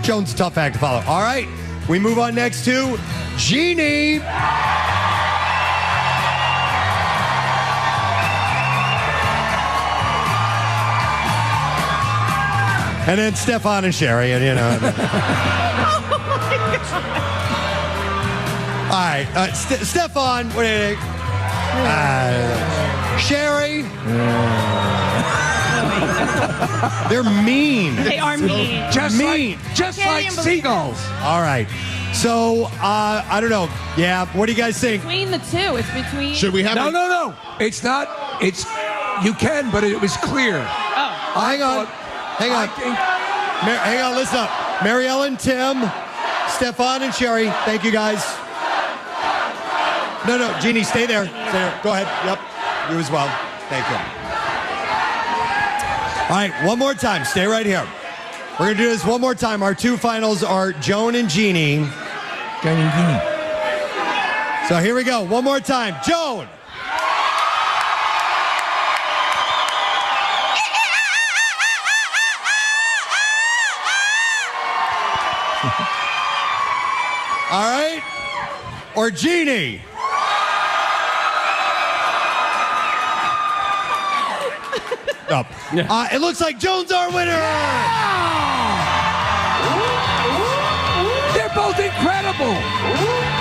Jones' a tough act to follow. All right, we move on next to Jeannie. And then Stefan and Sherry, and All right, Stefan, what do you think? Sherry. They're mean. They are mean. Just mean. like seagulls. All right. So, I don't know. Yeah, what do you guys think? Between the two, it's between. Should we have No. It's not. It's. You can, but it was clear. Hang on. Hang on, listen up. Mary Ellen, Tim, Stefan, and Sherry. Thank you, guys. No, Jeannie, stay there. Stay there. Go ahead. Yep. You as well. Thank you. All right, one more time. Stay right here. We're going to do this one more time. Our two finals are Joan and Jeannie. So here we go. One more time. Joan. All right. Or Jeannie. Up. It looks like Joan's our winner. They're both incredible.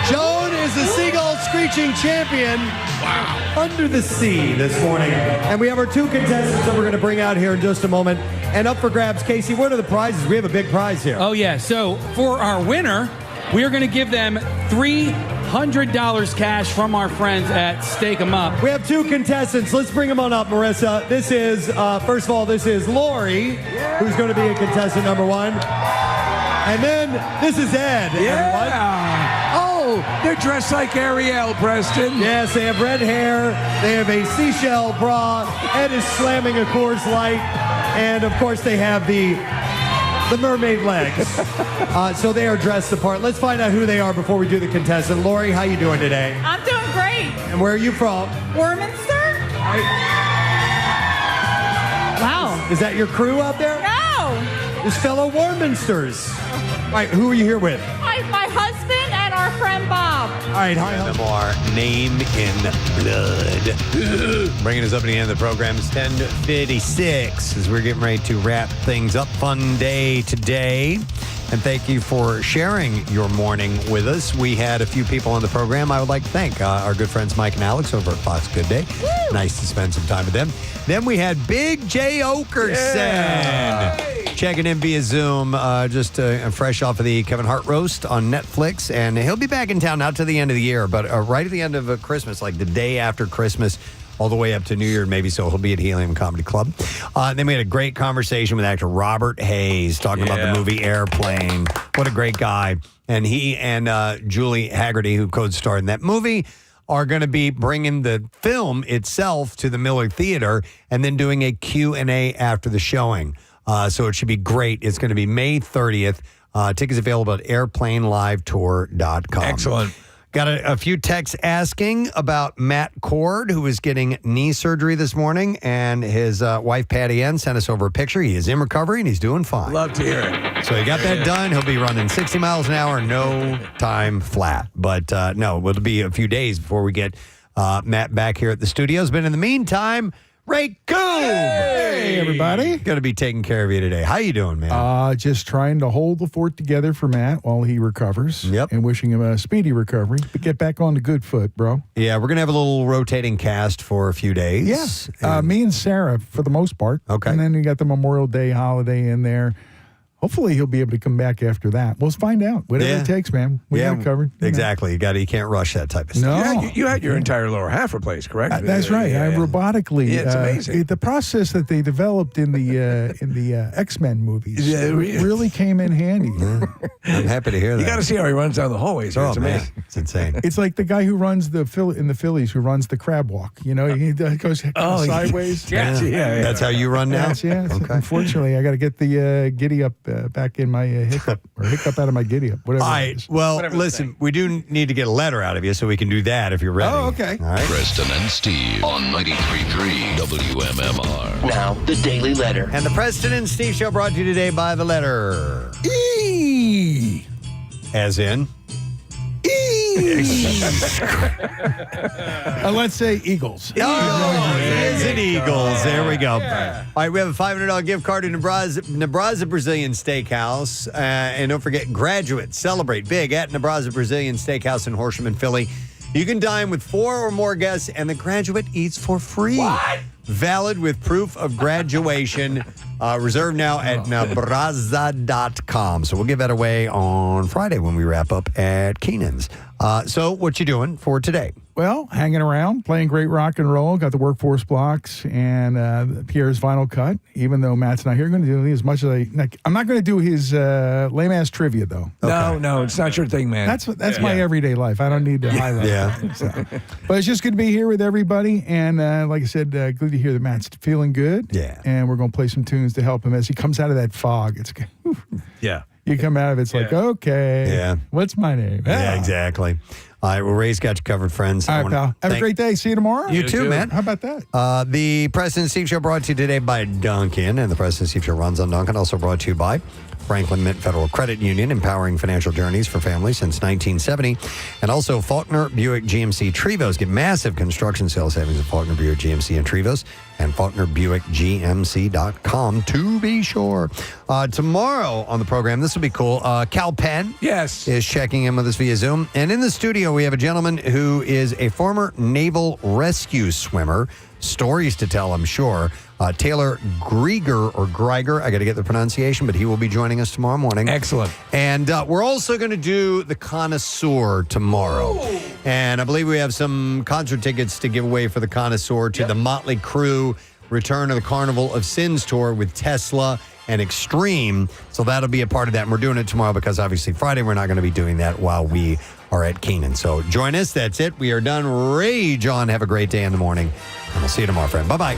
Joan is the Seagull Screeching Champion. Wow. Under the sea this morning. And we have our two contestants that we're going to bring out here in just a moment. And up for grabs, Casey, what are the prizes? We have a big prize here. Oh, yeah. So for our winner, we are going to give them $300 cash from our friends at Stake 'em Up. We have two contestants. Let's bring them on up, Marissa. This is, first of all, this is Lori, who's going to be a contestant number one. And then this is Ed. Yeah. Oh, they're dressed like Ariel, Preston. Yes, they have red hair. They have a seashell bra. Ed is slamming a Coors Light. And, of course, they have the mermaid legs. So they are dressed the part. Let's find out who they are before we do the contestant. Lori, how you doing today? I'm doing great. And where are you from? Warminster? Wow. Is that your crew out there? No. His fellow Warminsters. All right, who are you here with? My husband and our friend Bob. All right, hi. Memoir, Name in Blood. Bringing us up to the end of the program. It's 10:56 as we're getting ready to wrap things up. Fun day today. And thank you for sharing your morning with us. We had a few people on the program I would like to thank. Our good friends Mike and Alex over at Fox Good Day. Woo! Nice to spend some time with them. Then we had Big Jay Oakerson. Yeah. Checking in via Zoom, just fresh off of the Kevin Hart roast on Netflix. And he'll be back in town not to the end of the year, but right at the end of Christmas, like the day after Christmas, all the way up to New Year, maybe so. He'll be at Helium Comedy Club. Then we had a great conversation with actor Robert Hayes talking about the movie Airplane. What a great guy. And he and Julie Haggerty, who co-starred in that movie, are going to be bringing the film itself to the Miller Theater and then doing a Q&A after the showing. So it should be great. It's going to be May 30th. Tickets available at airplanelivetour.com. Excellent. Got a few texts asking about Matt Cord, who is getting knee surgery this morning, and his wife, Patty Ann, sent us over a picture. He is in recovery, and he's doing fine. Love to hear it. So he got that done. He'll be running 60 miles an hour, no time flat. But no, it'll be a few days before we get Matt back here at the studios. But in the meantime, Ray Coon. Hey, everybody. Going to be taking care of you today. How you doing, man? Just trying to hold the fort together for Matt while he recovers. Yep. And wishing him a speedy recovery. But get back on the good foot, bro. Yeah, we're going to have a little rotating cast for a few days. Yes. Me and Sarah, for the most part. Okay. And then you got the Memorial Day holiday in there. hopefully he'll be able to come back after that. We'll find out. Whatever it takes, man. We got it covered. Exactly. You can't rush that type of stuff. No. You had your entire lower half replaced, correct? That's right. I robotically. Yeah, it's amazing. The process that they developed in the X-Men movies really came in handy. I'm happy to hear that. You got to see how he runs down the hallways. It's amazing. Man. It's insane. It's like the guy who runs in the Phillies who runs the crab walk. You know, he goes sideways. Yeah. That's how you run now? Yeah. Okay. Unfortunately, I got to get the giddy up back in my hiccup, or hiccup out of my giddy up. Whatever. All right. Well, listen, we do need to get a letter out of you so we can do that if you're ready. Oh, okay. All right. Preston and Steve on 93.3 WMMR. Now, the Daily Letter. And the Preston and Steve Show brought to you today by the letter E. As in? Let's say Eagles. Oh, it's an Eagles. There we go. All right, we have a $500 gift card to Nebraska Brazilian Steakhouse. And don't forget, graduates celebrate big at Nebraska Brazilian Steakhouse in Horsham and Philly. You can dine with 4 or more guests, and the graduate eats for free. What? Valid with proof of graduation. Reserved now at nebraza.com. So we'll give that away on Friday when we wrap up at Keenan's. So what you doing for today? Well, hanging around, playing great rock and roll. Got the workforce blocks and Pierre's vinyl cut. Even though Matt's not here, going to do as much as I'm not going to do his lame ass trivia though. Okay. No, it's not your thing, man. That's my everyday life. I don't need to highlight. Yeah. So. But it's just good to be here with everybody, and like I said, good to hear that Matt's feeling good. Yeah. And we're going to play some tunes to help him as he comes out of that fog. It's Yeah. You come out of it, it's like, okay, Yeah. What's my name? Yeah, exactly. All right, well, Ray's got you covered, friends. All right, pal. Have a great day. See you tomorrow. You too, man. How about that? The Preston and Steve Show brought to you today by Duncan, and the Preston and Steve Show runs on Duncan. Also brought to you by Franklin Mint Federal Credit Union, empowering financial journeys for families since 1970. And also Faulkner Buick GMC Trevos. Get massive construction sales savings at Faulkner Buick GMC and Trevos, and FaulknerBuickGMC.com to be sure. Tomorrow on the program, this will be cool. Cal Penn is checking in with us via Zoom. And in the studio, we have a gentleman who is a former naval rescue swimmer. Stories to tell, I'm sure. Taylor Greiger, I got to get the pronunciation, but he will be joining us tomorrow morning. Excellent. And we're also going to do the Connoisseur tomorrow. Ooh. And I believe we have some concert tickets to give away for the Connoisseur to the Motley Crue Return of the Carnival of Sins tour with Tesla and Extreme. So that'll be a part of that. And we're doing it tomorrow because obviously Friday we're not going to be doing that while we are at Keenan. So join us. That's it. We are done. Rage on. Have a great day in the morning. And we'll see you tomorrow, friend. Bye-bye.